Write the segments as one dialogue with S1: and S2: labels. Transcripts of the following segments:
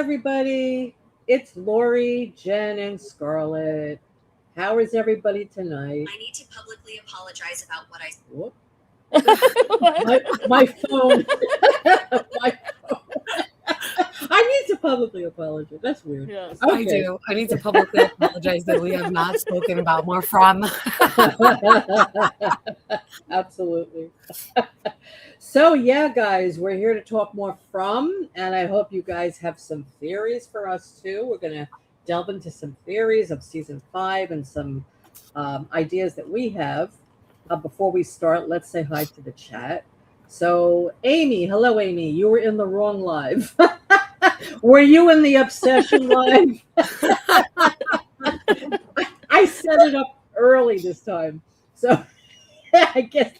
S1: everybody. It's Lori, Jen, and Scarlett. How is everybody tonight? I need to publicly apologize about what I. Whoop. My phone. My phone. I need to publicly apologize. That's weird.
S2: Yes,
S1: Okay.
S3: I do. I need to publicly apologize that we have not spoken about more from.
S1: Absolutely. So, yeah, guys, we're here to talk more from, and I hope you guys have some theories for us too. We're going to delve into some theories of season 5 and some ideas that we have. Before we start, let's say hi to the chat. So, Amy, hello, Amy. You were in the wrong live. Were you in the obsession live? I set it up early this time, so I guess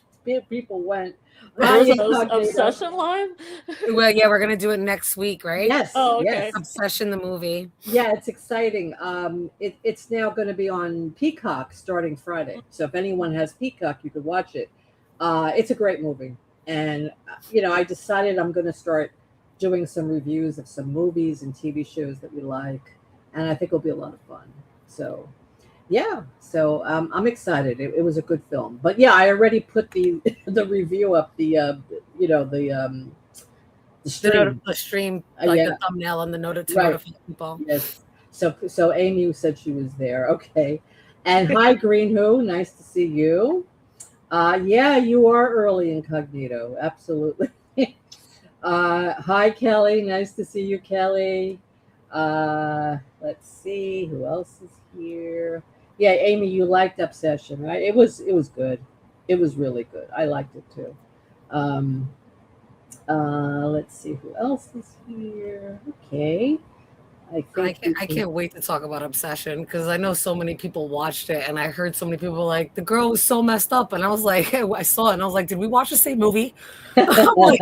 S1: people went.
S2: there's an Obsession live.
S3: Well, yeah, we're gonna do it next week, right?
S1: Yes.
S2: Oh, okay.
S1: Yes.
S3: Obsession the movie.
S1: Yeah, it's exciting. It's now going to be on Peacock starting Friday. So if anyone has Peacock, you could watch it. It's a great movie, and I decided I'm going to start doing some reviews of some movies and TV shows that we like, and I think it'll be a lot of fun. So, yeah. So I'm excited. It was a good film, but yeah, I already put the review up. The
S3: stream, like
S1: yeah.
S3: the thumbnail on the notify people.
S1: Yes. So Amy said she was there. Okay. And hi, Green Who. Nice to see you. Yeah, you are early, Incognito. Absolutely. Hi, Kelly. Nice to see you, Kelly. Let's see who else is here. Yeah, Amy, you liked Obsession, right? It was good. It was really good. I liked it too. Let's see who else is here. Okay.
S3: I can't wait to talk about Obsession because I know so many people watched it, and I heard so many people like the girl was so messed up, and I was like, I saw it, and I was like, did we watch the same movie? I'm like,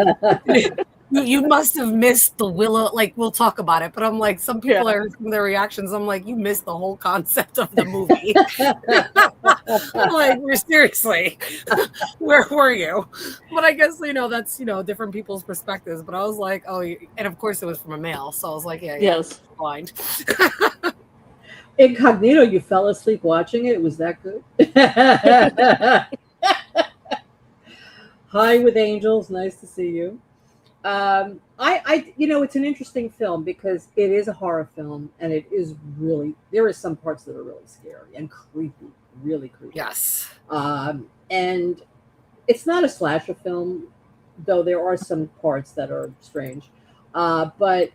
S3: you must have missed the Willow. Like, we'll talk about it, but I'm like, some people are from their reactions. I'm like, you missed the whole concept of the movie. I'm like, seriously, where were you? But I guess that's different people's perspectives. But I was like, oh, and of course it was from a male, so I was like,
S2: yes,
S3: blind.
S1: Incognito, you fell asleep watching it. It was that good. Hi with Angels, nice to see you. It's an interesting film because it is a horror film, and it is there are some parts that are really scary and creepy, really creepy.
S3: Yes.
S1: And it's not a slasher film, though there are some parts that are strange. But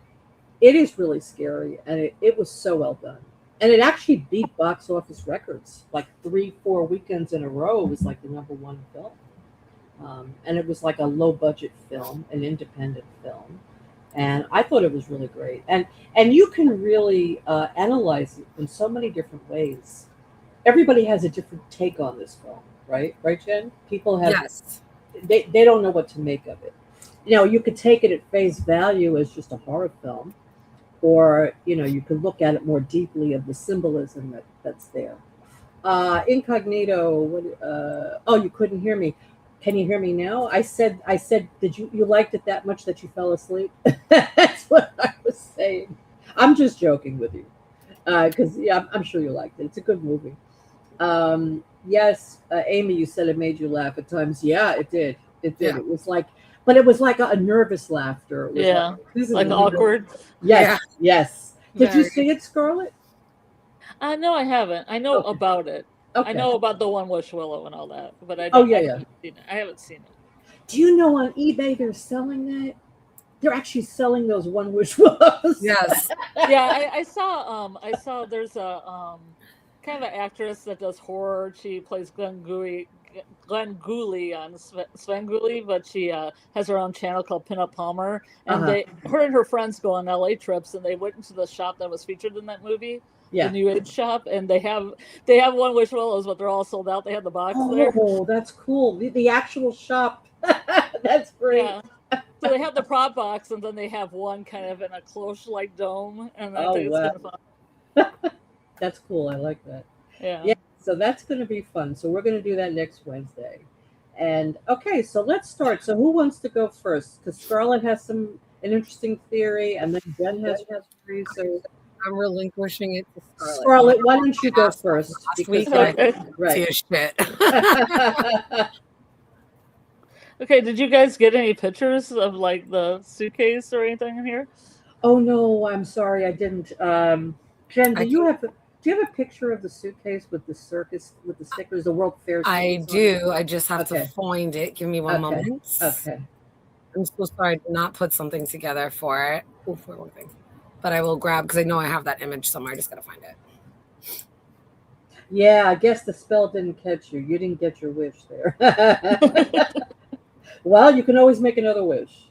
S1: it is really scary, and it was so well done. And it actually beat box office records, like 3-4 weekends in a row. It was like the #1 film. And it was like a low budget film, an independent film. And I thought it was really great. And you can really analyze it in so many different ways. Everybody has a different take on this film, right? Right, Jen? People have,
S3: yes.
S1: They don't know what to make of it. You could take it at face value as just a horror film, or, you could look at it more deeply of the symbolism that's there. Incognito, oh, you couldn't hear me. Can you hear me now? I said, did you liked it that much that you fell asleep? That's what I was saying. I'm just joking with you. Because, I'm sure you liked it. It's a good movie. Yes, Amy, you said it made you laugh at times. Yeah, it did. It did. Yeah. It was like, but it was like a nervous laughter. It was
S2: like awkward.
S1: Yes, yes. Did you see it, Scarlett?
S2: No, I haven't. I know about it. Okay. I know about the One Wish Willow and all that, but I haven't seen it.
S1: Do you know on eBay they're selling that? They're actually selling those One Wish Willows.
S3: Yes.
S2: Yeah, I saw there's a kind of an actress that does horror. She plays Glenn Gooley on Svengoolie, but she has her own channel called Pinup Palmer. And her and her friends go on LA trips, and they went into the shop that was featured in that movie. Yeah. The New Age shop, and they have One Wish Willows, but they're all sold out. They have the box there.
S1: Oh, that's cool. The actual shop. That's great. Yeah.
S2: So they have the prop box, and then they have one kind of in a cloche-like dome, and I think it's kind of
S1: fun. That's cool. I like that.
S2: Yeah.
S1: Yeah. So that's going to be fun. So we're going to do that next Wednesday. And okay, so let's start. So who wants to go first? Because Scarlett has some an interesting theory, and then Jen has three. So
S3: I'm relinquishing it to Scarlett.
S1: Scarlett, why don't you go
S3: Last
S1: first?
S3: week,
S1: Because
S3: I
S1: right.
S3: see a shit.
S2: Okay, did you guys get any pictures of like the suitcase or anything in here?
S1: Oh no, I'm sorry, I didn't. Jen,
S3: I
S1: do you have a picture of the suitcase with the circus with the stickers, the World Fair
S3: I
S1: stickers on
S3: do.
S1: it?
S3: I just have to
S1: Okay.
S3: find it. Give me one
S1: Okay.
S3: moment.
S1: Okay.
S3: I'm so sorry I did not put something together for it. Oh, for one thing. But I will grab because I know I have that image somewhere. I just gotta find it.
S1: Yeah, I guess the spell didn't catch you. You didn't get your wish there. Well, you can always make another wish.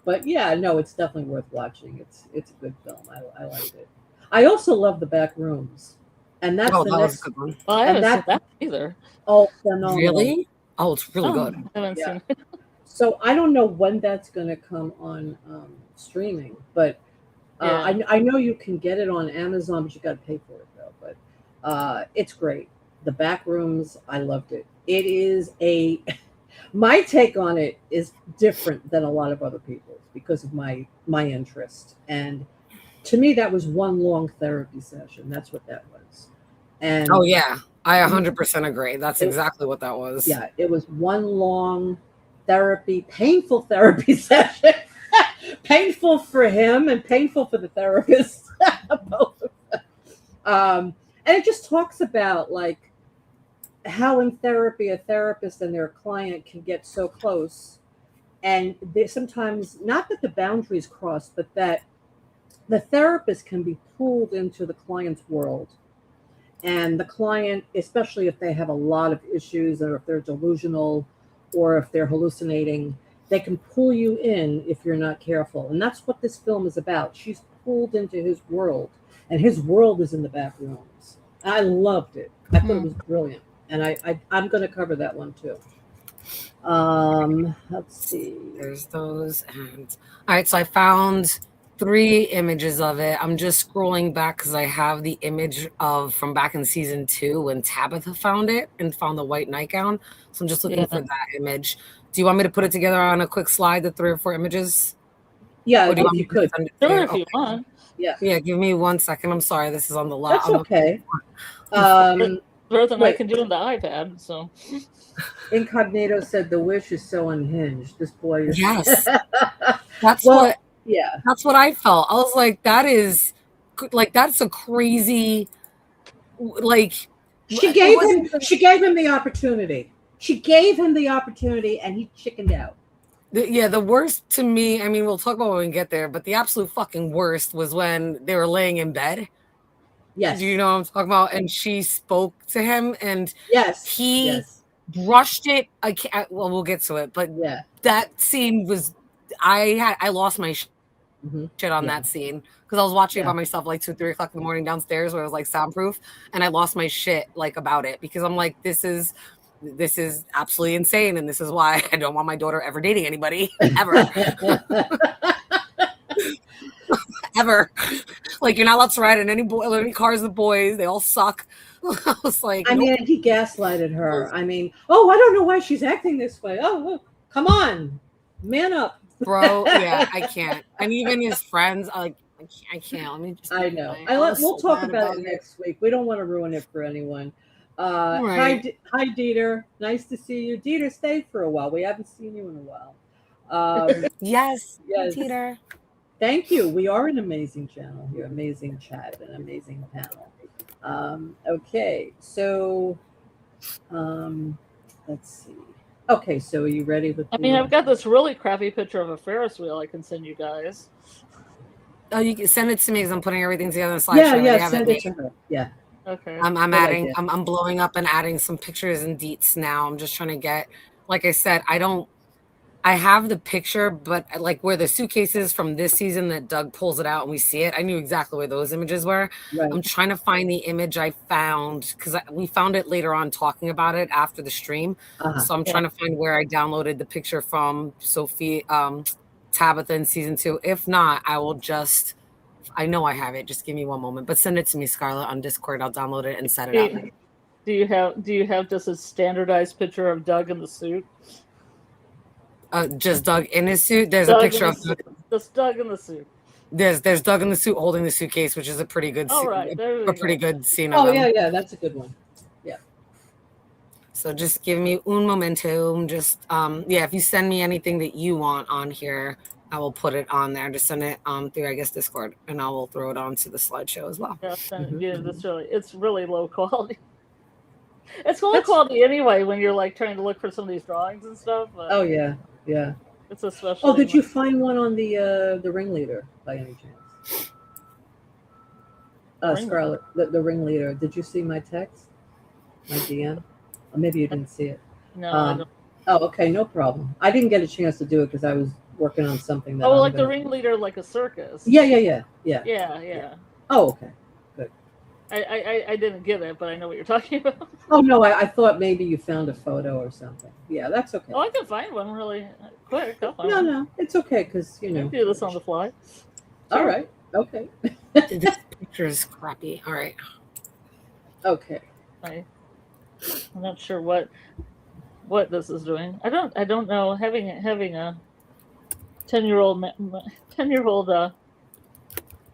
S1: But yeah, no, it's definitely worth watching. It's a good film. I like it. I also love the back rooms, and that's
S3: Oh,
S1: the
S3: that was a
S1: next.
S3: good one.
S2: Well, I
S1: And
S2: haven't seen
S1: that
S2: that either.
S1: oh phenomenal.
S3: Really? Oh, it's really good.
S2: I haven't
S1: Yeah.
S2: seen it.
S1: So I don't know when that's going to come on streaming, but
S2: Yeah.
S1: I know you can get it on Amazon, but you got to pay for it though. But it's great. The back rooms, I loved it. It is a my take on it is different than a lot of other people's because of my interest. And to me, that was one long therapy session. That's what that was. And
S3: Oh yeah, I 100% agree. That's exactly what that was.
S1: yeah, it was one long painful therapy session. Painful for him and painful for the therapist. Both of them. And it just talks about like how in therapy a therapist and their client can get so close, and they sometimes not that the boundaries cross, but that the therapist can be pulled into the client's world, and the client, especially if they have a lot of issues or if they're delusional or if they're hallucinating, they can pull you in if you're not careful. And that's what this film is about. She's pulled into his world, and his world is in the back rooms. I loved it. I thought it was brilliant. And I'm going to cover that one too. Let's see.
S3: There's those. And all right, so I found 3 images of it. I'm just scrolling back because I have the image of from back in season 2 when Tabitha found it and found the white nightgown. So I'm just looking for that image. Do you want me to put it together on a quick slide, the 3 or 4 images?
S1: Yeah, if you could.
S2: Sure, if you want.
S1: Yeah.
S3: Yeah, give me 1 second. I'm sorry, this is on the lot.
S1: That's okay.
S2: Better than I can do on the iPad. So
S1: Incognito said the wish is so unhinged. This boy is
S3: Yes. That's what I felt. I was like, that's a crazy like
S1: she gave him the opportunity. She gave him the opportunity and he chickened out.
S3: The worst to me, I mean, we'll talk about when we get there, but the absolute fucking worst was when they were laying in bed.
S1: Yes.
S3: Do you know what I'm talking about? And she spoke to him, and he brushed it. Well, we'll get to it, but that scene was. I lost my shit on that scene because I was watching it by myself like 2, 3 o'clock in the morning downstairs where it was like soundproof, and I lost my shit like about it because I'm like, this is absolutely insane, and this is why I don't want my daughter ever dating anybody ever. Ever. Like, you're not allowed to ride in any cars with boys. They all suck. I was like,
S1: I mean, he gaslighted her. I mean, I don't know why she's acting this way. Oh, come on, man up,
S3: bro. Yeah, I can't. And even his friends, I can't. Let me just.
S1: I know. We'll talk about it next week. We don't want to ruin it for anyone. Hi, Dieter. Nice to see you, Dieter. Stay for a while. We haven't seen you in a while.
S3: Yes, Dieter.
S1: Thank you. We are an amazing channel here, amazing chat, an amazing panel. Okay, so let's see. Okay, so are you ready with?
S2: I mean, I've got this really crappy picture of a Ferris wheel I can send you guys.
S3: Oh, you can send it to me because I'm putting everything together in a slideshow.
S1: Yeah, send it to her. Yeah.
S2: Okay.
S3: I'm adding. I'm blowing up and adding some pictures and deets now. I'm just trying to get. Like I said, I have the picture, but like where the suitcase is from this season that Doug pulls it out and we see it, I knew exactly where those images were. Right. I'm trying to find the image I found because we found it later on talking about it after the stream. So I'm trying to find where I downloaded the picture from Tabitha in season 2. If not, I will just, I know I have it. Just give me one moment, but send it to me, Scarlett, on Discord. I'll download it and set it up.
S2: Do you have just a standardized picture of Doug in the suit?
S3: Just Doug in his suit. There's a
S2: Doug in
S3: picture
S2: the
S3: of
S2: suit. Just Doug in the suit.
S3: there's Doug in the suit holding the suitcase, which is a pretty good
S2: All right, there we
S3: a pretty
S2: go.
S3: good scene of
S1: Oh
S3: them.
S1: yeah, that's a good one. Yeah.
S3: So just give me un momento. Just if you send me anything that you want on here, I will put it on there. Just send it through, I guess, Discord, and I will throw it onto the slideshow as well.
S2: Yeah, it's really low quality. It's low quality anyway when you're like trying to look for some of these drawings and stuff. But
S1: Oh yeah.
S2: it's especially.
S1: Oh, did you find one on the ringleader by any chance? Scarlet, the ringleader. Did you see my text? My DM? Or maybe you didn't see it.
S2: No, I don't.
S1: Oh, okay, no problem. I didn't get a chance to do it because I was working on something that.
S2: The ringleader, like a circus.
S1: Yeah. Oh, okay.
S2: I didn't get it, but I know what you're talking about.
S1: Oh no, I thought maybe you found a photo or something. Yeah, that's okay.
S2: Oh, I can find one really quick.
S1: No, it's okay because
S2: I can do this on the fly.
S1: All right. Okay.
S3: This picture is crappy. All right.
S1: Okay.
S2: I'm not sure what this is doing. I don't know. Having a 10-year-old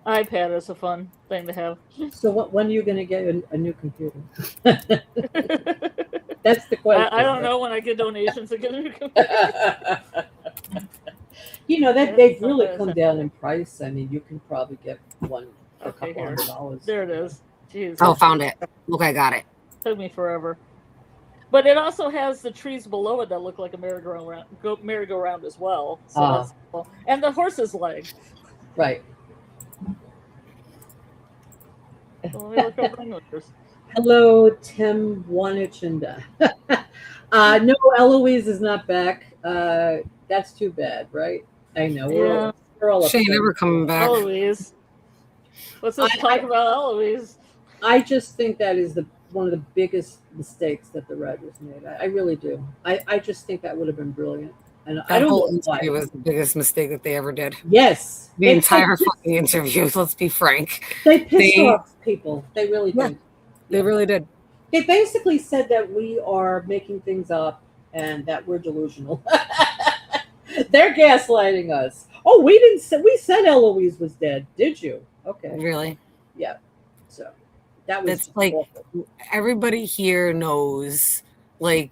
S2: iPad is a fun thing to have.
S1: So when are you going to get a new computer? That's the question.
S2: I don't know when I get donations to get a new computer.
S1: They've really come down in price. I mean, you can probably get one for a couple $100.
S2: There it is. Jeez.
S3: Oh, found it. Look, I got it.
S2: Took me forever. But it also has the trees below it that look like a merry-go-round as well. So that's cool. And the horse's leg.
S1: Right.
S2: So let me look up ringleaders.
S1: Hello, Tim Wanachinda. No, Eloise is not back. That's too bad, right? I know. We're all
S3: she ain't never coming back.
S2: Eloise. Let's just talk about Eloise.
S1: I just think that is one of the biggest mistakes that the writers made. I really do. I just think that would have been brilliant. And I don't know why.
S3: It was the biggest mistake that they ever did.
S1: Yes.
S3: The entire fucking interview, let's be frank.
S1: They pissed off people. They really did.
S3: They really did.
S1: They basically said that we are making things up and that we're delusional. They're gaslighting us. Oh, we said Eloise was dead. Did you? Okay.
S3: Really?
S1: Yeah. So that was
S3: like
S1: awful.
S3: Everybody here knows like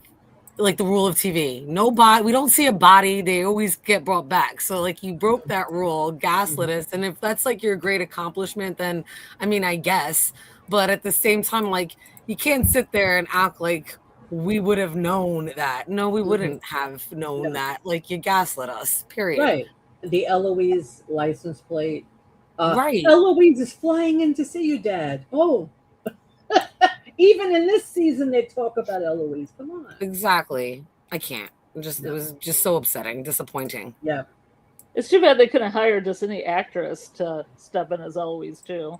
S3: the rule of TV. No body, we don't see a body, they always get brought back. So like you broke that rule, gaslit us. And if that's like your great accomplishment, then I mean, I guess. But at the same time, like you can't sit there and act like we would have known that. No, we wouldn't have known that. Like you gaslit us, period.
S1: Right. The Eloise license plate.
S3: Right.
S1: Eloise is flying in to see you, Dad. Oh. Even in this season, they talk about Eloise. Come on.
S3: Exactly. I can't. It was just so upsetting, disappointing.
S1: Yeah.
S2: It's too bad they couldn't hire just any actress to step in as Eloise too,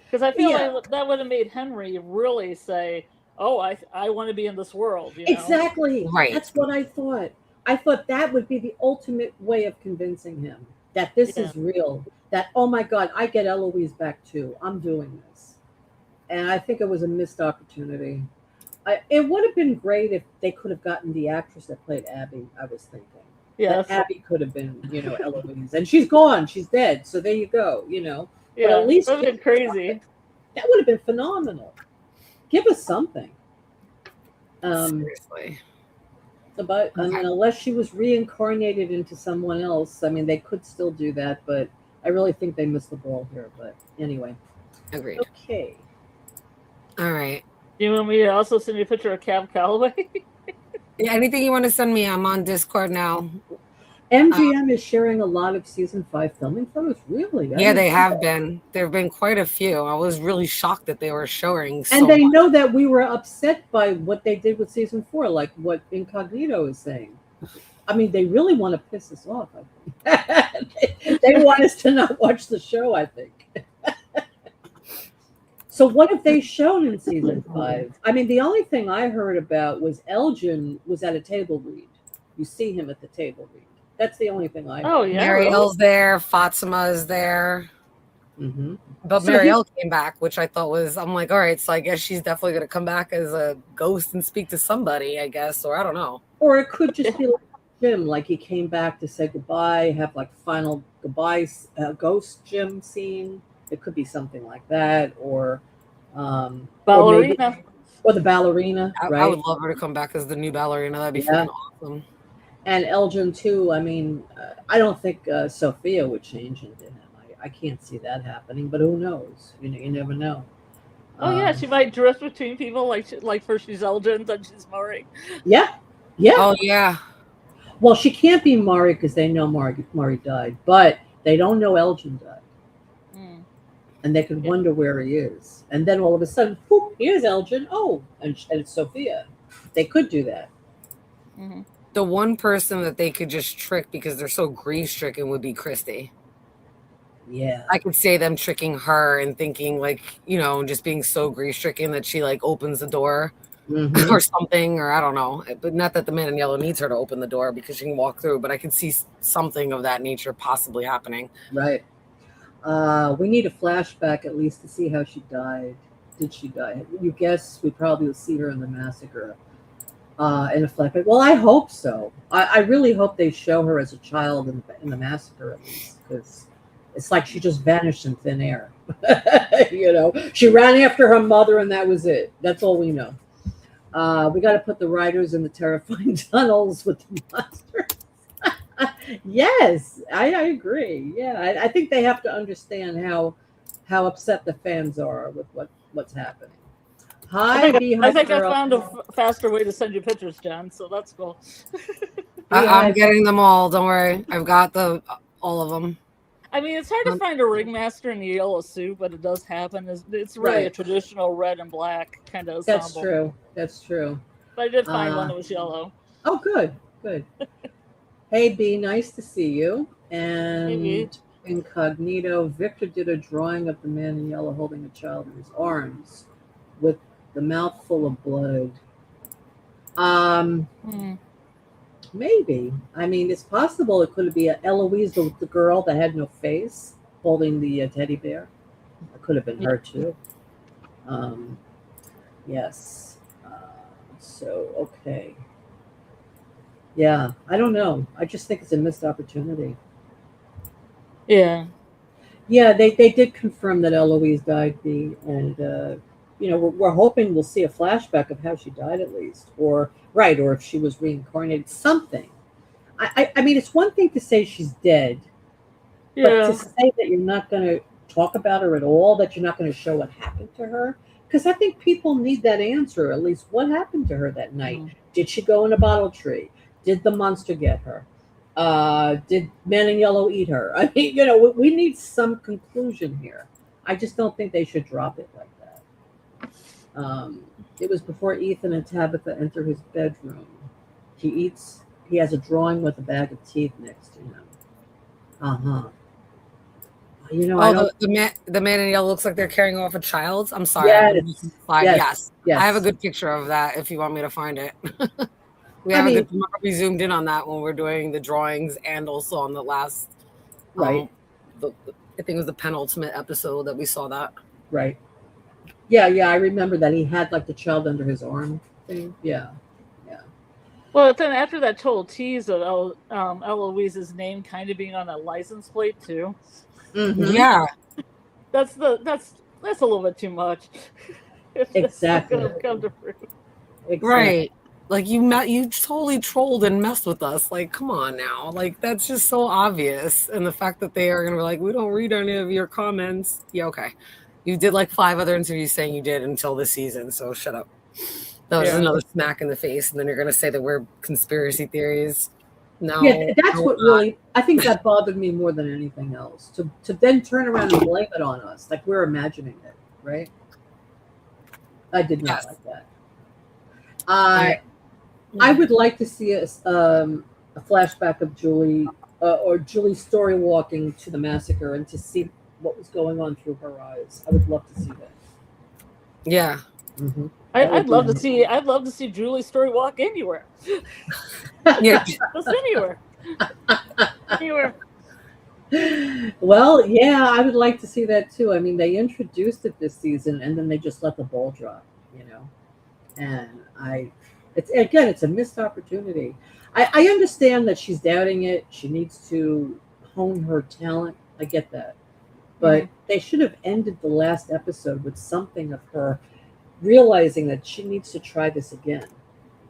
S2: because I feel like that would have made Henry really say, "Oh, I want to be in this world." You know?
S1: Exactly.
S3: Right.
S1: That's what I thought. I thought that would be the ultimate way of convincing him that this is real. That, oh my God, I get Eloise back too. I'm doing this. And I think it was a missed opportunity. It would have been great if they could have gotten the actress that played Abby, I was thinking. Yeah. Abby could have been, Eloise. And she's gone. She's dead. So there you go, Yeah, but at least
S2: that would have been crazy.
S1: That would have been phenomenal. Give us something.
S3: Seriously.
S1: But I mean, unless she was reincarnated into someone else, I mean, they could still do that. But I really think they missed the ball here. But anyway.
S3: Agreed.
S1: Okay.
S3: All right.
S2: Do you want me to also send you a picture of Cab Calloway?
S3: Yeah, anything you want to send me, I'm on Discord now.
S1: MGM is sharing a lot of season 5 filming photos. Really?
S3: Yeah, they have been. There have been quite a few. I was really shocked that they were showing so
S1: and they
S3: much.
S1: know that we were upset by what they did with season 4, like what Incognito is saying. I mean, they really want to piss us off, I think. They want us to not watch the show, I think. So what have they shown in season 5? I mean, the only thing I heard about was Elgin was at a table read. You see him at the table read. That's the only thing I heard.
S2: Oh, yeah.
S3: Marielle's there. Fatima is there.
S1: Mm-hmm.
S3: But so Marielle came back, which I thought was, I'm like, all right, so I guess she's definitely going to come back as a ghost and speak to somebody, I guess, or I don't know.
S1: Or it could just be like, Jim, like he came back to say goodbye, have like final goodbye ghost Jim scene. It could be something like that, or maybe
S2: Ballerina.
S1: or the ballerina,
S3: I
S1: right?
S3: would love her to come back as the new ballerina. That'd be
S1: Yeah,
S3: freaking awesome.
S1: and Elgin too. I mean, I don't think Sophia would change into him. I can't see that happening, but who knows? You never know.
S2: Oh yeah,
S1: Um,
S2: she might drift between people like first she's Elgin, then she's Maury.
S1: yeah, yeah.
S3: Oh yeah.
S1: Well, she can't be Mari because they know Mari died, but they don't know Elgin died,
S2: Mm,
S1: and they could
S2: yeah.
S1: wonder where he is. And then all of a sudden, whoop, here's Elgin. Oh, and it's Sophia. They could do that.
S2: Hmm.
S3: The one person that they could just trick because they're so grief stricken would be Christy.
S1: Yeah.
S3: I could say them tricking her and thinking like, just being so grief stricken that she like opens the door
S1: Hmm.
S3: or something, or I don't know. But not that the man in yellow needs her to open the door because she can walk through, but I could see something of that nature possibly happening.
S1: Right. We need a flashback at least to see how she died. Did she die? You guess we probably will see her in the massacre. In a flashback. Well, I hope so. I really hope they show her as a child in the massacre at least, because it's like she just vanished in thin air. She ran after her mother, and that was it. That's all we know. We got to put the riders in the terrifying tunnels with the monsters. Yes, I agree. Yeah, I think they have to understand how upset the fans are with what's happening. Hi,
S2: I
S1: Beehive
S2: think I
S1: Girl.
S2: found a faster way to send you pictures, Jen. So that's cool.
S3: I'm
S1: Beehive.
S3: getting them all. Don't worry. I've got all of them.
S2: I mean, it's hard to find a ringmaster in a yellow suit, but it does happen. It's really a
S1: Right.
S2: traditional red and black kind of
S1: That's
S2: ensemble.
S1: true. That's true.
S2: But I did find one that was yellow.
S1: Oh, good, good. Hey, B, nice to see you.
S2: Maybe.
S1: And incognito, Victor did a drawing of the man in yellow holding a child in his arms with the mouth full of blood. Um,
S2: Hmm.
S1: Maybe. I mean, it's possible it could be Eloise, the girl that had no face, holding the teddy bear. It could have been her too. Um, yes. Okay. Yeah, I don't know. I just think it's a missed opportunity.
S2: Yeah.
S1: Yeah, they did confirm that Eloise died, B, and we're hoping we'll see a flashback of how she died at least, or right, or if she was reincarnated, something. I mean, it's one thing to say she's dead, but to
S2: Yeah.
S1: say that you're not going to talk about her at all, that you're not going to show what happened to her, because I think people need that answer. At least, what happened to her that night?
S2: Mhm.
S1: Did she go in a bottle tree? Did the monster get her? Did Man in Yellow eat her? I mean, we need some conclusion here. I just don't think they should drop it like that. It was before Ethan and Tabitha enter his bedroom. He eats. He has a drawing with a bag of teeth next to him. Uh huh. I
S3: Oh,
S1: don't.
S3: the man in yellow looks like they're carrying off a child. I'm sorry.
S1: Yes, yes,
S3: Yes. I have a
S1: yes.
S3: good picture of that if you want me to find it.
S1: I mean,
S3: We zoomed in on that when we're doing the drawings and also on the last,
S1: right,
S3: I think it was the penultimate episode that we saw that.
S1: right. Yeah, yeah. I remember that he had like the child under his arm thing. Yeah, yeah.
S2: Well, then after that total tease of Eloise's name kind of being on a license plate too,
S1: Mm-hmm.
S3: Yeah.
S2: that's a little bit too much. If that's not
S1: Exactly.
S2: going to come to fruit.
S1: Exactly.
S3: Right. Like you totally trolled and messed with us. Like, come on now. Like, that's just so obvious. And the fact that they are going to be like, we don't read any of your comments. Yeah, okay. You did like 5 other interviews saying you did until this season. So shut up. That was
S2: Yeah.
S3: another smack in the face. And then you're going to say that we're conspiracy theories. No.
S1: Yeah, that's
S3: no,
S1: what
S3: we're not.
S1: really. I think that bothered me more than anything else. To then turn around and blame it on us, like we're imagining it, right? I did not
S3: Yes.
S1: like that. I would like to see a flashback of Julie or Julie's story walking to the massacre and to see what was going on through her eyes. I would love to see that.
S3: Yeah.
S1: Mm-hmm.
S2: I'd love to see Julie's story walk anywhere.
S3: Yeah.
S2: Just anywhere. Anywhere.
S1: Well, yeah, I would like to see that too. I mean, they introduced it this season and then they just let the ball drop, and It's a missed opportunity. I understand that she's doubting it. She needs to hone her talent. I get that. But they should have ended the last episode with something of her realizing that she needs to try this again,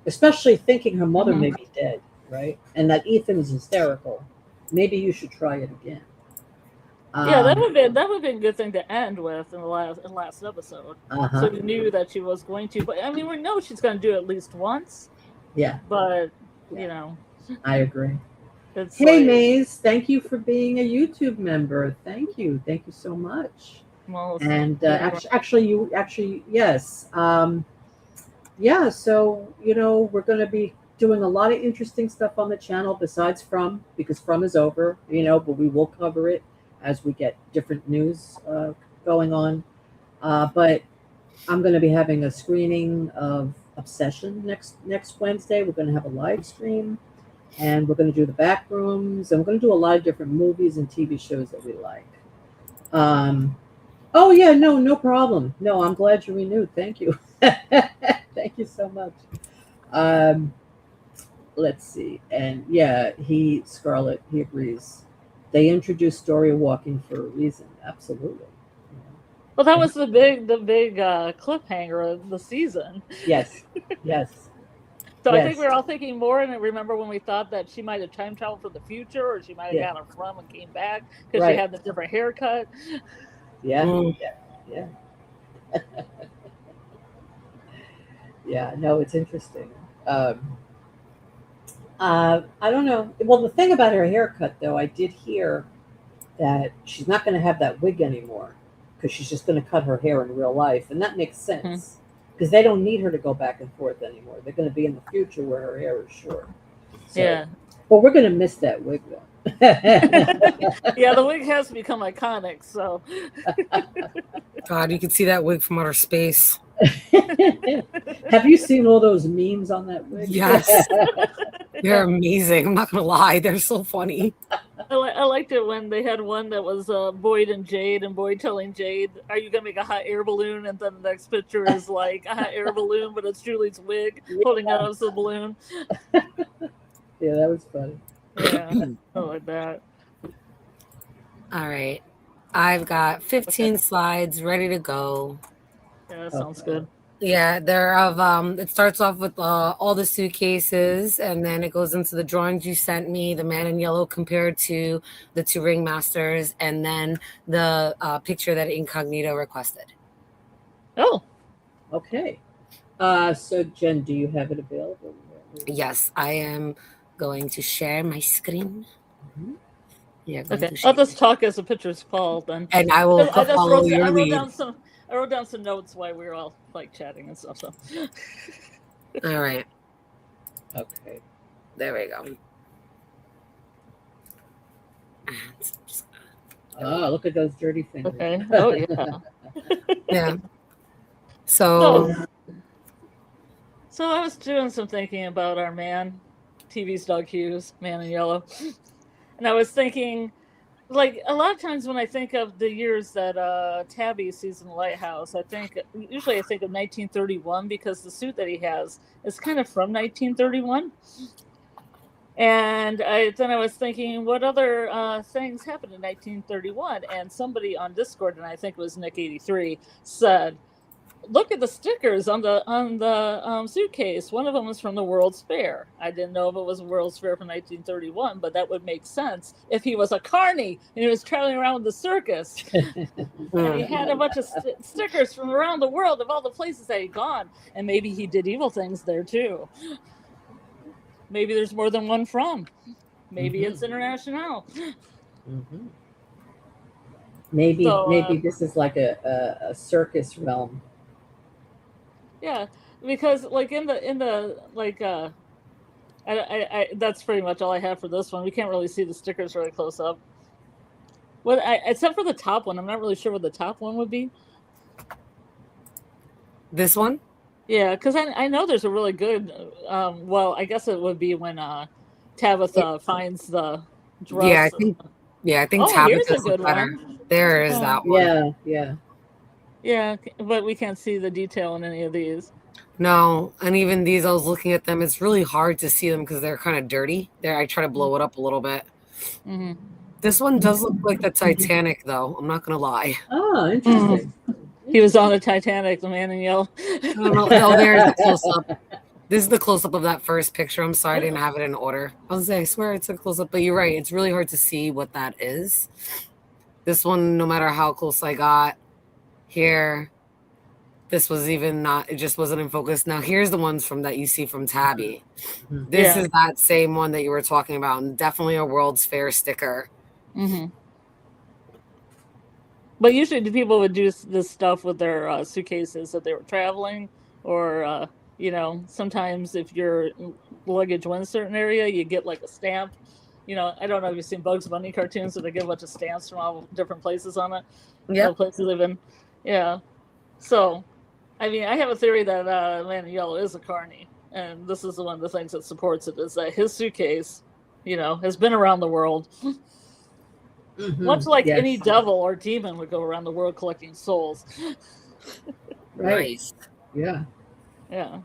S1: especially thinking her mother may be dead, right? And that Ethan is hysterical. Maybe you should try it again.
S2: Yeah, that would be a good thing to end with in the last episode. So we knew that she was going to, but I mean, we know she's going to do it at least once.
S1: Yeah,
S2: but you know,
S1: I agree.
S2: it's
S1: Hey,
S2: like,
S1: Maze, thank you for being a YouTube member. Thank you so much.
S2: well,
S1: And actually, yes, yeah. So we're going to be doing a lot of interesting stuff on the channel besides because From is over, but we will cover it as we get different news going on. But I'm going to be having a screening of Obsession next Wednesday. We're going to have a live stream, and we're going to do the back rooms, and we're going to do a lot of different movies and TV shows that we like. Oh yeah, no problem. No, I'm glad you renewed. Thank you. Thank you so much. Let's see. And yeah, Scarlett, he agrees. They introduced story walking for a reason. Absolutely.
S2: well, that was the big cliffhanger of the season.
S1: Yes.
S2: So I think we were all thinking more, and I remember when we thought that she might have time traveled from the future, or she might have gone from and came back because she had the different haircut.
S1: Yeah. Yeah, no, it's interesting. I don't know. Well, the thing about her haircut, though, I did hear that she's not going to have that wig anymore because she's just going to cut her hair in real life, and that makes sense because they don't need her to go back and forth anymore. They're going to be in the future where her hair is short. So,
S2: yeah.
S1: But we're going to miss that wig, though.
S2: Yeah, the wig has become iconic. So,
S3: God, you can see that wig from outer space.
S1: Have you seen all those memes on that wig?
S3: Yes. They're amazing. I'm not going to lie. They're so funny.
S2: I liked it when they had one that was Boyd and Jade, and Boyd telling Jade, "Are you gonna make a hot air balloon?" And then the next picture is like a hot air balloon, but it's Julie's wig holding out as the balloon.
S1: Yeah, that was funny.
S2: Yeah, I like that.
S3: All right, I've got 15 slides ready to go.
S2: Yeah, that sounds good.
S3: Yeah, they're of it starts off with all the suitcases, and then it goes into the drawings you sent me, the man in yellow compared to the two ringmasters, and then the picture that Incognito requested.
S2: Oh,
S1: okay. So Jen, do you have it available?
S3: Yes, I am going to share my screen. Yeah.
S2: okay. I'll just talk as the picture's called, then.
S3: And I will follow your lead.
S2: I wrote down some notes while we were all like chatting and stuff. So.
S3: All right.
S1: Okay.
S3: There we go.
S1: Oh, look at those dirty fingers.
S2: Okay. Oh yeah.
S3: Yeah. So
S2: I was doing some thinking about our TV's Doug Hughes, Man in Yellow, and I was thinking, like, a lot of times when I think of the years that Tabby sees in the lighthouse, usually I think of 1931 because the suit that he has is kind of from 1931. And then I was thinking, what other things happened in 1931? And somebody on Discord, and I think it was Nick83, said, "Look at the stickers on the suitcase. One of them was from the World's Fair." I didn't know if it was a World's Fair from 1931, but that would make sense if he was a carny and he was traveling around with the circus. And he had a bunch of stickers from around the world of all the places that he'd gone. And maybe he did evil things there too. Maybe there's more than one From. Maybe it's international.
S1: Maybe this is like a circus realm.
S2: Yeah, because like in the like I that's pretty much all I have for this one. We can't really see the stickers really close up. Except for the top one, I'm not really sure what the top one would be.
S3: This one?
S2: Yeah, because I know there's a really good. Well, I guess it would be when Tabitha finds the dress.
S3: Yeah, I think Tabitha's
S2: here's a good
S3: better.
S2: one.
S3: There is that one.
S1: Yeah.
S2: Yeah, but we can't see the detail in any of these.
S3: No, and even these, I was looking at them. It's really hard to see them because they're kind of dirty. There, I try to blow it up a little bit.
S2: Mm-hmm.
S3: This one does look like the Titanic, though. I'm not gonna lie.
S1: Oh, interesting.
S2: He was on the Titanic, the man in yellow.
S3: I don't know. Oh, there's the close up. This is the close up of that first picture. I'm sorry I didn't have it in order. I was like, I swear it's a close up, but you're right. It's really hard to see what that is. This one, no matter how close I got here, this was even not. It just wasn't in focus. Now here's the ones from that you see from Tabby. This is that same one that you were talking about, and definitely a World's Fair sticker.
S2: Mm-hmm. But usually, the people would do this stuff with their suitcases if they were traveling, or sometimes if your luggage went a certain area, you get like a stamp. I don't know if you've seen Bugs Bunny cartoons, so they get a bunch of stamps from all different places on it.
S3: Yeah,
S2: places live in. Yeah. So, I mean, I have a theory that Man in Yellow is a carny, and this is one of the things that supports it, is that his suitcase, has been around the world. Mm-hmm. Much like any devil or demon would go around the world collecting souls.
S1: Right. Yeah.
S2: Yeah.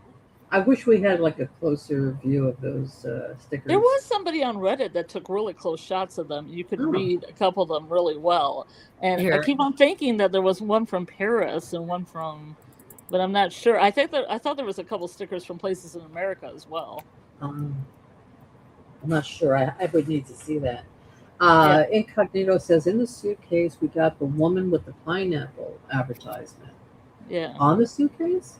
S1: I wish we had like a closer view of those stickers.
S2: There was somebody on Reddit that took really close shots of them. You could read a couple of them really well. And I keep on thinking that there was one from Paris and one from, but I'm not sure. I thought there was a couple stickers from places in America as well.
S1: I'm not sure. I would need to see that. Incognito says, in the suitcase, we got the woman with the pineapple advertisement.
S2: Yeah.
S1: On the suitcase?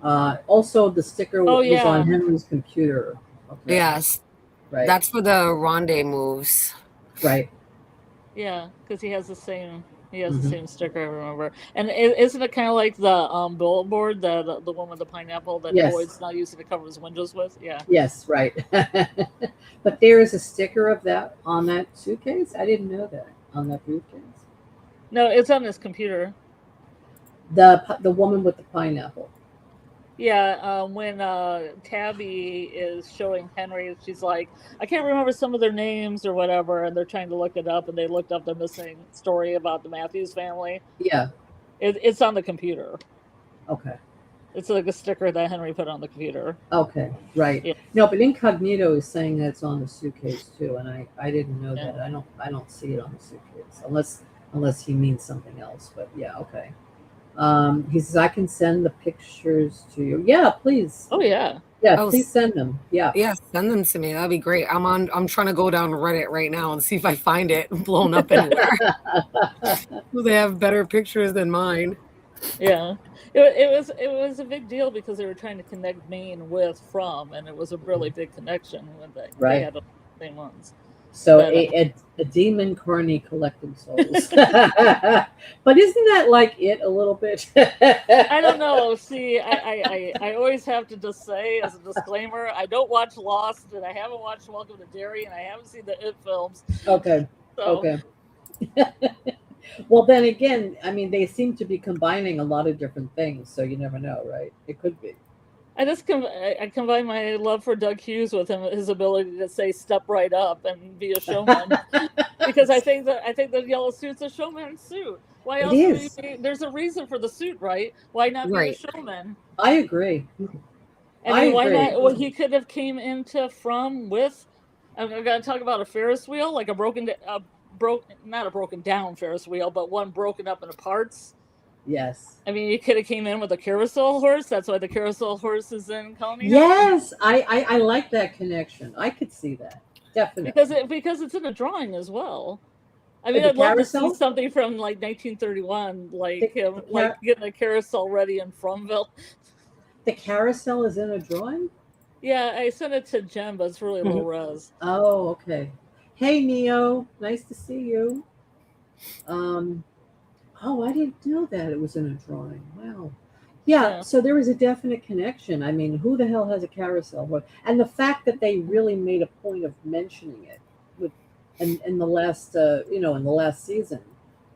S1: Also, the sticker was on Henry's computer.
S3: Okay. Yes.
S1: Right.
S3: That's for the rendezvous.
S1: Right.
S2: Yeah, because he has the same sticker, I remember. And isn't it kind of like the billboard, the one with the pineapple that Boyd's now using to cover his windows with? Yeah.
S1: Yes, right. But there is a sticker of that on that suitcase? I didn't know that. On that briefcase?
S2: No, it's on his computer.
S1: The woman with the pineapple.
S2: Yeah, when Tabby is showing Henry, she's like, I can't remember some of their names or whatever, and they're trying to look it up, and they looked up the missing story about the Matthews family.
S1: Yeah.
S2: It's on the computer.
S1: Okay.
S2: It's like a sticker that Henry put on the computer.
S1: Okay, right. Yeah. No, but Incognito is saying that it's on the suitcase too, and I didn't know that. I don't see it on the suitcase unless he means something else. But yeah, okay. He says, I can send the pictures to you. Yeah, please.
S2: Oh yeah.
S1: Yeah, please send them. Yeah.
S3: Yeah, send them to me. That'd be great. I'm trying to go down Reddit right now and see if I find it blown up anywhere. They have better pictures than mine.
S2: Yeah. It was a big deal because they were trying to connect Maine with From, and it was a really big connection when they had the same ones.
S1: So a demon carny collecting souls. But isn't that like it a little bit?
S2: I don't know. See, I always have to just say as a disclaimer, I don't watch Lost, and I haven't watched Welcome to Derry, and I haven't seen the It films.
S1: Okay.
S2: So.
S1: Okay. Well, then again, I mean, they seem to be combining a lot of different things, so you never know, right? It could be.
S2: I combine my love for Doug Hughes with his ability to say "step right up" and be a showman, because I think the yellow suit's a showman's suit. Why else? There's a reason for the suit, right? Why not be a showman?
S1: I agree.
S2: Why not? Well, he could have came into From with. I'm going to talk about a Ferris wheel, like not a broken down Ferris wheel, but one broken up into parts.
S1: Yes.
S2: I mean, you could have came in with a carousel horse. That's why the carousel horse is in Coney.
S1: Yes, I like that connection. I could see that, definitely.
S2: Because it's in a drawing as well. I mean, I'd love to see something from like 1931, like him getting a carousel ready in Fromville.
S1: The carousel is in a drawing?
S2: Yeah, I sent it to Jenn, but it's really low res.
S1: Oh, okay. Hey, Neo, nice to see you. Oh, I didn't know that it was in a drawing. Wow. Yeah, so there was a definite connection. I mean, who the hell has a carousel? And the fact that they really made a point of mentioning it in the last, in the last season,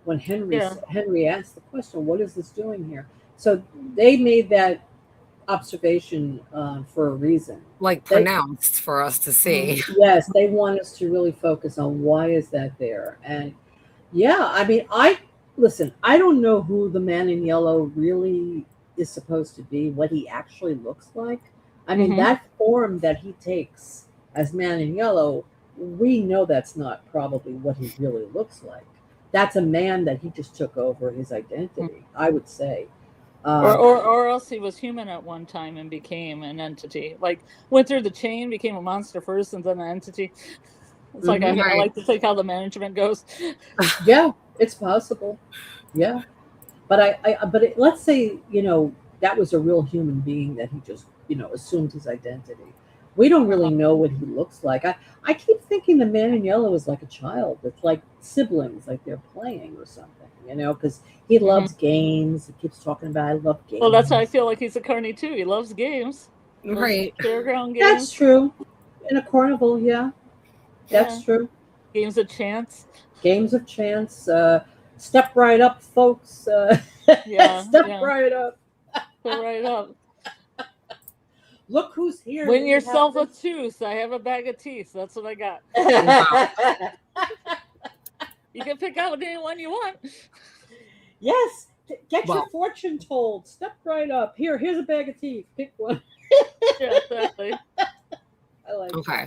S1: when Henry asked the question, "What is this doing here?" So they made that observation for a reason,
S3: pronounced for us to see.
S1: Yes, they want us to really focus on why is that there, and yeah, I mean, Listen, I don't know who the man in yellow really is supposed to be, what he actually looks like. I mean,
S2: Mhm.
S1: that form that he takes as man in yellow, we know that's not probably what he really looks like. That's a man that he just took over his identity, I would say. Um,
S2: Or else he was human at one time and became an entity. Like went through the chain, became a monster first, and then an entity. It's like
S1: mhm.
S2: I
S3: Right.
S2: like to think how the management goes.
S1: Yeah, it's possible. Yeah. But let's say that was a real human being that he just assumed his identity. We don't really
S2: Uh-huh.
S1: know what he looks like. I keep thinking the man in yellow is like a child. It's like siblings, like they're playing or something. Because he
S2: Mhm.
S1: loves games. He keeps talking about I love
S2: Well, that's how I
S1: games.
S2: feel like he's a carny too. He loves games, loves
S3: Right.
S2: fairground
S1: That's
S2: games.
S1: true. In a carnival, yeah,
S2: Yeah,
S1: that's true.
S2: games of chance.
S1: Games of chance. Step right up, folks.
S2: Yeah,
S1: Step
S2: yeah.
S1: right up.
S2: Fill right up.
S1: Look who's here.
S2: Win
S1: We have
S2: yourself a
S1: this.
S2: tooth. I have a bag of teeth. That's what I got.
S3: Wow.
S2: You can pick out anyone you want.
S1: Yes, get your
S3: Well,
S1: fortune told. Step right up. Here's a bag of teeth. Pick one.
S2: Yeah, exactly.
S1: I like
S3: okay.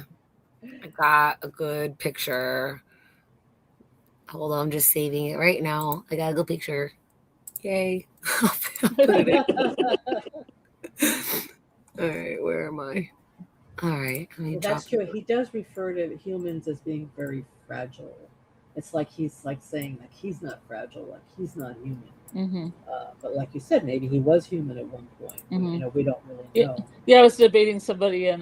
S1: that.
S3: I got a good picture. Hold on, I'm just saving it right now. I got a good picture. Yay. I'll put it in. All right, where am I? All right, let me
S1: Well,
S3: drop
S1: that's
S3: it.
S1: true. He does refer to humans as being very fragile. It's like he's like saying like he's not fragile, like he's not human.
S2: Mm-hmm.
S1: But like you said, maybe he was human at one point.
S2: Mm-hmm.
S1: We don't really
S2: Yeah,
S1: know.
S2: yeah. I was debating somebody in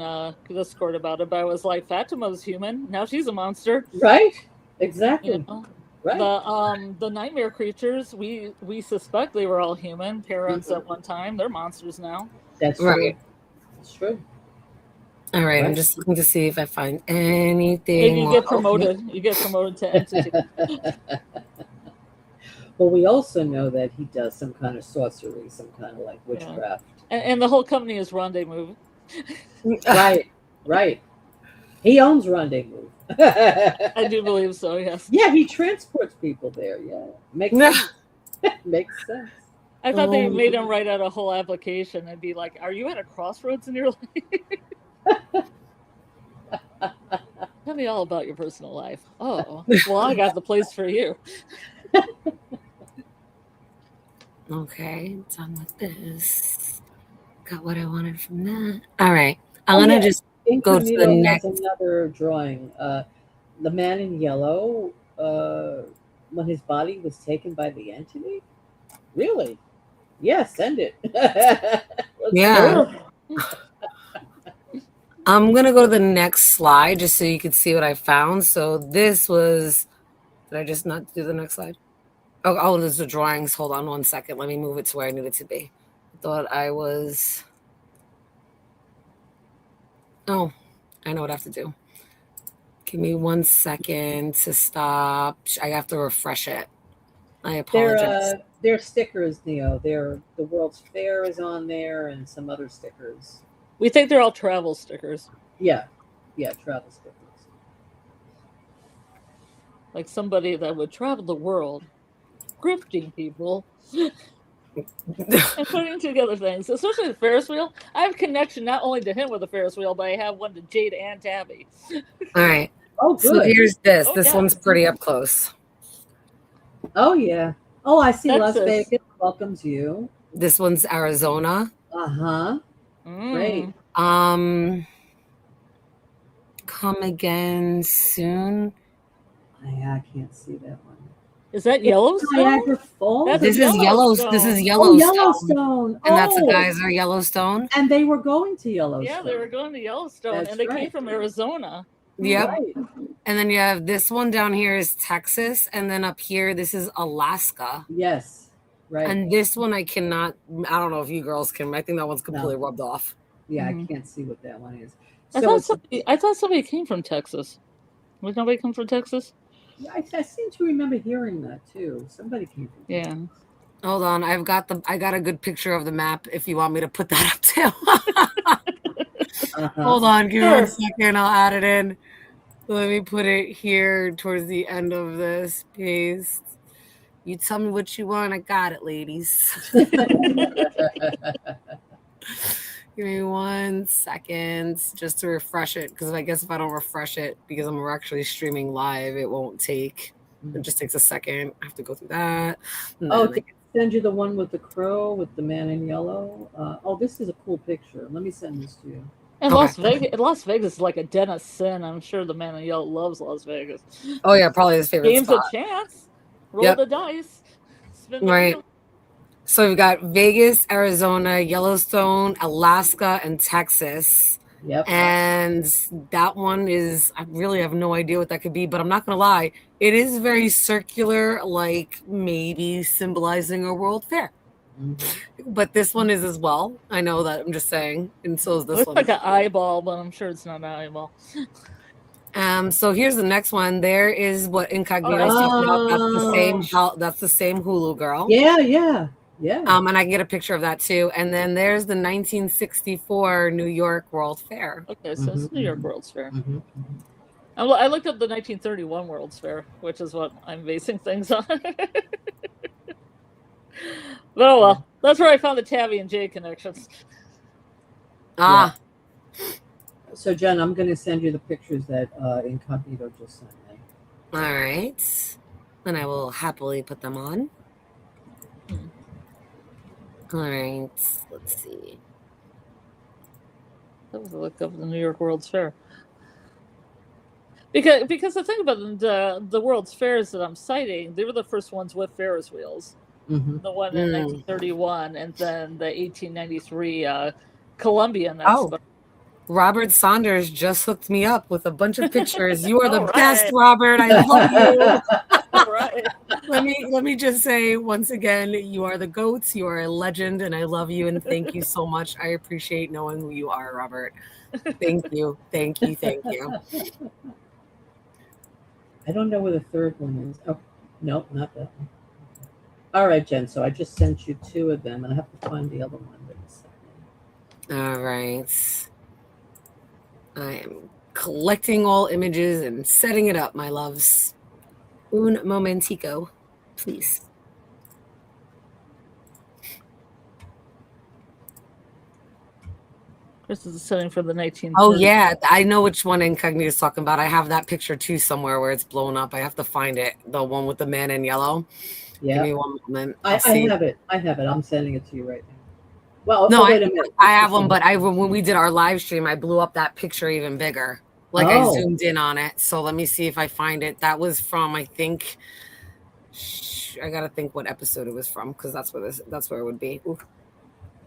S2: Discord about it, but I was like, Fatima's human. Now she's a monster.
S1: Right?
S2: You
S1: Exactly.
S2: know,
S1: Right.
S2: the nightmare creatures. We suspect they were all human parents
S1: Mhm.
S2: at one time. They're monsters now.
S1: That's true.
S3: Right.
S1: That's true.
S3: All right, I'm
S1: Right.
S3: just looking to see if I find
S2: Maybe
S3: anything
S2: you
S3: more.
S2: get
S3: Okay.
S2: promoted. You get promoted to entity.
S1: Well, we also know that he does some kind of sorcery, some kind of like
S2: Yeah,
S1: witchcraft.
S2: and the whole company is Rendezvous.
S1: Right, right. He owns Rendezvous.
S2: I do believe so. Yes.
S1: Yeah, he transports people there. Yeah, makes
S3: No.
S1: sense. Makes sense.
S2: I thought they
S3: Um,
S2: made him write out a whole application and be like, "Are you at a crossroads in your life? Tell me all about your personal life." Oh, well, I got the place for you.
S3: okay, done with this. Got what I wanted from that. All right, I'm
S1: Oh
S3: gonna
S1: yeah,
S3: just go to the
S1: Incognito has
S3: next.
S1: another drawing. The man in yellow, when his body was taken by the entity. Really? Yeah, send it. Let's see
S3: Yeah,
S1: it.
S2: Sure.
S3: I'm gonna go to the next slide just so you can see what I found. So this was. Did I just not do the next slide? Oh, there's the drawings. Hold on one second. Let me move it to where I need it to be. I thought I was. Oh, I know what I have to do. Give me 1 second to stop. I have to refresh it. I apologize.
S1: They're stickers, Neo. They're the World's Fair is on there and some other stickers.
S2: We think they're all travel stickers,
S1: Yeah, yeah, travel stickers.
S2: like somebody that would travel the world, grifting people and putting together things, especially the Ferris wheel. I have a connection not only to him with the Ferris wheel, but I have one to Jade and Tabby.
S3: All right.
S1: Oh,
S3: So
S1: good.
S3: here's this.
S2: Oh
S3: This
S2: yeah,
S3: one's pretty up close.
S1: Oh yeah. Oh, I see. Las
S2: Texas.
S1: Vegas welcomes you.
S3: This one's Arizona.
S1: Uh-huh. Great.
S2: Mm.
S3: Come again soon.
S1: I can't see that one.
S2: Is that
S1: It's
S2: Yellowstone?
S1: Niagara Falls.
S2: That's
S3: This is
S2: Yellowstone.
S3: This is
S1: Oh,
S3: Yellowstone.
S1: Yellowstone.
S3: And that's the
S1: Oh,
S3: guys are Yellowstone.
S1: and they were going to Yellowstone.
S2: Yeah, they were going to Yellowstone,
S1: That's
S2: and they
S1: right.
S2: came from Arizona.
S3: Yep.
S1: Right.
S3: And then you have this one down here is Texas. And then up here, this is Alaska.
S1: Yes. Right.
S3: And this one I cannot, I don't know if you girls can. I think that one's completely rubbed off.
S1: Yeah,
S2: Mhm.
S1: I can't see what that one is.
S2: I thought somebody came from Texas. Was nobody come from Texas?
S1: Yeah, I seem to remember hearing that too. Somebody came from.
S2: Yeah.
S3: Hold on. I got a good picture of the map if you want me to put that up too.
S1: Uh-huh.
S3: Hold on, give me
S2: Sure.
S3: 1 second. I'll add it in. Let me put it here towards the end of this. Paste. You tell me what you want. I got it, ladies. Give me 1 second just to refresh it, because I guess if I don't refresh it, because I'm actually streaming live, it won't take. It just takes a second. I have to go through that.
S1: Oh, did I send you the one with the crow with the man in yellow? This is a cool picture. Let me send this to you.
S2: And Las Vegas is like a den of sin. I'm sure the man in yellow loves Las Vegas.
S3: Oh yeah, probably his favorite
S2: Game's
S3: spot.
S2: a chance. Roll the dice. Spin the
S3: right.
S2: wheel.
S3: So we've got Vegas, Arizona, Yellowstone, Alaska, and Texas.
S1: Yep.
S3: And that one is, I really have no idea what that could be, but I'm not going to lie. It is very circular, like maybe symbolizing a world fair. Mm-hmm. But this one is as well. I know that, I'm just saying. And so is this one.
S2: It's like an eyeball, but I'm sure it's not an eyeball.
S3: So here's the next one. There is what Incognito's talking about. That's the same Hulu girl.
S1: Yeah.
S3: And I can get a picture of that too. And then there's the 1964 New York World Fair.
S2: Okay, so it's New York World's Fair. I looked up the 1931 World's Fair, which is what I'm basing things on. Oh well, that's where I found the Tabby and Jay connections.
S3: Yeah.
S1: So Jen, I'm going to send you the pictures that Incognito just sent me.
S3: All right, and I will happily put them on. All right, let's see.
S2: That was a look up the New York World's Fair. Because the thing about the World's Fairs that I'm citing, they were the first ones with Ferris wheels. Mm-hmm. The one in 1931, and then the 1893 Columbian Expo.
S3: Oh, Robert Saunders just hooked me up with a bunch of pictures. You are the best, Robert. I love you.
S2: All right.
S3: Let me just say once again, you are the GOAT. You are a legend, and I love you and thank you so much. I appreciate knowing who you are, Robert. Thank you. I
S1: don't know where the third one is. Oh, no, not that one. All right, Jen. So I just sent you 2 of them, and I have to find the other one.
S3: All right. I am collecting all images and setting it up, my loves. Un momentico, please.
S2: This is the setting for the 1930s.
S3: Oh, yeah. I know which one Incognito is talking about. I have that picture, too, somewhere where it's blown up. I have to find it. The one with the man in yellow.
S1: Yeah.
S3: Give me 1 moment.
S1: I have it. I'm sending it to you right now. Well,
S3: no,
S1: wait a minute.
S3: I have one, but when we did our live stream, I blew up that picture even bigger. Like I zoomed in on it. So let me see if I find it. That was from, I think, I gotta think what episode it was from, because that's where it would be. Ooh.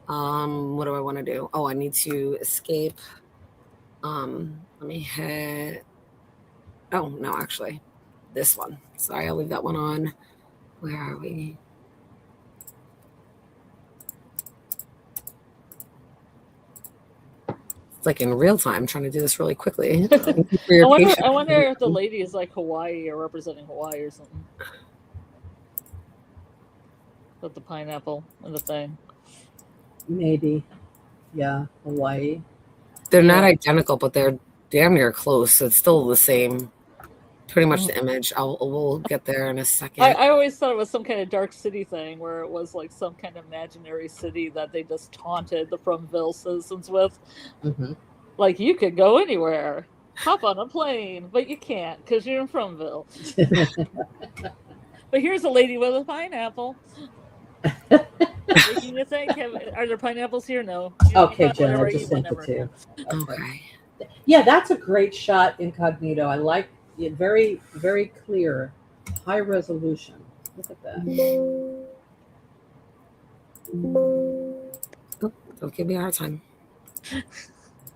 S3: What do I want to do? Oh, I need to escape. Let me hit. Oh no, actually, this one. Sorry, I'll leave that one on. Where are we? It's like in real time, trying to do this really quickly.
S2: I wonder if the lady is like Hawaii or representing Hawaii or something. With the pineapple and the thing.
S1: Maybe. Yeah, Hawaii.
S3: They're not identical, but they're damn near close. So it's still the same. Pretty much the image. We'll get there in a second.
S2: I always thought it was some kind of Dark City thing where it was like some kind of imaginary city that they just taunted the Fromville citizens with. Mm-hmm. Like, you could go anywhere, hop on a plane, but you can't because you're in Fromville. But here's a lady with a pineapple. Making you think, are there pineapples here? No.
S1: Okay, Jen, I just sent it to you.
S3: Okay.
S1: Yeah, that's a great shot, Incognito. I like it. Very, very clear, high resolution. Look at that.
S3: Oh, don't give me a hard time.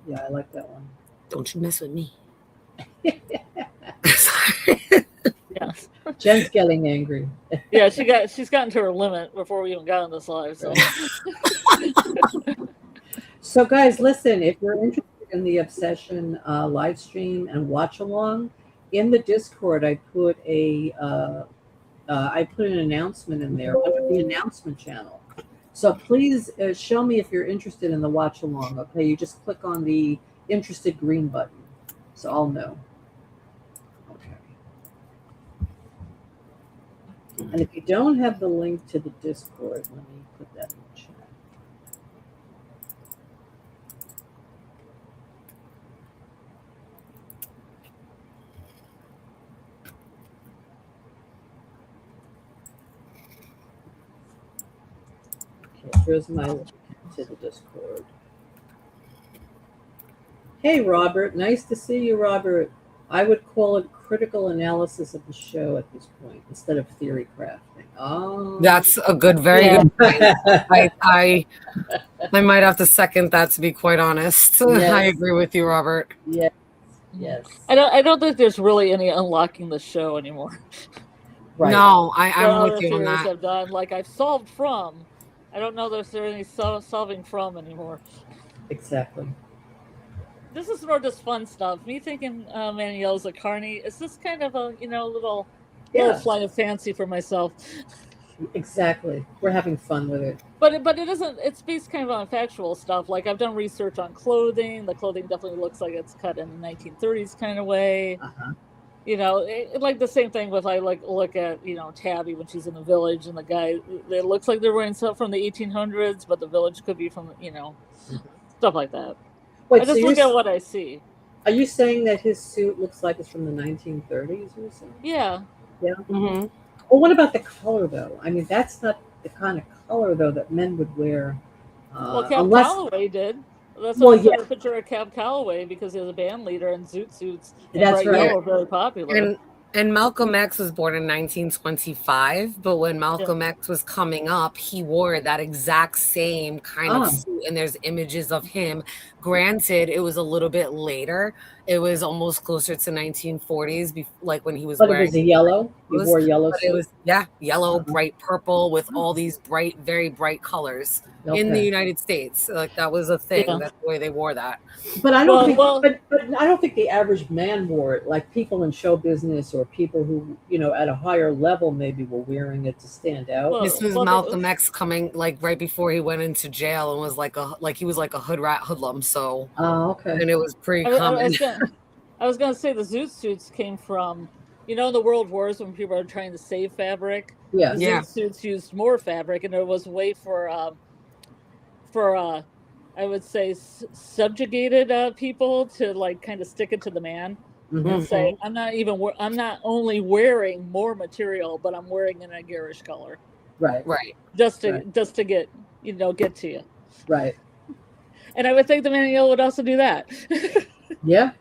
S1: Yeah, I like that one.
S3: Don't you mess with me.
S1: Sorry. Yeah. Jen's getting angry.
S2: Yeah, she's gotten to her limit before we even got on this live. So,
S1: so guys, listen, if you're interested in the Obsession live stream and watch along, in the Discord, I put an announcement in there under the announcement channel. So please show me if you're interested in the watch along. Okay, you just click on the interested green button, so I'll know. Okay. And if you don't have the link to the Discord, let me put that in the chat. Okay, here's my link to the Discord. Hey, Robert. Nice to see you, Robert. I would call it critical analysis of the show at this point instead of theory crafting. Oh,
S3: That's a good, very good point. I might have to second that, to be quite honest.
S1: Yes.
S3: I agree with you, Robert.
S1: Yes. Yes.
S2: I don't think there's really any unlocking the show anymore.
S3: Right. No, I'm with you on that.
S2: Have done, like I've solved from. I don't know if there's any solving from anymore.
S1: Exactly.
S2: This is more just fun stuff. Me thinking Maniel's a carny. It's just kind of a little flight of fancy for myself.
S1: Exactly. We're having fun with it.
S2: But it isn't. It's based kind of on factual stuff. Like I've done research on clothing. The clothing definitely looks like it's cut in the 1930s kind of way.
S1: Uh-huh.
S2: Like the same thing with look at Tabby when she's in the village and the guy. It looks like they're wearing stuff from the 1800s, but the village could be from stuff like that.
S1: Wait,
S2: I just look at what I see.
S1: Are you saying that his suit looks like it's from the 1930s or something?
S2: Yeah.
S1: Yeah. Mm-hmm. Well, what about the color, though? I mean, that's not the kind of color, though, that men would wear.
S2: Cab Calloway did. That's why I took a picture of Cab Calloway because he was a band leader and zoot suits.
S1: That's right.
S2: Yellow, very popular.
S3: And Malcolm X was born in 1925, but when Malcolm X was coming up, he wore that exact same kind of suit, and there's images of him. Granted, it was a little bit later. It was almost closer to 1940s, like when he was wearing.
S1: It was a yellow. He wore yellow.
S3: It was yellow, bright purple with all these bright, very bright colors in the United States. Like that was a thing. That's the way they wore that.
S1: But I don't think. But I don't think the average man wore it. Like people in show business or people who at a higher level maybe were wearing it to stand out.
S3: This was Malcolm X coming like right before he went into jail and was he was like a hoodlum. So and it was pretty common.
S2: I was gonna say the zoot suits came from in the world wars when people are trying to save fabric.
S1: Yeah,
S2: the zoot suits used more fabric, and there was a way for I would say subjugated people to kind of stick it to the man. Mm-hmm. And say, I'm not only wearing more material, but I'm wearing in a garish color.
S1: Right.
S2: Just to get get to you.
S1: Right.
S2: And I would think the Maniel would also do that.
S1: Yeah.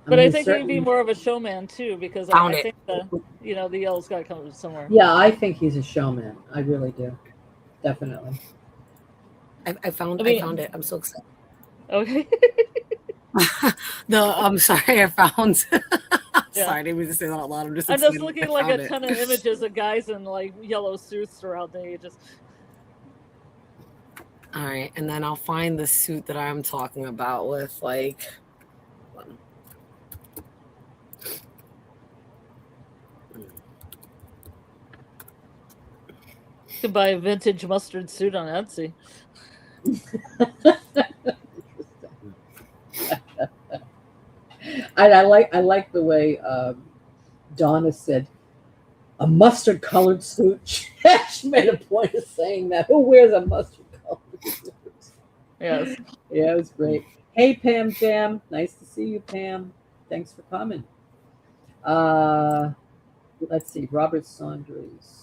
S2: But I think he'd be more of a showman too, because I think the yellow's got to come from somewhere.
S1: Yeah, I think he's a showman. I really do. Definitely.
S3: I found it. I'm so excited.
S2: Okay.
S3: I'm sorry. I found. Sorry, I didn't mean to say that out loud. I'm just
S2: looking like a ton of images of guys in yellow suits throughout the ages.
S3: All right, and then I'll find the suit that I'm talking about with
S2: You can buy a vintage mustard suit on Etsy.
S1: I like the way Donna said a mustard colored suit. She made a point of saying that. Who wears a mustard colored suit?
S2: Yes.
S1: Yeah, it was great. Hey, Pam Jam. Nice to see you, Pam. Thanks for coming. Let's see. Robert Saunders.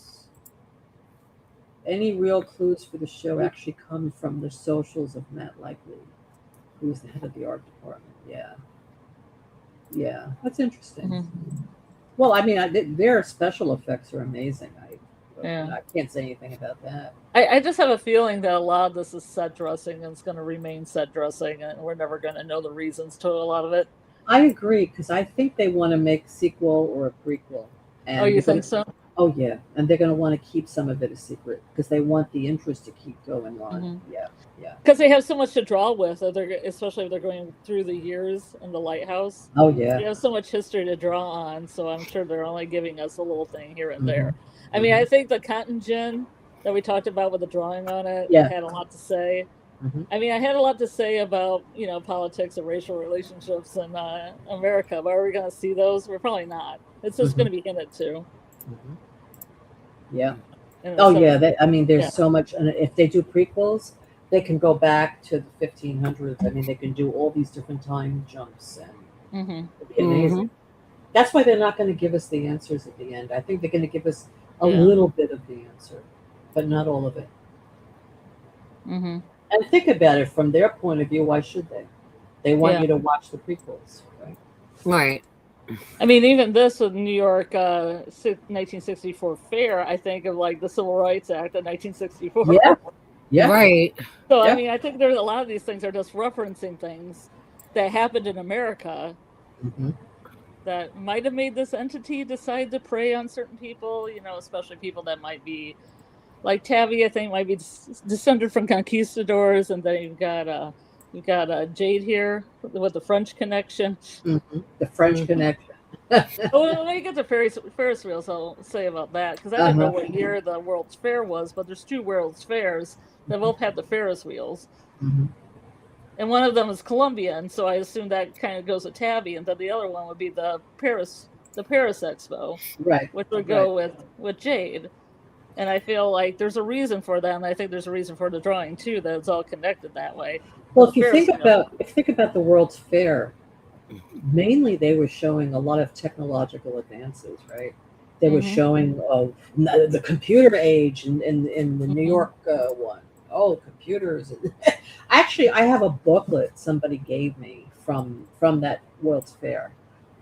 S1: Any real clues for the show actually come from the socials of Matt Likely, who's the head of the art department. Yeah, that's interesting. Mm-hmm. Well, I mean, their special effects are amazing. I can't say anything about that.
S2: I just have a feeling that a lot of this is set dressing, and it's going to remain set dressing, and we're never going to know the reasons to a lot of it.
S1: I agree, because I think they want to make a sequel or a prequel.
S2: And you think so?
S1: Oh, yeah. And they're going to want to keep some of it a secret because they want the interest to keep going on. Mm-hmm. Yeah.
S2: Because they have so much to draw with, especially if they're going through the years in the lighthouse.
S1: Oh, yeah.
S2: They have so much history to draw on, so I'm sure they're only giving us a little thing here and there. I mean, I think the cotton gin that we talked about with the drawing on it had a lot to say. Mm-hmm. I mean, I had a lot to say about, politics and racial relationships in America, but are we going to see those? We're probably not. It's just going to be hinted to.
S1: Yeah.
S2: And
S1: Oh
S2: so-
S1: yeah. I mean, there's
S2: Yeah.
S1: so much, and if they do prequels, they can go back to the 1500s. I mean, they can do all these different time jumps, and
S2: Mhm.
S1: it'd be amazing. That's why they're not going to give us the answers at the end. I think they're going to give us a
S2: Yeah.
S1: little bit of the answer, but not all of it.
S2: Mhm.
S1: And think about it from their point of view. Why should they? They want
S2: Yeah.
S1: you to watch the prequels, right?
S3: Right.
S2: I mean, even this with New York 1964 fair, I think of like the Civil Rights Act of 1964.
S1: Yeah. Yeah.
S3: Right.
S2: So
S1: Yeah.
S2: I mean, I think there's a lot of these things are just referencing things that happened in America
S1: hmm
S2: that might have made this entity decide to prey on certain people. You know, especially people that might be like Tabby. I think might be descended from conquistadors, and then you've got Jade here with the French connection.
S1: The French Connection.
S2: Oh, when you get to Ferris wheels, I'll say about that because I didn't know what year the World's Fair was, but there's two World's Fairs that both had the Ferris wheels, and one of them is Colombian, so I assume that kind of goes with Tabby, and then the other one would be the Paris Expo,
S1: Right.
S2: which would go with Jade. And I feel like there's a reason for that, and I think there's a reason for the drawing too, that it's all connected that way.
S1: Well, if you think about the World's Fair, mainly they were showing a lot of technological advances, right? They were showing the computer age in the New York one. Oh, computers! Actually, I have a booklet somebody gave me from that World's Fair,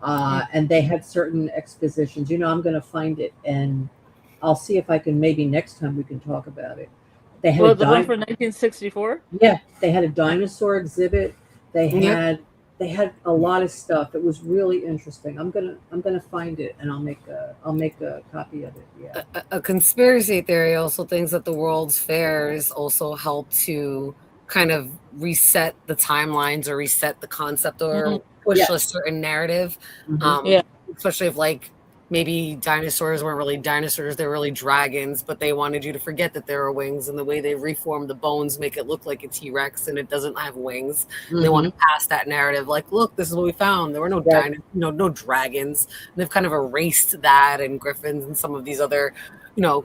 S1: and they had certain expositions. You know, I'm going to find it, and I'll see if I can. Maybe next time we can talk about it. They had
S2: the one for 1964.
S1: Yeah, they had a dinosaur exhibit. They had a lot of stuff. It was really interesting. I'm gonna find it, and I'll make a copy of it. Yeah.
S3: A conspiracy theory also thinks that the World's Fairs also help to kind of reset the timelines or reset the concept or push a certain narrative. Especially if like maybe dinosaurs weren't really dinosaurs, they're really dragons, but they wanted you to forget that there are wings, and the way they reform the bones make it look like a T-Rex and it doesn't have wings. They want to pass that narrative like, look, this is what we found. There were no dragons. And they've kind of erased that, and griffins and some of these other,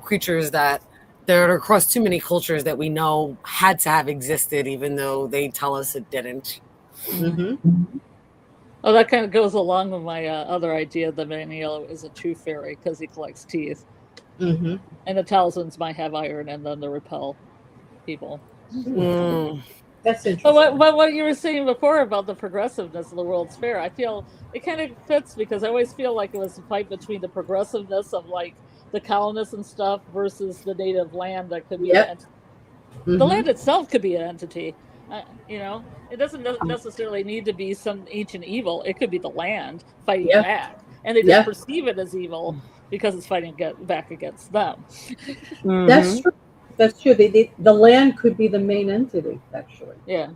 S3: creatures that they're across too many cultures that we know had to have existed, even though they tell us it didn't.
S2: Oh, that kind of goes along with my other idea that Man in Yellow is a true fairy because he collects teeth. And the talismans might have iron in them to repel people.
S1: That's interesting.
S2: But what you were saying before about the progressiveness of the World's Fair, I feel it kind of fits because I always feel like it was a fight between the progressiveness of like the colonists and stuff versus the native land that could be an entity. The land itself could be an entity. It doesn't necessarily need to be some ancient evil. It could be the land fighting back, and they just perceive it as evil because it's fighting back against them.
S1: That's true. That's true. The land could be the main entity, actually.
S2: Yeah.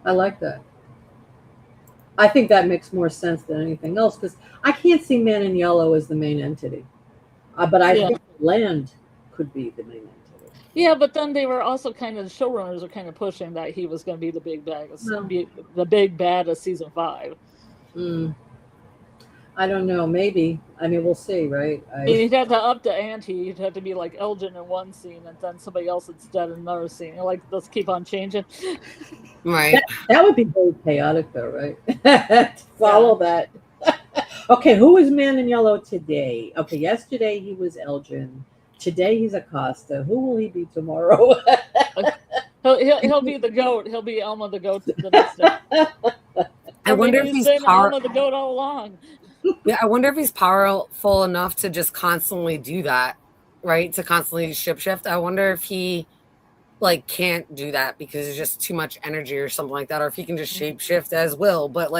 S1: I like that. I think that makes more sense than anything else because I can't see Man in Yellow as the main entity, but I think land could be the main entity.
S2: Yeah, but then they were also the showrunners were kind of pushing that he was going to be the big bad, the big bad of season 5.
S1: I don't know. Maybe. I mean, we'll see, right?
S2: He'd have to up the ante. He'd have to be like Elgin in one scene, and then somebody else instead in another scene. Like, let's keep on changing.
S3: Right.
S1: That would be very chaotic, though, right? To follow that. Okay, who is Man in Yellow today? Okay, yesterday he was Elgin. Today he's Acosta. Who will he be tomorrow?
S2: He'll be the goat. He'll be Elma the goat the next day.
S3: I wonder if he's
S2: Elma the goat all along.
S3: Yeah, I wonder if he's powerful enough to just constantly do that, right? To constantly shift. I wonder if he can't do that because it's just too much energy or something like that, or if he can just shapeshift as Will. But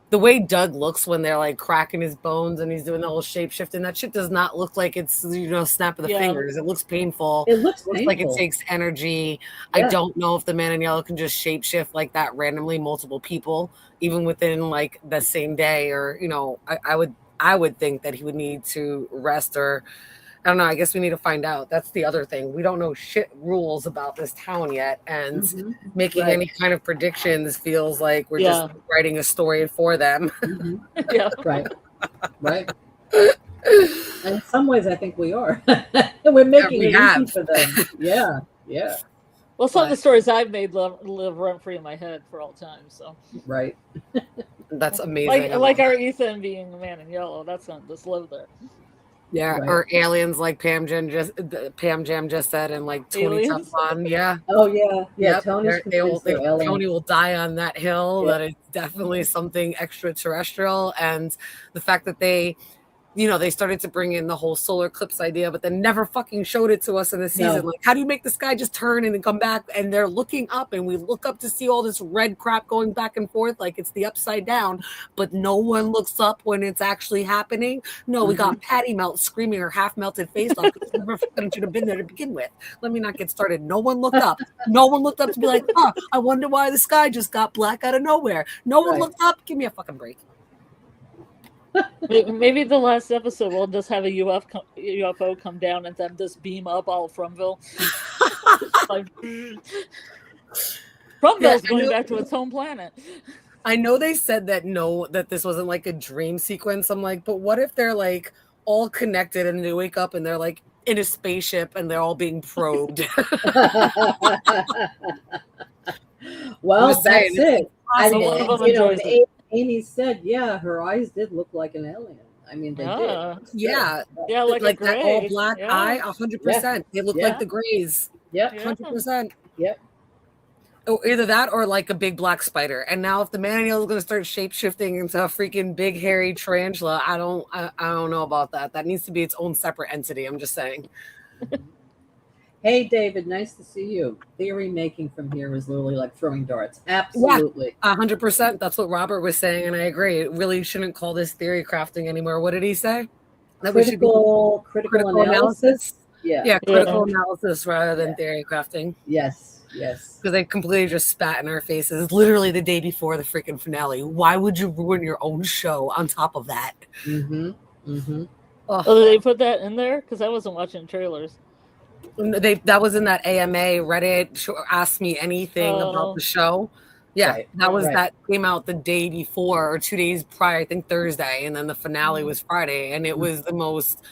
S3: the way Doug looks when they're cracking his bones and he's doing the whole shapeshift, and that shit does not look like it's snap of the fingers. It looks painful.
S1: It looks
S3: like it takes energy. Yeah. I don't know if the Man in Yellow can just shapeshift like that randomly, multiple people, even within the same day. Or I would think that he would need to rest, or I don't know. I guess we need to find out. That's the other thing. We don't know shit rules about this town yet. And making any kind of predictions feels like we're just writing a story for them.
S1: Yeah. Right. Right. And in some ways, I think we are. We're making
S3: we
S1: it easy
S3: have.
S1: for them. Yeah, yeah,
S2: Well, some of the
S3: But
S2: stories I've made live rent free in my head for all time. So,
S1: right.
S3: that's amazing. I
S2: like
S3: love
S2: our
S3: that.
S2: Ethan being a man in yellow, that's gonna just live there.
S3: Yeah,
S1: Right.
S3: or aliens like Pam Jam just said, and like Tony
S2: Aliens.
S3: Teflon. Yeah,
S1: Oh yeah, yeah.
S3: yep.
S1: Tony's convinced
S3: They
S1: they're aliens.
S3: Tony will die on that hill.
S1: Yeah.
S3: That it's definitely something extraterrestrial, and the fact that they started to bring in the whole solar eclipse idea, but then never fucking showed it to us in the season.
S1: No.
S3: Like, how do you make the sky just turn and then come back? And they're looking up, and we look up to see all this red crap going back and forth, like it's the upside down. But no one looks up when it's actually happening. No, we got Patty Melt screaming her half melted face off because she never fucking should have been there to begin with. Let me not get started. No one looked up. No one looked up to be like, I wonder why the sky just got black out of nowhere. No one
S1: Right.
S3: looked up. Give me a fucking break.
S2: Maybe the last episode we'll just have a UFO come down and then just beam up all Fromville. Like, Fromville's going back to its home planet.
S3: I know they said that this wasn't like a dream sequence. I'm like, but what if they're like all connected and they wake up and they're like in a spaceship and they're all being probed?
S1: Well,
S3: just saying,
S1: that's it. And,
S2: So one of them
S1: you know,
S2: enjoys it.
S1: Amy said, yeah, her eyes did look like an alien. I mean, they
S2: Yeah.
S1: did.
S3: Yeah,
S2: Yeah, like a
S3: that all
S2: gray.
S3: black
S2: Yeah.
S3: eye, 100%. They look
S1: Yeah.
S3: like the Greys,
S1: Yep.
S2: Yeah.
S3: 100%.
S1: Yep.
S3: Or either that or like a big black spider. And now if the man in yellow is going to start shape shifting into a freaking big hairy tarantula, I don't know about that. That needs to be its own separate entity. I'm just saying.
S1: Hey, David, nice to see you. Theory making from here is literally like throwing darts. Absolutely.
S3: 100%. That's what Robert was saying, and I agree. It really shouldn't call this theory crafting anymore. What did he say? That we should be
S1: Critical analysis. Yeah.
S3: Yeah, critical analysis rather than theory crafting.
S1: Yes. Yes.
S3: Because they completely just spat in our faces literally the day before the freaking finale. Why would you ruin your own show on top of that?
S1: Mm-hmm. Mm-hmm.
S2: Oh, did they put that in there? Because I wasn't watching trailers.
S3: That was in that AMA Reddit Ask Me Anything about the show. Yeah,
S1: Right.
S3: That came out the day before or 2 days prior, I think Thursday, and then the finale was Friday, and it was the most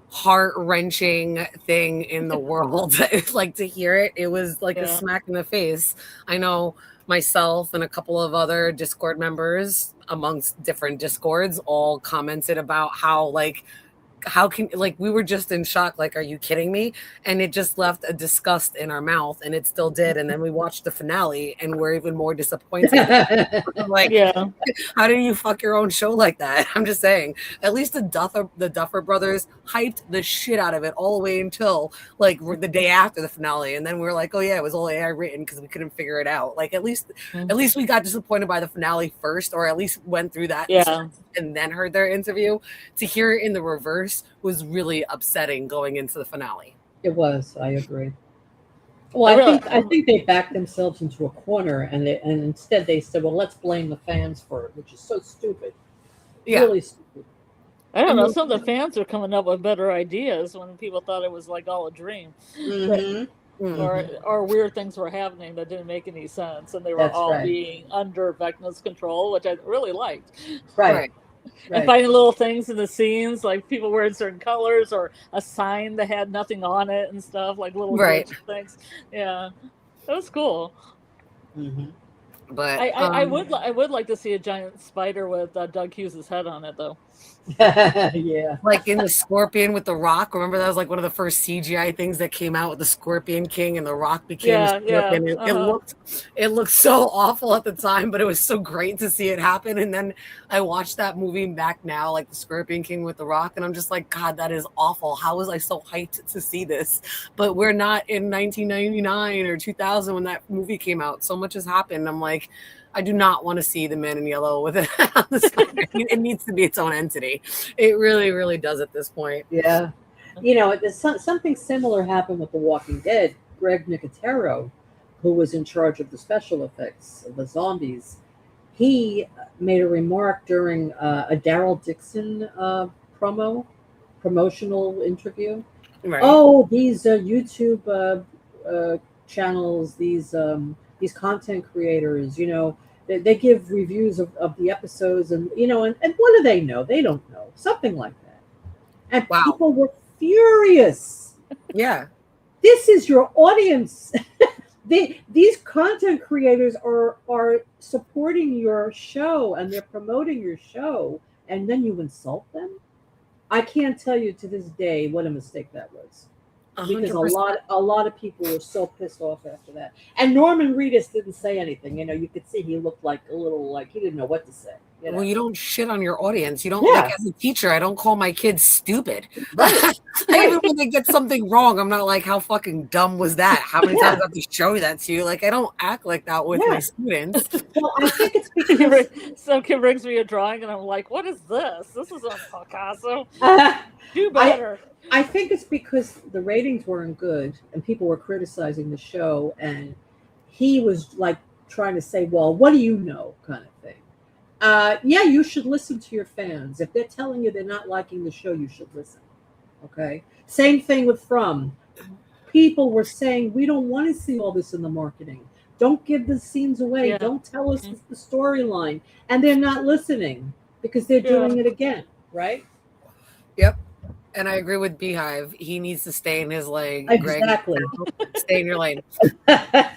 S3: heart-wrenching thing in the world. Like, to hear it, it was like a smack in the face. I know myself and a couple of other Discord members amongst different Discords all commented about how we were just in shock. Like, are you kidding me? And it just left a disgust in our mouth, and it still did. And then we watched the finale and we're even more disappointed. Like, how do you fuck your own show like that? I'm just saying, at least the Duffer brothers hyped the shit out of it all the way until like the day after the finale. And then we were like, oh yeah, it was all AI written because we couldn't figure it out. Like, at least we got disappointed by the finale first, or at least went through that and then heard their interview. To hear it in the reverse was really upsetting going into the finale.
S1: It was. I agree. Well, I think they backed themselves into a corner, and instead they said, "Well, let's blame the fans for it," which is so stupid.
S3: Yeah,
S1: really stupid.
S2: I don't know. Some of the fans are coming up with better ideas when people thought it was like all a dream, or weird things were happening that didn't make any sense, and they were being under Vecna's control, which I really liked.
S1: Right.
S2: And finding little things in the scenes, like people wearing certain colors or a sign that had nothing on it and stuff, like little things. Yeah, that was cool.
S1: Mm-hmm.
S2: But I would like to see a giant spider with Doug Hughes' head on it, though.
S1: Yeah,
S3: like in the Scorpion with the Rock. Remember that was like one of the first CGI things that came out with the Scorpion King, and the Rock became the Scorpion. It looked so awful at the time, but it was so great to see it happen. And then I watched that movie back now, like the Scorpion King with the Rock, and I'm just like, God, that is awful. How was I so hyped to see this? But we're not in 1999 or 2000 when that movie came out. So much has happened. I'm like, I do not want to see the Man in Yellow with it on the side. It needs to be its own entity. It really, really does at this point.
S1: Yeah. You know, something similar happened with The Walking Dead. Greg Nicotero, who was in charge of the special effects of the zombies, he made a remark during a Daryl Dixon promotional interview.
S3: Right.
S1: Oh, these YouTube channels, these content creators, you know, They give reviews of the episodes, and and what do they know? They don't know, something like that. And
S3: Wow.
S1: people were furious.
S3: Yeah.
S1: This is your audience. These content creators are supporting your show and they're promoting your show, and then you insult them. I can't tell you to this day what a mistake that was, because
S3: 100%.
S1: a lot of people were so pissed off after that. And Norman Reedus didn't say anything. You could see he looked like a little like he didn't know what to say.
S3: Well, you don't shit on your audience. You don't,
S1: Yeah.
S3: like, as a teacher, I don't call my kids stupid.
S1: Right.
S3: Even when they get something wrong, I'm not like, how fucking dumb was that? How many times do I have to show that to you? Like, I don't act like that with my students.
S1: Well, I think it's because
S2: some kid brings me a drawing and I'm like, what is this? This is on Picasso.
S1: uh,
S2: Do better.
S1: I think it's because the ratings weren't good and people were criticizing the show, and he was like trying to say, well, what do you know, kind of thing. Yeah, you should listen to your fans. If they're telling you they're not liking the show, you should listen. Okay. Same thing with From. People were saying, we don't want to see all this in the marketing. Don't give the scenes away.
S2: Yeah.
S1: Don't tell us the storyline. And they're not listening because they're doing it again, right?
S3: Yep. And I agree with Beehive. He needs to stay in his lane.
S1: Exactly.
S3: Greg, stay in your lane.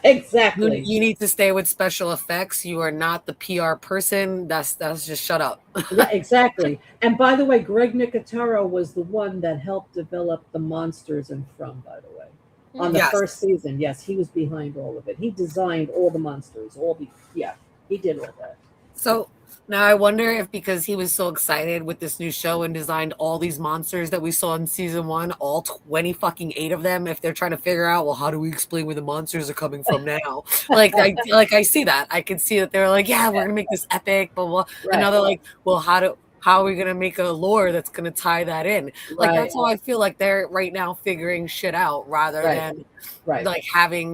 S1: Exactly.
S3: You need to stay with special effects. You are not the PR person. That's just shut up.
S1: Yeah, exactly. And by the way, Greg Nicotero was the one that helped develop the monsters in From, by the way. On the first season. Yes, he was behind all of it. He designed all the monsters. He did all that.
S3: So now I wonder if, because he was so excited with this new show and designed all these monsters that we saw in season 1, all 20 fucking 8 of them, if they're trying to figure out, well, how do we explain where the monsters are coming from now? I see that. I can see that they're like, yeah, we're gonna make this epic, blah blah. Right. And now they're like, well, how are we gonna make a lore that's gonna tie that in? Like that's how I feel like they're right now figuring shit out, rather than like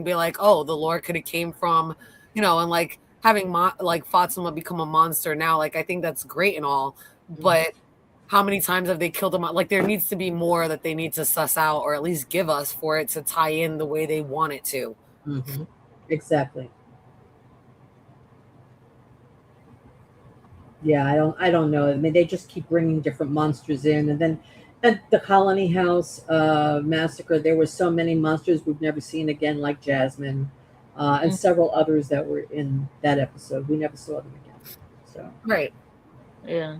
S3: be like, oh, the lore could have came from, and like having like Fatima become a monster now. Like I think that's great and all, but how many times have they killed him? Like there needs to be more that they need to suss out, or at least give us, for it to tie in the way they want it to.
S1: Mm-hmm. Exactly. Yeah, I don't know. I mean, they just keep bringing different monsters in, and then at the Colony House massacre, there were so many monsters we've never seen again, like Jasmine, and several others that were in that episode. We never saw them again. So
S2: yeah.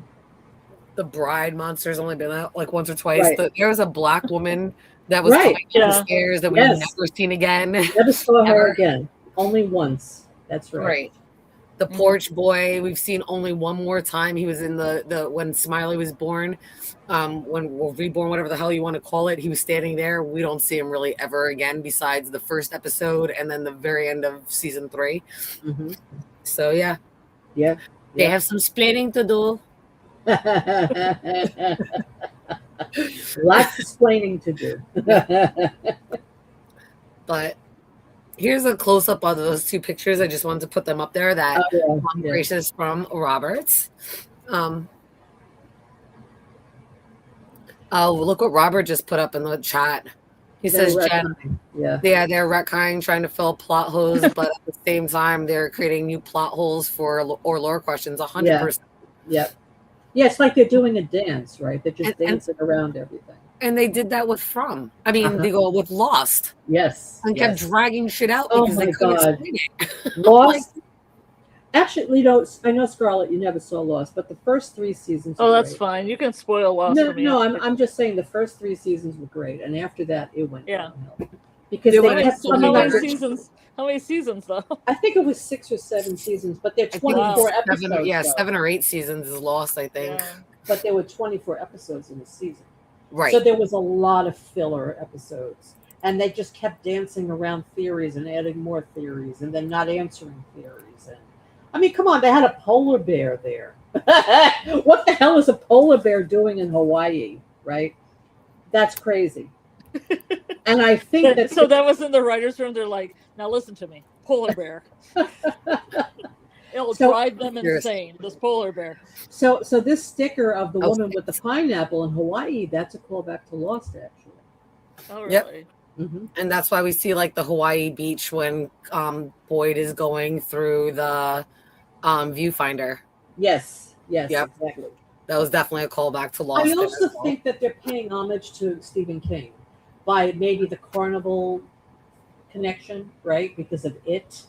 S3: The Bride monster's only been out like once or twice. There was a black woman that was coming up the stairs that we've never seen again.
S1: Never saw her again. Only once. That's right.
S3: The porch boy, we've seen only one more time. He was in the when Smiley was born, reborn, whatever the hell you want to call it. He was standing there. We don't see him really ever again, besides the first episode and then the very end of season 3.
S1: Mm-hmm.
S3: So yeah, they have some splaining to do.
S1: Lots of explaining to do.
S3: But here's a close-up of those 2 pictures. I just wanted to put them up there. That gracious from Roberts. Oh, look what Robert just put up in the chat. He says, Jenn, they're retconning, trying to fill plot holes, but at the same time, they're creating new plot holes for lore questions. 100%.
S1: Yeah, it's like they're doing a dance, right? They're just dancing around everything.
S3: And they did that with From. I mean, they go with Lost.
S1: Yes.
S3: And kept dragging shit out because they couldn't explain it.
S1: Lost. Actually, I know, Scarlett, you never saw Lost, but the first 3 seasons.
S2: Oh, that's fine. You can spoil Lost for me.
S1: No, I'm just saying the first 3 seasons were great, and after that, it went downhill.
S2: Because how many seasons though?
S1: I think it was 6 or 7 seasons, but they're 24 episodes.
S3: 7 or 8 seasons is Lost, I think.
S1: Yeah. But there were 24 episodes in a season.
S3: Right.
S1: So there was a lot of filler episodes, and they just kept dancing around theories and adding more theories, and then not answering theories. And I mean, come on, they had a polar bear there. What the hell is a polar bear doing in Hawaii? Right? That's crazy. And I think that
S2: that was in the writers' room. They're like, now listen to me, polar bear. It'll drive them insane, this polar bear.
S1: So this sticker of the woman with the pineapple in Hawaii, that's a callback to Lost, actually.
S2: Oh, really? Yep.
S1: Mm-hmm.
S3: And that's why we see like the Hawaii beach when Boyd is going through the Viewfinder.
S1: Yes,
S3: Yep.
S1: exactly.
S3: That was definitely a callback to Lost.
S1: I also think that they're paying homage to Stephen King by maybe the carnival connection, right? Because of it.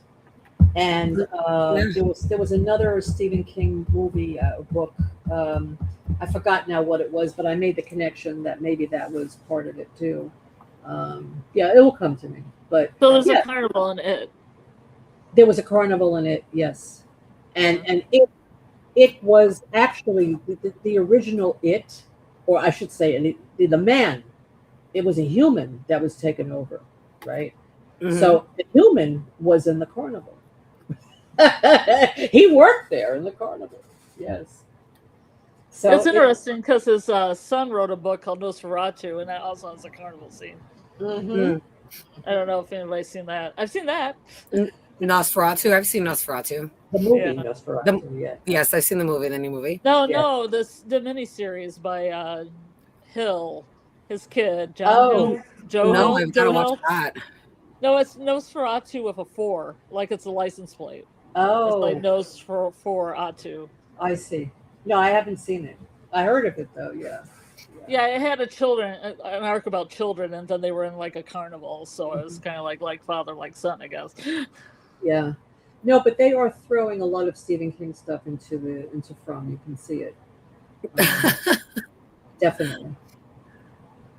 S1: And there was another Stephen King movie book. I forgot now what it was, but I made the connection that maybe that was part of it too. Yeah, it will come to me. But
S2: So there's
S1: yeah,
S2: a carnival in it.
S1: there was a carnival in it, yes, and it was actually the original it, or I should say, and the man. It was a human that was taken over, right?
S3: Mm-hmm.
S1: So the human was in the carnival. He worked there in the carnival. Yes. So
S2: it's interesting because his son wrote a book called Nosferatu, and that also has a carnival scene.
S1: Mm-hmm.
S2: I don't know if anybody's seen that. I've seen that.
S3: Nosferatu. I've seen Nosferatu.
S1: The movie Nosferatu. Yeah.
S3: Yes, I've seen the movie. The new movie.
S2: No, the miniseries by Hill, his kid, John Hill. Joe
S3: no,
S2: Hill.
S3: I've got to watch that.
S2: No, it's Nosferatu with a 4, like it's a license plate.
S1: Oh,
S2: it's like Nosferatu.
S1: I see. No, I haven't seen it. I heard of it though. Yeah.
S2: Yeah, it had an arc about children, and then they were in like a carnival, so it was kind of like father, like son, I guess.
S1: Yeah. No, but they are throwing a lot of Stephen King stuff into From. You can see it. Definitely.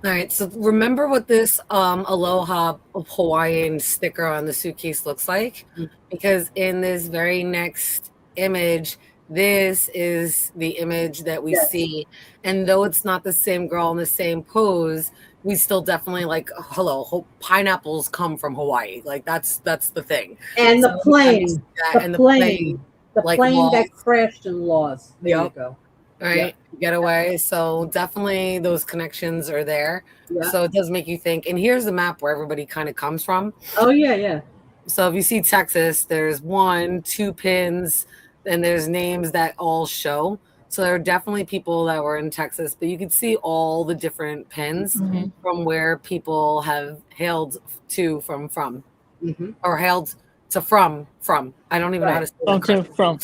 S3: All right, so remember what this Aloha Hawaiian sticker on the suitcase looks like? Because in this very next image, this is the image that we see. And though it's not the same girl in the same pose, we still definitely like, hello, pineapples come from Hawaii. Like that's the thing.
S1: And
S3: so
S1: the plane, the plane that crashed and lost. There you go.
S3: Right, getaway. So definitely those connections are there.
S1: Yeah.
S3: So it does make you think. And here's the map where everybody kind of comes from.
S1: Oh yeah.
S3: So if you see Texas, there's 1, 2 pins, and there's names that all show. So there are definitely people that were in Texas, but you can see all the different pins from where people have hailed to from, or hailed to from. I don't even know how to say that.
S2: From.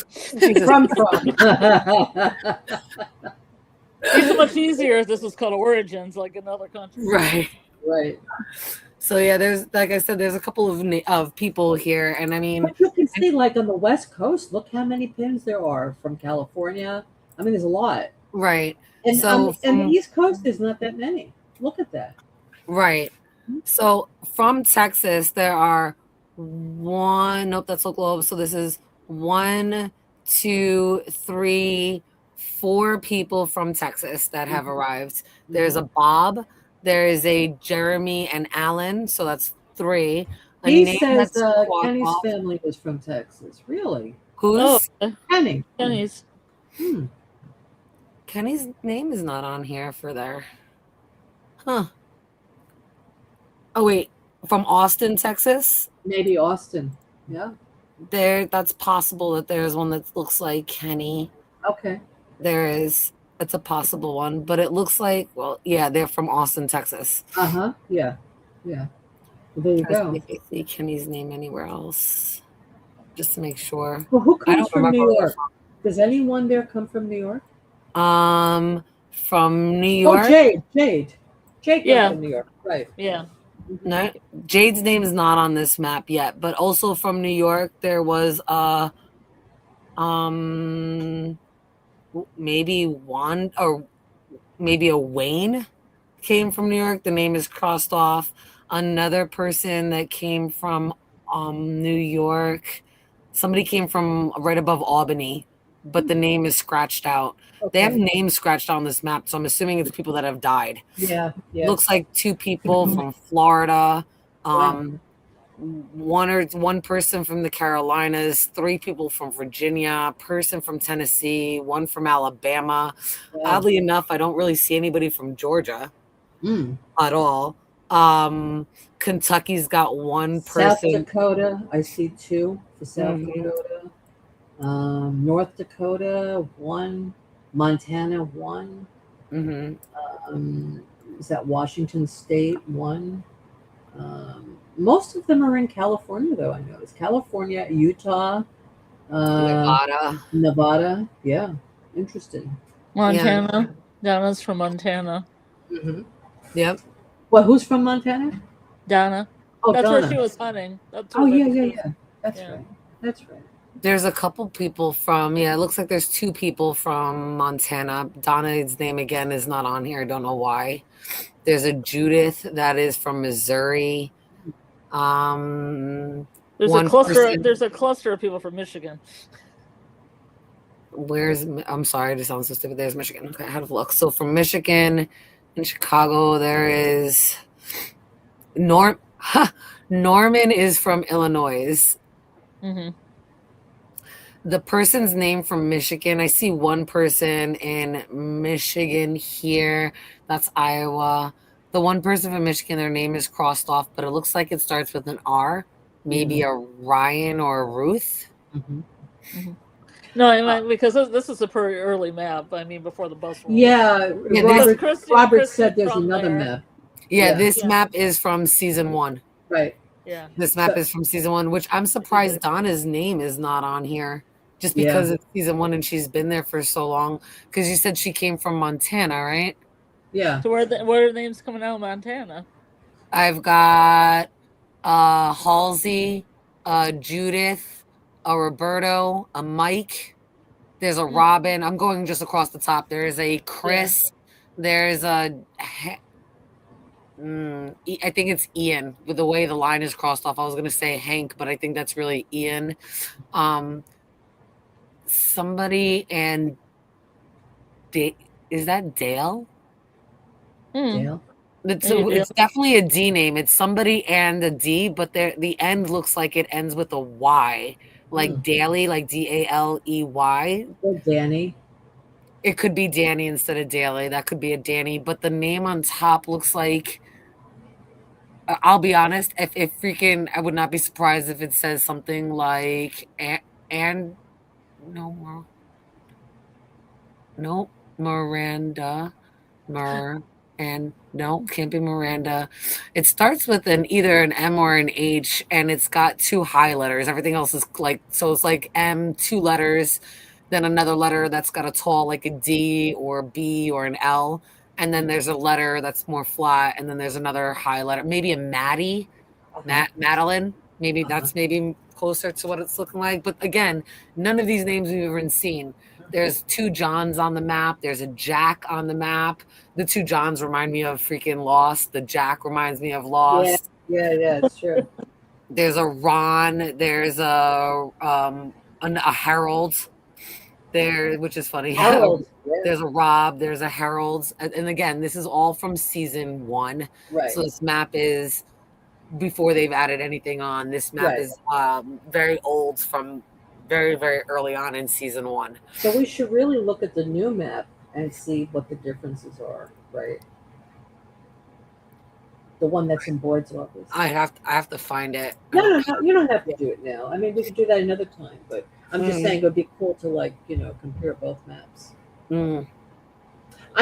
S2: It's much easier if this was called Origins, like in other countries.
S1: Right.
S3: So yeah, there's, like I said, there's a couple of people here, and I mean,
S1: but you can see like on the West Coast, look how many pins there are from California. I mean, there's a lot.
S3: Right.
S1: And so and the East Coast, there's not that many. Look at that.
S3: Right. So from Texas, there are nope, that's Oklahoma. So this is 1, 2, 3, 4 people from Texas that have arrived. There's a Bob, there is a Jeremy and Alan, so that's 3.
S1: He says Kenny's family was from Texas. Really?
S3: Who's?
S1: Kenny.
S2: Kenny's.
S3: Kenny's name is not on here for there. Huh. Oh wait, from Austin, Texas?
S1: Maybe Austin. Yeah.
S3: That's possible that there's one that looks like Kenny.
S1: Okay.
S3: There is. It's a possible one, but it looks like, well, yeah, they're from Austin, Texas.
S1: Yeah. Well, there you go.
S3: If I see Kenny's name anywhere else, just to make sure.
S1: Well, who comes from New York? Does anyone there come from New York?
S3: From New York.
S1: Oh, Jade comes from New York, right?
S2: Yeah.
S3: No, Jade's name is not on this map yet, but also from New York, there was maybe one, or maybe a Wayne came from New York. The name is crossed off. Another person that came from New York, somebody came from right above Albany, but the name is scratched out. Okay. They have names scratched on this map, so I'm assuming it's people that have died.
S1: Yeah.
S3: Looks like 2 people from Florida, one person from the Carolinas, 3 people from Virginia, person from Tennessee, 1 from Alabama. Yeah. Oddly enough, I don't really see anybody from Georgia at all. Kentucky's got 1 person.
S1: South Dakota, I see 2 for South Dakota. North Dakota, 1. Montana, 1. Is that Washington State, 1? Most of them are in California, though, I noticed. California, Utah,
S3: Nevada.
S1: Nevada. Yeah, interesting.
S2: Montana. Donna's from Montana.
S3: Mm-hmm. Yep.
S1: Well, who's from Montana?
S2: Donna.
S1: Oh,
S2: That's where
S1: Donna.
S2: she was hunting. That's
S1: Oh,
S2: where
S1: yeah. That's
S2: Yeah.
S1: right. That's right.
S3: There's a couple people from, it looks like there's 2 people from Montana. Donna's name again is not on here. I don't know why. There's a Judith that is from Missouri.
S2: There's
S3: One
S2: a cluster.
S3: person,
S2: There's a cluster of people from Michigan.
S3: I'm sorry, this sounds so stupid. There's Michigan. Okay, I had to look. So from Michigan, in Chicago, there is Norman is from Illinois.
S2: Mm-hmm.
S3: The person's name from Michigan, I see one person in Michigan here. That's Iowa. The one person from Michigan, their name is crossed off, but it looks like it starts with an R. Maybe a Ryan or a Ruth.
S1: Mm-hmm.
S2: Mm-hmm. No, I mean, because this is a pretty early map. I mean, before the bus rolled.
S1: Yeah, Robert said there's another map.
S3: Yeah, this map is from season 1.
S1: Right.
S2: Yeah.
S3: This map is from season 1, which I'm surprised Donna's name is not on here. Just because it's season 1 and she's been there for so long. Because you said she came from Montana, right?
S1: Yeah.
S2: So where are the names coming out of Montana?
S3: I've got Halsey, Judith, a Roberto, a Mike. There's a Robin. I'm going just across the top. There's a Chris. There's a I think it's Ian. With the way the line is crossed off, I was going to say Hank, but I think that's really Ian. Somebody and is that Dale?
S1: Dale.
S3: It's definitely a D name. It's somebody and a D, but the end looks like it ends with a Y, like Daly, like Daley.
S1: Or Danny.
S3: It could be Danny instead of Daly. That could be a Danny, but the name on top looks like. I'll be honest. If freaking, I would not be surprised if it says something like Miranda, no, can't be Miranda. It starts with either an M or an H, and it's got 2 high letters. Everything else is so it's like M, 2 letters, then another letter that's got a tall, like a D or a B or an L, and then there's a letter that's more flat, and then there's another high letter, maybe a Maddie, Madeline. Maybe that's maybe closer to what it's looking like. But again, none of these names we've even seen. There's 2 Johns on the map. There's a Jack on the map. The 2 Johns remind me of freaking Lost. The Jack reminds me of Lost.
S1: Yeah, it's true.
S3: There's a Ron. There's a Harold there, which is funny.
S1: Harold.
S3: There's a Rob. There's a Harold. And again, this is all from season 1.
S1: Right.
S3: So this map is before they've added anything on. This map is very old from very, very early on in season 1.
S1: So we should really look at the new map and see what the differences are, right? The one that's in Board's office.
S3: I have to find it.
S1: No, you don't have to do it now. I mean, we could do that another time, but I'm just saying it would be cool to compare both maps. I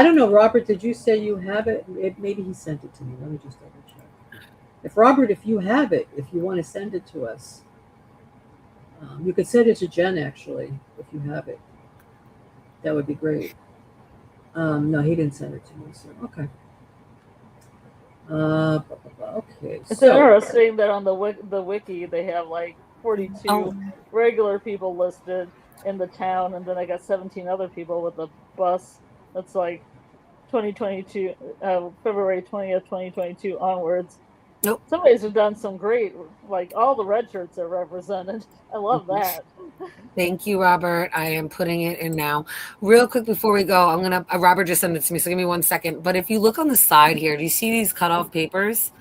S1: don't know, Robert, did you say you have it? Maybe he sent it to me. Let me just double check. If you have it, if you want to send it to us, you could send it to Jenn, actually, if you have it. That would be great. No, he didn't send it to me, so okay. Okay.
S2: It's interesting that on the wiki they have like 42 regular people listed in the town, and then I got 17 other people with a bus that's like 2022, February 20th, 2022 onwards.
S3: Nope.
S2: Somebody's done some great, like all the red shirts are represented. I love that.
S3: Thank you, Robert. I am putting it in now. Real quick before we go, I'm gonna. Robert just sent it to me, so give me 1 second. But if you look on the side here, do you see these cutoff papers?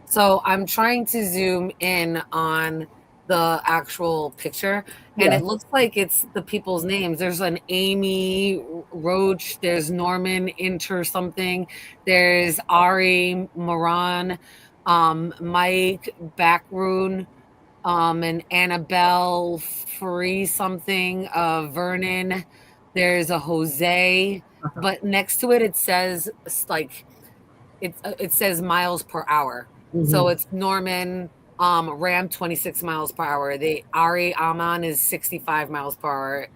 S3: So I'm trying to zoom in on the actual picture, and it looks like it's the people's names. There's an Amy Roach. There's Norman Inter something. There's Ari Moran. Mike Backroon, and Annabelle Free something, Vernon. There's a Jose, but next to it says it says miles per hour. So it's Norman, Ram 26 miles per hour. The Ari Aman is 65 miles per hour.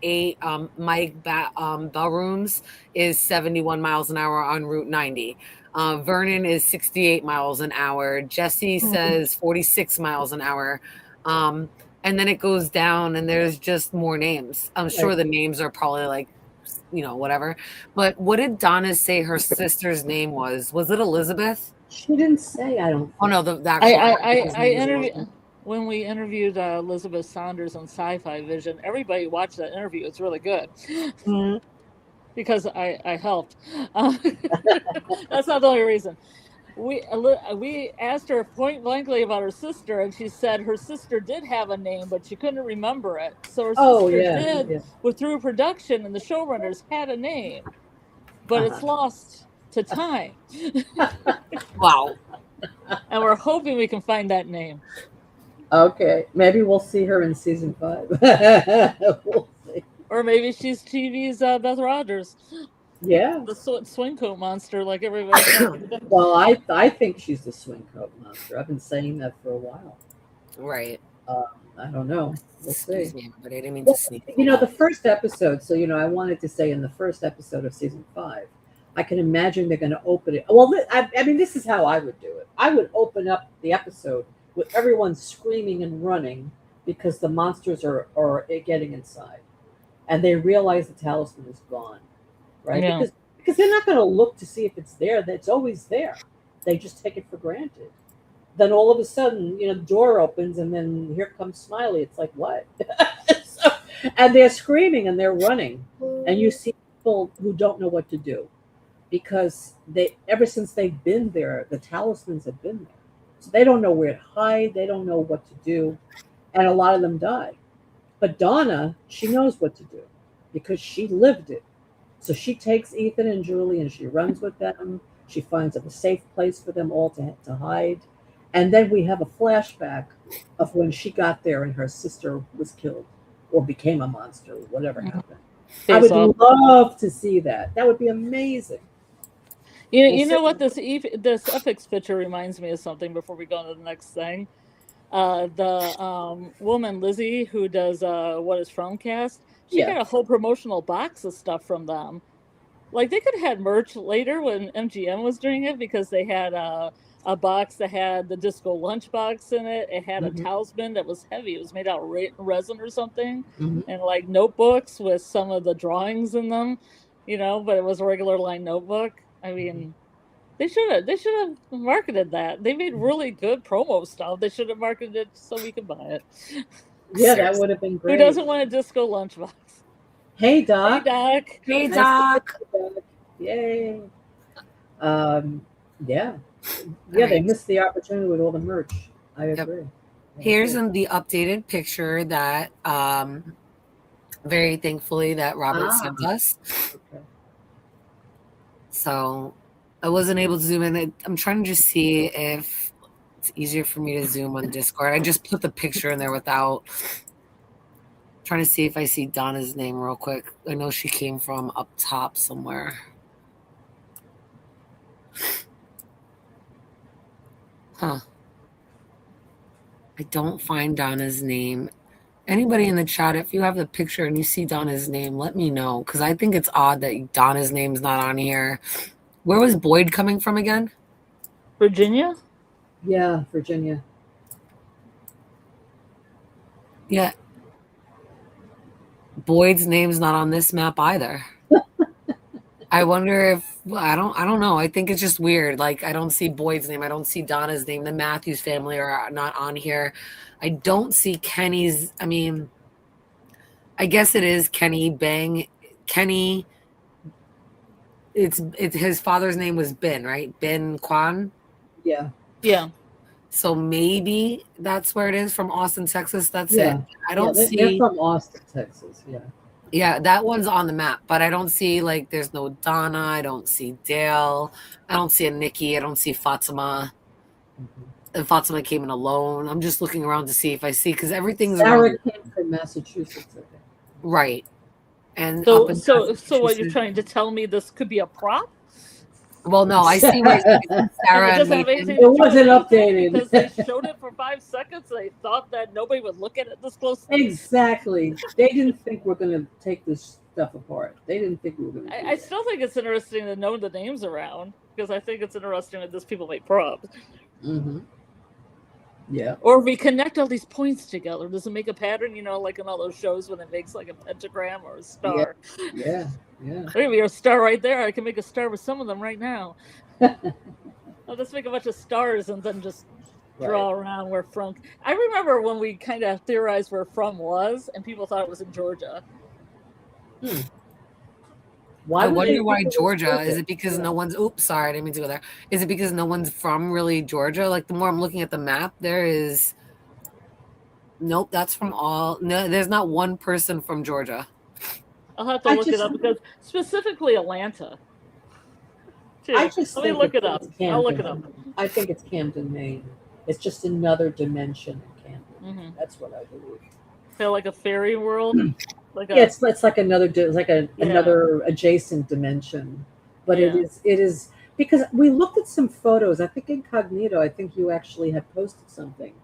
S3: Mike Bellrooms is 71 miles an hour on Route 90. Vernon is 68 miles an hour. Jesse says 46 miles an hour. And then it goes down and there's just more names. I'm sure the names are probably like, whatever. But what did Donna say her sister's name was? Was it Elizabeth?
S1: She didn't say. I don't.
S3: Oh no, the actual.
S2: I interviewed when we interviewed Elizabeth Saunders on Sci-Fi Vision. Everybody watched that interview. It's really good because I helped. That's not the only reason. We asked her point blankly about her sister, and she said her sister did have a name, but she couldn't remember it. So her sister did through production, and the showrunners had a name, but it's lost to time.
S3: Wow.
S2: And we're hoping we can find that name.
S1: Okay. Maybe we'll see her in season 5. We'll see.
S2: Or maybe she's TV's Beth Rogers.
S1: Yeah.
S2: The swing coat monster, like everybody.
S1: Well, I think she's the swing coat monster. I've been saying that for a while.
S3: Right.
S1: I don't know. We'll see.
S3: Me, but I didn't mean to sneak.
S1: The first episode. So I wanted to say in the first episode of season 5. I can imagine they're going to open it. Well, I mean, this is how I would do it. I would open up the episode with everyone screaming and running because the monsters are getting inside. And they realize the talisman is gone, right?
S2: Yeah.
S1: Because they're not going to look to see if it's there. It's always there. They just take it for granted. Then all of a sudden, the door opens and then here comes Smiley. It's like, what? And they're screaming and they're running. And you see people who don't know what to do. Because ever since they've been there, the talismans have been there. So they don't know where to hide. They don't know what to do. And a lot of them die. But Donna, she knows what to do because she lived it. So she takes Ethan and Julie and she runs with them. She finds a safe place for them all to hide. And then we have a flashback of when she got there and her sister was killed or became a monster or whatever happened. I would love to see that. That would be amazing.
S2: You know what this Epics picture reminds me of something before we go on to the next thing. The woman Lizzie who does What Is Fromcast, she got a whole promotional box of stuff from them. Like they could have had merch later when MGM was doing it because they had a box that had the disco lunchbox in it. It had a talisman that was heavy. It was made out of resin or something, and like notebooks with some of the drawings in them, but it was a regular line notebook. I mean, they should have marketed that. They made really good promo stuff. They should have marketed it so we could buy it.
S1: Yeah, that would have been great.
S2: Who doesn't want a disco lunchbox?
S1: Hey, Doc.
S2: Hey, Doc.
S3: Hey, Doc.
S1: Yay. Yeah, they missed the opportunity with all the merch. I agree.
S3: Here's the updated picture that, very thankfully, that Robert sent us. Okay. So I wasn't able to zoom in. I'm trying to just see if it's easier for me to zoom on Discord. I just put the picture in there without trying to see if I see Donna's name real quick. I know she came from up top somewhere. Huh. I don't find Donna's name. Anybody in the chat, if you have the picture and you see Donna's name, let me know. Because I think it's odd that Donna's name's not on here. Where was Boyd coming from again?
S2: Virginia?
S1: Yeah, Virginia.
S3: Yeah. Boyd's name's not on this map either. I wonder if I don't know. I think it's just weird. Like I don't see Boyd's name. I don't see Donna's name. The Matthews family are not on here. I don't see Kenny's. I mean, I guess it is Kenny Bang. Kenny. It's his father's name was Ben, right? Ben Kwan.
S1: Yeah.
S2: Yeah.
S3: So maybe that's where it is from Austin, Texas. That's it. I don't see.
S1: They're from Austin, Texas. Yeah.
S3: Yeah, that one's on the map, but I don't see there's no Donna. I don't see Dale. I don't see a Nikki. I don't see Fatima. And Fatima came in alone. I'm just looking around to see if I see because everything's
S1: Sarah came from Massachusetts. I think.
S3: Right. And
S2: so what you're trying to tell me? This could be a prop?
S3: Well, no, I see where Sarah
S2: It
S3: and
S2: doesn't have anything
S3: Nathan.
S2: to do
S1: It wasn't
S2: with anything
S1: updated.
S2: because they showed it for 5 seconds. They thought that nobody would look at it this closely.
S1: Exactly. They didn't think we're going to take this stuff apart. They didn't think we were going to do
S2: I
S1: that.
S2: still think it's interesting to know the names around because I think it's interesting that these people make props.
S1: Mm-hmm. Yeah.
S2: Or we connect all these points together. Does it make a pattern? You know, like in all those shows when it makes like a pentagram or a star.
S1: Yeah. Yeah.
S2: Maybe a star right there. I can make a star with some of them right now. I'll just make a bunch of stars and then just draw around where from. I remember when we kind of theorized where from was, and people thought it was in Georgia.
S3: I wonder why Georgia. Is it because no one's? Oops, sorry, I didn't mean to go there. Is it because no one's from really Georgia? Like the more I'm looking at the map, there is. Nope, that's from all. No, there's not one person from Georgia.
S2: I'll have to look it up because specifically Atlanta.
S1: Let
S2: me look it up. I'll look it up.
S1: I think it's Camden, Maine. It's just another dimension in Camden.
S2: Mm-hmm.
S1: That's what I believe.
S2: Feel like a fairy world.
S1: It's like another another adjacent dimension, but it is because we looked at some photos. I think Incognito. I think you actually had posted something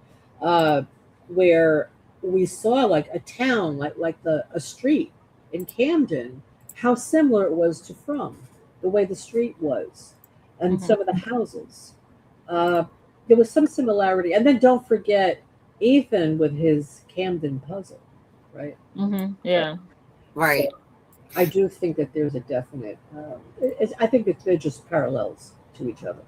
S1: where we saw like a town, like a street in Camden. How similar it was to From, the way the street was, and some of the houses. There was some similarity, and then don't forget Ethan with his Camden puzzle. Right.
S2: Mm-hmm. Yeah.
S3: Right.
S1: So I do think that there's a definite. I think that they're just parallels to each other.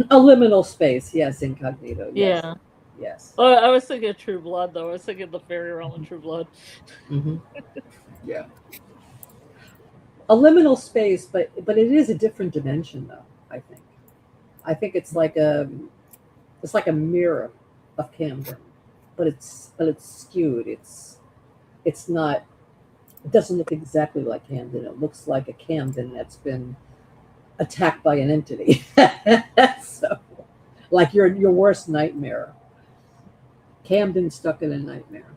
S1: A liminal space, yes. Incognito. Yes.
S2: Yeah.
S1: Yes.
S2: Oh, I was thinking of True Blood, though. I was thinking of the fairy realm in True Blood.
S1: Mm-hmm. Yeah. A liminal space, but it is a different dimension, though. I think it's like a mirror of Camden. But it's skewed. It's not. It doesn't look exactly like Camden. It looks like a Camden that's been attacked by an entity. So, like your worst nightmare. Camden stuck in a nightmare.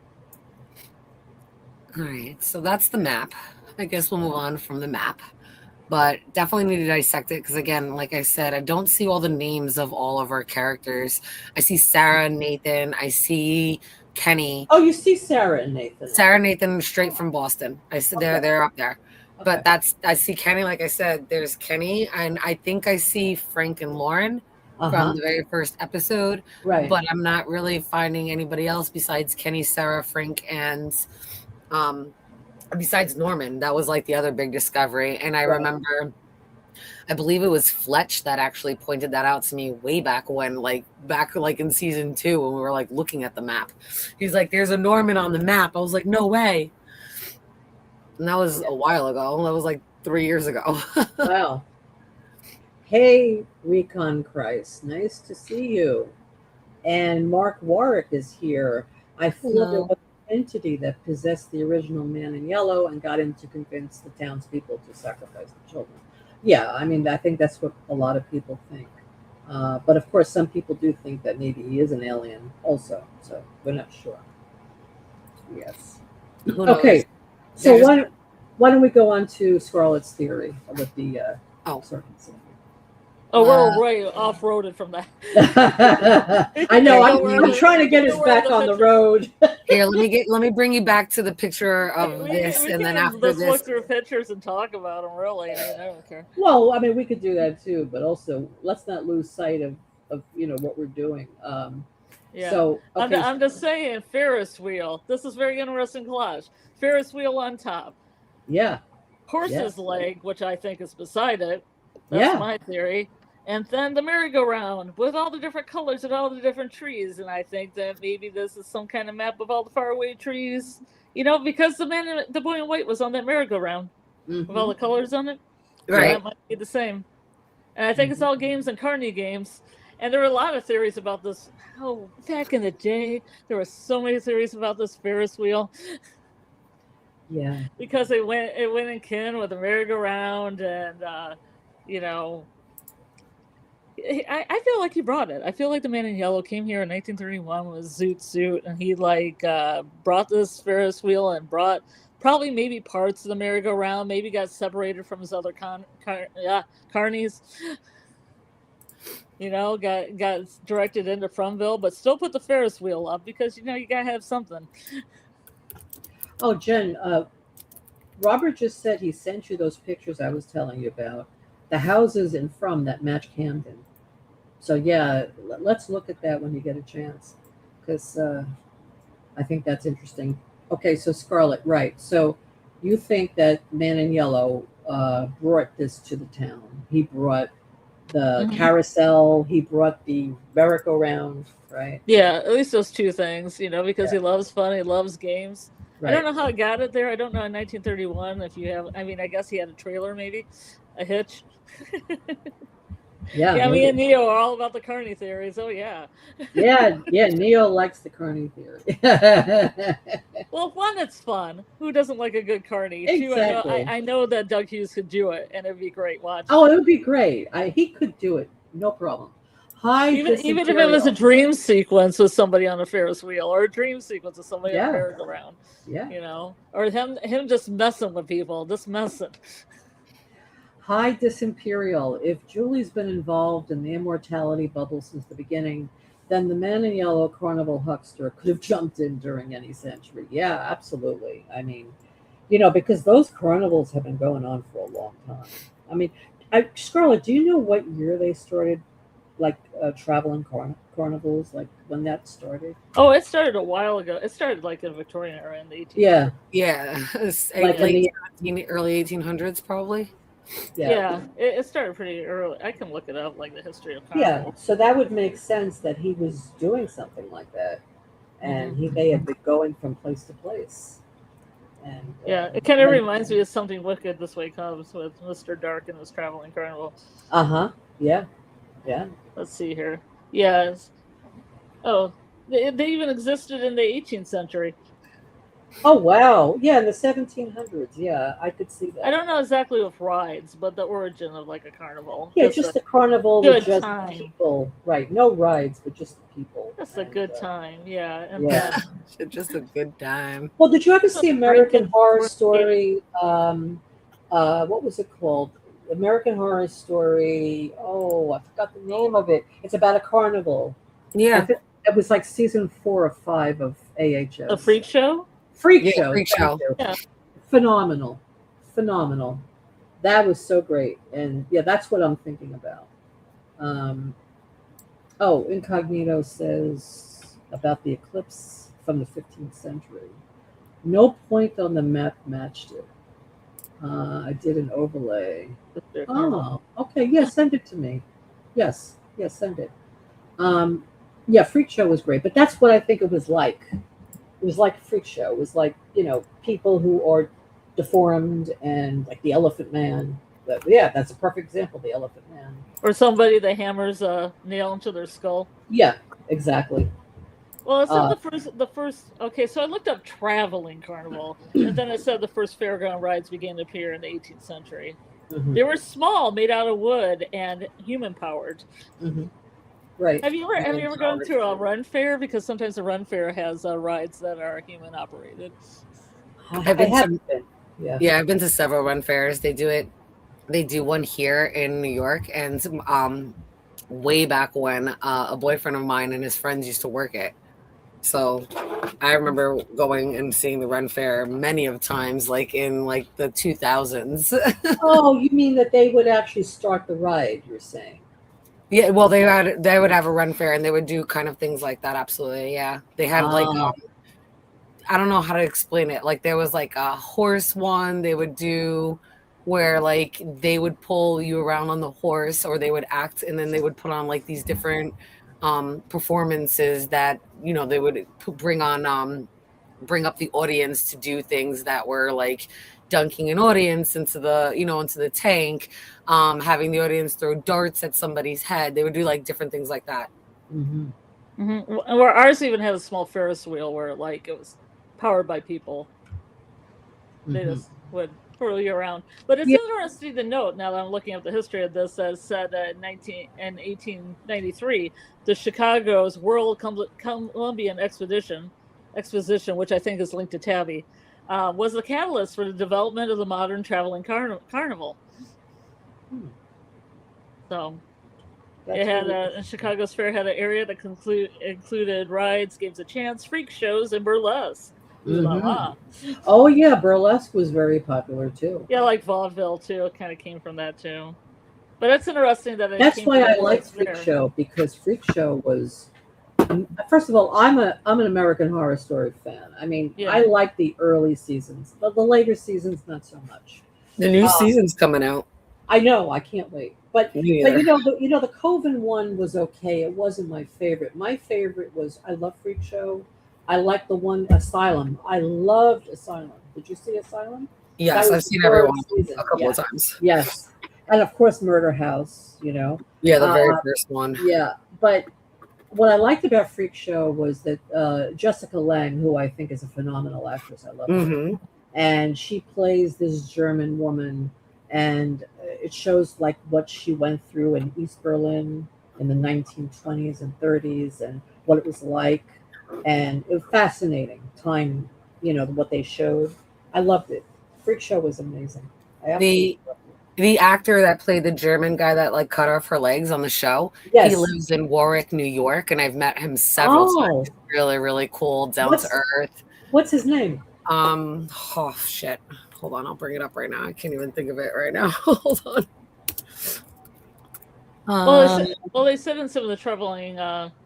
S3: All right, so that's the map. I guess we'll move on from the map, but definitely need to dissect it because, again, like I said, I don't see all the names of all of our characters. I see Sarah and Nathan. I see Kenny.
S1: Oh, you see Sarah and Nathan.
S3: Sarah and Nathan straight from Boston. I see they're up there. Okay. But I see Kenny, like I said, there's Kenny, and I think I see Frank and Lauren from the very first episode.
S1: Right.
S3: But I'm not really finding anybody else besides Kenny, Sarah, Frank, and besides Norman. That was like the other big discovery. And I remember, I believe it was Fletch that actually pointed that out to me way back when, like in season 2 when we were like looking at the map. He's like, there's a Norman on the map. I was like, no way. And that was a while ago. That was like 3 years ago.
S1: Wow. Hey, Recon Christ. Nice to see you. And Mark Warwick is here. I thought there was an entity that possessed the original Man in Yellow and got him to convince the townspeople to sacrifice the children. Yeah, I mean, I think that's what a lot of people think. But of course, some people do think that maybe he is an alien also. So we're not sure. Yes. Okay. So why don't we go on to Scarlet's theory with the circumcision?
S2: Oh, we're way off-roaded from that.
S1: I know. I'm trying to get us back on the road.
S3: Here, let me bring you back to the picture of this, and then after
S2: let's
S3: this,
S2: look through pictures and talk about them. Really, I don't care.
S1: Well, I mean, we could do that too, but also let's not lose sight of what we're doing.
S2: Yeah.
S1: So okay.
S2: I'm just saying, Ferris wheel. This is very interesting collage. Ferris wheel on top.
S1: Yeah.
S2: Horse's leg, which I think is beside it. That's my theory. And then the merry-go-round with all the different colors and all the different trees. And I think that maybe this is some kind of map of all the faraway trees. You know, because the boy in white was on that merry-go-round with all the colors on it.
S3: Right.
S2: So that might be the same. And I think it's all games and Carney games. And there were a lot of theories about this. Oh, back in the day, there were so many theories about this Ferris wheel.
S1: Yeah.
S2: Because it went in kin with the merry-go-round and, I feel like he brought it. I feel like the Man in Yellow came here in 1931 with Zoot Suit, and he brought this Ferris wheel and brought probably maybe parts of the merry-go-round, maybe got separated from his other carnies. You know, got directed into Frumville, but still put the Ferris wheel up because you gotta have something.
S1: Oh, Jen, Robert just said he sent you those pictures I was telling you about. The houses in From that match Camden. So yeah, let's look at that when you get a chance, because I think that's interesting. Okay, so Scarlett, right? So you think that Man in Yellow brought this to the town? He brought the carousel. He brought the merry-go-round, right?
S2: Yeah, at least those two things, because
S1: Yeah.
S2: he loves fun, he loves games. I
S1: Right.
S2: don't know how it got it there. I don't know in 1931 if you have. I mean, I guess he had a trailer, maybe a hitch.
S1: Yeah.
S2: Yeah, me
S1: Maybe.
S2: and Neo are all about the Carney theories. Oh yeah.
S1: Yeah. Yeah. Neo likes the Carney theory.
S2: Well, one, it's fun. Who doesn't like a good Carney? Two,
S1: Exactly.
S2: I know that Doug Hughes could do it, and it'd be great watching.
S1: Oh, it would be great. He could do it, no problem.
S2: Even if it was a dream sequence with somebody on a Ferris wheel, or a dream sequence with somebody on a merry-go-round.
S1: Yeah.
S2: Or him just messing with people, just messing.
S1: High Disimperial. If Julie's been involved in the immortality bubble since the beginning, then the Man in Yellow carnival huckster could have jumped in during any century. Yeah, absolutely. I mean, because those carnivals have been going on for a long time. I mean, Scarlett, do you know what year they started, like traveling carnivals, like when that started?
S2: Oh, it started a while ago. It started like in the Victorian era in the 1800s.
S3: Yeah.
S1: Like
S3: late early 1800s, probably.
S2: Yeah, it started pretty early. I can look it up, like the history of carnival.
S1: Yeah, so that would make sense that he was doing something like that, and they had been going from place to place. And
S2: it kind of reminds me of Something Wicked This Way Comes with Mr. Dark and his traveling carnival.
S1: Yeah.
S2: Let's see here. Yes. Oh, they even existed in the 18th century.
S1: Oh wow! Yeah, in the 1700s. Yeah, I could see that.
S2: I don't know exactly with rides, but the origin of like a carnival.
S1: Yeah, just the carnival with just people. Right, no rides, but just the people.
S2: Just a good time. Yeah. And
S3: just a good time.
S1: Well, did you ever see American Horror Story? What was it called? American Horror Story. Oh, I forgot the name of it. It's about a carnival.
S3: Yeah,
S1: it was like season 4 or 5 of AHS.
S2: A freak show.
S1: Freak show.
S2: Yeah.
S1: Phenomenal. That was so great. And yeah, that's what I'm thinking about. Incognito says about the eclipse from the 15th century. No point on the map matched it. I did an overlay. Oh, okay. Yeah, send it to me. Yes, send it. Freak show was great, but that's what I think it was like. It was like a freak show. It was like, people who are deformed and like the Elephant Man. But yeah, that's a perfect example, the Elephant Man.
S2: Or somebody that hammers a nail into their skull.
S1: Yeah, exactly.
S2: Well, it said the first. Okay, so I looked up traveling carnival, and then it said the first fairground rides began to appear in the 18th century. Mm-hmm. They were small, made out of wood, and human powered.
S1: Mm-hmm. Right.
S2: Have you ever gone to a run fair? Because sometimes a run fair has rides that are human operated.
S3: I've been to several run fairs. They do it. They do one here in New York, and way back when a boyfriend of mine and his friends used to work it. So I remember going and seeing the run fair many of times, like in like the 2000s.
S1: Oh, you mean that they would actually start the ride? You're saying?
S3: Yeah, well, they would have a run fair, and they would do kind of things like that. Absolutely, yeah. They had like I don't know how to explain it. Like there was like a horse one they would do, where like they would pull you around on the horse, or they would act, and then they would put on like these different performances that they would bring up the audience to do things that were like dunking an audience into the tank, having the audience throw darts at somebody's head. They would do like different things like that.
S2: Mm-hmm. Mm-hmm. Where ours even had a small Ferris wheel where like it was powered by people. Mm-hmm. They just would twirl you around. But it's interesting to note, now that I'm looking at the history of this, that it said that in 1893, the Chicago's World Columbian Exposition, which I think is linked to Tabby, was the catalyst for the development of the modern traveling carnival. So it had Chicago's fair had an area that included rides, games of chance, freak shows, and burlesque. Ooh la la.
S1: Oh yeah, burlesque was very popular too.
S2: Yeah, like vaudeville too. It kind of came from that too. But it's interesting that
S1: that's why I like Freak Show, because Freak Show was, first of all, I'm an American Horror Story fan. I mean, I like the early seasons, but the later seasons not so much.
S3: The new season's coming out.
S1: I know, I can't wait. But you know the Coven one was okay. It wasn't my favorite. My favorite was, I love Freak Show. I like the one Asylum. I loved Asylum. Did you see Asylum?
S3: Yes, I've seen everyone a couple of times.
S1: Yes. And of course, Murder House,
S3: Yeah, the very first one.
S1: Yeah. But what I liked about Freak Show was that Jessica Lange, who I think is a phenomenal actress, I love her. And she plays this German woman, and it shows like what she went through in East Berlin in the 1920s and 30s and what it was like. And it was fascinating time, what they showed. I loved it. Freak Show was amazing.
S3: The actor that played the German guy that like cut off her legs on the show, he lives in Warwick, New York, and I've met him several times. Really, really cool, down to earth.
S1: What's his name?
S3: Oh shit. Hold on, I'll bring it up right now. I can't even think of it right now. Hold on.
S2: Well, they said in some of the troubling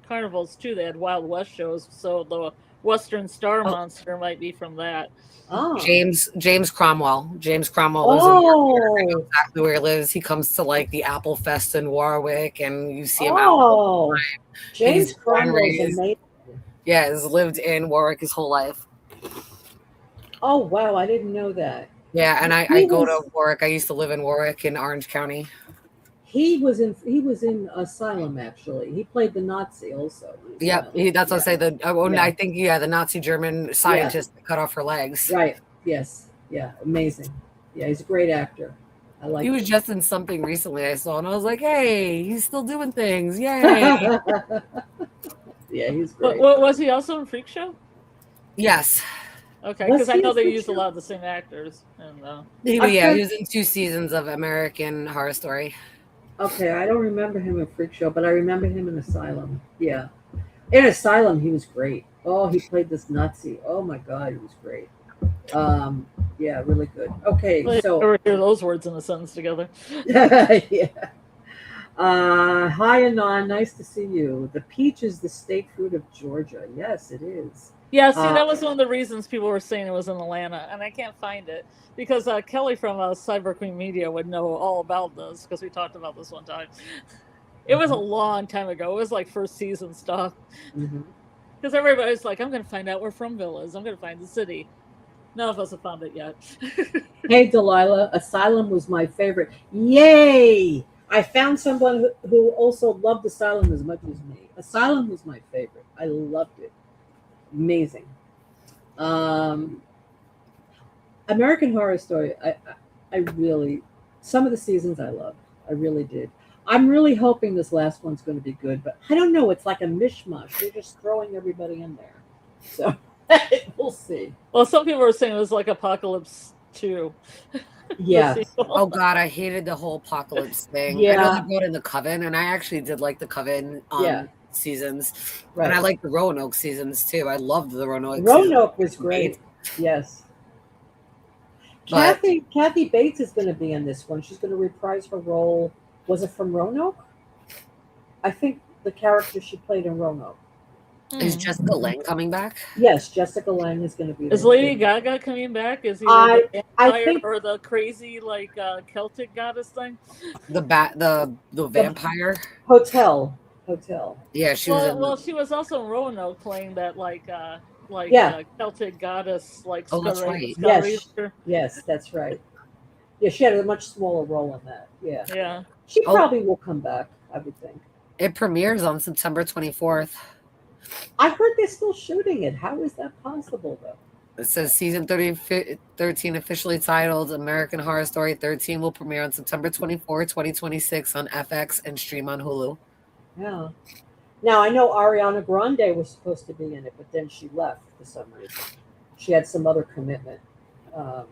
S2: carnivals too, they had Wild West shows, so the Western Star Monster might be from that.
S1: Oh.
S3: James Cromwell. James Cromwell lives in Warwick. I know exactly where he lives. He comes to like the Apple Fest in Warwick, and you see him out all the time.
S1: James Cromwell is amazing.
S3: Yeah, he's lived in Warwick his whole life.
S1: Oh wow, I didn't know that.
S3: Yeah, and I go to Warwick. I used to live in Warwick in Orange County.
S1: He was in Asylum, actually. He played the Nazi also.
S3: Yeah, that's what I say. I think the Nazi German scientist that cut off her legs.
S1: Right. Yes. Yeah. Amazing. Yeah, he's a great actor. I like.
S3: He was just in something recently I saw, and I was like, "Hey, he's still doing things! Yay!"
S1: Yeah, he's great.
S2: Was he also in Freak Show?
S3: Yes.
S2: Okay, because I know they use a lot of the same actors. And
S3: he was in 2 seasons of American Horror Story.
S1: Okay, I don't remember him in Freak Show, but I remember him in Asylum. Yeah. In Asylum, he was great. Oh, he played this Nazi. Oh my God, he was great. Yeah, really good. Okay, so
S2: never hear those words in a sentence together.
S1: Yeah. Hi, Anon. Nice to see you. The peach is the state fruit of Georgia. Yes, it is.
S2: Yeah, see, that was one of the reasons people were saying it was in Atlanta, and I can't find it because Kelly from Cyber Queen Media would know all about this because we talked about this one time. It was a long time ago. It was like first season stuff. Because everybody's like, I'm going to find out where Fromville is. I'm going to find the city. None of us have found it yet.
S1: Hey, Delilah, Asylum was my favorite. Yay! I found someone who also loved Asylum as much as me. Asylum was my favorite. I loved it. Amazing. American Horror Story, I really, some of the seasons I loved. I really did. I'm really hoping this last one's going to be good, but I don't know. It's like a mishmash. They're just throwing everybody in there. So we'll see.
S2: Well, some people are saying it was like Apocalypse 2.
S1: Yeah.
S3: Oh God, I hated the whole Apocalypse thing.
S1: Yeah.
S3: I know they brought in the Coven, and I actually did like the Coven seasons.
S1: Right.
S3: And I liked the Roanoke seasons too. I loved the Roanoke.
S1: Roanoke was great. Yes. Kathy Bates is going to be in this one. She's going to reprise her role. Was it from Roanoke? I think the character she played in Roanoke.
S3: Is Jessica Lange coming back?
S1: Yes, Jessica Lange is going to be.
S2: Is Lady Gaga coming back? Is he the vampire or the crazy Celtic goddess thing?
S3: The vampire
S1: hotel.
S3: Yeah, she was.
S2: Well, she was also in Roanoke playing that Celtic goddess
S3: Oh, that's right.
S1: Yes, that's right. Yeah, she had a much smaller role in that. Yeah.
S2: Yeah.
S1: She probably will come back, I would think.
S3: It premieres on September 24th.
S1: I heard they're still shooting it. How is that possible, though?
S3: It says season 13 officially titled American Horror Story 13 will premiere on September 24, 2026 on FX and stream on Hulu.
S1: Yeah. Now, I know Ariana Grande was supposed to be in it, but then she left for some reason. She had some other commitment. Um,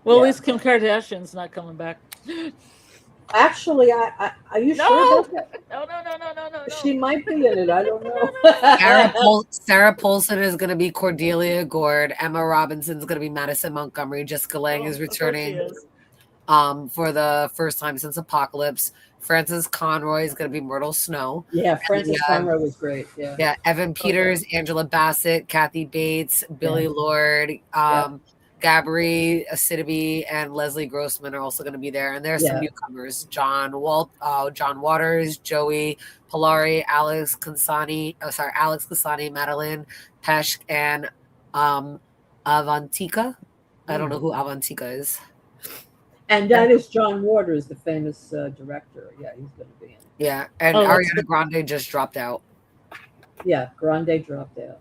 S2: Well, at
S1: yeah.
S2: least Kim Kardashian's not coming back.
S1: Actually, are you
S2: No!
S1: sure about that?
S2: No.
S1: She might be in it. I don't know.
S3: Sarah Paulson is going to be Cordelia Gord. Emma Robinson's going to be Madison Montgomery. Jessica Lange is
S2: Of course she
S3: returning
S2: is.
S3: for the first time since Apocalypse. Frances Conroy is going to be Myrtle Snow.
S1: Yeah, Frances Conroy was great.
S3: Yeah, Evan Peters, Angela Bassett, Kathy Bates, Billy Lord, Gabri Sidibe, and Leslie Grossman are also going to be there. And there are some newcomers: John Waters, Joey Polari, Alex Kasani, Madeline Pesh, and Avantika. I don't know who Avantika is.
S1: And that is John Waters, the famous director. Yeah, he's going to be in it.
S3: Yeah, and Ariana Grande just dropped out.
S1: Yeah, Grande dropped out.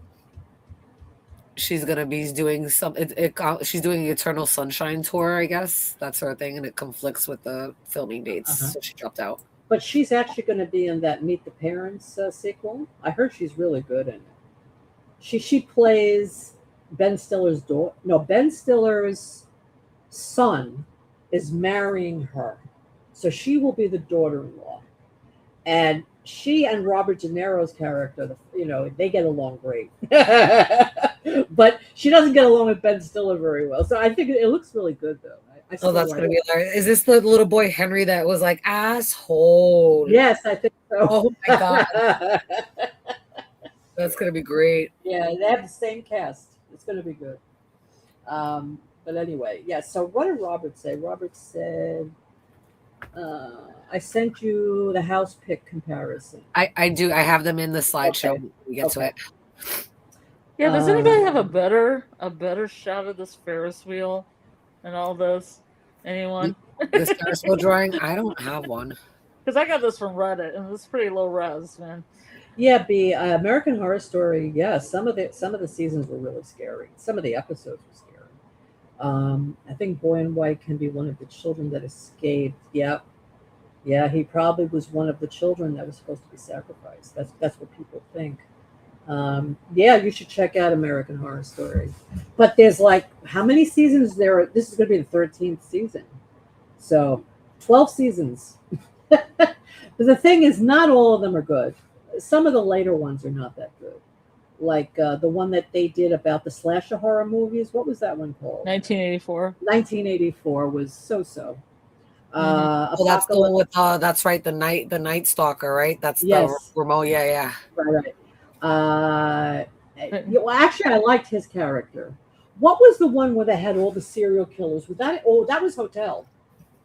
S3: She's gonna be doing she's doing the Eternal Sunshine tour, I guess. That's her thing, and it conflicts with the filming dates, so she dropped out.
S1: But she's actually going to be in that Meet the Parents sequel. I heard she's really good in it. She plays Ben Stiller's daughter. No, Ben Stiller's son is marrying her, so she will be the daughter-in-law, and she and Robert De Niro's character, they get along great. But she doesn't get along with Ben Stiller very well. So I think it looks really good, though. That's going to
S3: be hilarious. Is this the little boy Henry that was like, asshole?
S1: Yes, I think so.
S3: Oh, my God. That's going to be great.
S1: Yeah, they have the same cast. It's going to be good. But anyway, so what did Robert say? Robert said... I sent you the house pick comparison.
S3: I do. I have them in the slideshow. Okay. We get to it.
S2: Yeah, does anybody have a better shot of this Ferris wheel and all this? Anyone?
S3: This Ferris wheel drawing? I don't have one.
S2: Because I got this from Reddit, and it's pretty low res, man.
S1: Yeah, American Horror Story. Yeah, some of the seasons were really scary. Some of the episodes were scary. I think Boy in White can be one of the children that escaped. Yep. Yeah, he probably was one of the children that was supposed to be sacrificed. That's what people think. You should check out American Horror Story. But there's how many seasons there are? This is going to be the 13th season. So 12 seasons. But the thing is, not all of them are good. Some of the later ones are not that good. Like the one that they did about the slasher horror movies. What was that one called?
S2: 1984.
S1: 1984 was so-so.
S3: Well, that's the one with that's right, the Night Stalker, right? That's the remote. Yeah.
S1: Right. Well, actually, I liked his character. What was the one where they had all the serial killers? Was that? Oh, that was Hotel.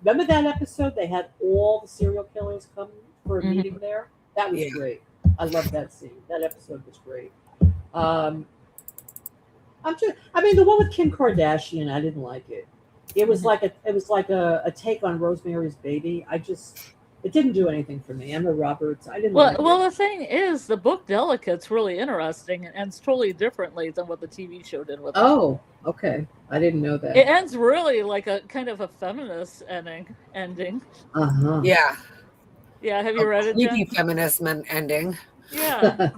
S1: Remember that episode? They had all the serial killers come for a meeting there. That was great. I love that scene. That episode was great. The one with Kim Kardashian, I didn't like it. It was like a take on Rosemary's Baby. It didn't do anything for me. Emma Roberts, I didn't.
S2: Well, the thing is, the book Delicate's really interesting and ends totally differently than what the TV show did with it.
S1: Oh, okay. I didn't know that.
S2: It ends really like a kind of a feminist ending.
S3: Yeah.
S2: Yeah. Have you read it?
S3: Creepy feminist ending.
S2: Yeah.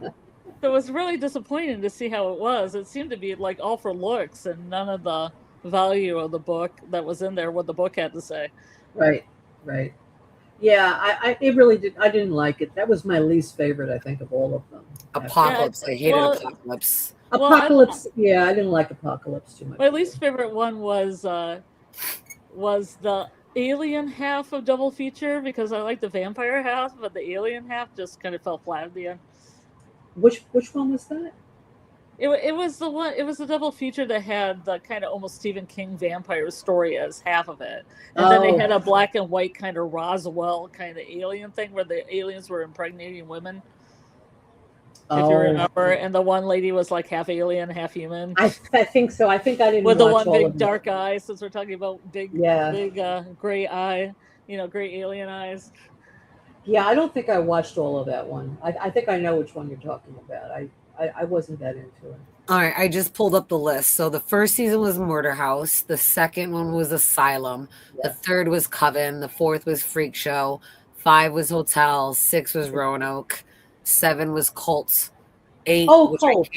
S2: So it was really disappointing to see how it was. It seemed to be all for looks and none of the value of the book that was in there, what the book had to say.
S1: Right. Yeah, it really did. I didn't like it. That was my least favorite, I think, of all of them.
S3: Apocalypse. I hated Apocalypse.
S1: Apocalypse. I didn't like Apocalypse too much.
S2: My least favorite one was the alien half of Double Feature because I liked the vampire half, but the alien half just kind of fell flat at the end.
S1: Which one was that?
S2: It was the one. It was the double feature that had the kind of almost Stephen King vampire story as half of it, and then they had a black and white kind of Roswell kind of alien thing where the aliens were impregnating women. If you remember, and the one lady was like half alien, half human.
S1: I think so. I think I didn't.
S2: With the one big dark eye, since we're talking about big gray eye, gray alien eyes.
S1: Yeah, I don't think I watched all of that one. I think I know which one you're talking about. I wasn't that into it.
S3: All right, I just pulled up the list. So the first season was Murder House. The second one was Asylum. Yeah. The third was Coven. The fourth was Freak Show. 5 was Hotel. 6 was Roanoke. 7 was Cult. 8,
S1: Oh,
S3: which
S1: Cult.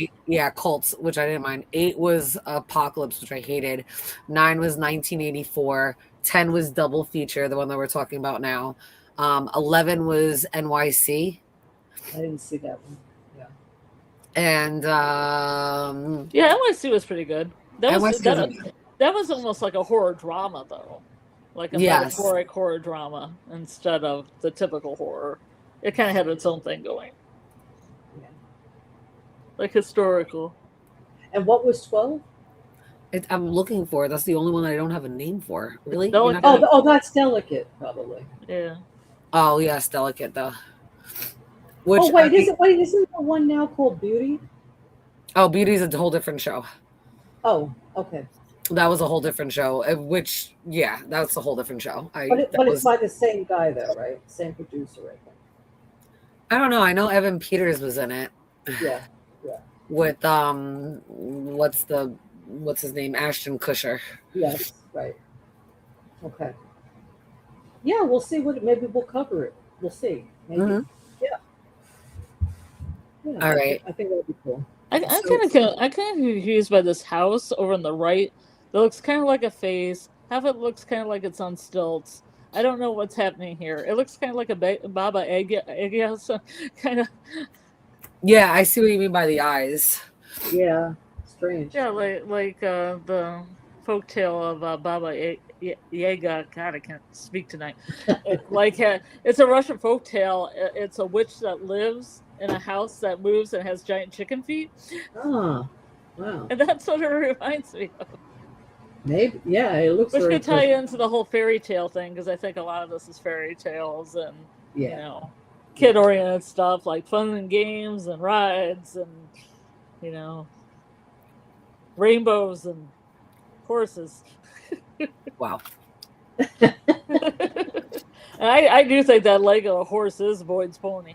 S3: Cults, which I didn't mind. 8 was Apocalypse, which I hated. 9 was 1984. 10 was Double Feature, the one that we're talking about now. 11 was NYC.
S1: I didn't see that one. Yeah.
S3: And
S2: Yeah, NYC was pretty good. That was
S3: NYC was
S2: that was almost like a horror drama though. Like a
S3: Yes.
S2: metaphoric horror drama instead of the typical horror. It kind of had its own thing going.
S1: Yeah.
S2: Like historical.
S1: And what was 12?
S3: I'm looking for it. That's the only one that I don't have a name for. Really?
S2: Delicate.
S3: You're not-
S1: Oh, that's Delicate, probably.
S2: Yeah.
S3: Oh yes, Delicate though. Which
S1: Oh wait, isn't there one now called Beauty?
S3: Oh, Beauty's a whole different show.
S1: Oh, okay.
S3: That was a whole different show. Which, yeah, that's a whole different show.
S1: But it's by the same guy, though, right? Same producer, I think.
S3: I don't know. I know Evan Peters was in it.
S1: Yeah.
S3: With what's his name? Ashton Kutcher.
S1: Yes, right. Okay. Yeah, we'll see maybe we'll cover it. We'll see. Maybe.
S3: Mhm.
S1: Yeah.
S3: All right.
S1: I think that would be cool.
S2: I'm kind of confused by this house over on the right. That looks kind of like a face. Half it looks kind of like it's on stilts. I don't know what's happening here. It looks kind of like a Baba Egg house, kind of.
S3: Yeah, I see what you mean by the eyes.
S1: Yeah, strange.
S2: Yeah, like the folktale of Baba Yaga. God, I can't speak tonight. It's a Russian folktale. It's a witch that lives in a house that moves and has giant chicken feet.
S1: Oh, wow.
S2: And that's what it reminds me of.
S1: Maybe, yeah, it looks.
S2: Which
S1: very
S2: could tie into the whole fairy tale thing, because I think a lot of this is fairy tales and you know, kid-oriented stuff like fun and games and rides and rainbows and horses.
S3: Wow.
S2: I do think that Lego horse is Boyd's pony.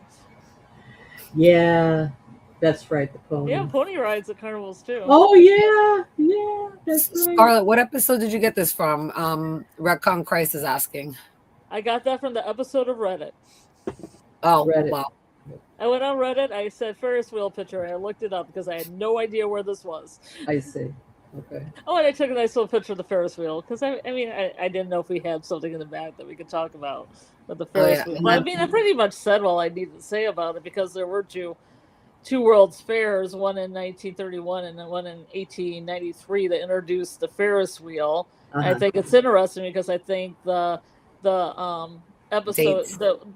S1: Yeah, that's right. The pony.
S2: Yeah, pony rides at carnivals too.
S1: Oh yeah, that's right.
S3: Scarlett, what episode did you get this from? Retcon Christ is asking.
S2: I got that from the episode of Reddit.
S3: Oh,
S1: Reddit.
S3: wow.
S2: I went on Reddit. I said Ferris wheel picture. And I looked it up because I had no idea where this was.
S1: I see. Okay.
S2: Oh, and I took a nice little picture of the Ferris wheel because I didn't know if we had something in the back that we could talk about with the Ferris wheel. Well, I pretty much said all I needed to say about it because there were two World's Fairs, one in 1931 and then one in 1893 that introduced the Ferris wheel. I think it's interesting because I think the episode,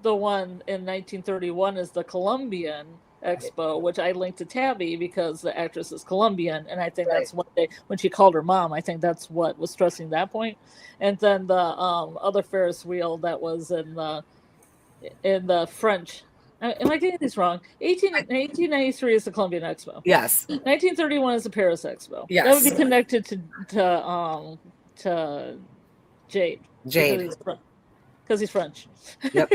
S2: the one in 1931 is the Colombian Expo, which I linked to Tabby because the actress is Colombian, and I think that's what when she called her mom, I think that's what was stressing that point. And then the other Ferris wheel that was in the French. Am I getting these wrong? 1893 is the Colombian Expo.
S3: Yes.
S2: 1931 is the Paris Expo.
S3: Yes.
S2: That would be connected to Jade. Because he's French.
S3: Yep.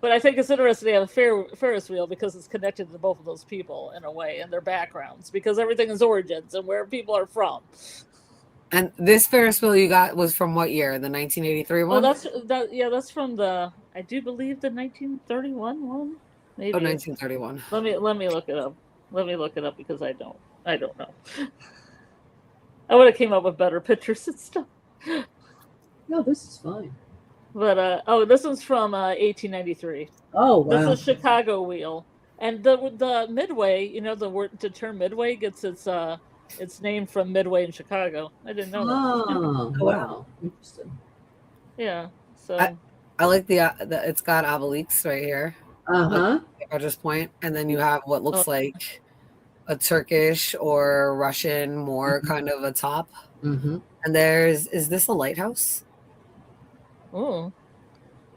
S2: But I think it's interesting to have a Ferris wheel because it's connected to both of those people in a way and their backgrounds because everything is origins and where people are from.
S3: And this Ferris wheel you got was from what year? The 1983 one?
S2: Well, that's from I do believe the 1931 one. Maybe.
S3: Oh, 1931.
S2: Let me look it up. Let me look it up because I don't know. I would have came up with better pictures and stuff.
S1: No, this is fine.
S2: But this one's from 1893.
S1: Oh wow!
S2: This is Chicago wheel, and the Midway. The term Midway gets its name from Midway in Chicago. I didn't know that.
S1: Oh wow! Interesting.
S2: Yeah. So
S3: I like the it's got obelisks right here. I'll just point, and then you have what looks like a Turkish or Russian more kind of a top.
S1: Mm-hmm.
S3: And is this a lighthouse?
S2: Oh,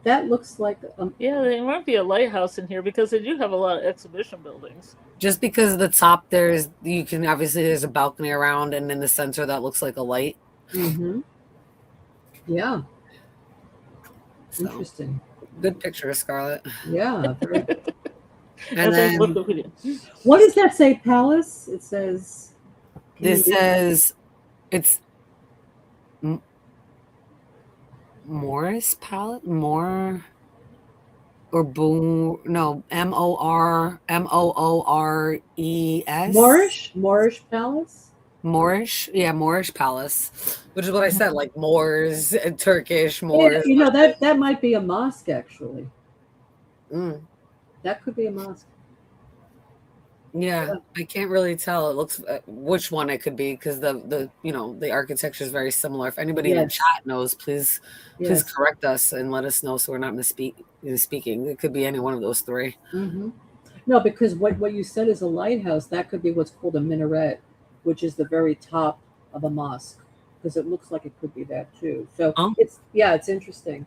S1: that looks like
S2: there might be a lighthouse in here because they do have a lot of exhibition buildings.
S3: Just because the top there's a balcony around, and in the center that looks like a light.
S1: Mm-hmm. Yeah.
S3: So,
S1: interesting.
S3: Good picture, Scarlett.
S1: Yeah. Very...
S3: And then,
S1: what does that say? Palace. It says.
S3: This says it's. Morris Palette? or boom? No, Moores.
S1: Moorish Palace.
S3: Moorish, yeah, Moorish Palace, which is what I said, like Moors, Turkish
S1: Yeah,
S3: Moors.
S1: that might be a mosque actually.
S3: Mm,
S1: That could be a mosque.
S3: yeah,
S1: Yeah.
S3: I can't really tell. It looks which one it could be because the architecture is very similar. If anybody in the
S1: Yes.
S3: chat knows, please
S1: Yes.
S3: correct us and let us know so we're not misspeaking. It could be any one of those three.
S1: Hmm. No, because what you said is a lighthouse. That could be what's called a minaret, which is the very top of a mosque, because it looks like it could be that too. So
S3: Oh,
S1: it's interesting.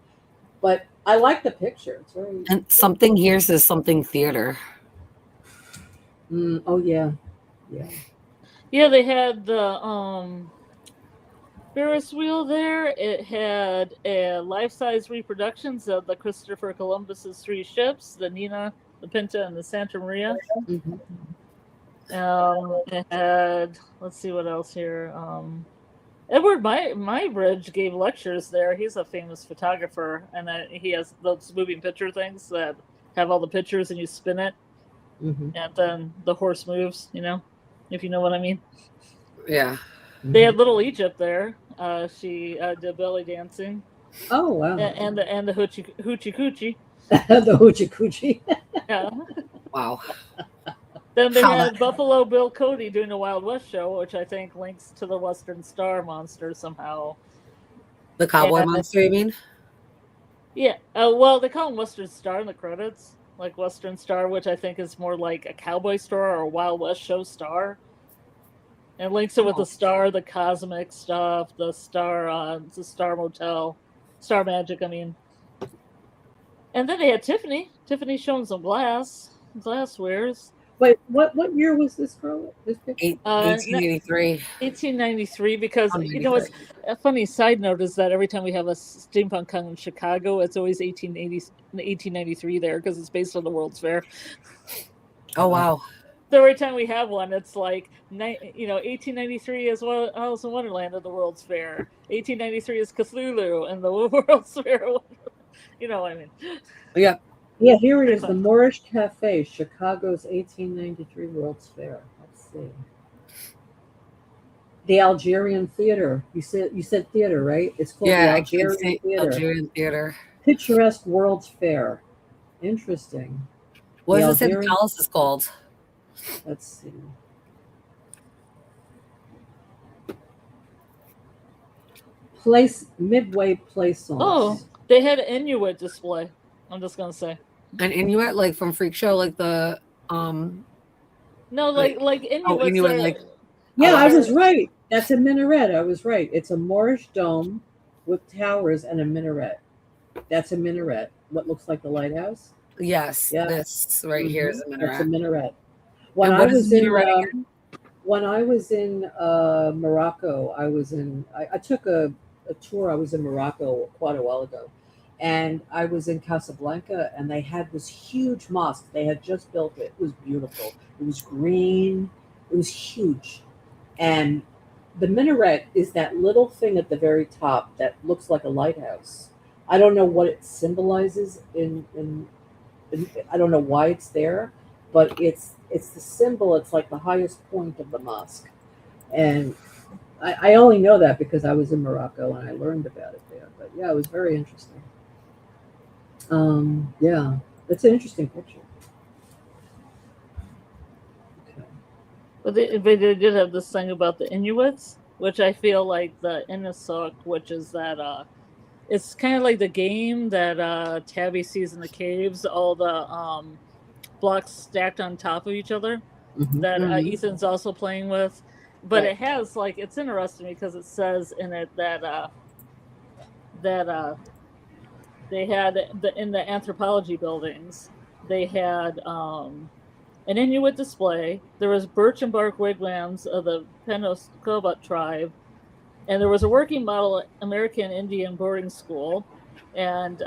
S1: But I like the picture. It's very.
S3: and something here says something theater.
S1: Oh yeah, yeah.
S2: Yeah, they had the Ferris wheel there. It had life-size reproductions of the Christopher Columbus's three ships, the Nina, the Pinta, and the Santa Maria.
S1: Hmm.
S2: It had, let's see what else here. Edward Muybridge gave lectures there. He's a famous photographer, and he has those moving picture things that have all the pictures and you spin it,
S1: Hmm.
S2: and then the horse moves. If you know what I mean.
S3: Yeah.
S2: They had Little Egypt there. She did belly dancing.
S1: Oh wow.
S2: And the hoochie coochie.
S1: The hoochie coochie.
S2: Yeah.
S3: Wow.
S2: Then they
S3: How
S2: had Buffalo Bill Cody doing the Wild West show, which I think links to the Western Star monster somehow.
S3: the cowboy monster, you mean?
S2: Yeah. Well, they call him Western Star in the credits, like Western Star, which I think is more like a cowboy star or a Wild West show star. And links it with the star, the cosmic stuff, the Star Motel, Star Magic. I mean. And then they had Tiffany. Tiffany showing some glasswares.
S1: Wait, what year was this girl? This picture?
S3: 1883.
S2: 1893, because it's a funny side note is that every time we have a steampunk con in Chicago, it's always 1893 there because it's based on the World's Fair.
S3: Oh wow!
S2: So every time we have one, it's like 1893 is Alice in Wonderland at the World's Fair. 1893 is Cthulhu and the World's Fair. You know what I mean?
S3: Yeah.
S1: Yeah, here it is, the Moorish Cafe, Chicago's 1893 World's Fair. Let's see. The Algerian Theater. You said theater, right? It's called the Algerian Theater.
S3: Algerian Theater.
S1: Picturesque World's Fair. Interesting.
S3: What does it say the palace is called?
S1: Let's see. Midway Plaisance.
S2: Oh, they had an Inuit display. I'm just gonna say.
S3: An Inuit, like from Freak Show, like the
S2: No, like Inuits.
S3: Oh, Inuit, like.
S1: Yeah, I was right. That's a minaret. I was right. It's a Moorish dome with towers and a minaret. That's a minaret. What looks like the lighthouse?
S3: Yes.
S1: Yeah.
S3: This right here is a minaret.
S1: That's a minaret. When I was in Morocco, I took a tour. I was in Morocco quite a while ago, and I was in Casablanca, and they had this huge mosque. They had just built it. It was beautiful. It was green. It was huge, and the minaret is that little thing at the very top that looks like a lighthouse. I don't know what it symbolizes I don't know why it's there, but it's the symbol. It's like the highest point of the mosque, and I only know that because I was in Morocco and I learned about it there. But yeah, it was very interesting. Yeah, it's an interesting picture. Okay.
S2: But they did have this thing about the Inuits, which I feel like the Innisuk, which is that it's kind of like the game that Tabby sees in the caves, all the blocks stacked on top of each other that Ethan's also playing with. But it has it's interesting because it says in it that they had in the anthropology buildings they had an Inuit display. There was birch and bark wigwams of the Penobscot tribe, and there was a working model American Indian boarding school, and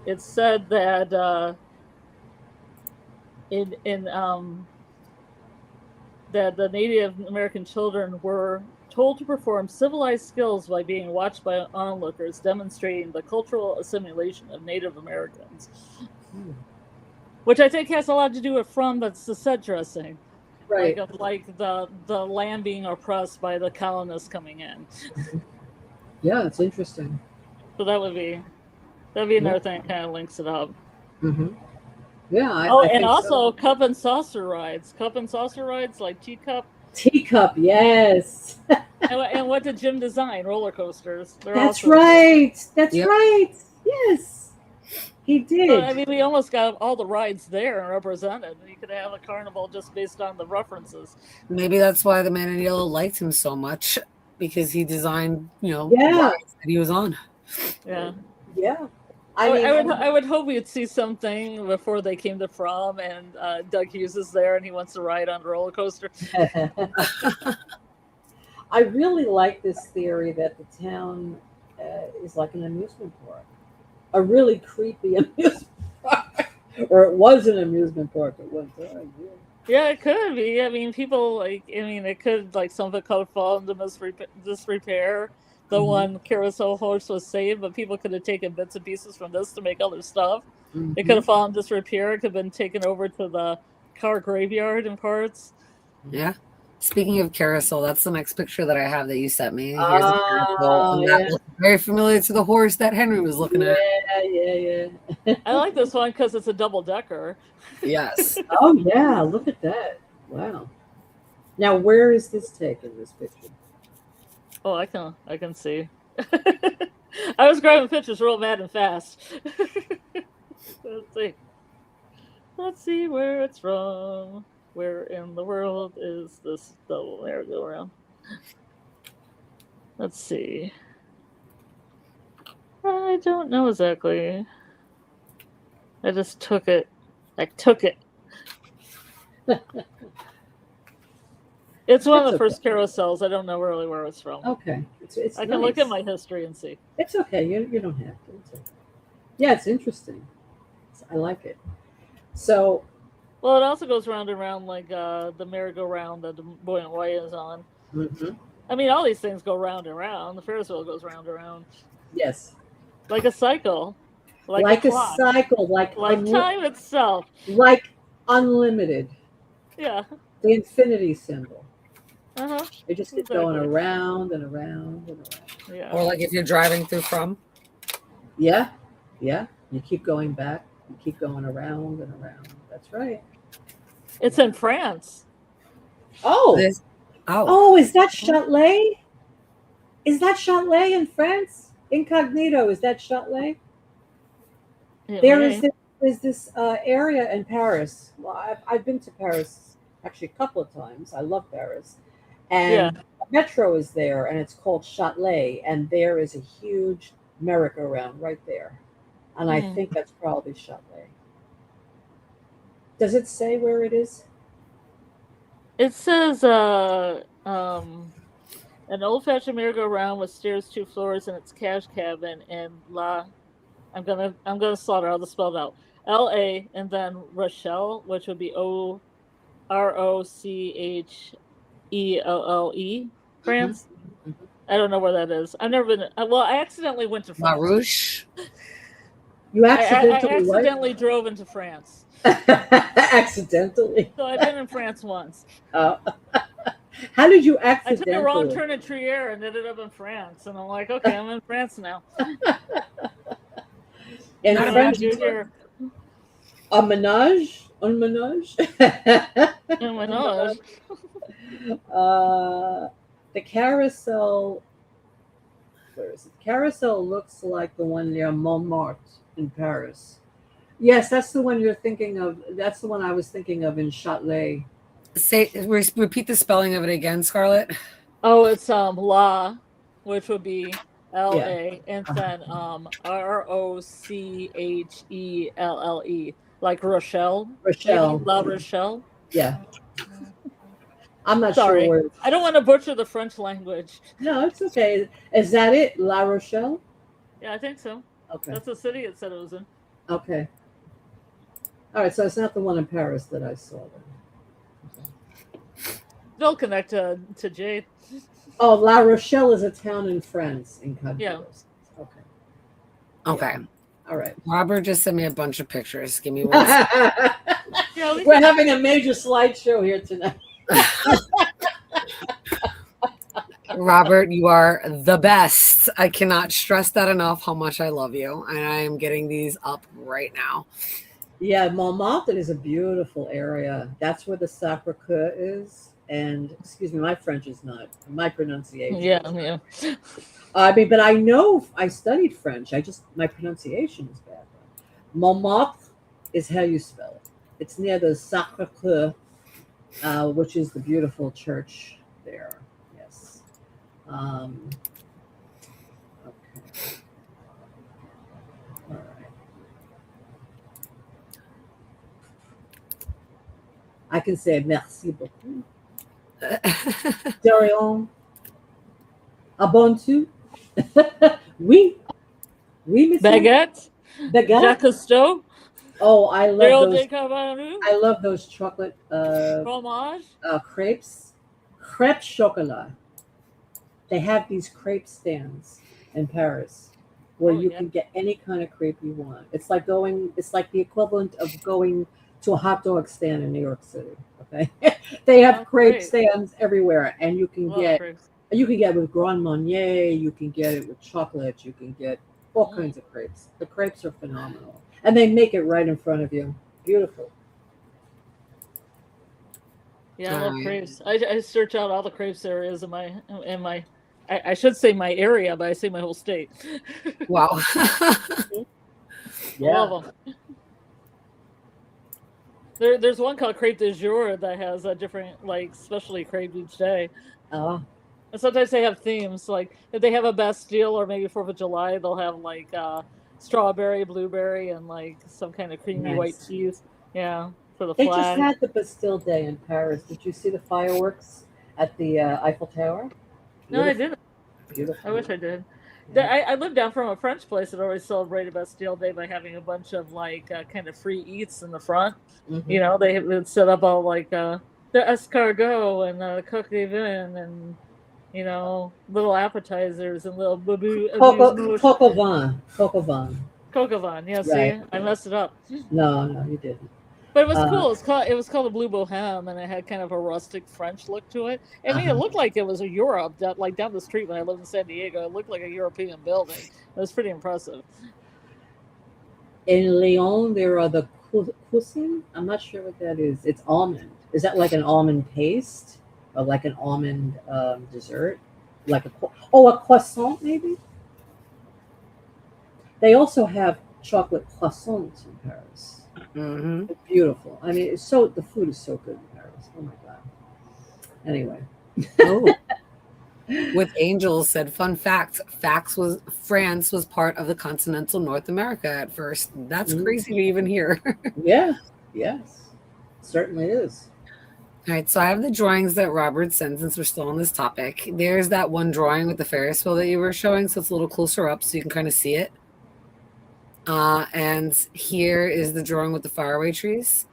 S2: it said that that the Native American children were told to perform civilized skills by being watched by onlookers, demonstrating the cultural assimilation of Native Americans. Which I think has a lot to do with from the set dressing.
S1: Right.
S2: Like the land being oppressed by the colonists coming in.
S1: Yeah, it's interesting.
S2: So that'd be another thing that kind of links it up.
S1: Mm-hmm. Yeah,
S2: I
S1: think
S2: and also
S1: so.
S2: cup and saucer rides. Cup and saucer rides like teacup.
S1: Teacup, yes.
S2: and what did Jim design? Roller coasters.
S1: That's right. That's right. Yes, he did.
S2: So, I mean, we almost got all the rides there and represented. You could have a carnival just based on the references.
S3: Maybe that's why the Man in Yellow liked him so much, because he designed, rides that he was on.
S2: Yeah.
S1: Yeah.
S2: I would hope we'd see something before they came to From, and Doug Hughes is there and he wants to ride on a roller coaster.
S1: I really like this theory that the town is like an amusement park, a really creepy amusement park, or it was an amusement park at one time.
S2: Yeah, it could be. I mean, people it could some of it could fall into disrepair. The one carousel horse was saved, but people could have taken bits and pieces from this to make other stuff. It could have fallen disrepair. It could have been taken over to the car graveyard in parts.
S3: Yeah. Speaking of carousel, that's the next picture that I have that you sent me. Here's a carousel, and that looks very familiar to the horse that Henry was looking at.
S1: Yeah.
S2: I like this one because it's a double decker.
S3: Yes.
S1: Oh yeah, look at that! Wow. Now, where is this taken? This picture?
S2: Oh, I can see. I was grabbing pictures real mad and fast. Let's see where it's from. Where in the world is this double merry-go-round? Let's see. I don't know exactly. I just took it. It's one of the first carousels. I don't know really where it's from.
S1: Okay. It's
S2: I can look at my history and see.
S1: It's okay. You don't have to. It's okay. Yeah, it's interesting. I like it. So.
S2: Well, it also goes round and round like the merry-go-round that the boy in white is on.
S1: Mm-hmm.
S2: I mean, all these things go round and round. The Ferris wheel goes round and round.
S1: Yes.
S2: Like a cycle.
S1: Like a cycle. Like
S2: time itself.
S1: Like unlimited.
S2: Yeah.
S1: The infinity symbol.
S2: Uh-huh.
S1: They just keep going around and around and around.
S2: Yeah.
S3: Or like if you're driving through From.
S1: Yeah. Yeah. You keep going back. You keep going around and around. That's right.
S2: It's in France.
S1: Oh. Is that Châtelet? Is that Châtelet in France? Incognito, is that Châtelet? There is this area in Paris. Well, I've been to Paris actually a couple of times. I love Paris. And a metro is there, and it's called Châtelet, and there is a huge merry-go-round right there. And I think that's probably Châtelet. Does it say where it is?
S2: It says an old-fashioned merry-go-round with stairs 2 floors and its cash cabin in I'm gonna slaughter. I'll just spell it out. L-A and then Rochelle, which would be O-R-O-C-H-E-L-L-E, France. Mm-hmm. I don't know where that is. I've never been. Well, I accidentally went to France.
S3: Marouche.
S1: You accidentally
S2: I accidentally drove into France.
S1: Accidentally.
S2: So I've been in France once.
S1: How did you accidentally?
S2: I took a wrong turn at Trier and ended up in France, and I'm like, okay, I'm in France now.
S1: In French,
S2: here.
S1: A menage. Un menage.
S2: A menage.
S1: The carousel. Where is it? The carousel looks like the one near Montmartre in Paris. Yes, that's the one you're thinking of. That's the one I was thinking of in Châtelet.
S3: Repeat the spelling of it again, Scarlett.
S2: Oh, it's La, which would be L-A, and then R-O-C-H-E-L-L-E, like Rochelle.
S1: Rochelle.
S2: La Rochelle.
S1: Yeah. I'm not
S2: Sorry.
S1: sure.
S2: I don't want to butcher the French language.
S1: No, it's okay. Is that it? La Rochelle?
S2: Yeah, I think so.
S1: Okay.
S2: That's the city it said it was in.
S1: Okay. All right, so it's not the one in Paris that I saw then.
S2: They'll connect to Jade.
S1: Oh, La Rochelle is a town in France in Côte
S2: Yeah.
S1: d'Ivoire. Okay.
S3: Okay.
S1: All right.
S3: Robert just sent me a bunch of pictures. Give me one
S2: Yeah,
S1: We're having a major slideshow here tonight.
S3: Robert, you are the best. I cannot stress that enough how much I love you. And I am getting these up right now.
S1: Yeah, Montmartre is a beautiful area. That's where the Sacre-Cœur is. And excuse me, my French is not my pronunciation.
S2: yeah.
S1: I mean, but I know I studied French. My pronunciation is bad. Montmartre is how you spell it. It's near the Sacre-Cœur, which is the beautiful church there. Yes. Okay. All right. I can say merci beaucoup. De rien. Abonne-tu? Oui. Oui, monsieur.
S2: Baguette.
S1: Baguette.
S2: Jacques Cousteau.
S1: Oh, I love those.
S2: I
S1: I love those chocolate
S2: fromage.
S1: Crepes. Crepe chocolat. They have these crepe stands in Paris where you can get any kind of crepe you want. It's like the equivalent of going to a hot dog stand in New York City. Okay. They have crepe stands everywhere, and you can get with Grand Marnier, you can get it with chocolate, you can get all kinds of crepes. The crepes are phenomenal. And they make it right in front of you. Beautiful.
S2: Yeah, I love crepes. I search out all the crepes areas in my I should say my area, but I say my whole state.
S3: Wow.
S1: Yeah.
S2: Love them. There's one called Crepe du Jour that has a different, like, specialty crepe each day.
S1: Oh.
S2: And sometimes they have themes, like if they have a Bastille or maybe 4th of July, they'll have like strawberry, blueberry, and like some kind of creamy white cheese. Yeah, for the flag.
S1: They just had the Bastille Day in Paris. Did you see the fireworks at the Eiffel Tower?
S2: No, I didn't.
S1: Beautiful.
S2: I wish I did. Yeah. I lived down from a French place that always celebrated Bastille Day by having a bunch of like kind of free eats in the front. Mm-hmm. You know, they would set up all like the escargot and the coq de vin and, you know, little appetizers and little boo-boo.
S1: Coq au vin. Coq au vin.
S2: Coq au vin. Yeah, see, I messed it up.
S1: No, you didn't.
S2: But it was cool. It was called a Blue Bohème, and it had kind of a rustic French look to it. I mean, it looked like it was a Europe, like down the street when I lived in San Diego. It looked like a European building. It was pretty impressive.
S1: In Lyon, there are the cousins. I'm not sure what that is. It's almond. Is that like an almond paste or like an almond dessert? Like a croissant, maybe? They also have chocolate croissants in Paris.
S3: Mm-hmm.
S1: It's beautiful. I mean, the food is so good in Paris. Oh my god. Anyway.
S3: With Angels said, fun fact, France was part of the continental North America at first. That's crazy to even hear.
S1: Yeah. Yes. Certainly is.
S3: All right, so I have the drawings that Robert sent since we're still on this topic. There's that one drawing with the Ferris wheel that you were showing, so it's a little closer up so you can kind of see it. And here is the drawing with the faraway trees.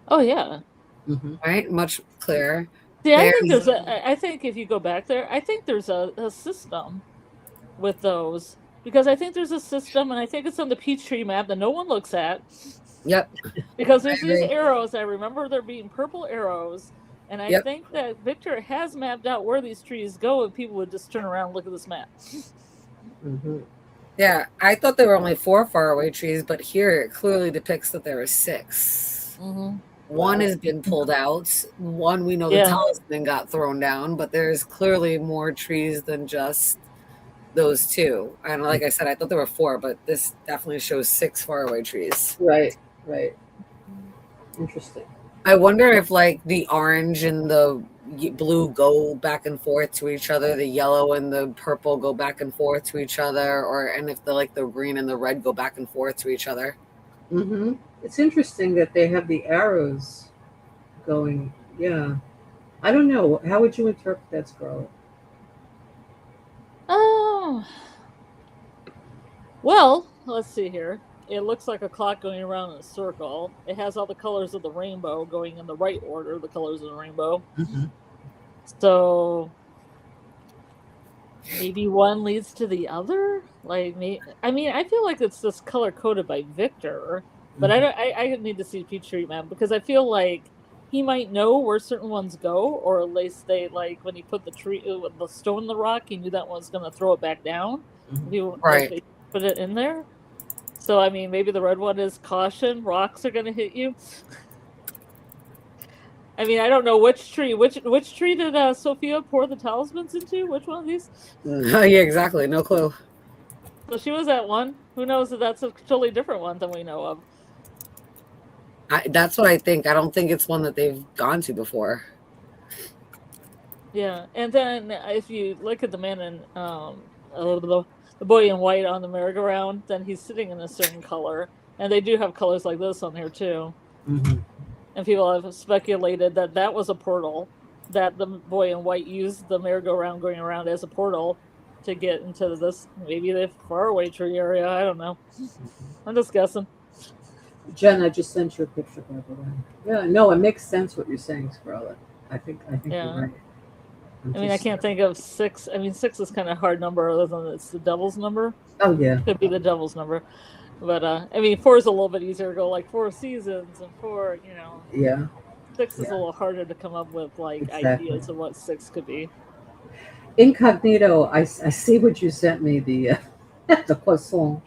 S2: Oh, yeah.
S1: Mm-hmm.
S3: Right? Much clearer.
S2: See, I think if you go back there, I think there's a system with those. Because I think there's a system, and I think it's on the Peachtree map that no one looks at.
S3: Yep.
S2: Because there's these arrows. I remember there being purple arrows. And I think that Victor has mapped out where these trees go, and people would just turn around and look at this map.
S3: Mm-hmm. Yeah, I thought there were only 4 faraway trees, but here it clearly depicts that there are 6.
S2: Mm-hmm.
S3: One has been pulled out. One we know the talisman got thrown down, but there's clearly more trees than just those 2. And like I said, I thought there were 4, but this definitely shows 6 faraway trees.
S1: Right. Interesting.
S3: I wonder if like the orange and the blue go back and forth to each other, the yellow and the purple go back and forth to each other, and if the green and the red go back and forth to each other.
S1: Mm-hmm. It's interesting that they have the arrows going. Yeah, I don't know. How would you interpret that, Scarlett?
S2: Oh, well, let's see here. It looks like a clock going around in a circle. It has all the colors of the rainbow going in the right order, the colors of the rainbow.
S1: Mm-hmm.
S2: So maybe one leads to the other. Like I mean, I feel like it's just color coded by Victor, but I don't. I need to see Peachtree Man because I feel like he might know where certain ones go, or at least they like when he put the stone in the rock, he knew that one's going to throw it back down. If he like, put it in there. So I mean, maybe the red one is caution. Rocks are going to hit you. I mean, I don't know which tree. Which tree did Sophia pour the talismans into? Which one of these?
S3: Yeah, exactly. No clue.
S2: So she was at one. Who knows if that's a totally different one than we know of?
S3: That's what I think. I don't think it's one that they've gone to before.
S2: Yeah, and then if you look at the man in the boy in white on the merry-go-round, then he's sitting in a certain color, and they do have colors like this on here too.
S1: Mm-hmm.
S2: And people have speculated that that was a portal, that the boy in white used the merry-go-round going around as a portal to get into this, maybe the faraway tree area. I don't know. I'm just guessing.
S1: Jen, I just sent you a picture, by the way. Yeah, no, it makes sense what you're saying, Scarlett. I think you're right.
S2: I mean, I can't think of 6. I mean, 6 is kind of a hard number, other than it's the devil's number.
S1: Oh yeah,
S2: could be the devil's number. But I mean, 4 is a little bit easier to go, like 4 seasons and 4.
S1: Yeah.
S2: 6 is a little harder to come up with ideas of what 6 could be.
S1: Incognito, I see what you sent me, the the croissant.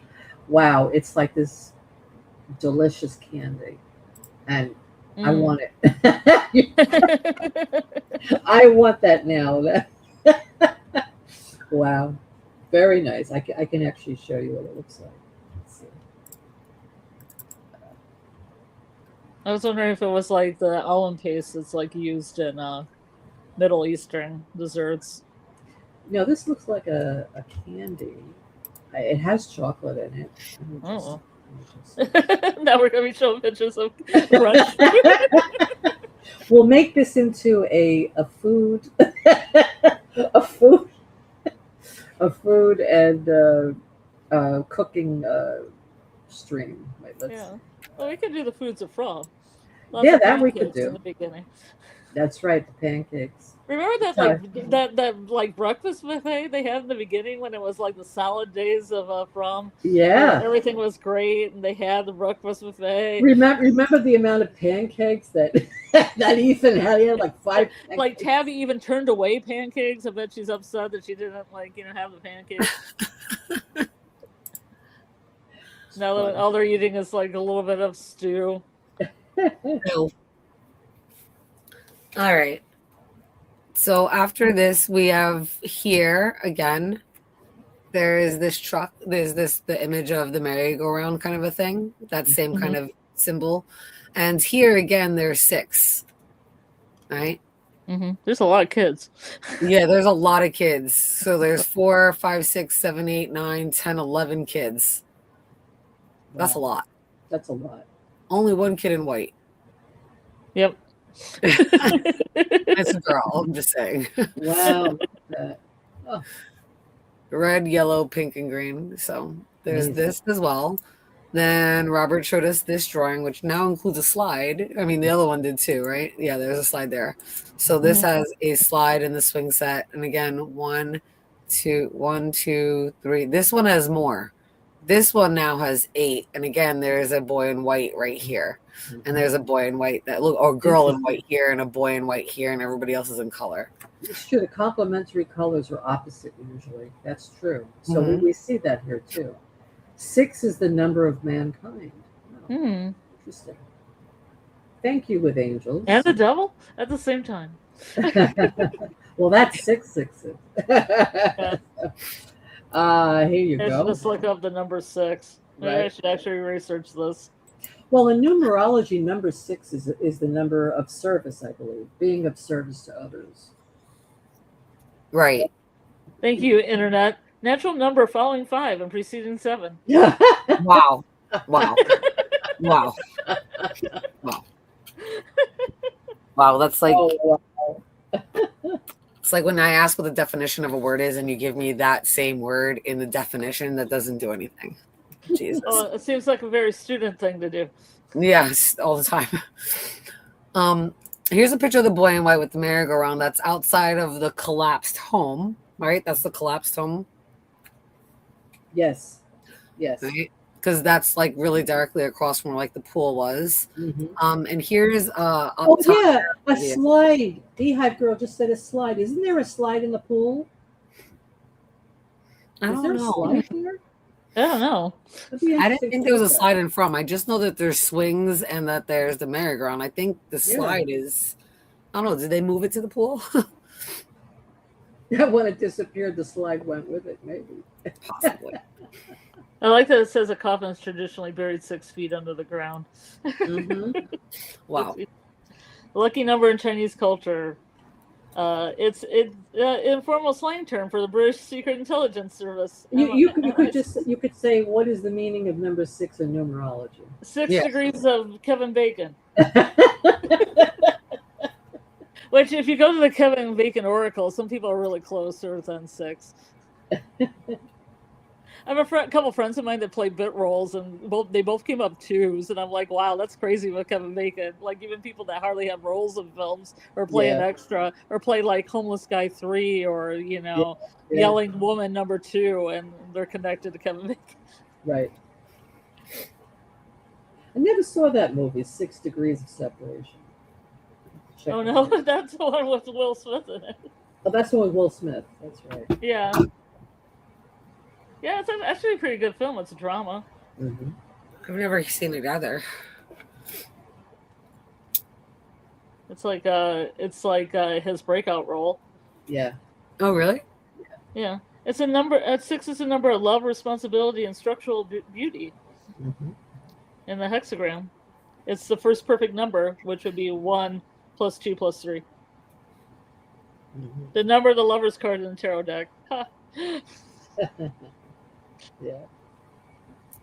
S1: Wow, it's like this delicious candy, and I want it. I want that now. Wow, very nice. I can actually show you what it looks like. Let's see.
S2: I was wondering if it was like the almond paste that's like used in Middle Eastern desserts.
S1: No, this looks like a candy. It has chocolate in it.
S2: Now we're going to be showing pictures of crunch.
S1: We'll make this into a food, a food and cooking stream. Wait,
S2: yeah. Well, we could do the foods of from.
S1: Yeah, that we could do.
S2: In the beginning.
S1: That's right, the pancakes.
S2: Remember that that breakfast buffet they had in the beginning when it was like the salad days of from?
S1: Yeah,
S2: everything was great, and they had the breakfast buffet.
S1: Remember the amount of pancakes that that Ethan had? He had like 5. Pancakes.
S2: Like Tabby even turned away pancakes. I bet she's upset that she didn't have the pancakes. Now that all they're eating is like a little bit of stew.
S3: All right. So after this, we have here again, there is this truck. There's the image of the merry-go-round kind of a thing. That same kind of symbol. And here again, there's 6. Right?
S2: Mm-hmm. There's a lot of kids.
S3: Yeah, there's a lot of kids. So there's 4, 5, 6, 7, 8, 9, 10, 11 kids. Wow. That's a lot.
S1: That's a lot.
S3: Only one kid in white.
S2: Yep.
S3: It's a girl, I'm just saying.
S1: Wow. Oh.
S3: Red, yellow, pink, and green. So there's this as well. Then Robert showed us this drawing, which now includes a slide. I mean, the other one did too, right? Yeah, there's a slide there. So this has a slide in the swing set. And again, 1, 2, 3. This one has more. This one now has 8. And again, there's a boy in white right here. And there's a boy in white or girl in white here, and a boy in white here, and everybody else is in color.
S1: It's true. The complementary colors are opposite usually. That's true. So we see that here too. 6 is the number of mankind. Oh, interesting. Thank you, with angels.
S2: And the devil at the same time.
S1: Well, that's 6 sixes. Here you go.
S2: I should just look up the number 6. Maybe I should actually research this.
S1: Well, in numerology, number 6 is the number of service, I believe, being of service to others.
S3: Right.
S2: Thank you, Internet. Natural number following 5 and preceding 7.
S3: Wow. Wow. Wow. Wow. Wow, that's like... Oh, wow. It's like when I ask what the definition of a word is and you give me that same word in the definition that doesn't do anything. Jesus.
S2: Oh, it seems like a very student thing to do.
S3: Yes, all the time. Here's a picture of the boy in white with the merry-go-round that's outside of the collapsed home, right? That's the collapsed home.
S1: Yes. Yes.
S3: Right? Because that's like really directly across from where like the pool was.
S1: Mm-hmm.
S3: And here's up
S1: Oh
S3: top.
S1: yeah, a
S3: Yeah.
S1: slide. Beehive Girl just said a slide. Isn't there a slide in the pool?
S3: I
S1: Is
S3: don't
S1: there a
S3: know.
S1: slide here?
S2: I don't know.
S3: I didn't think there was a slide in from. I just know that there's swings and that there's the merry-go-round. I think the slide is, I don't know, did they move it to the pool?
S1: When it disappeared, the slide went with it, maybe.
S3: Possibly.
S2: I like that it says a coffin is traditionally buried 6 feet under the ground.
S1: Mm-hmm.
S3: Wow.
S2: Lucky number in Chinese culture. It's informal slang term for the British Secret Intelligence Service.
S1: You could say, what is the meaning of number 6 in numerology?
S2: 6 degrees of Kevin Bacon. Which, if you go to the Kevin Bacon Oracle, some people are really closer than 6. I have a couple friends of mine that play bit roles, and they both came up 2s, and I'm like, wow, that's crazy with Kevin Bacon. Like, even people that hardly have roles in films or play an extra or play like Homeless Guy 3 or Yelling Woman number 2, and they're connected to Kevin Bacon.
S1: Right. I never saw that movie, 6 Degrees of Separation.
S2: Oh no, that's the one with Will Smith in it.
S1: Oh, that's the one with Will Smith. That's right.
S2: Yeah. Yeah, it's actually a pretty good film. It's a drama.
S1: Mm-hmm.
S3: I've never seen it either.
S2: It's like his breakout role.
S1: Yeah.
S3: Oh, really?
S2: Yeah. It's a number. 6 is a number of love, responsibility, and structural beauty.
S1: Mm-hmm.
S2: In the hexagram, it's the first perfect number, which would be 1 + 2 + 3.
S1: Mm-hmm.
S2: The number of the Lover's card in the tarot deck.
S1: Yeah.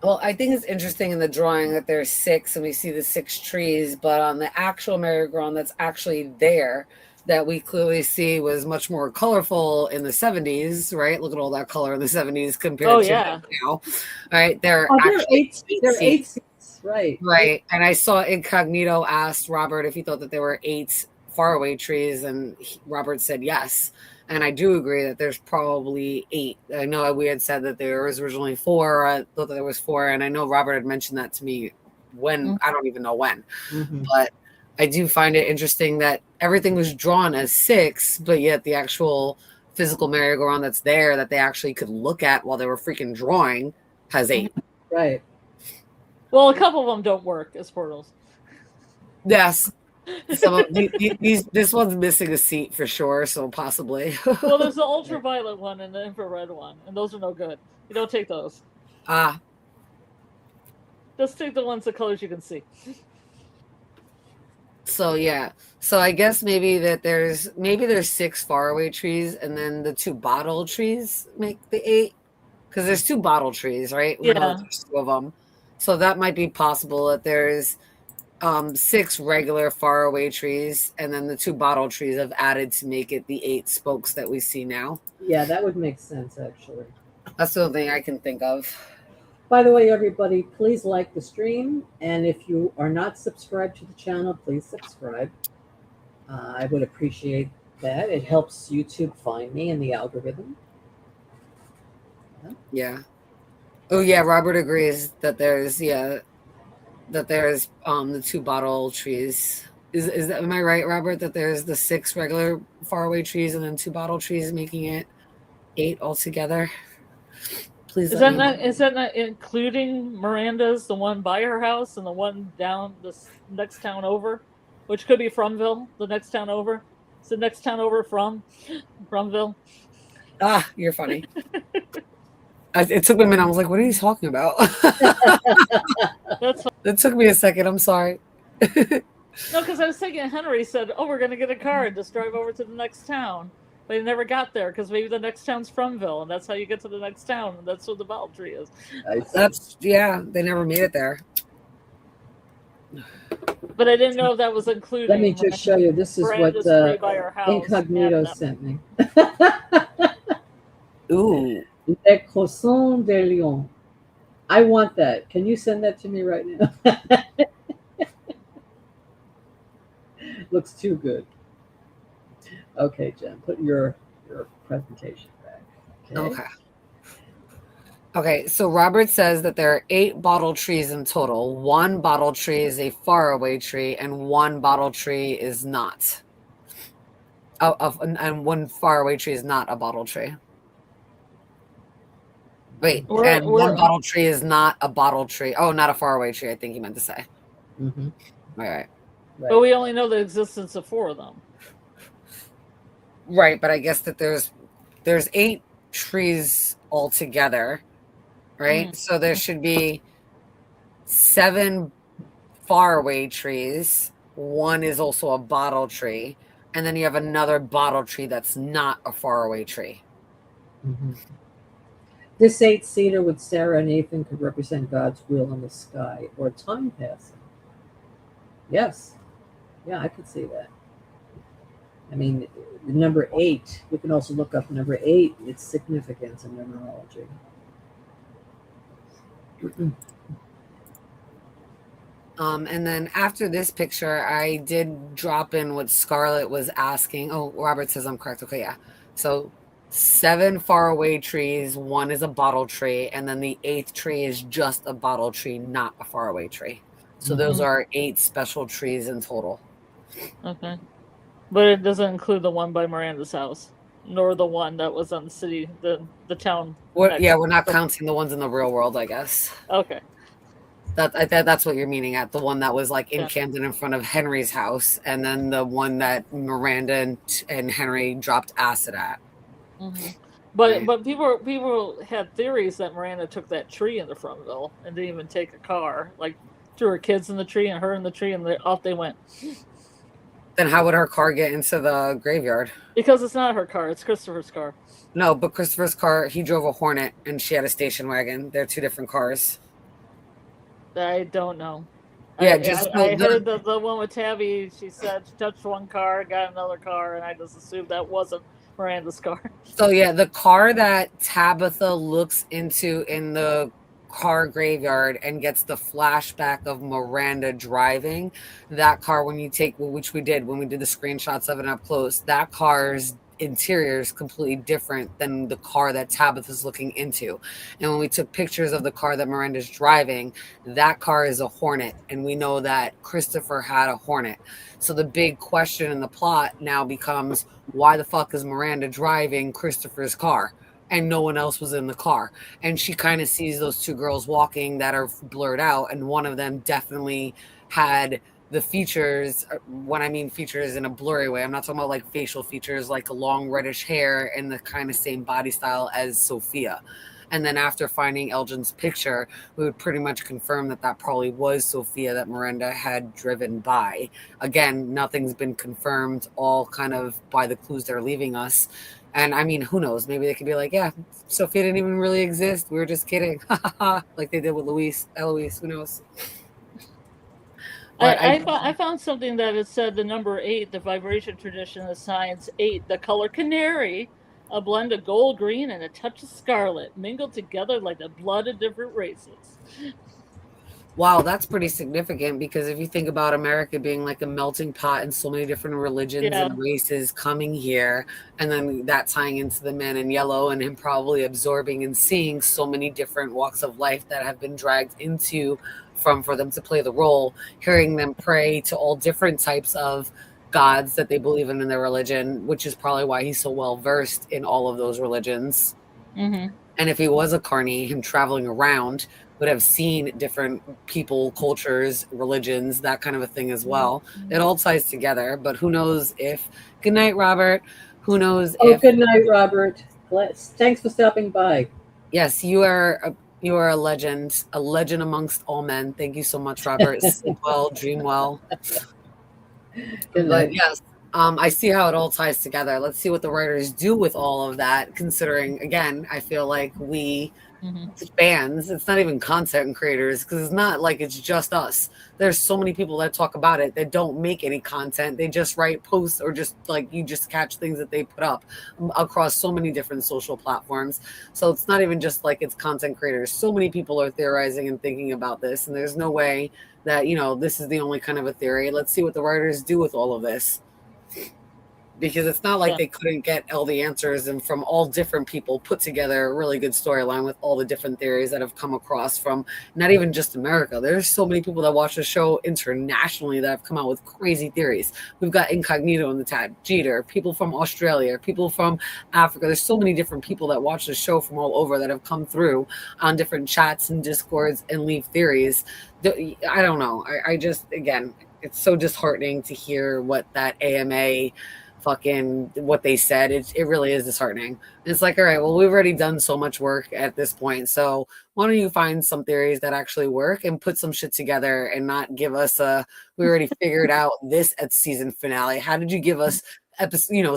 S3: Well, I think it's interesting in the drawing that there's 6 and we see the 6 trees, but on the actual merry-go-round that's actually there, that we clearly see was much more colorful in the 70s, right? Look at all that color in the 70s compared to now. All right, there are
S1: 8 seats. Right.
S3: Right. And I saw Incognito asked Robert if he thought that there were 8 faraway trees, and Robert said yes. And I do agree that there's probably 8. I know we had said that there was originally 4. I thought that there was 4, and I know Robert had mentioned that to me when, I don't even know when.
S1: Mm-hmm.
S3: But I do find it interesting that everything was drawn as 6, but yet the actual physical merry-go-round that's there that they actually could look at while they were freaking drawing has 8.
S1: Right.
S2: Well, a couple of them don't work as portals.
S3: Yes. Some of this one's missing a seat for sure, so possibly.
S2: Well, there's the ultraviolet one and the infrared one, and those are no good. You don't take those. Just take the ones, the colors you can see.
S3: So yeah. So I guess maybe there's 6 faraway trees, and then the 2 bottle trees make the 8. Because there's 2 bottle trees, right? We know there's 2 of them. So that might be possible that there's 6 regular faraway trees, and then the 2 bottle trees have added to make it the 8 spokes that we see now.
S1: Yeah, that would make sense, actually.
S3: That's the only thing I can think of.
S1: By the way, everybody, please like the stream. And if you are not subscribed to the channel, please subscribe. I would appreciate that. It helps YouTube find me in the algorithm.
S3: Yeah. Oh, yeah. Robert agrees that there's the 2 bottle trees. Is that, am I right, Robert, that there's the 6 regular faraway trees and then 2 bottle trees, making it 8 altogether? Please.
S2: Is that not including Miranda's, the one by her house, and the one down the next town over, which could be Fromville, the next town over? Is the next town over Fromville?
S3: Ah, you're funny. It took me a minute. I was like, what are you talking about? It took me a second. I'm sorry.
S2: No, because I was thinking Henry said, oh, we're going to get a car and just drive over to the next town. But he never got there because maybe the next town's Fromville, and that's how you get to the next town, and that's what the bottle tree is.
S3: They never made it there.
S2: But I didn't know if that was included.
S1: Let me just show you. This is what Incognito sent me.
S3: Ooh.
S1: Le Croissant de Lyon. I want that. Can you send that to me right now? Looks too good. Okay, Jen, put your presentation back.
S3: Okay. Okay, so Robert says that there are 8 bottle trees in total. 1 bottle tree is a faraway tree, and 1 bottle tree is not. And 1 faraway tree is not a bottle tree. Wait, and 1 bottle tree is not a bottle tree. Oh, not a faraway tree, I think he meant to say.
S1: Mm-hmm.
S3: Right.
S2: But we only know the existence of 4 of them.
S3: Right, but I guess that there's 8 trees altogether, right? So there should be 7 faraway trees. 1 is also a bottle tree, and then you have another bottle tree that's not a faraway tree.
S1: Mm-hmm. This 8-seater with Sarah and Ethan could represent God's will in the sky or time passing. Yes. Yeah, I could see that. I mean, the number 8, we can also look up number 8, its significance in numerology.
S3: And then after this picture, I did drop in what Scarlett was asking. Oh, Robert says I'm correct. Okay, yeah. So 7 faraway trees, 1 is a bottle tree, and then the 8th tree is just a bottle tree, not a faraway tree. So those are 8 special trees in total.
S2: Okay. But it doesn't include the one by Miranda's house, nor the one that was on the town.
S3: We're not counting the ones in the real world, I guess.
S2: Okay.
S3: That's what you're meaning at, the one that was like in Camden in front of Henry's house, and then the one that Miranda and Henry dropped acid at.
S2: Mm-hmm. But people had theories that Miranda took that tree in the Frontville and didn't even take a car, like threw her kids in the tree and her in the tree, and off they went.
S3: Then how would her car get into the graveyard?
S2: Because it's not her car, it's Christopher's car.
S3: No, but Christopher's car, he drove a Hornet and she had a station wagon. They're 2 different cars.
S2: I don't know.
S3: Yeah,
S2: I heard the one with Tabby, she said she touched one car, got another car, and I just assumed that wasn't Miranda's car.
S3: So yeah, the car that Tabitha looks into in the car graveyard and gets the flashback of Miranda driving, that car, which we did when we did the screenshots of it up close, that car's interior is completely different than the car that Tabitha's looking into. And when we took pictures of the car that Miranda's driving, that car is a Hornet, and we know that Christopher had a Hornet. So the big question in the plot now becomes, why the fuck is Miranda driving Christopher's car and no one else was in the car? And she kind of sees those 2 girls walking that are blurred out, and one of them definitely had the features. When I mean features in a blurry way, I'm not talking about like facial features, like a long reddish hair and the kind of same body style as Sophia. And then after finding Elgin's picture, we would pretty much confirm that probably was Sophia that Miranda had driven by. Again, nothing's been confirmed, all kind of by the clues they're leaving us. And I mean, who knows? Maybe they could be like, yeah, Sophia didn't even really exist. We were just kidding. Like they did with Eloise, who knows?
S2: I found something that it said the number 8, the vibration tradition assigns 8, the color canary, a blend of gold, green, and a touch of scarlet, mingled together like the blood of different races.
S3: Wow, that's pretty significant, because if you think about America being like a melting pot and so many different religions and races coming here, and then that tying into the man in yellow and him probably absorbing and seeing so many different walks of life that have been dragged into for them to play the role, hearing them pray to all different types of gods that they believe in their religion, which is probably why he's so well versed in all of those religions.
S2: Mm-hmm.
S3: And if he was a carny, him traveling around would have seen different people, cultures, religions, that kind of a thing as well. Mm-hmm. It all ties together, but who knows if... Good night, Robert. Who knows if...
S1: Good night, Robert. Thanks for stopping by.
S3: Yes, you are a legend amongst all men. Thank you so much, Robert. Sleep well, dream well.
S1: Good night.
S3: But yes, I see how it all ties together. Let's see what the writers do with all of that, considering, again, I feel like we
S2: Mm-hmm.
S3: fans, it's not even content creators, because it's not like it's just us. There's so many people that talk about it that don't make any content. They just write posts, or just like you just catch things that they put up across so many different social platforms. So it's not even just like it's content creators. So many people are theorizing and thinking about this, and there's no way that, this is the only kind of a theory. Let's see what the writers do with all of this, because it's not like
S2: Yeah.
S3: they couldn't get all the answers and from all different people put together a really good storyline with all the different theories that have come across from not even just America. There's so many people that watch the show internationally that have come out with crazy theories. We've got Incognito in the chat, Jeter, people from Australia, people from Africa. There's so many different people that watch the show from all over that have come through on different chats and discords and leave theories. I don't know. I just, again, it's so disheartening to hear what that AMA fucking what they said. It really is disheartening. It's like, all right, well, we've already done so much work at this point, so why don't you find some theories that actually work and put some shit together, and not give us we already figured out this at season finale. How did you give us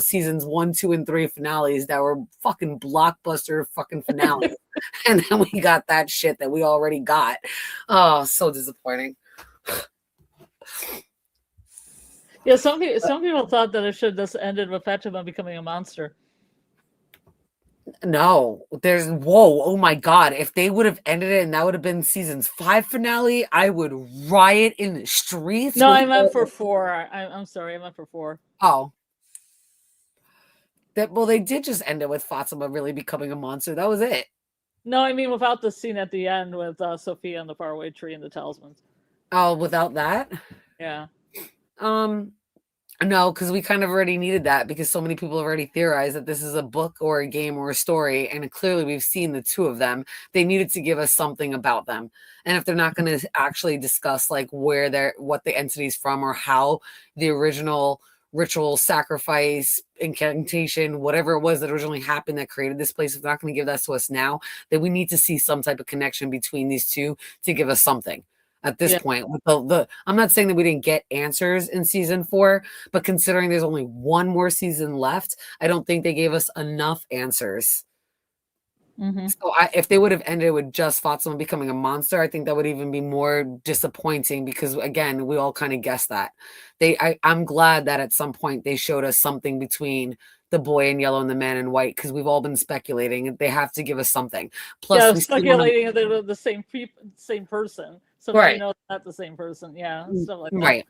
S3: seasons 1, 2, and 3 finales that were fucking blockbuster fucking finales? And then we got that shit that we already got. Oh, so disappointing.
S2: Yeah, some people thought that it should just ended with Fatima becoming a monster.
S3: No, oh my God. If they would have ended it and that would have been season's 5 finale, I would riot in the streets.
S2: No, I meant for 4. I'm sorry, I meant for 4.
S3: Oh. Well, they did just end it with Fatima really becoming a monster. That was it.
S2: No, I mean without the scene at the end with Sophia and the faraway tree and the talismans.
S3: Oh, without that?
S2: Yeah.
S3: No, because we kind of already needed that, because so many people have already theorized that this is a book or a game or a story, and clearly we've seen the 2 of them. They needed to give us something about them. And if they're not going to actually discuss like what the entity's from, or how the original ritual, sacrifice, incantation, whatever it was that originally happened that created this place, if they're not going to give that to us now, then we need to see some type of connection between these 2 to give us something. At this point, with I'm not saying that we didn't get answers in season 4, but considering there's only 1 more season left, I don't think they gave us enough answers.
S2: Mm-hmm.
S3: So if they would have ended with just Fatima becoming a monster, I think that would even be more disappointing, because again, we all kind of guessed that. I'm glad that at some point they showed us something between the boy in yellow and the man in white, because we've all been speculating. They have to give us something. Plus,
S2: speculating they were the same person. So right. Now it's not the same person. Yeah, stuff like that.
S3: Right.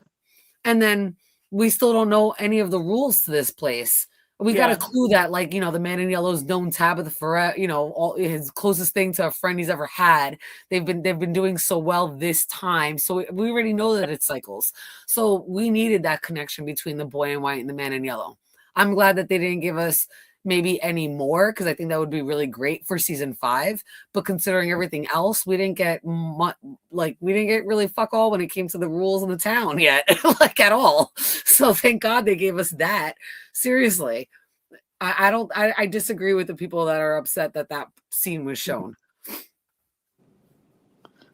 S3: And then we still don't know any of the rules to this place. We got a clue that, like, the man in yellow's known Tabitha for, all his closest thing to a friend he's ever had. They've been doing so well this time. So we already know that it cycles. So we needed that connection between the boy in white and the man in yellow. I'm glad that they didn't give us maybe any more, because I think that would be really great for season 5. But considering everything else, we didn't get really fuck all when it came to the rules in the town yet, like at all. So thank God they gave us that. Seriously, I disagree with the people that are upset that scene was shown.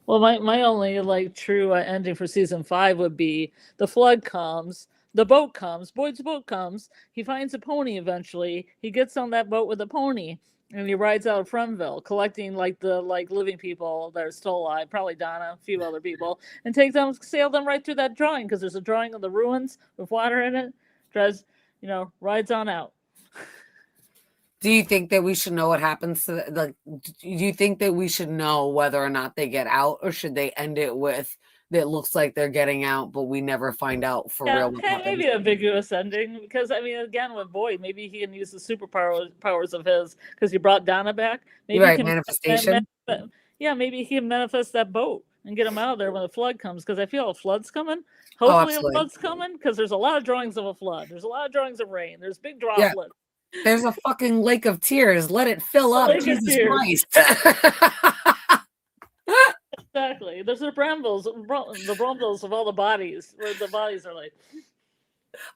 S2: Well, my only true ending for season 5 would be the flood comes. The boat comes. Boyd's boat comes. He finds a pony eventually. He gets on that boat with a pony, and he rides out of Fromville, collecting the living people that are still alive, probably Donna, a few other people, and sail them right through that drawing, because there's a drawing of the ruins with water in it. Rides on out.
S3: Do you think that we should know what happens to do you think that we should know whether or not they get out, or should they end it with that looks like they're getting out, but we never find out for real what happens?
S2: Maybe an ambiguous ending, because again, with Boyd, maybe he can use the superpowers of his, because he brought Donna back. Maybe
S3: right, manifestation.
S2: Maybe he can manifest that boat and get him out of there when the flood comes, because I feel a flood's coming. Hopefully a flood's coming, because there's a lot of drawings of a flood. There's a lot of drawings of rain. There's big droplets. Yeah.
S3: There's a fucking lake of tears. Let it fill up. Jesus Christ.
S2: Exactly. There's the brambles of all the bodies, where the bodies are like.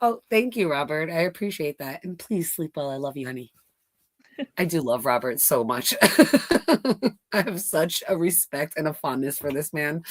S3: Oh, thank you, Robert. I appreciate that. And please sleep well. I love you, honey. I do love Robert so much. I have such a respect and a fondness for this man.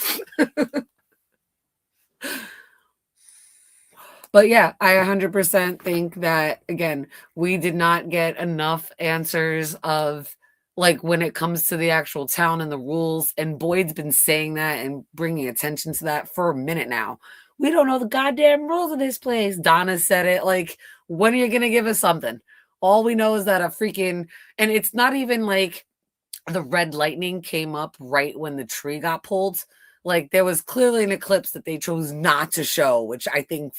S3: But yeah, I 100% think that, again, we did not get enough answers of like when it comes to the actual town and the rules. And Boyd's been saying that and bringing attention to that for a minute now. We don't know the goddamn rules of this place. Donna said it. Like, when are you going to give us something? All we know is that a freaking, and it's not even like the red lightning came up right when the tree got pulled. Like, there was clearly an eclipse that they chose not to show, which I think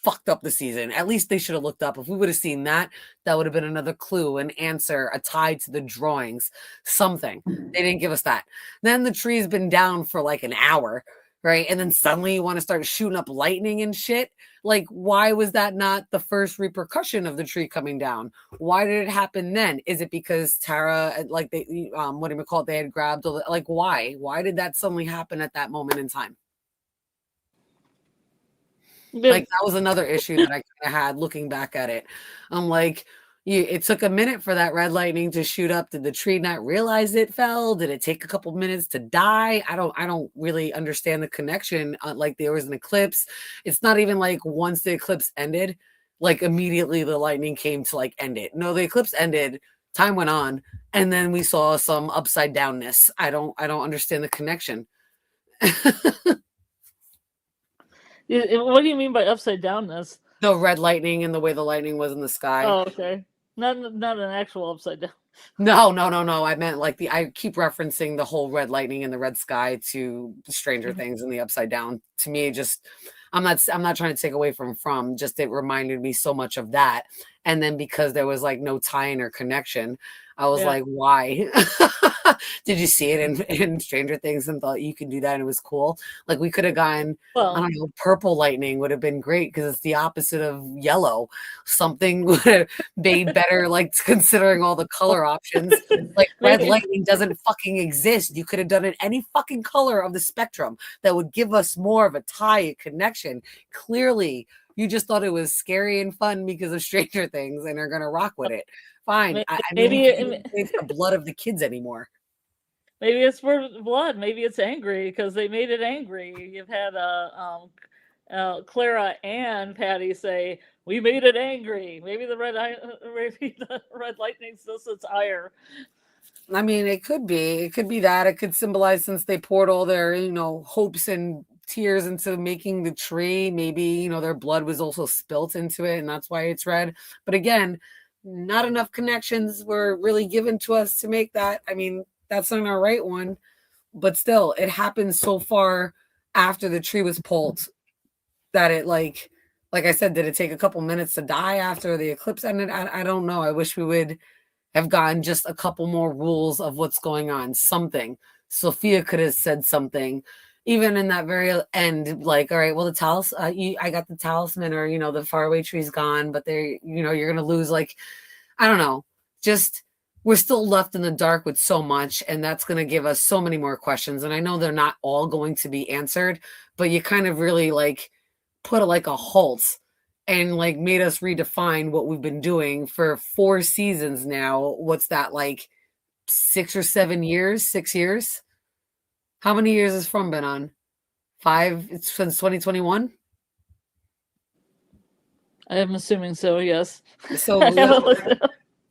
S3: fucked up the season. At least they should have looked up. If we would have seen that, that would have been another clue, an answer, a tie to the drawings, something. They didn't give us that. Then the tree's been down for like an hour, right? And then suddenly you want to start shooting up lightning and shit. Like, why was that not the first repercussion of the tree coming down? Why did it happen then? Is it because Tara, like, they, what do you call it? They had grabbed, like, why? Why did that suddenly happen at that moment in time? Like, that was another issue that I kind of had looking back at it. I'm like, it took a minute for that red lightning to shoot up. Did the tree not realize it fell? Did it take a couple minutes to die? I don't really understand the connection. Like, there was an eclipse. It's not even like once the eclipse ended, like immediately the lightning came to like end it. No, the eclipse ended, time went on, and then we saw some upside downness. I don't understand the connection.
S2: What do you mean by upside downness?
S3: The red lightning and the way the lightning was in the sky.
S2: Oh, okay. Not an actual upside down.
S3: No. I meant like I keep referencing the whole red lightning in the red sky to Stranger Things and the upside down. To me, just I'm not trying to take away from just it reminded me so much of that. And then because there was like no tie-in or connection, I was like, why? Did you see it in Stranger Things and thought you could do that and it was cool? Like, we could have gone, I don't know, purple lightning would have been great because it's the opposite of yellow. Something would have made better, like, considering all the color options. Like, red lightning doesn't fucking exist. You could have done it any fucking color of the spectrum that would give us more of a tie, a connection. Clearly, you just thought it was scary and fun because of Stranger Things and are going to rock with it. Fine. Maybe it's the blood of the kids anymore.
S2: Maybe it's for blood. Maybe it's angry because they made it angry. You've had Clara and Patty say, "We made it angry." Maybe the red lightning still sits higher.
S3: I mean, it could be. It could be that. It could symbolize, since they poured all their, hopes and tears into making the tree. Maybe, their blood was also spilt into it, and that's why it's red. But again, not enough connections were really given to us to make that. I mean, that's not our right one, but still, it happened so far after the tree was pulled that it, like I said, did it take a couple minutes to die after the eclipse ended? I don't know. I wish we would have gotten just a couple more rules of what's going on. Something. Sophia could have said something, even in that very end, like, all right, well, the talisman, I got the talisman, or, the faraway tree's gone, but you're going to lose, like, I don't know, just, we're still left in the dark with so much, and that's going to give us so many more questions. And I know they're not all going to be answered, but you kind of really like put a halt and like made us redefine what we've been doing for 4 seasons now. What's that, like 6 or 7 years? 6 years? How many years has From been on? 5? It's since 2021?
S2: I'm assuming so, yes.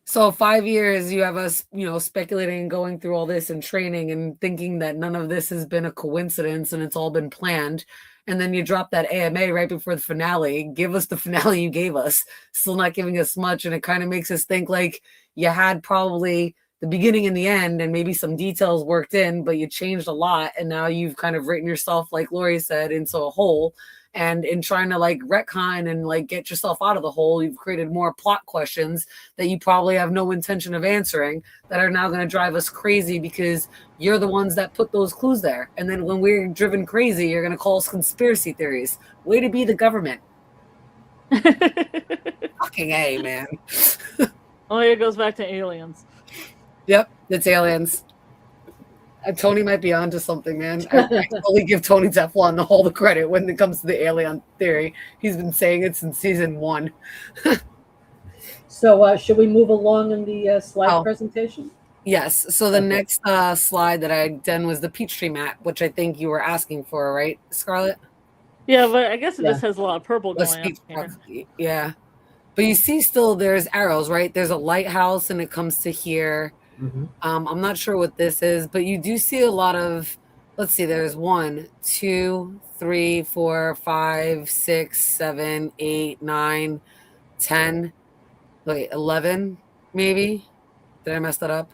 S3: So 5 years you have us, speculating and going through all this and training and thinking that none of this has been a coincidence and it's all been planned. And then you drop that AMA right before the finale. Give us the finale you gave us. Still not giving us much. And it kind of makes us think like you had probably the beginning and the end and maybe some details worked in, but you changed a lot. And now you've kind of written yourself, like Lori said, into a hole. And in trying to like retcon and like get yourself out of the hole, you've created more plot questions that you probably have no intention of answering that are now going to drive us crazy because you're the ones that put those clues there. And then when we're driven crazy, you're going to call us conspiracy theories. Way to be the government. Fucking A, man.
S2: Oh, it goes back to aliens.
S3: Yep, it's aliens. Tony might be onto something, man. I totally give Tony Teflon all the credit when it comes to the alien theory. He's been saying it since season 1.
S1: So should we move along in the slide presentation?
S3: Yes. So the next slide that I had done was the Peachtree map, which I think you were asking for, right, Scarlett?
S2: Yeah, but I guess it
S1: Yeah.
S2: just has a lot of purple
S3: Let's
S2: going on
S3: see.
S2: here.
S3: Yeah. But you see still there's arrows, right? There's a lighthouse and it comes to here.
S1: Mm-hmm.
S3: I'm not sure what this is, but you do see a lot of, let's see, there's 1, 2, 3, 4, 5, 6, 7, 8, 9, 10, wait, 11, maybe. Did I mess that up?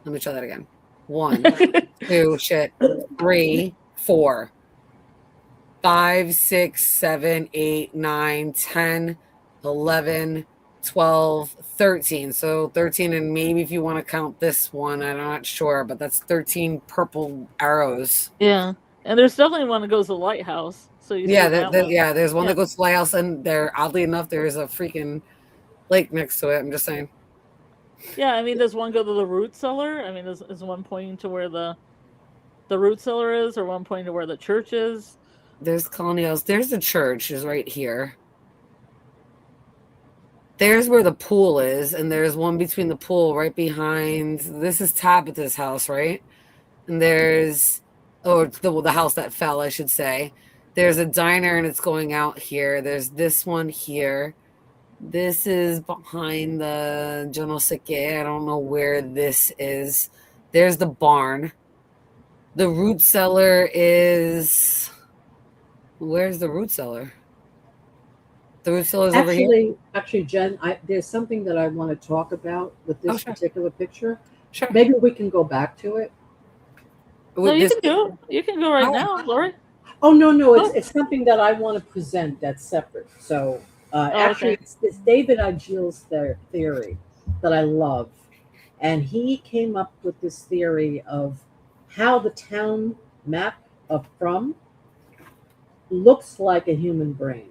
S3: Let me try that again. 1, 2, 3, 4, 5, 6, 7, 8, 9, 10, 11, 12, 13. So 13, and maybe if you want to count this one, I'm not sure, but that's 13 purple arrows.
S2: Yeah, and there's definitely one that goes to the lighthouse. So you see that one.
S3: Yeah, there's one
S2: Yeah.
S3: that goes to the lighthouse, and there, oddly enough, there's a freaking lake next to it. I'm just saying.
S2: Yeah, I mean, does one go to the root cellar? I mean, is one pointing to where the root cellar is, or one pointing to where the church is?
S3: There's Colony House. There's the church is right here. There's where the pool is, and there's one between the pool right behind. This is Tabitha's house, right? And there's, or the house that fell, I should say. There's a diner, and it's going out here. There's this one here. This is behind the General Sike. I don't know where this is. There's the barn. The root cellar is. Where's the root cellar? The root cellar is over here.
S1: Actually, Jen, there's something that I want to talk about with this
S3: Sure.
S1: particular picture.
S3: Sure.
S1: Maybe we can go back to it.
S2: No, you can go. You can go right now, Lori.
S1: Oh no, it's something that I want to present that's separate. So actually,
S2: okay.
S1: it's David Agil's theory that I love, and he came up with this theory of how the town map of From looks like a human brain,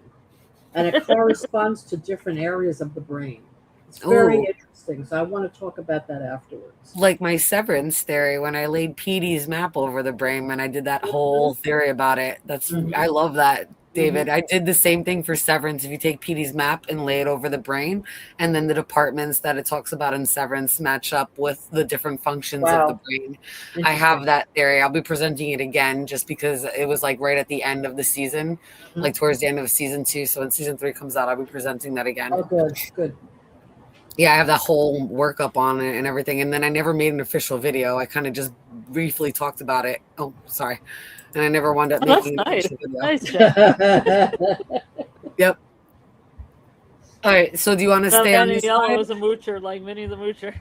S1: and it corresponds to different areas of the brain. It's very interesting. So I want to talk about that afterwards.
S3: Like my severance theory when I laid Petey's map over the brain and I did that whole theory about it. I love that, David. I did the same thing for Severance. If you take Petey's map and lay it over the brain, and then the departments that it talks about in Severance match up with the different functions of the brain. I have that theory. I'll be presenting it again just because it was like right at the end of the season, like towards the end of season 2. So when season 3 comes out, I'll be presenting that again.
S1: Oh, good.
S3: Yeah, I have that whole workup on it and everything. And then I never made an official video. I kind of just briefly talked about it. Oh, sorry. And I never wound up making an official video.
S2: Nice job.
S3: Yep. All right. So do you want to stay on this slide?
S2: Was a moocher, like Minnie the Moocher.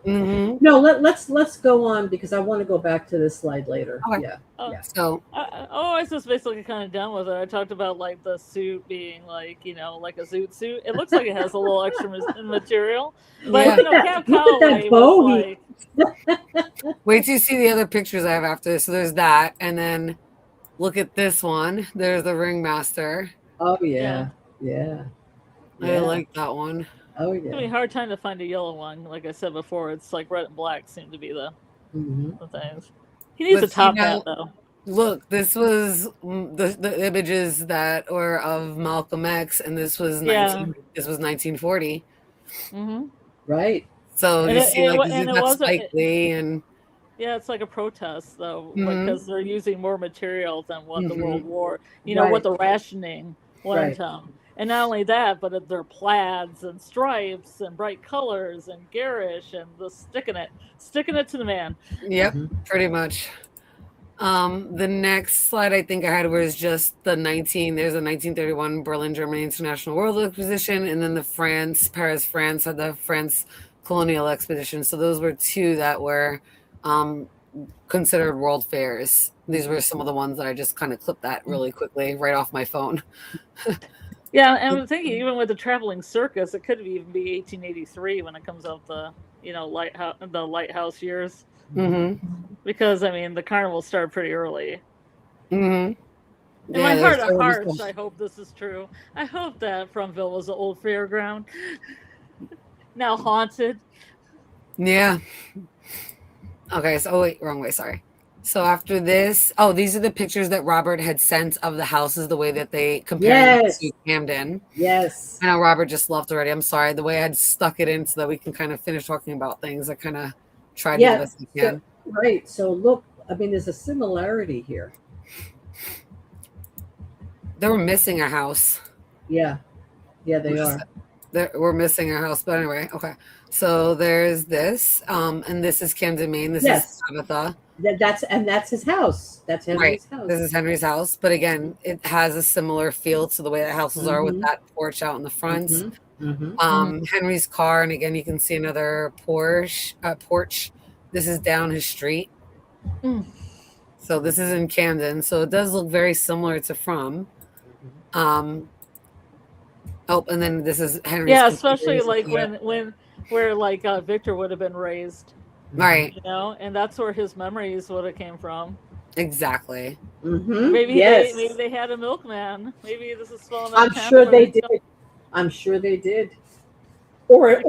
S3: Mm-hmm.
S1: No, let's go on because I want to go back to this slide later.
S3: Okay.
S1: Yeah.
S3: So
S2: I was just basically kind of done with it. I talked about like the suit being like, like a zoot suit. It looks like it has a little extra material. But Cab Calloway was like...
S3: Wait till you see the other pictures I have after this. So there's that, and then look at this one. There's the ringmaster.
S1: Oh yeah.
S3: I like that one.
S1: Oh
S2: It's gonna be a hard time to find a yellow one. Like I said before, it's like red and black seem to be the things. He needs a top hat though.
S3: Look, this was the images that were of Malcolm X, and this was 1940.
S2: Mm-hmm.
S1: Right.
S3: So you see, like this is Spike Lee, and
S2: it's like a protest though, because they're using more material than what the World War, what the rationing went on. And not only that, but they're plaids and stripes and bright colors and garish and the sticking it to the man.
S3: Yep, pretty much. The next slide I think I had was just there's a 1931 Berlin, Germany International World Exposition, and then the Paris, France had the France Colonial Expedition. So those were 2 that were considered world fairs. These were some of the ones that I just kind of clipped that really quickly right off my phone.
S2: Yeah, and I'm thinking even with the traveling circus, it could even be 1883 when it comes out the lighthouse years. Mm-hmm. Because I mean the carnival started pretty early. Mm-hmm. In my heart of hearts, I hope this is true. I hope that Fromville was an old fairground, now haunted.
S3: Yeah. Okay. So wait, wrong way. Sorry. So after this, these are the pictures that Robert had sent of the houses, the way that they compared it to Camden.
S1: Yes.
S3: I know Robert just left already. I'm sorry. The way I had stuck it in so that we can kind of finish talking about things. I kind of tried to do the best I can.
S1: Right. So look, I mean, there's a similarity here.
S3: They were missing a house.
S1: Yeah, they are.
S3: We're missing a house, but anyway, okay. So there's this, and this is Camden, Maine. This is
S1: Yes,
S3: Tabitha.
S1: that's his house. That's
S3: Right.
S1: Henry's house.
S3: This is Henry's house, but again, it has a similar feel to the way the houses are with
S1: Mm-hmm.
S3: that porch out in the front.
S1: Mm-hmm. Mm-hmm.
S3: Henry's car, and again, you can see another porch. This is down his street.
S2: Mm.
S3: So this is in Camden. So it does look very similar to From. Oh, and then this is Henry's.
S2: Yeah, especially like where like Victor would have been raised,
S3: right?
S2: You know, and that's where his memories would have came from.
S3: Exactly.
S1: Mm-hmm.
S2: Maybe
S1: yes.
S2: maybe they had a milkman. Maybe this is spelling.
S1: I'm sure they did. I'm sure they did. Or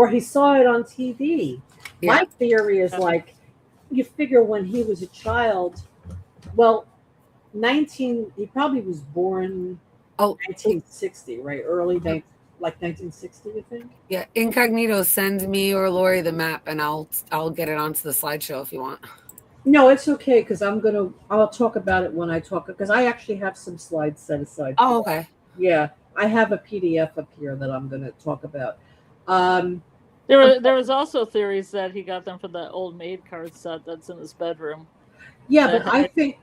S1: he saw it on TV. Yeah. My theory is like, you figure when he was a child, well, he probably was born 1960, right? Like 1960, you think?
S3: Yeah, Incognito, send me or Lori the map, and I'll get it onto the slideshow if you want.
S1: No, it's okay because I'll talk about it when I talk, because I actually have some slides set aside.
S3: Oh, okay.
S1: Yeah, I have a PDF up here that I'm going to talk about.
S2: There was also theories that he got them from the old maid card set that's in his bedroom.
S1: Yeah, but I think,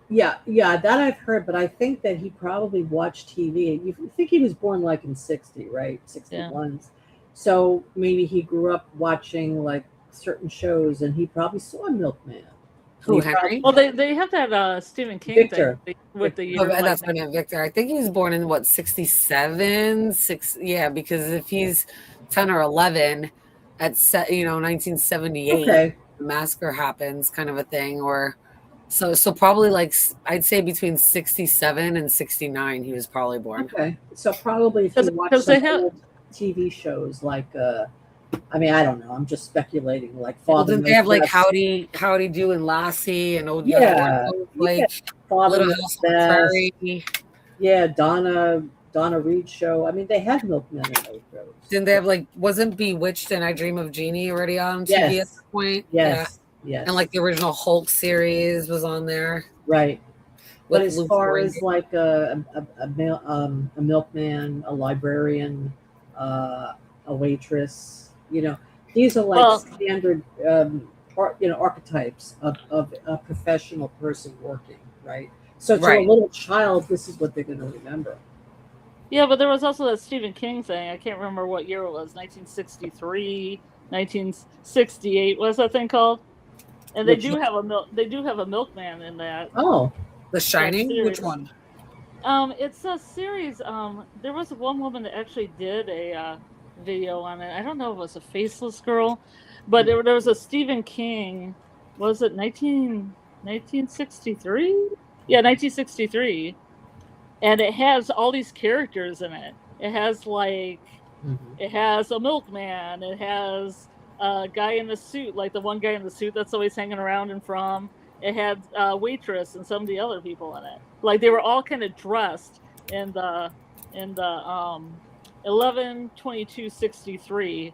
S1: yeah, that I've heard, but I think that he probably watched TV. You think he was born like in 60, right? 61. Yeah. So maybe he grew up watching like certain shows, and he probably saw Milkman.
S3: Who, Henry?
S2: Well, they have that Stephen King
S1: Victor
S2: thing with the year.
S3: That's been Victor. I think he was born in what, 67? Yeah, because if he's 10 or 11 at 1978,
S1: okay.
S3: The massacre happens, kind of a thing, or so probably like I'd say between 67 and 69 he was probably born.
S1: Okay, so probably if you watch some old TV shows like I mean, I don't know. I'm just speculating. Like Father.
S3: Didn't they have like Howdy Do and Lassie and old
S1: Father Little House on the Prairie. Yeah, Donna Reed show. I mean, they had milkmen in those shows.
S3: Didn't they have like wasn't Bewitched and I Dream of Jeannie already on TV at that point?
S1: Yes. Yes.
S3: And like the original Hulk series was on there.
S1: Right. But as far as like a milkman, a librarian, a waitress. These are like standard, archetypes of a professional person working, right? So to a little child, this is what they're going to remember.
S2: Yeah, but there was also that Stephen King thing. I can't remember what year it was, 1963, 1968. What's that thing called? And they do have a milkman in that.
S1: Oh,
S3: The Shining? Which one?
S2: It's a series. There was one woman that actually did a video on it. I don't know if it was a Faceless Girl, but there was a Stephen King. Was it 1963? Yeah, 1963. And it has all these characters in it. It has it has a milkman. It has a guy in the suit, like the one guy in the suit that's always hanging around and From. It had a waitress and some of the other people in it. Like they were all kind of dressed in the 11/22/63,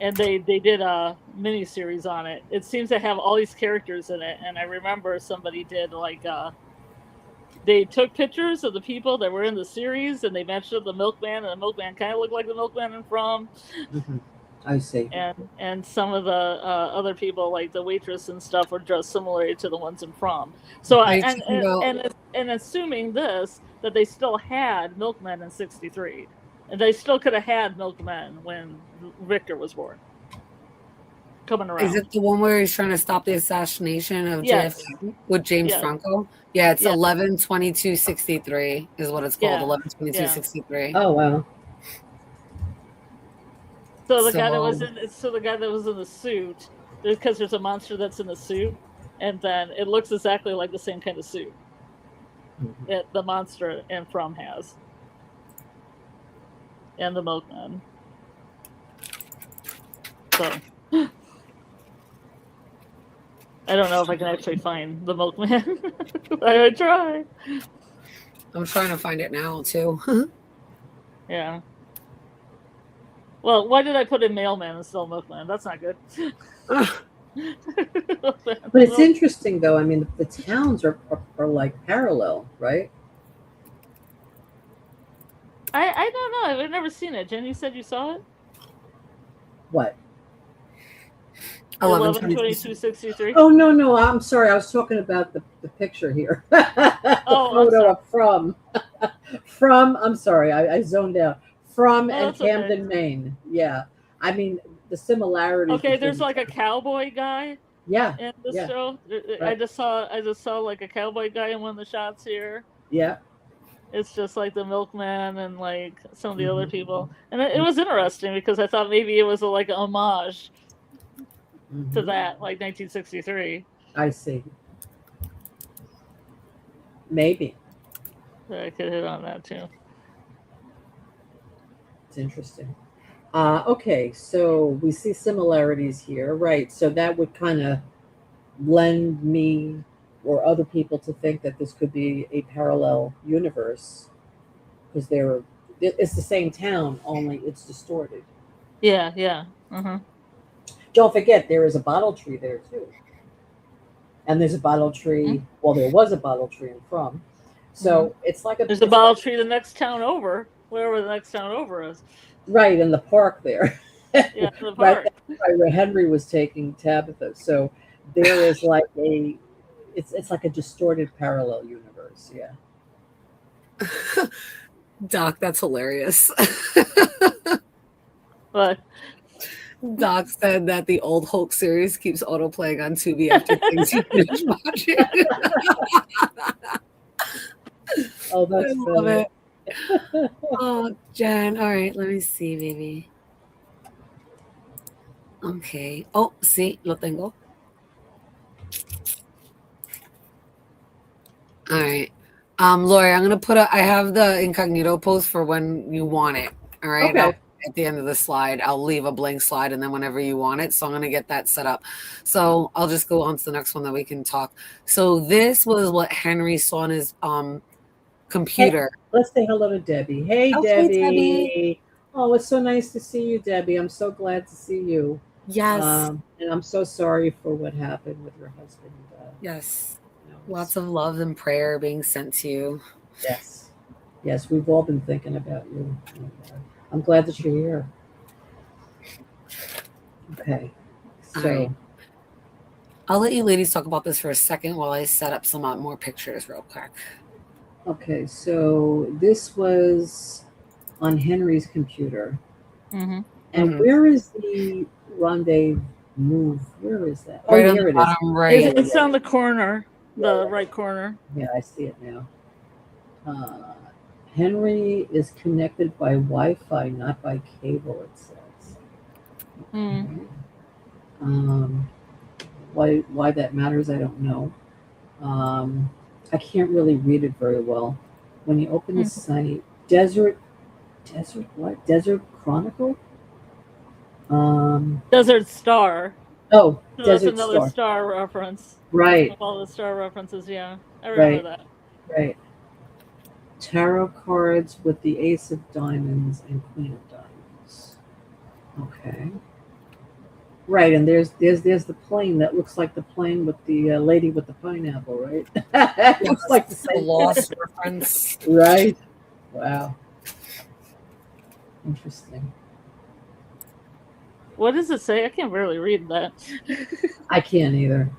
S2: and they did a mini series on it. It seems to have all these characters in it, and I remember somebody did they took pictures of the people that were in the series, and they matched up the milkman, and the milkman kind of looked like the milkman in From.
S1: I see.
S2: And some of the other people, like the waitress and stuff, were dressed similarly to the ones in From. So and assuming this, that they still had milkmen in 63. And they still could have had milkmen when Victor was born. Coming around.
S3: Is it the one where he's trying to stop the assassination of JFK with James Franco? Yeah, it's 11/22/63 is what it's called. 11/22/63.
S1: Oh wow.
S2: So the guy that was in the suit, because there's a monster that's in the suit, and then it looks exactly like the same kind of suit that the monster in From has. And the milkman. So I don't know if I can actually find the milkman. I would try.
S3: I'm trying to find it now too.
S2: Yeah. Well, why did I put in mailman and still milkman? That's not good.
S1: But it's interesting, though. I mean, the towns are like parallel, right?
S2: I don't know. I've never seen it. Jen, you said you saw it?
S1: What?
S2: 11/22/63.
S1: Oh, no, no. I'm sorry. I was talking about the picture here. The
S2: Oh, I'm
S1: photo
S2: sorry.
S1: of from. I'm sorry. I zoned out. From
S2: Oh,
S1: and
S2: that's okay.
S1: Camden, Maine. Yeah. I mean, the similarities
S2: Okay,
S1: between
S2: there's
S1: the
S2: like a
S1: towns.
S2: cowboy guy
S1: Yeah.
S2: in this
S1: Yeah.
S2: show.
S1: Right.
S2: I just saw like a cowboy guy in one of the shots here.
S1: Yeah.
S2: It's just like the milkman and like some of the other
S1: Hmm.
S2: people, and it was interesting because I thought maybe it was like an homage to
S1: Hmm.
S2: that, like 1963.
S1: I see. Maybe.
S2: So I could hit on that too.
S1: It's interesting. Okay, so we see similarities here, right? So that would kind of lend me or other people to think that this could be a parallel universe because it's the same town, only it's distorted.
S2: Yeah, yeah. Uh-huh.
S1: Don't forget, there is a bottle tree there too, and there's a bottle tree. Well, there was a bottle tree in From, so it's like
S2: There's a
S1: it's
S2: bottle
S1: like,
S2: tree the next town over, wherever the next town over is.
S1: right in the park there,
S2: Yeah, the
S1: right,
S2: park.
S1: right where Henry was taking Tabitha. So there is like it's like a distorted parallel universe. Yeah.
S3: Doc, that's hilarious.
S2: But
S3: Doc said that the old Hulk series keeps autoplaying on Tubi after things you finish watching.
S1: Oh, that's
S3: I love
S1: funny.
S3: it. Oh, Jen. All right, let me see, baby. Okay. Oh, sí, lo tengo. All right. Lori, I'm gonna I have the incognito post for when you want it. All right.
S1: Okay.
S3: At the end of the slide, I'll leave a blank slide and then whenever you want it. So I'm gonna get that set up. So I'll just go on to the next one that we can talk. So this was what Henry saw on his computer.
S1: Hey, let's say hello to Debbie. Hey,
S3: Okay,
S1: Debbie.
S3: Debbie.
S1: Oh, it's so nice to see you, Debbie. I'm so glad to see you.
S3: Yes.
S1: And I'm so sorry for what happened with your husband.
S3: Yes.
S1: You know,
S3: Lots of love and prayer being sent to you.
S1: yes. Yes, we've all been thinking about you. And, I'm glad that you're here. Okay.
S3: All
S1: So,
S3: right. I'll let you ladies talk about this for a second while I set up some more pictures real quick.
S1: okay. So this was on Henry's computer.
S2: mm-hmm.
S1: And where is the rendezvous? Where is that?
S3: Right
S1: Oh,
S3: on
S1: here
S3: the
S1: it is.
S3: bottom right.
S2: It's on the corner, the
S1: Yeah.
S2: right corner.
S1: Yeah, I see it now. Henry is connected by Wi-Fi, not by cable. It says.
S2: Mm.
S1: Why that matters, I don't know. I can't really read it very well. When you open the site, Desert what? Desert Chronicle.
S2: Desert Star.
S1: Oh,
S2: So
S1: Desert
S2: that's another
S1: Star.
S2: star reference.
S1: Right.
S2: All the star references, yeah. I remember that.
S1: Right. Tarot cards with the Ace of Diamonds and Queen of Diamonds. Okay. Right, and there's the plane that looks like the plane with the lady with the pineapple, right? It looks like the same.
S3: Lost reference.
S1: Right. Wow. Interesting.
S2: What does it say? I can't barely read that.
S1: I can't either.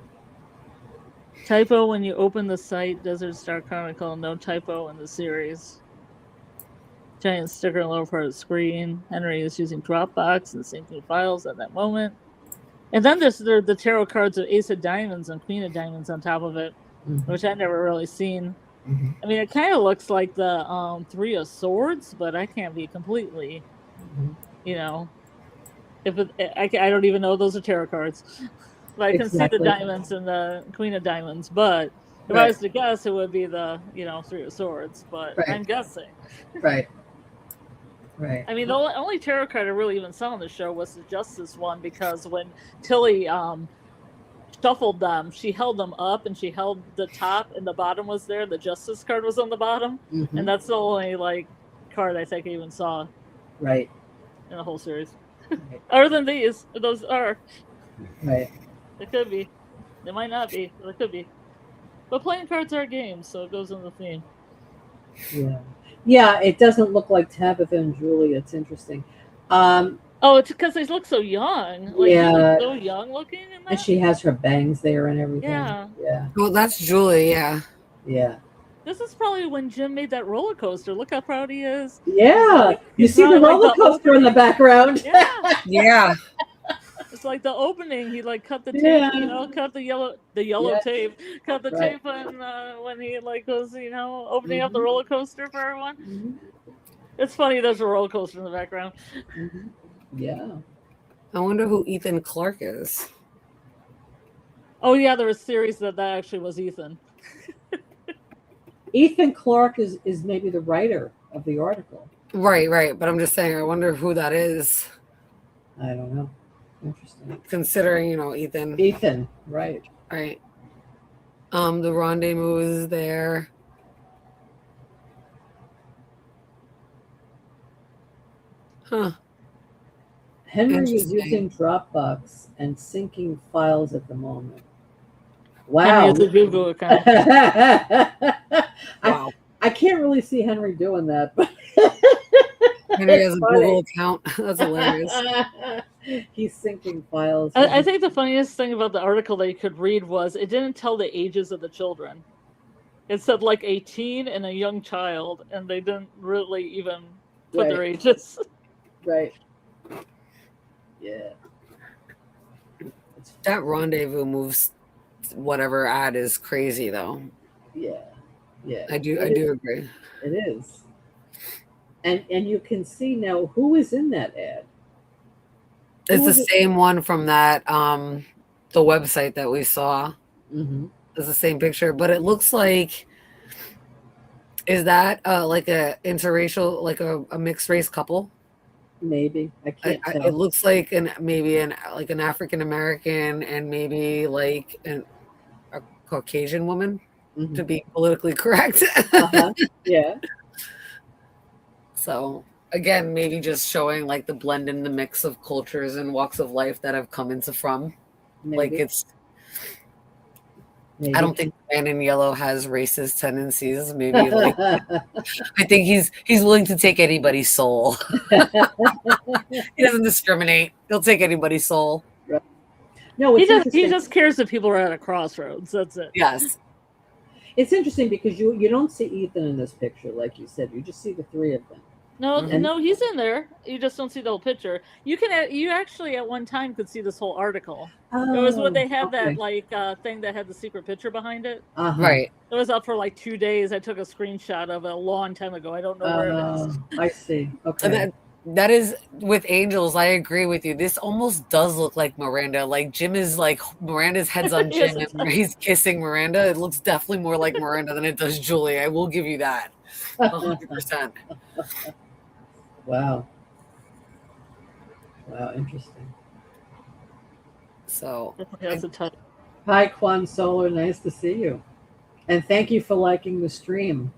S2: Typo when you open the site, Desert Star Chronicle, no typo in the series. Giant sticker in the lower part of the screen. Henry is using Dropbox and syncing files at that moment. And then there's the tarot cards of Ace of Diamonds and Queen of Diamonds on top of it, which I've never really seen.
S1: Mm-hmm.
S2: I mean, it kind of looks like the Three of Swords, but I can't be completely, you know, I don't even know those are tarot cards. But I can see the diamonds and the Queen of Diamonds, but if I was to guess, it would be the, Three of Swords, but I'm guessing.
S1: Right. Right.
S2: I mean, the only tarot card I really even saw on the show was the Justice one, because when Tilly shuffled them, she held them up and she held the top and the bottom was there. The Justice card was on the bottom.
S1: Mm-hmm.
S2: And that's the only card I think I even saw.
S1: Right.
S2: In the whole series.
S1: Right.
S2: Other than those are.
S1: Right.
S2: It could be. It might not be, but it could be. But playing cards are games, so it goes in the theme.
S1: Yeah. Yeah, it doesn't look like Tabitha and Julie. It's interesting.
S2: Oh, it's because they look so young. Like, he
S1: Yeah.
S2: looks so young looking in that.
S1: And she has her bangs there and everything.
S2: Yeah.
S1: Yeah.
S3: Well, that's Julie. Yeah.
S1: Yeah.
S2: This is probably when Jim made that roller coaster. Look how proud he is.
S1: Yeah. You
S2: he's
S1: see the
S2: probably like
S1: roller
S2: the
S1: coaster in the background.
S2: Yeah.
S3: Yeah.
S2: It's like the opening. He like cut the tape,
S1: Yeah.
S2: you know, cut the yellow
S1: Yes.
S2: tape, cut the
S1: Right.
S2: tape when he like was, you know, opening up the roller coaster for everyone.
S1: Mhm.
S2: It's funny. There's a roller coaster in the background.
S1: Mhm. Yeah.
S3: I wonder who Ethan Clark is.
S2: Oh yeah, there was series that actually was Ethan.
S1: Ethan Clark is maybe the writer of the article.
S3: Right, right. But I'm just saying, I wonder who that is.
S1: I don't know. Interesting.
S3: Considering, you know, Ethan.
S1: Ethan, right.
S3: Right. The rendezvous is there. Huh.
S1: Henry is
S3: Interesting.
S1: using Dropbox and syncing files at the moment. Wow.
S2: Henry is a Google account.
S3: Wow.
S1: I can't really see Henry doing that, but
S3: Henry has a
S1: funny.
S3: Google account. That's hilarious.
S1: He's syncing files.
S2: I think the funniest thing about the article that you could read was it didn't tell the ages of the children. It said like a teen and a young child, and they didn't really even put their ages.
S1: Right. Yeah.
S3: That rendezvous moves, whatever ad is crazy though.
S1: Yeah. Yeah.
S3: I do agree.
S1: It is. And you can see now who is in that ad.
S3: It's the same one from that the website that we saw.
S1: Mm-hmm.
S3: It's the same picture, but it looks like, is that like a interracial, like a mixed race couple?
S1: Maybe. I can't tell.
S3: It looks like maybe an African American and maybe like a Caucasian woman, to be politically correct.
S1: Yeah.
S3: So again, maybe just showing like the blend in the mix of cultures and walks of life that I've come into from.
S1: Maybe.
S3: Like I don't think Man in Yellow has racist tendencies. Maybe like I think he's willing to take anybody's soul. He doesn't discriminate. He'll take anybody's soul.
S1: Right. No,
S2: he just cares that people are at a crossroads. That's it.
S3: Yes.
S1: It's interesting because you don't see Ethan in this picture, like you said. You just see the three of them.
S2: No, he's in there. You just don't see the whole picture. You actually at one time could see this whole article. It was when they had that like thing that had the secret picture behind it.
S3: Right.
S2: It was up for like 2 days. I took a screenshot of it a long time ago. I don't know where it is.
S1: I see. Okay.
S3: That is with Angels. I agree with you. This almost does look like Miranda. Like Jim is like Miranda's head's on Jim and he's kissing Miranda. It looks definitely more like Miranda than it does Julie. I will give you that. 100%.
S1: Wow. Wow, interesting.
S3: So
S1: hi, Quan Solar, nice to see you. And thank you for liking the stream.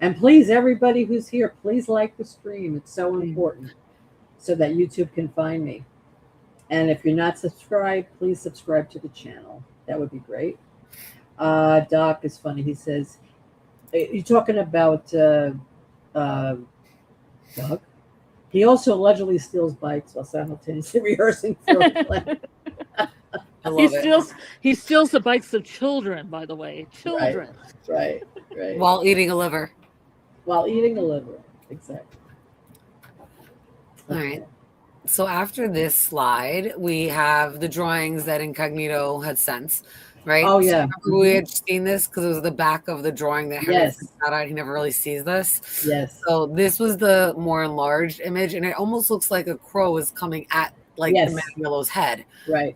S1: And please, everybody who's here, please like the stream. It's so important so that YouTube can find me. And if you're not subscribed, please subscribe to the channel. That would be great. Doc is funny. He says, you're talking about Doug? He also allegedly steals bikes while simultaneously rehearsing for a play.
S2: He steals the bikes of children, by the way. Children.
S1: Right.
S3: While eating a liver.
S1: Exactly.
S3: All right. So after this slide, we have the drawings that Incognito had sent, right?
S1: Oh, yeah.
S3: So we had seen this because it was the back of the drawing that Harry got out. He never really sees this.
S1: Yes.
S3: So this was the more enlarged image, and it almost looks like a crow is coming at like the Man in Yellow's head.
S1: Right.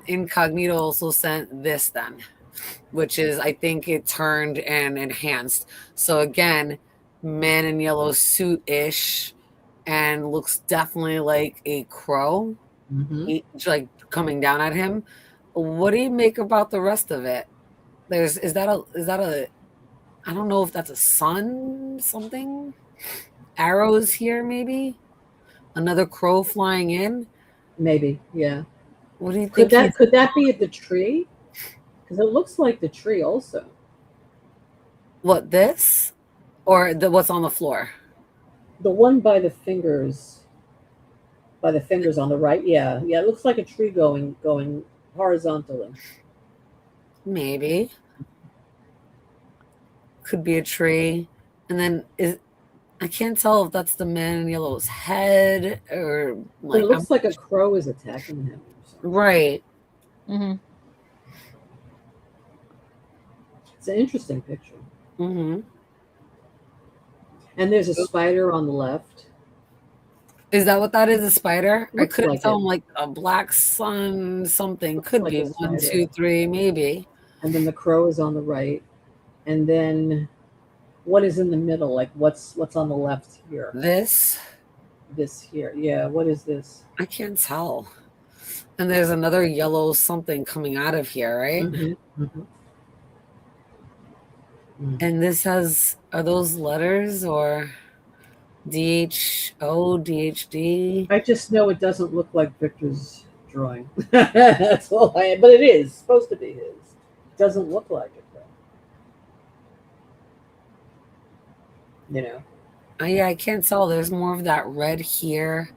S3: Incognito also sent this then, which is, I think it turned and enhanced. So again, Man in Yellow suit-ish, and looks definitely like a crow, like coming down at him. What do you make about the rest of it? Is that a I don't know if that's a sun something. Arrows here, maybe another crow flying in.
S1: Maybe, yeah.
S3: What do you
S1: Could
S3: think?
S1: that be the tree? Because it looks like the tree also.
S3: What, this or what's on the floor?
S1: The one by the fingers on the right. Yeah, yeah. It looks like a tree going horizontally.
S3: Maybe could be a tree, and then I can't tell if that's the man in yellow's head or
S1: But it
S3: like I'm
S1: looks like a crow is attacking him. Or something.
S3: right.
S2: Mm-hmm.
S1: It's an interesting picture.
S3: Mm-hmm.
S1: And there's a spider on the left.
S3: Is that what that is? A spider? I
S1: Looks
S3: couldn't
S1: like
S3: tell.
S1: it.
S3: Like a black sun, something
S1: Looks
S3: could
S1: like
S3: be
S1: a
S3: one,
S1: spider.
S3: two, three, maybe.
S1: And then the crow is on the right. And then what is in the middle? Like what's on the left here?
S3: This
S1: This here. Yeah, what is this?
S3: I can't tell. And there's another yellow something coming out of here, right?
S1: Mm-hmm. Mm-hmm. Mm.
S3: And this are those letters or DHO, DHD?
S1: I just know it doesn't look like Victor's drawing. That's all but it is supposed to be his. It doesn't look like it though. You know.
S3: Yeah, I can't tell. There's more of that red here.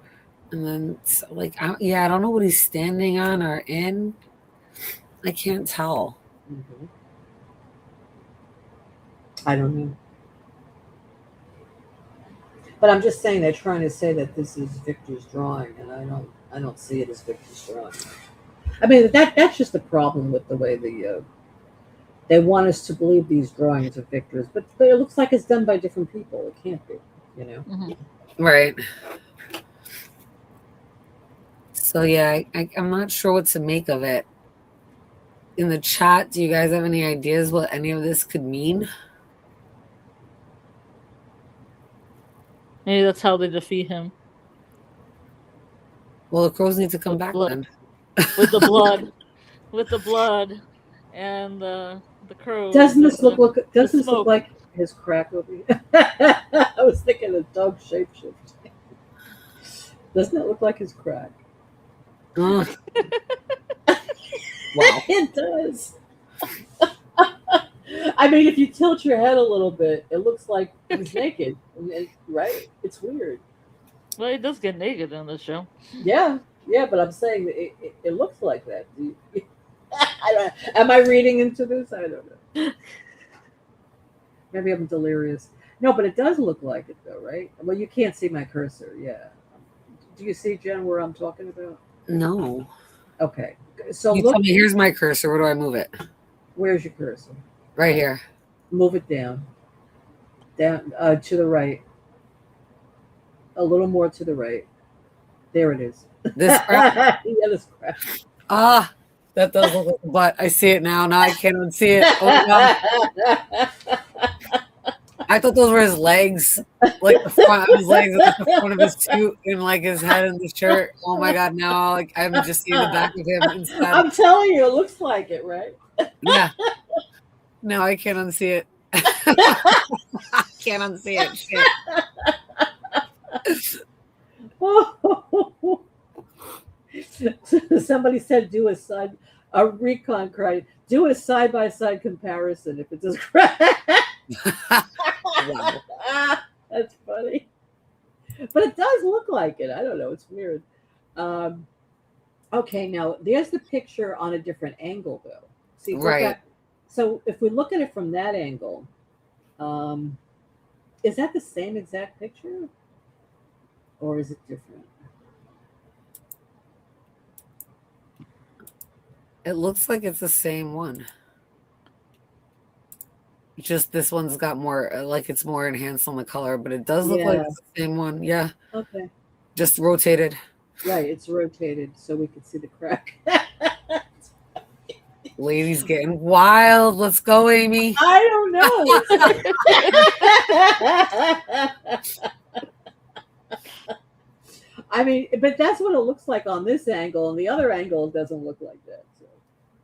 S3: And then, like, I don't know what he's standing on or in. I can't tell.
S1: Mm-hmm. I don't know. But I'm just saying they're trying to say that this is Victor's drawing, and I don't see it as Victor's drawing. I mean that's just the problem with the way they want us to believe these drawings are Victor's, but it looks like it's done by different people. It can't be, you know.
S2: Mm-hmm.
S3: Right. So yeah, I'm not sure what to make of it. In the chat, do you guys have any ideas what any of this could mean?
S2: Maybe that's how they defeat him.
S3: Well, the crows need to come
S2: With
S3: back
S2: blood.
S3: then.
S2: With the blood. With the blood and the crows.
S1: Doesn't this look
S2: smoke.
S1: like his crack over here? I was thinking of dog shapeshift. Doesn't it look like his crack?
S3: Oh. Wow.
S1: It does. I mean, if you tilt your head a little bit, it looks like he's naked, right? It's weird.
S2: Well, he does get naked in the show.
S1: Yeah, but I'm saying it looks like that. Am I reading into this? I don't know. Maybe I'm delirious. No, but it does look like it, though, right? Well, you can't see my cursor. Yeah. Do you see, Jen, where I'm talking about?
S3: No.
S1: Okay. So
S3: You
S1: look.
S3: tell me, here's my cursor. Where do I move it?
S1: Where's your cursor?
S3: Right here.
S1: Move it down. Down to the right. A little more to the right. There it is.
S3: This crap?
S1: Yeah, this crap.
S3: Ah, that does look like a butt. I see it now. Now I can't unsee it. Oh, no. I thought those were his legs, like the front of his legs, like the front of his suit, and like his head in the shirt. Oh my god! Now, like I'm just seeing the back of him instead.
S1: I'm telling you, it looks like it, right?
S3: Yeah. No, I can't unsee it. I can't unsee it. Shit.
S1: Somebody said a recon cried, do a side-by-side comparison if it does crack.
S3: Wow.
S1: That's funny. But it does look like it. I don't know. It's weird. Okay, now there's the picture on a different angle, though. See,
S3: right.
S1: So if we look at it from that angle, is that the same exact picture? Or is it different?
S3: It looks like it's the same one. Just this one's got more, like it's more enhanced on the color, but it does look like it's the same one. Yeah.
S1: Okay.
S3: Just rotated. Right,
S1: it's rotated so we can see the crack.
S3: Ladies getting wild. Let's go, Amy.
S1: I don't know. I mean, but that's what it looks like on this angle, and the other angle doesn't look like that. So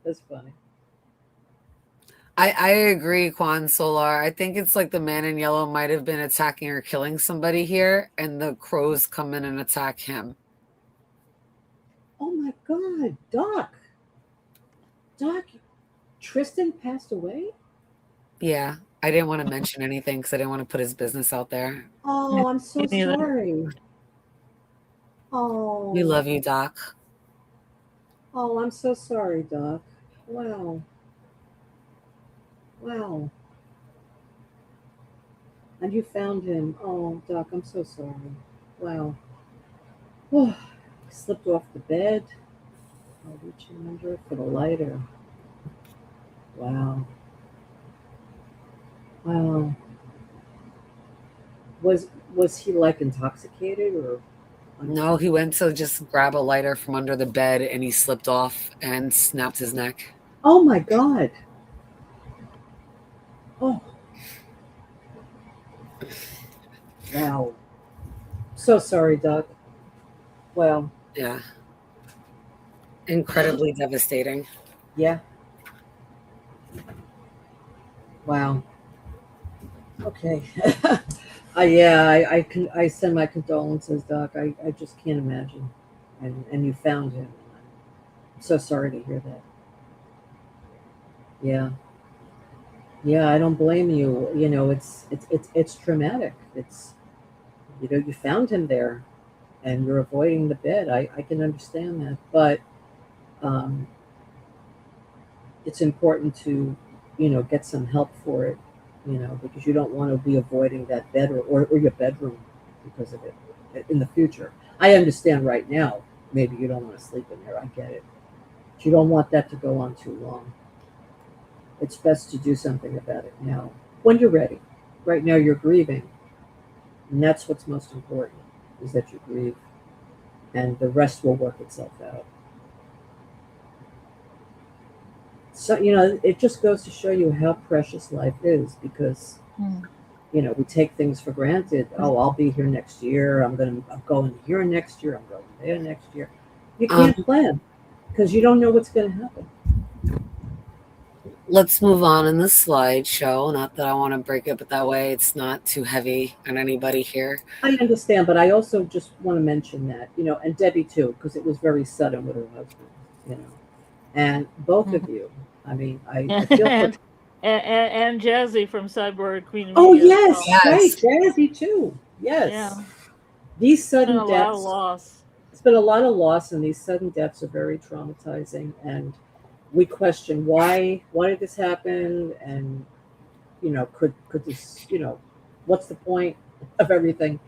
S1: that's funny.
S3: I agree, Quan Solar. I think it's like the man in yellow might have been attacking or killing somebody here, and the crows come in and attack him.
S1: Oh my God, Doc. Doc, Tristan passed away?
S3: Yeah, I didn't want to mention anything because I didn't want to put his business out there.
S1: Oh, I'm so
S2: Me neither.
S1: sorry.
S3: We
S1: Oh,
S3: love you, Doc.
S1: oh, I'm so sorry, Doc. Wow, wow. And you found him. Oh, Doc, I'm so sorry. Wow. Oh, he slipped off the bed. Oh, reaching under for the lighter. Wow. Wow. Was he like intoxicated or?
S3: No, he went to just grab a lighter from under the bed and he slipped off and snapped his neck.
S1: Oh my God. Oh, wow. So sorry, Doc. Well,
S3: Yeah. Incredibly devastating.
S1: yeah. Wow. Okay. I send my condolences, Doc. I just can't imagine. And you found him. I'm so sorry to hear that. Yeah. Yeah, I don't blame you. You know, it's traumatic. It's you found him there and you're avoiding the bed. I can understand that. But um it's important to, get some help for it, because you don't want to be avoiding that bed or your bedroom because of it in the future. I understand right now, maybe you don't want to sleep in there. I get it. But you don't want that to go on too long. It's best to do something about it now when you're ready. Right now, you're grieving, and that's what's most important is that you grieve, and the rest will work itself out. So, it just goes to show you how precious life is because, we take things for granted. Oh, I'll be here next year. I'm going here next year. I'm going there next year. You can't plan because you don't know what's going to happen.
S3: Let's move on in the slideshow. Not that I want to break it, but that way it's not too heavy on anybody here.
S1: I understand, but I also just want to mention that, and Debbie too, because it was very sudden with her husband, and both of you. I mean, I feel for.
S2: And Jazzy from Cyborg Queen of
S1: Oh
S2: Media.
S1: yes,
S3: Yes.
S1: right, Jazzy too. Yes,
S2: Yeah.
S1: these
S2: It's been
S1: sudden
S2: a lot of
S1: deaths.
S2: loss.
S1: It's been a lot of loss, and these sudden deaths are very traumatizing. And we question why did this happen, and could this, what's the point of everything?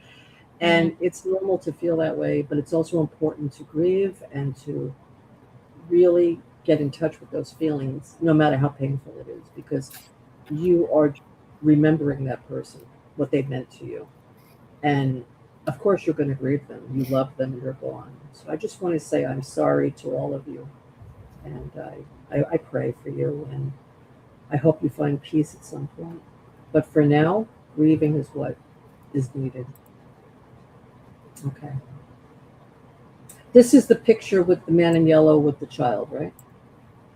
S1: And it's normal to feel that way, but it's also important to grieve and to really get in touch with those feelings, no matter how painful it is, because you are remembering that person, what they meant to you. And of course, you're going to grieve them. You love them, you're gone. So I just want to say I'm sorry to all of you. And I pray for you. And I hope you find peace at some point. But for now, grieving is what is needed. Okay. This is the picture with the man in yellow with the child, right?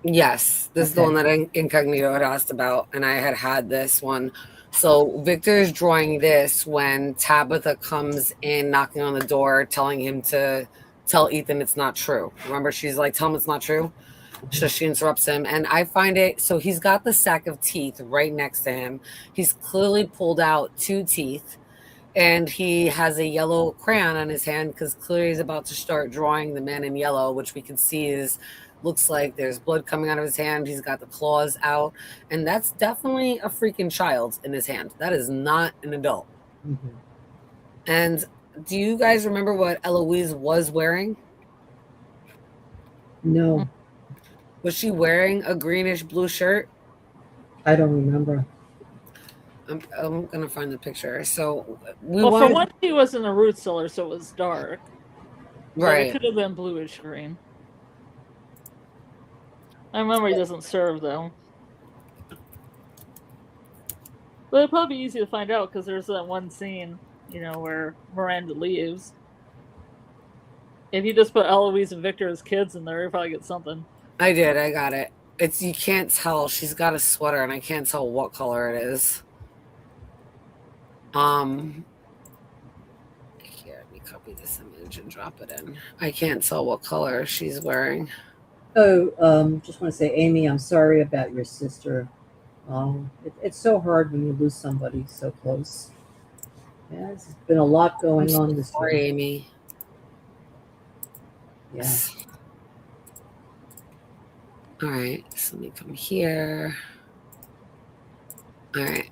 S3: Yes, this is the one that Incognito had asked about, and I had this one. So Victor is drawing this when Tabitha comes in, knocking on the door, telling him to tell Ethan it's not true. Remember, she's like, tell him it's not true. So she interrupts him, and I find it, so he's got the sack of teeth right next to him. He's clearly pulled out 2 teeth, and he has a yellow crayon on his hand because clearly he's about to start drawing the man in yellow, which we can see looks like there's blood coming out of his hand. He's got the claws out, and that's definitely a freaking child in his hand. That is not an adult.
S1: Mm-hmm.
S3: And do you guys remember what Eloise was wearing?
S1: No.
S3: Was she wearing a greenish blue shirt?
S1: I don't remember.
S3: I'm gonna find the picture. So
S2: for one, he was in a root cellar, so it was dark.
S3: Right.
S2: So it could have been bluish green. I remember he doesn't serve though. But it'd probably be easy to find out because there's that one scene, where Miranda leaves. If you just put Eloise and Victor as kids in there, you probably get something.
S3: I did. I got it. You can't tell. She's got a sweater, and I can't tell what color it is. Here, let me copy this image and drop it in. I can't tell what color she's wearing.
S1: Oh, just want to say, Amy, I'm sorry about your sister. It's so hard when you lose somebody so close. Yeah, there's been a lot going on this
S3: Sorry,
S1: year.
S3: Amy.
S1: Yeah.
S3: All right, so let me come here. All right.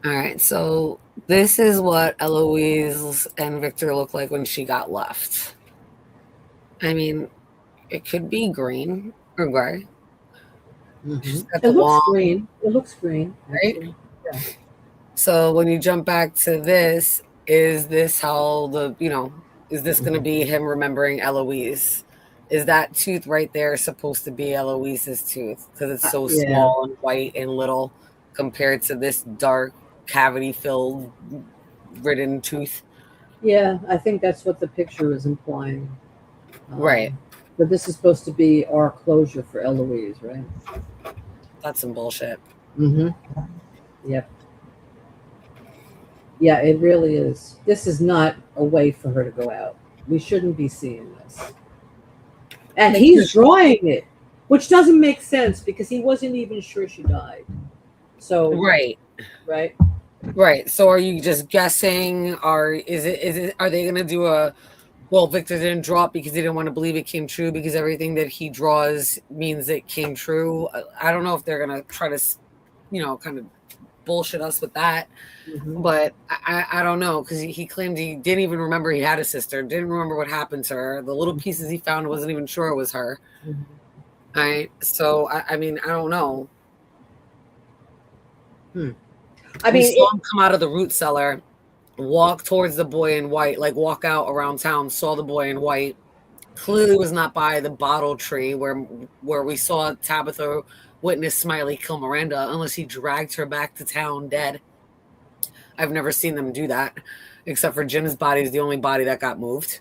S3: All right, so this is what Eloise and Victor look like when she got left. I mean, it could be green or gray. She's got
S1: It
S3: the
S1: looks
S3: long,
S1: green. It looks green, actually.
S3: right?
S1: Yeah.
S3: So when you jump back to this, is this how is this going to be him remembering Eloise? Is that tooth right there supposed to be Eloise's tooth? Because it's so
S1: Yeah.
S3: small and white and little compared to this dark, cavity-filled, ridden tooth.
S1: Yeah, I think that's what the picture is implying.
S3: Right.
S1: But this is supposed to be our closure for Eloise, right?
S3: That's some bullshit.
S1: Mm-hmm. Yep. Yeah, it really is. This is not a way for her to go out. We shouldn't be seeing this. And he's drawing it, which doesn't make sense because he wasn't even sure she died. So
S3: Right.
S1: Right.
S3: Right. So are you just guessing? Are they gonna do a Victor didn't draw it because he didn't want to believe it came true because everything that he draws means it came true. I don't know if they're going to try to, kind of bullshit us with that.
S1: Mm-hmm.
S3: But I don't know because he claimed he didn't even remember he had a sister, didn't remember what happened to her. The little pieces he found wasn't even sure it was her.
S1: Mm-hmm.
S3: Right. So, I mean, I don't know.
S1: I mean,
S3: saw him come out of the root cellar, walk towards the boy in white, like walk out around town, saw the boy in white, clearly was not by the bottle tree where we saw Tabitha witness Smiley kill Miranda, unless he dragged her back to town dead. I've never seen them do that, except for Jim's body is the only body that got moved.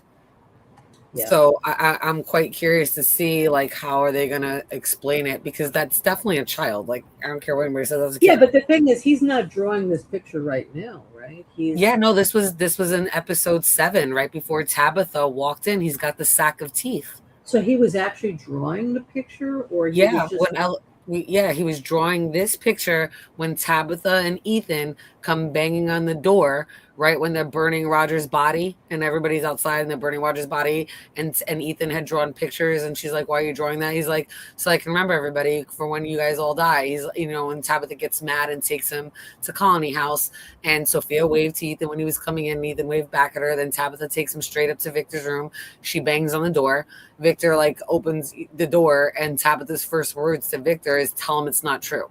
S3: Yeah. So I'm quite curious to see, like, how are they going to explain it? Because that's definitely a child. Like, I don't care what anybody says. That's a kid.
S1: Yeah, but the thing is, he's not drawing this picture right now, right?
S3: This was in episode 7, right before Tabitha walked in. He's got the sack of teeth.
S1: So he was actually drawing the picture, or he was just...
S3: he was drawing this picture when Tabitha and Ethan come banging on the door, right when they're burning Roger's body and everybody's outside and they're burning Roger's body, and Ethan had drawn pictures and she's like, why are you drawing that? He's like, so I can remember everybody for when you guys all die. He's, when Tabitha gets mad and takes him to Colony House, and Sophia waved to Ethan when he was coming in, Ethan waved back at her, then Tabitha takes him straight up to Victor's room. She bangs on the door. Victor opens the door, and Tabitha's first words to Victor is, tell him it's not true.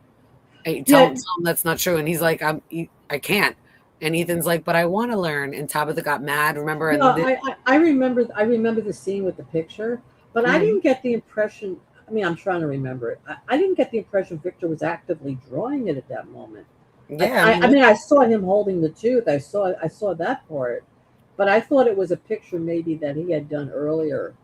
S3: Tell him that's not true. And he's like, I can't. And Ethan's like, but I want to learn. And Tabitha got mad. Remember?
S1: I remember the scene with the picture, but I didn't get the impression. I mean, I'm trying to remember it. I didn't get the impression Victor was actively drawing it at that moment. Yeah, I mean, I saw him holding the tooth. I saw that part, but I thought it was a picture maybe that he had done earlier,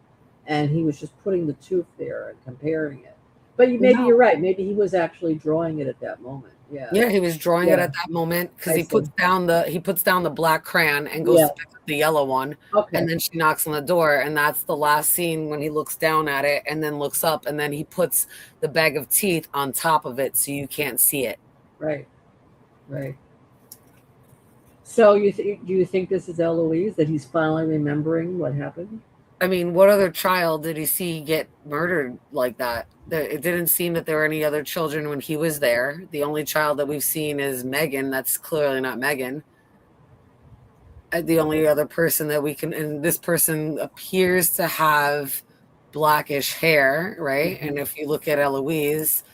S1: and he was just putting the tooth there and comparing it. But you're right. Maybe he was actually drawing it at that moment. Yeah,
S3: he was drawing it at that moment because he puts down the black crayon and goes to pick up the yellow one. Okay. And then she knocks on the door, and that's the last scene when he looks down at it and then looks up, and then he puts the bag of teeth on top of it so you can't see it.
S1: Right. So do you think this is Eloise, that he's finally remembering what happened?
S3: I mean, what other child did he see get murdered like that? It didn't seem that there were any other children when he was there. The only child that we've seen is Megan. That's clearly not Megan. The only other person that we can, and this person appears to have blackish hair, right? Mm-hmm. And if you look at Eloise,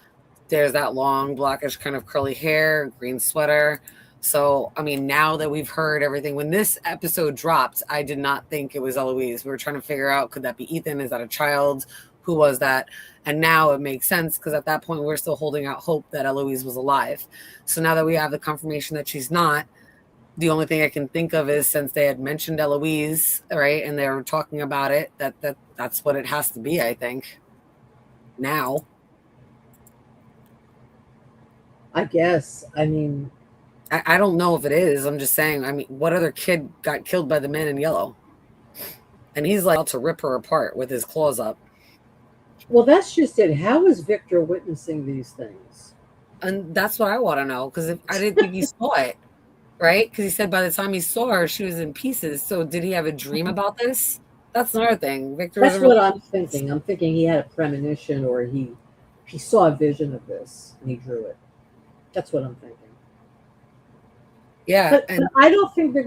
S3: there's that long blackish kind of curly hair, green sweater. So, I mean, now that we've heard everything, when this episode dropped, I did not think it was Eloise. We were trying to figure out, could that be Ethan? Is that a child? Who was that? And now it makes sense because at that point, we're still holding out hope that Eloise was alive. So now that we have the confirmation that she's not, the only thing I can think of is, since they had mentioned Eloise, right, and they were talking about it, that's what it has to be, I think. now.
S1: I guess. I mean,
S3: I don't know if it is. I'm just saying. I mean, what other kid got killed by the man in yellow? And he's like out to rip her apart with his claws up.
S1: well, that's just it. How is Victor witnessing these things?
S3: And that's what I want to know, because I didn't think he saw it, right? Because he said by the time he saw her, she was in pieces. So did he have a dream about this? That's another thing. Victor
S1: That's
S3: was
S1: what I'm thinking. I'm thinking he had a premonition, or he saw a vision of this and he drew it. That's what I'm thinking.
S3: Yeah,
S1: But
S3: and
S1: I don't think they're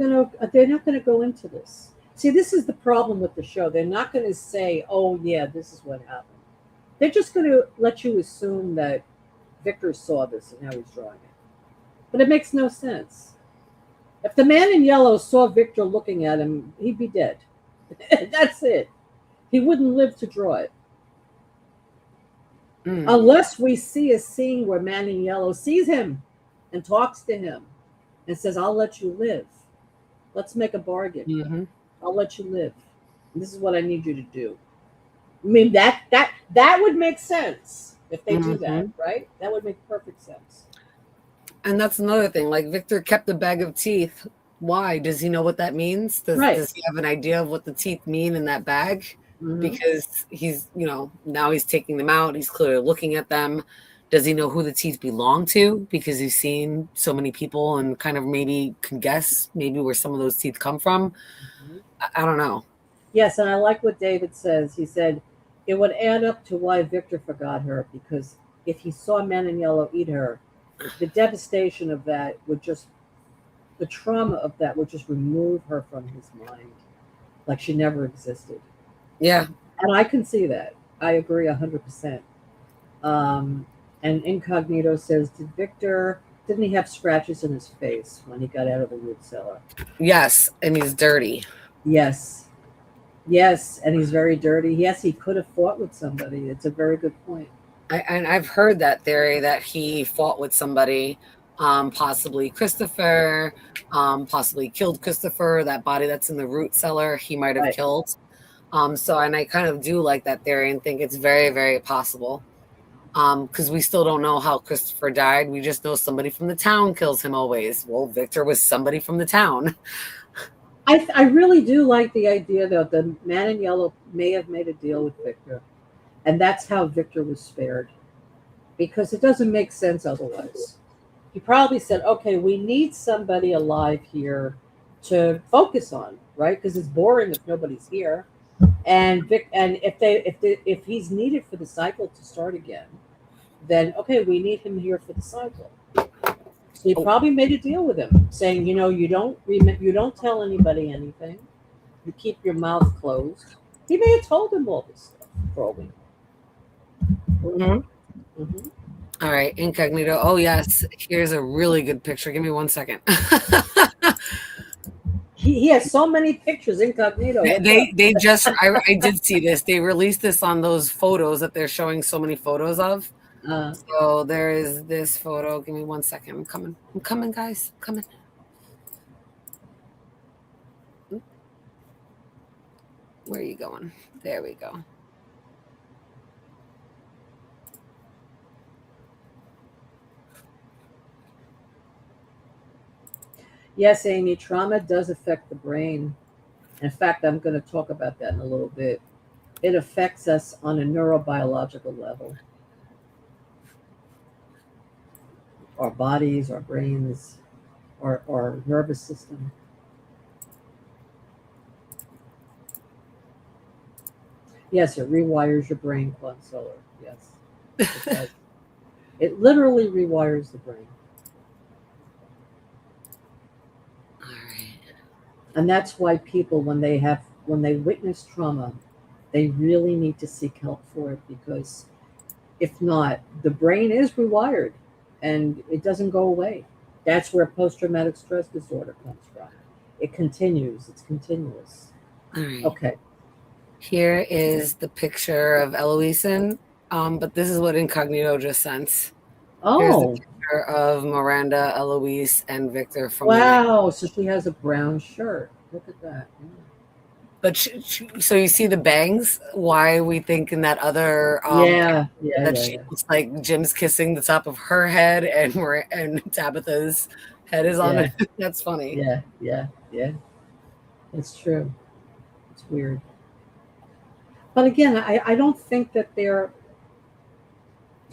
S1: not gonna go into this. See, this is the problem with the show. They're not gonna say, "Oh yeah, this is what happened." They're just gonna let you assume that Victor saw this and now he's drawing it. But it makes no sense. If the man in yellow saw Victor looking at him, he'd be dead. That's it. He wouldn't live to draw it. Unless we see a scene where man in yellow sees him and talks to him and says, "I'll let you live. Let's make a bargain.
S3: Mhm.
S1: I'll let you live. And this is what I need you to do." I mean, that would make sense if they do that, right? That would make perfect sense.
S3: And that's another thing. Like, Victor kept the bag of teeth. Why? Does he know what that means? Does he have an idea of what the teeth mean in that bag? Because he's, now he's taking them out. He's clearly looking at them. Does he know who the teeth belong to? Because he's seen so many people and kind of maybe can guess maybe where some of those teeth come from. I don't know.
S1: Yes, and I like what David says. He said it would add up to why Victor forgot her, because if he saw Man in Yellow eat her, the devastation of that would just, the trauma of that would just remove her from his mind, like she never existed.
S3: Yeah.
S1: And I can see that. I agree 100%. And Incognito says, didn't he have scratches in his face when he got out of the root cellar?
S3: Yes, and he's dirty.
S1: Yes, and he's very dirty. Yes, he could have fought with somebody. It's a very good point.
S3: And I've heard that theory that he fought with somebody, possibly Christopher, possibly killed Christopher. That body that's in the root cellar, he might have killed. So, and I kind of do like that theory and think it's very, very possible. Because we still don't know how Christopher died. We just know somebody from the town kills him always. Well, Victor was somebody from the town.
S1: I really do like the idea that the man in yellow may have made a deal with Victor, and that's how Victor was spared, because it doesn't make sense otherwise. He probably said, "Okay, we need somebody alive here to focus on, right? Because it's boring if nobody's here." And if he's needed for the cycle to start again, then okay, we need him here for the cycle. So he probably made a deal with him, saying, you don't tell anybody anything. You keep your mouth closed. He may have told him all this stuff for a week.
S3: All right, Incognito. Oh yes, here's a really good picture. Give me 1 second.
S1: He has so many pictures, Incognito.
S3: They just I did see this. They released this on those photos that they're showing so many photos of. So there is this photo. Give me 1 second. I'm coming, guys. I'm coming. Where are you going? There we go.
S1: Yes, Amy, trauma does affect the brain. In fact, I'm going to talk about that in a little bit. It affects us on a neurobiological level. Our bodies, our brains, our nervous system. Yes, it rewires your brain, Consoler. Yes, it does. It literally rewires the brain. And that's why people, when they witness trauma, they really need to seek help for it, because if not, the brain is rewired and it doesn't go away. That's where post-traumatic stress disorder comes from. It continues. It's continuous.
S3: All right.
S1: Okay.
S3: Here is the picture of Eloise, but this is what Incognito just sent. Here's the picture of Miranda, Eloise, and Victor from
S1: wow. So she has a brown shirt. Look at that.
S3: But so you see the bangs? Why we think in that other that she
S1: Yeah.
S3: looks like Jim's kissing the top of her head, and Tabitha's head is on
S1: Yeah,
S3: it. That's funny.
S1: yeah. It's true. It's weird. But again, I don't think that they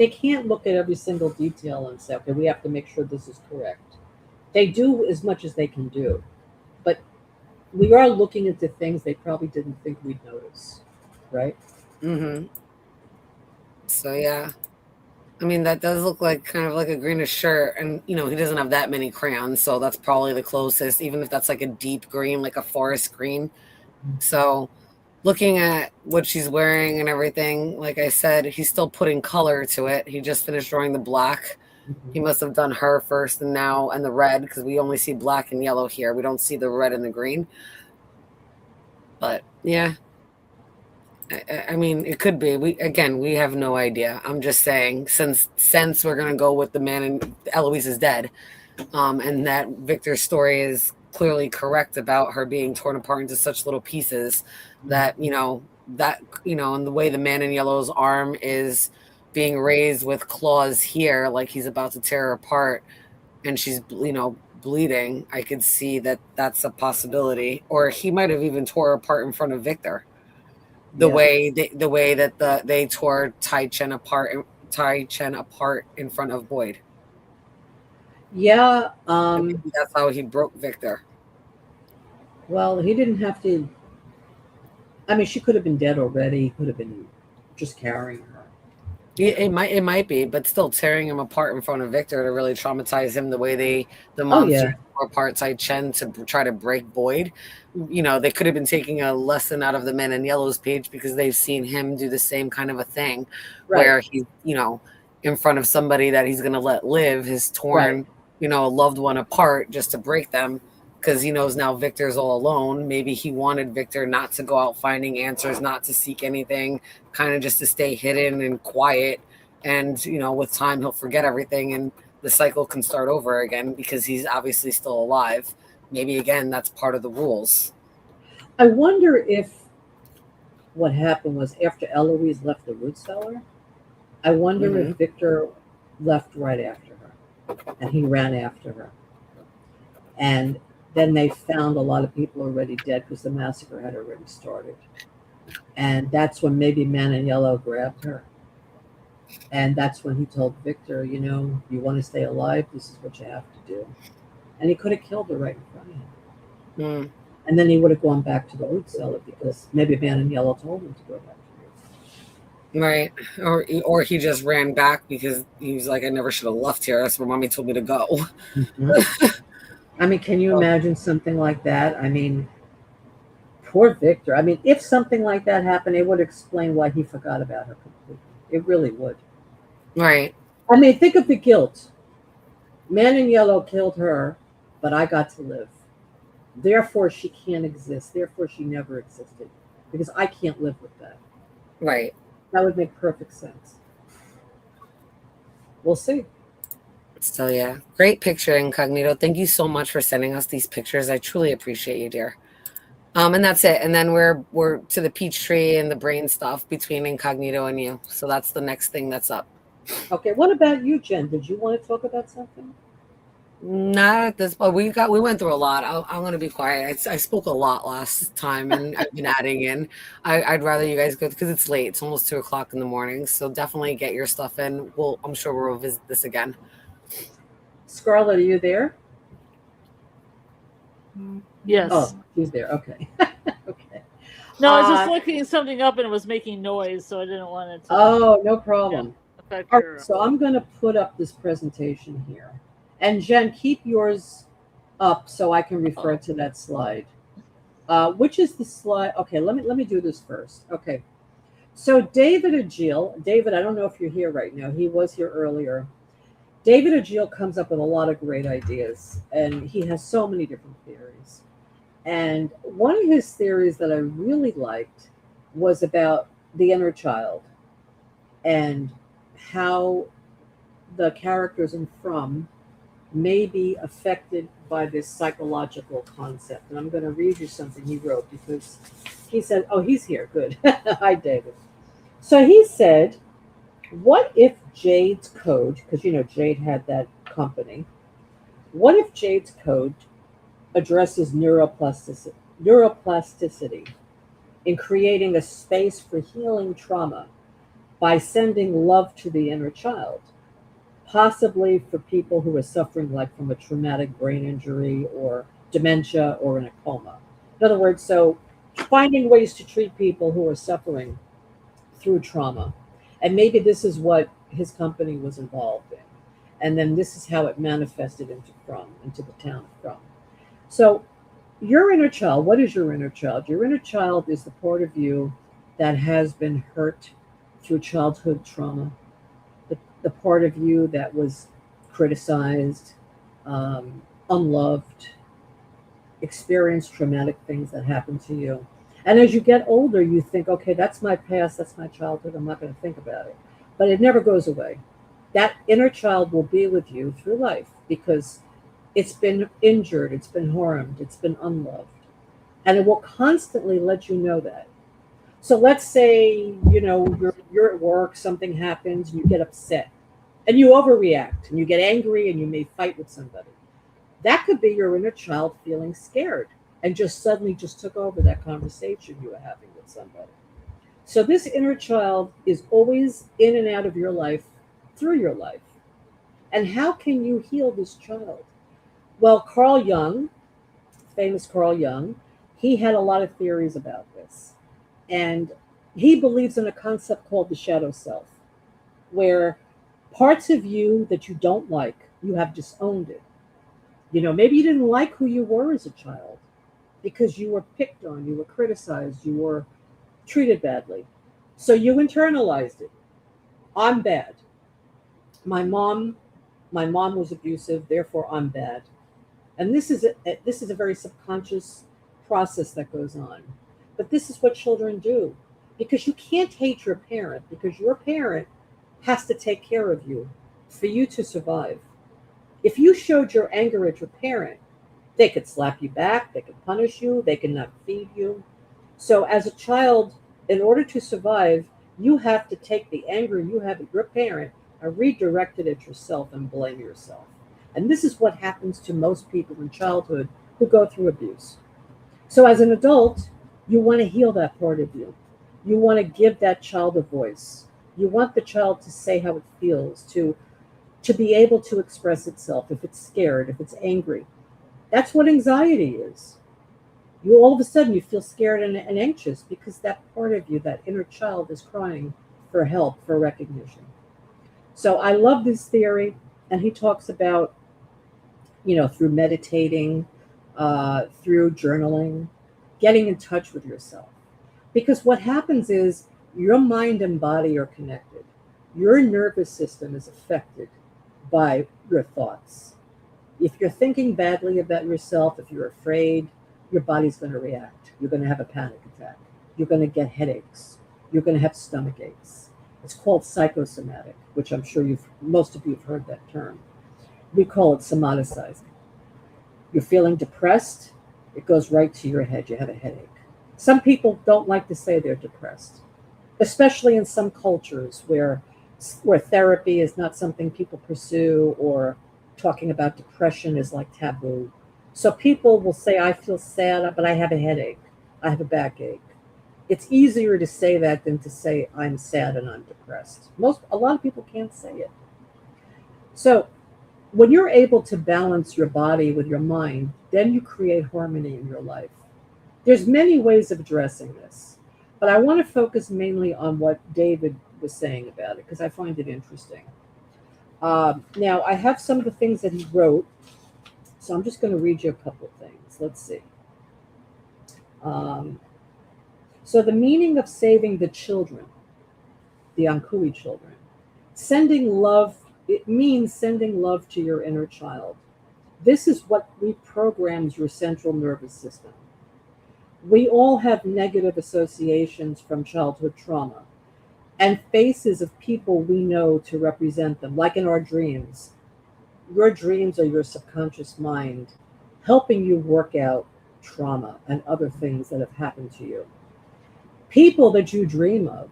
S1: can't look at every single detail and say, okay, we have to make sure this is correct. They do as much as they can do, but we are looking into things they probably didn't think we'd notice, right?
S3: Hmm. So yeah, I mean that does look like kind of like a greenish shirt, and he doesn't have that many crayons, so that's probably the closest. Even if that's like a deep green, like a forest green. So looking at what she's wearing and everything, like I said, he's still putting color to it. He just finished drawing the black. He
S1: Mhm.
S3: must have done her first and the red, because we only see black and yellow here. We don't see the red and the green. But yeah, I mean, it could be. We have no idea. I'm just saying, since we're gonna go with the man and Eloise is dead, and that Victor's story is clearly correct about her being torn apart into such little pieces, that and the way the man in yellow's arm is being raised with claws here, like he's about to tear her apart, and she's bleeding. I could see that that's a possibility, or he might have even tore her apart in front of Victor.
S1: Yeah,
S3: The way that they tore Tai Chen apart in front of Boyd.
S1: yeah.
S3: And maybe that's how he broke Victor.
S1: Well, he didn't have to. I mean, she could have been dead already. He could have been just carrying her.
S3: It might be, but still tearing him apart in front of Victor to really traumatize him the way the
S1: Oh yeah,
S3: monsters tore apart Tai Chen to try to break Boyd. They could have been taking a lesson out of the Men in Yellow's page, because they've seen him do the same kind of a thing,
S1: right,
S3: where he's in front of somebody that he's going to let live, has
S1: right.
S3: torn a loved one apart just to break them, because he knows now Victor's all alone. Maybe he wanted Victor not to go out finding answers, not to seek anything, kind of just to stay hidden and quiet. And with time he'll forget everything, and the cycle can start over again, because he's obviously still alive. Maybe again that's part of the rules.
S1: I wonder if what happened was after Eloise left the root cellar. I wonder if
S3: Hmm.
S1: Victor left right after her, and he ran after her, and then they found a lot of people already dead because the massacre had already started. And that's when maybe Man in Yellow grabbed her. And that's when he told Victor, you want to stay alive, this is what you have to do. And he could have killed her right in front of him.
S3: Mm.
S1: And then he would have gone back to the root cellar because maybe Man in Yellow told him to go back to the root cellar.
S3: Right. Or he just ran back because he was like, I never should have left here. That's where mommy told me to go.
S1: Mhm. I mean, can you imagine something like that? I mean, poor Victor. I mean, if something like that happened, it would explain why he forgot about her completely. It really would.
S3: Right.
S1: I mean, think of the guilt. Man in Yellow killed her, but I got to live. Therefore, she can't exist. Therefore, she never existed because I can't live with that.
S3: Right.
S1: That would make perfect sense. We'll see.
S3: So yeah, great picture, Incognito. Thank you so much for sending us these pictures. I truly appreciate you, dear. And that's it. And then we're to the peach tree and the brain stuff between Incognito and you. So that's the next thing that's up.
S1: Okay, what about you, Jen? Did you want to talk about something?
S3: Not at this point. We went through a lot. I'm going to be quiet. I spoke a lot last time, and I've been adding in. I'd rather you guys go, because it's late. It's almost 2 o'clock in the morning. So definitely get your stuff in. I'm sure we'll visit this again.
S1: Scarlett, are you there?
S2: Yes.
S1: Oh, she's there. Okay. Okay.
S2: No, I was just looking something up and it was making noise, so I didn't want it to
S1: Oh, no problem.
S2: affect
S1: All
S2: your.
S1: right, so I'm going to put up this presentation here. And Jen, keep yours up so I can refer to that slide. Which is the slide? Okay, let me do this first. Okay. So David Agile, David, I don't know if you're here right now. He was here earlier. David Agile comes up with a lot of great ideas, and he has so many different theories. And one of his theories that I really liked was about the inner child and how the characters in From may be affected by this psychological concept. And I'm going to read you something he wrote because he said, oh, he's here. Good. Hi, David. So he said, what if Jade's code, because Jade had that company, what if Jade's code addresses neuroplasticity in creating a space for healing trauma by sending love to the inner child, possibly for people who are suffering like from a traumatic brain injury or dementia or in a coma. In other words, so finding ways to treat people who are suffering through trauma. And maybe this is what his company was involved in. And then this is how it manifested into the town of From. So your inner child, what is your inner child? Your inner child is the part of you that has been hurt through childhood trauma, the part of you that was criticized, unloved, experienced traumatic things that happened to you. And as you get older, you think, okay, that's my past, that's my childhood, I'm not going to think about it. But it never goes away. That inner child will be with you through life because it's been injured, it's been harmed, it's been unloved. And it will constantly let you know that. So let's say, you're at work, something happens, and you get upset, and you overreact, and you get angry, and you may fight with somebody. That could be your inner child feeling scared and just suddenly just took over that conversation you were having with somebody. So this inner child is always in and out of your life through your life. And how can you heal this child? Well, Carl Jung, famous Carl Jung, he had a lot of theories about this. And he believes in a concept called the shadow self, where parts of you that you don't like, you have disowned it. Maybe you didn't like who you were as a child because you were picked on, you were criticized, you were treated badly. So you internalized it. I'm bad. My mom was abusive, therefore I'm bad. And this is a very subconscious process that goes on. But this is what children do because you can't hate your parent because your parent has to take care of you for you to survive. If you showed your anger at your parent, they could slap you back, they could punish you, they could not feed you. So as a child, in order to survive, you have to take the anger you have at your parent and redirect it at yourself and blame yourself. And this is what happens to most people in childhood who go through abuse. So as an adult, you want to heal that part of you. You want to give that child a voice. You want the child to say how it feels, to be able to express itself if it's scared, if it's angry. That's what anxiety is. You all of a sudden you feel scared and anxious because that part of you, that inner child, is crying for help, for recognition. So I love this theory, and he talks about, through meditating, through journaling, getting in touch with yourself. Because what happens is your mind and body are connected. Your nervous system is affected by your thoughts. If you're thinking badly about yourself, if you're afraid, your body's going to react. You're going to have a panic attack. You're going to get headaches. You're going to have stomach aches. It's called psychosomatic, which I'm sure most of you have heard that term. We call it somaticizing. You're feeling depressed, it goes right to your head. You have a headache. Some people don't like to say they're depressed, especially in some cultures where therapy is not something people pursue, or talking about depression is like taboo. So people will say, I feel sad, but I have a headache. I have a backache. It's easier to say that than to say I'm sad and I'm depressed. A lot of people can't say it. So when you're able to balance your body with your mind, then you create harmony in your life. There's many ways of addressing this, but I want to focus mainly on what David was saying about it because I find it interesting. Now, I have some of the things that he wrote, so I'm just going to read you a couple of things. Let's see. So the meaning of saving the children, the Ankui children, sending love, it means sending love to your inner child. This is what reprograms your central nervous system. We all have negative associations from childhood trauma and faces of people we know to represent them, like in our dreams. your dreams are your subconscious mind helping you work out trauma and other things that have happened to you. People that you dream of,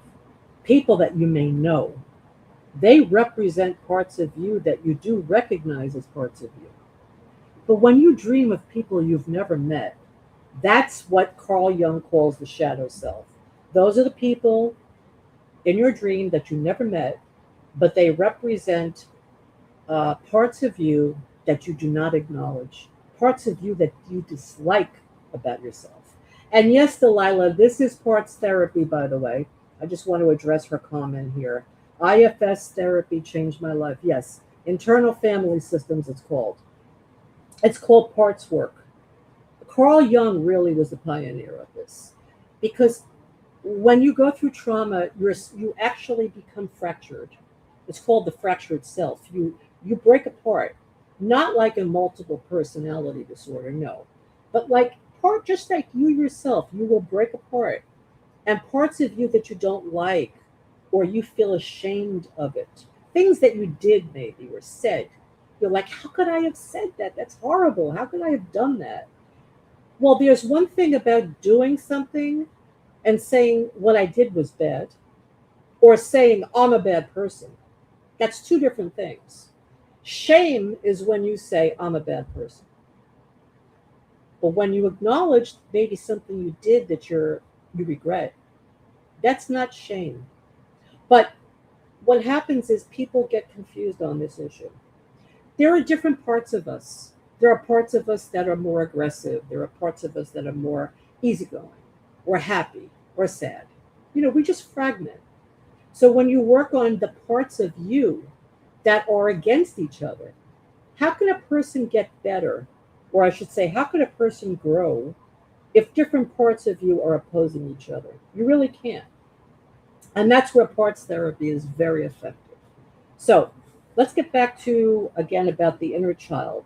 S1: people that you may know, they represent parts of you that you do recognize as parts of you. But when you dream of people you've never met, that's what Carl Jung calls the shadow self. Those are the people in your dream that you never met, but they represent parts of you that you do not acknowledge, parts of you that you dislike about yourself. And yes, Delilah, this is parts therapy, by the way. I just want to address her comment here. IFS therapy changed my life. Yes, internal family systems, it's called. It's called parts work. Carl Jung really was the pioneer of this because when you go through trauma, you actually become fractured. It's called the fractured self. You break apart, not like a multiple personality disorder, no, but like just like you yourself, you will break apart, and parts of you that you don't like or you feel ashamed of it, things that you did maybe or said, you're like, how could I have said that? That's horrible. How could I have done that? Well, there's one thing about doing something and saying what I did was bad, or saying I'm a bad person. That's two different things. Shame is when you say I'm a bad person. But when you acknowledge maybe something you did that you regret, that's not shame. But what happens is people get confused on this issue. There are different parts of us. There are parts of us that are more aggressive. There are parts of us that are more easygoing or happy or sad. We just fragment. So when you work on the parts of you that are against each other, how can a person get better? Or I should say, how can a person grow if different parts of you are opposing each other? You really can't. And that's where parts therapy is very effective. So let's get back to, again, about the inner child.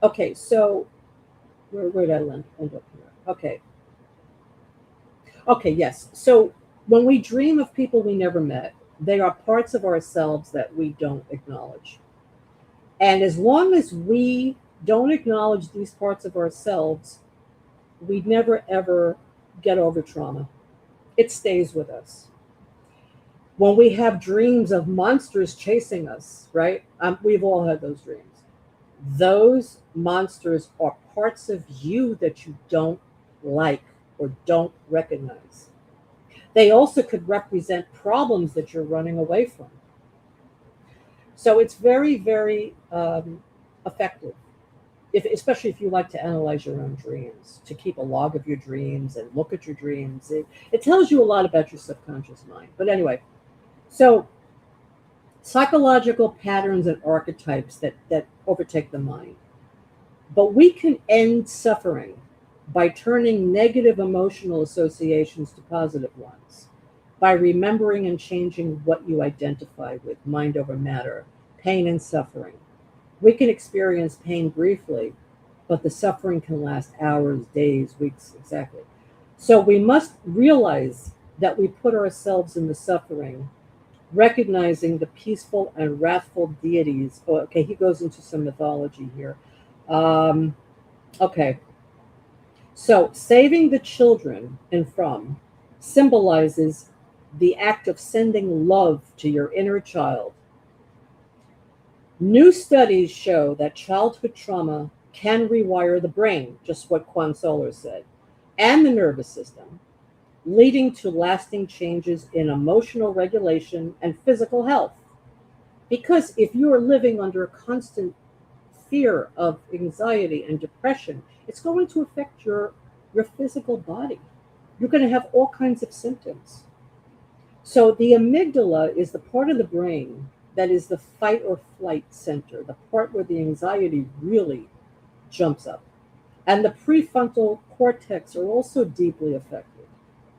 S1: Okay, so where did I end up here? Okay. Okay, yes. So when we dream of people we never met, they are parts of ourselves that we don't acknowledge. And as long as we don't acknowledge these parts of ourselves, we never ever get over trauma. It stays with us. When we have dreams of monsters chasing us, right? We've all had those dreams. Those monsters are parts of you that you don't like or don't recognize. They also could represent problems that you're running away from. So it's very, very effective, especially if you like to analyze your own dreams, to keep a log of your dreams and look at your dreams. It tells you a lot about your subconscious mind. But anyway, so psychological patterns and archetypes that overtake the mind. But we can end suffering by turning negative emotional associations to positive ones, by remembering and changing what you identify with, mind over matter, pain and suffering. We can experience pain briefly, but the suffering can last hours, days, weeks, exactly. So we must realize that we put ourselves in the suffering, recognizing the peaceful and wrathful deities. Oh, okay, he goes into some mythology here. Okay. So saving the children and from symbolizes the act of sending love to your inner child. New studies show that childhood trauma can rewire the brain, just what Quan Soler said, and the nervous system, leading to lasting changes in emotional regulation and physical health. Because if you are living under constant fear of anxiety and depression, it's going to affect your physical body. You're going to have all kinds of symptoms. So the amygdala is the part of the brain that is the fight or flight center, the part where the anxiety really jumps up. And the prefrontal cortex are also deeply affected.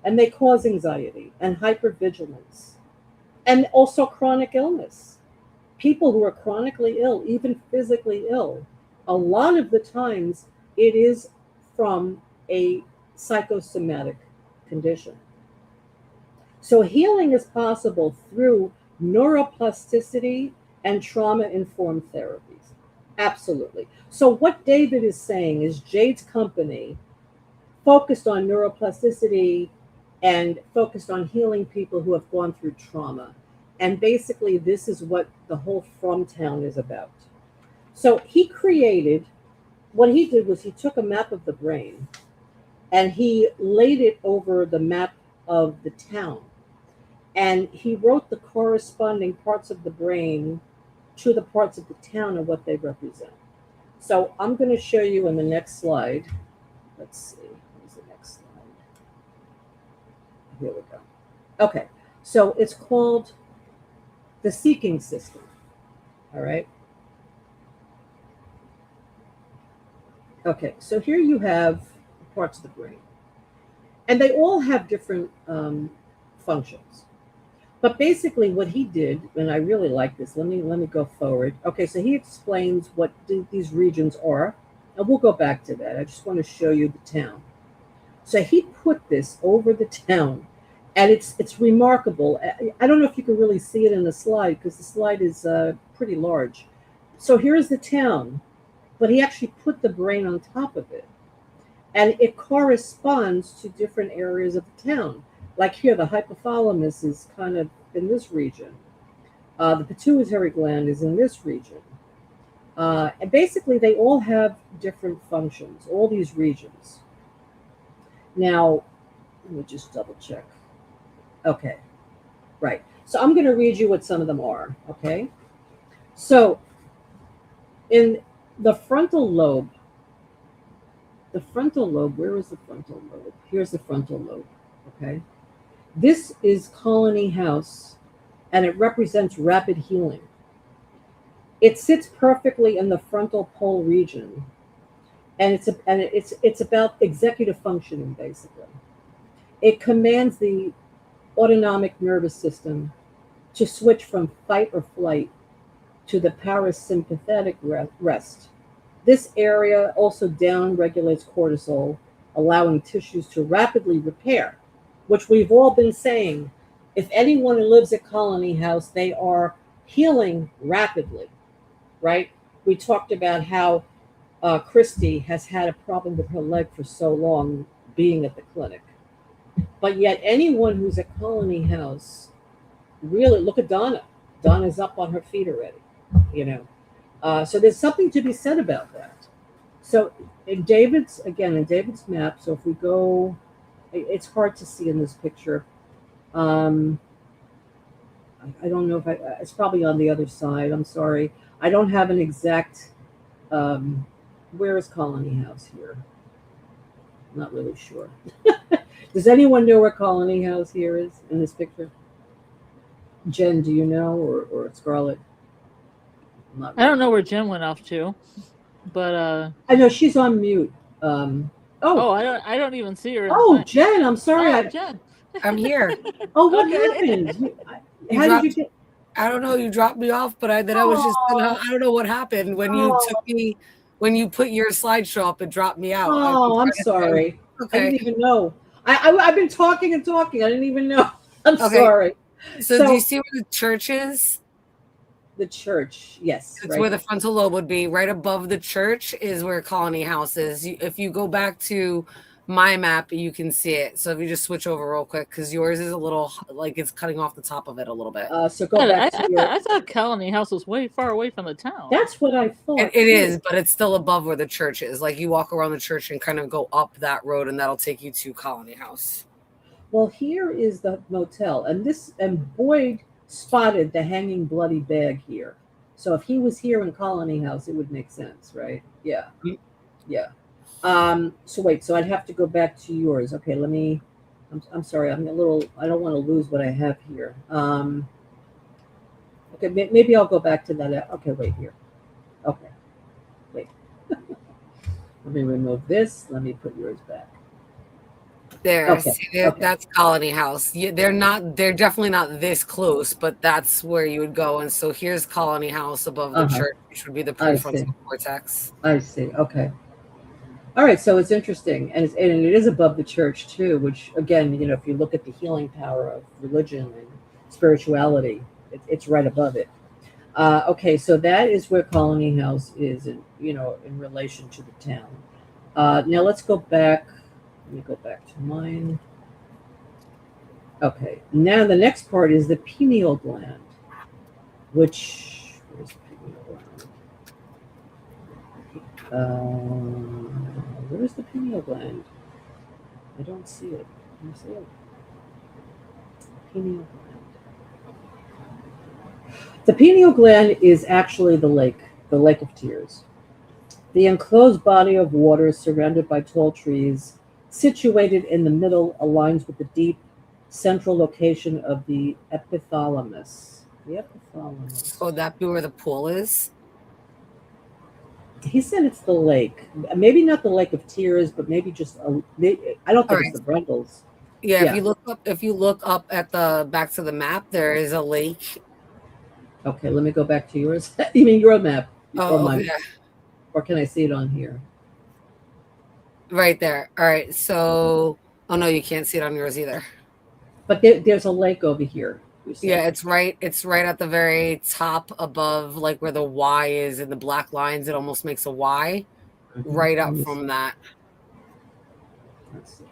S1: And they cause anxiety and hypervigilance and also chronic illness. People who are chronically ill, even physically ill, a lot of the times it is from a psychosomatic condition. So healing is possible through neuroplasticity and trauma-informed therapies. Absolutely. So what David is saying is Jade's company focused on neuroplasticity and focused on healing people who have gone through trauma. And basically, this is what the whole From Town is about. So he created, what he did was he took a map of the brain and he laid it over the map of the town. And he wrote the corresponding parts of the brain to the parts of the town and what they represent. So I'm going to show you in the next slide. Let's see. Where's the next slide? Here we go. Okay. So it's called the seeking system. All right. Okay. So here you have parts of the brain. And they all have different functions. But basically what he did, and I really like this, let me go forward. Okay, so he explains what these regions are, and we'll go back to that. I just want to show you the town. So he put this over the town, and it's remarkable. I don't know if you can really see it in the slide, because the slide is pretty large. So here's the town, but he actually put the brain on top of it. And it corresponds to different areas of the town. Like here, the hypothalamus is kind of in this region. The pituitary gland is in this region. And basically, they all have different functions, all these regions. Now, let me just double check. Okay, right. So I'm going to read you what some of them are, okay? So in the frontal lobe, where is the frontal lobe? Here's the frontal lobe, okay? This is Colony House, and it represents rapid healing. It sits perfectly in the frontal pole region, and it's about executive functioning, basically. It commands the autonomic nervous system to switch from fight or flight to the parasympathetic rest. This area also down-regulates cortisol, allowing tissues to rapidly repair, which we've all been saying. If anyone who lives at Colony House, they are healing rapidly, right? We talked about how Christy has had a problem with her leg for so long being at the clinic. But yet anyone who's at Colony House, really, look at Donna. Donna's up on her feet already, you know. So there's something to be said about that. So in David's map, so if we go, it's hard to see in this picture. I don't know if it's probably on the other side. I'm sorry. I don't have an exact, where is Colony House here? I'm not really sure. Does anyone know where Colony House here is in this picture? Jen, do you know, or Scarlett?
S2: Really. I don't know where Jen went off to, but
S1: I know she's on mute.
S2: I don't even see her.
S1: Jen, I'm sorry.
S2: Jen.
S3: I'm here.
S1: Oh, what happened? How did you get?
S3: I don't know. You dropped me off, but I was just. I don't know what happened when you took me. When you put your slideshow up, it dropped me out.
S1: Oh, I'm sorry. Okay. I didn't even know. I've been talking and talking. I didn't even know. I'm sorry.
S3: So do you see where the church is?
S1: The church, yes.
S3: It's right where the frontal lobe would be. Right above the church is where Colony House is. If you go back to my map, you can see it. So if you just switch over real quick, because yours is a little, like it's cutting off the top of it a little bit.
S1: So go back
S2: I thought Colony House was way far away from the town.
S1: That's what I thought.
S3: It is, but it's still above where the church is. Like you walk around the church and kind of go up that road, and that'll take you to Colony House.
S1: Well, here is the motel, and Boyd spotted the hanging bloody bag here. So if he was here in Colony House, it would make sense, right? Yeah. Yeah. So wait, so I'd have to go back to yours. Okay, I'm sorry, I don't want to lose what I have here. Okay, maybe I'll go back to that. Okay, wait here. Okay, wait. Let me remove this. Let me put yours back.
S3: There, okay. See, that's Colony House. They're definitely not this close, but that's where you would go. And so here's Colony House above the church, which would be the prefrontal cortex.
S1: I see. Okay. All right. So it's interesting, and it is above the church too. Which again, if you look at the healing power of religion and spirituality, it's right above it. Okay, so that is where Colony House is, in relation to the town. Now let's go back. Let me go back to mine. Okay, now the next part is the pineal gland, which where's the pineal gland? Where's the pineal gland? I don't see it. Can you see it? Pineal gland. The pineal gland is actually the Lake of Tears. The enclosed body of water surrounded by tall trees, situated in the middle, aligns with the deep central location of the epithalamus. The epithalamus.
S3: So would that be where the pool is?
S1: He said it's the lake. Maybe not the Lake of Tears, but maybe just I don't
S3: All
S1: think it's
S3: right.
S1: the Brundles.
S3: Yeah,
S1: Yeah.
S3: if you look up at the back to the map, there is a lake.
S1: Okay, let me go back to yours. You mean your map or
S3: Oh,
S1: mine?
S3: okay.
S1: Or can I see it on here?
S3: Right there. All right. So, oh no, you can't see it on yours either.
S1: But there's a lake over here. You said.
S3: Yeah, it's right. It's right at the very top above, like where the Y is in the black lines. It almost makes a Y.
S1: Mhm.
S3: Right
S1: Let
S3: up
S1: me
S3: from that.
S1: let's see.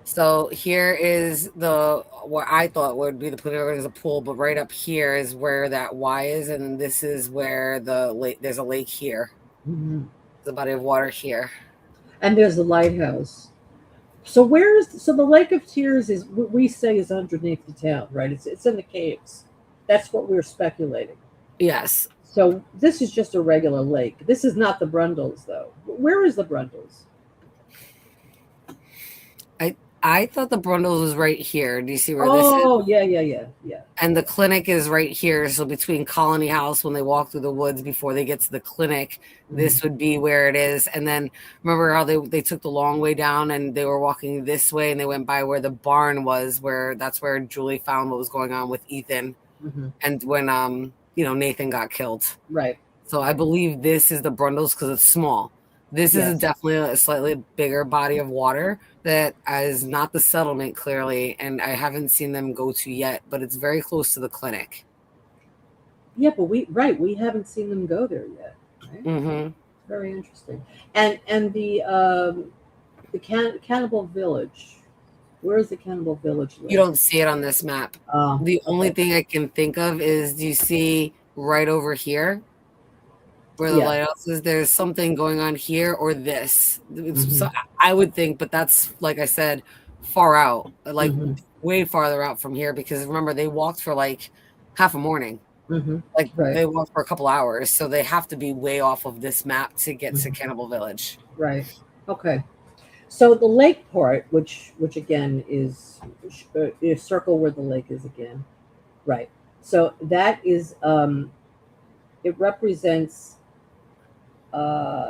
S3: So here is the what I thought would be the playground is a pool, but right up here is where that Y is, and this is where the lake. There's a lake here.
S1: Mhm.
S3: There's a body of water here.
S1: And there's the lighthouse. So the Lake of Tears is what we say is underneath the town, right? It's in the caves. That's what we're speculating.
S3: Yes,
S1: So this is just a regular lake. This is not the Brundles, though. Where is the Brundles?
S3: I thought the Brundles was right here. Do you see where this is?
S1: Oh, yeah.
S3: And the clinic is right here. So between Colony House, when they walk through the woods before they get to the clinic, this would be where it is. And then remember how they took the long way down and they were walking this way and they went by where the barn was, where that's where Julie found what was going on with Ethan.
S1: Mm-hmm.
S3: And when Nathan got killed.
S1: Right.
S3: So I believe this is the Brundles because it's small. This is
S1: Yes.
S3: definitely a slightly bigger body of water that is not the settlement clearly, and I haven't seen them go to yet, but it's very close to the clinic.
S1: Yeah, but we haven't seen them go there yet. Right?
S3: Mm-hmm.
S1: Very interesting. And the cannibal village. Where is the cannibal village?
S3: You don't see it on this map. The only thing I can think of is, do you see right over here where the lighthouse is? There's something going on here or this. So I would think, but that's, like I said, far out, like way farther out from here, because remember, they walked for like half a morning. Like they walked for a couple hours, so they have to be way off of this map to get to Cannibal Village.
S1: Right. Okay. So the lake part, which again is circle where the lake is again, right? So that is it represents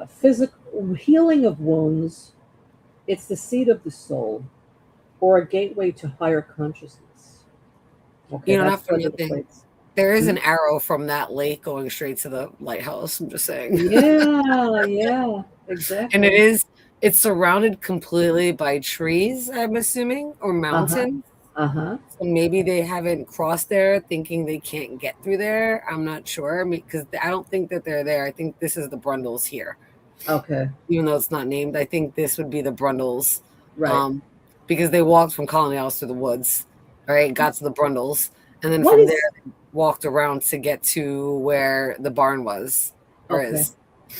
S1: physical healing of wounds. It's the seat of the soul, or a gateway to higher consciousness. Okay,
S3: not for nothing. There is an arrow from that lake going straight to the lighthouse. I'm just saying.
S1: Yeah, exactly.
S3: And it's surrounded completely by trees, I'm assuming, or mountains. So maybe they haven't crossed there thinking they can't get through there. I'm not sure, because I don't think that they're there. I think this is the Brundles here.
S1: Okay.
S3: Even though it's not named, I think this would be the Brundles.
S1: Right.
S3: Because they walked from Colony House through the woods, right? Got to the Brundles. And then from there, they walked around to get to where the barn was.
S1: Is.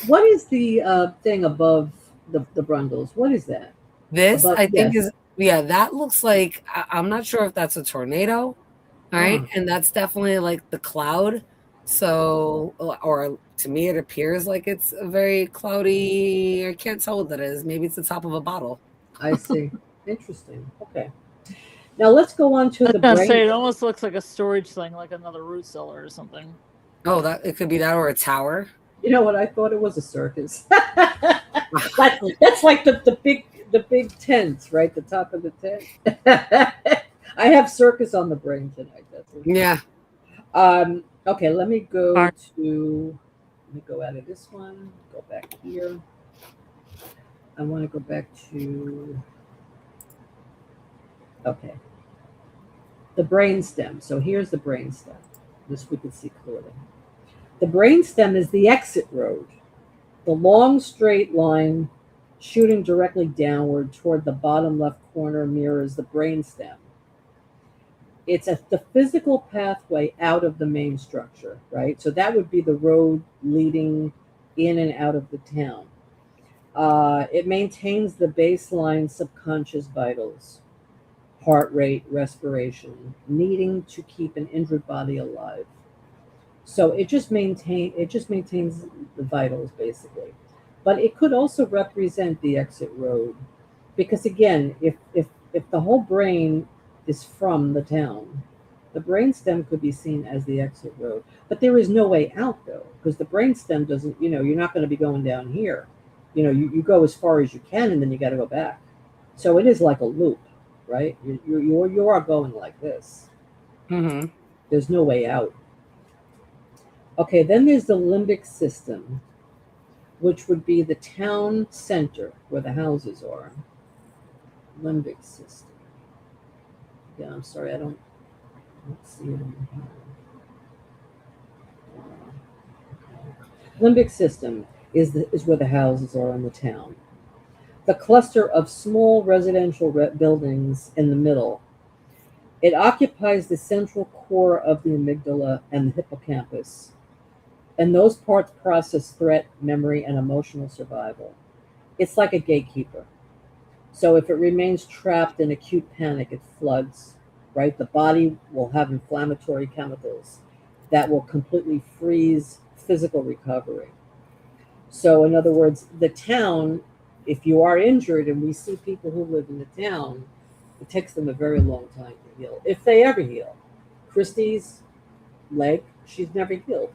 S1: What is the thing above the Brundles? What is that?
S3: This, I think, is, that looks like, I'm not sure if that's a tornado, right? And that's definitely like the cloud. So, or to me, it appears like it's a very cloudy, I can't tell what that is. Maybe it's the top of a bottle.
S1: I see. Interesting. Okay. Now let's go on to the brain.
S2: It almost looks like a storage thing, like another root cellar or something.
S3: Oh, that it could be that, or a tower.
S1: You know what? I thought it was a circus. That's like the big tents, right? The top of the tent. I have circus on the brain tonight.
S3: Yeah.
S1: Okay, let me go out of this one. Go back here. I want to go back to the brainstem. So here's the brainstem. This we can see clearly. The brainstem is the exit road, the long straight line shooting directly downward toward the bottom left corner mirrors the brainstem. The physical pathway out of the main structure, right? So that would be the road leading in and out of the town. It maintains the baseline subconscious vitals, heart rate, respiration, needing to keep an injured body alive. So it just maintains the vitals basically. But it could also represent the exit road. Because again, if the whole brain is from the town, the brainstem could be seen as the exit road. But there is no way out though, because the brainstem doesn't, you're not going to be going down here. You go as far as you can and then you got to go back. So it is like a loop, right? You are going like this.
S3: Mm-hmm.
S1: There's no way out. Okay, then there's the limbic system, which would be the town center where the houses are. Limbic system. Yeah, I'm sorry, I don't see it in here. Limbic system is where the houses are in the town. The cluster of small residential buildings in the middle. It occupies the central core of the amygdala and the hippocampus, and those parts process threat, memory, and emotional survival. It's like a gatekeeper. So if it remains trapped in acute panic, it floods, right? The body will have inflammatory chemicals that will completely freeze physical recovery. So in other words, the town, if you are injured, and we see people who live in the town, it takes them a very long time to heal, if they ever heal. Christy's leg, she's never healed.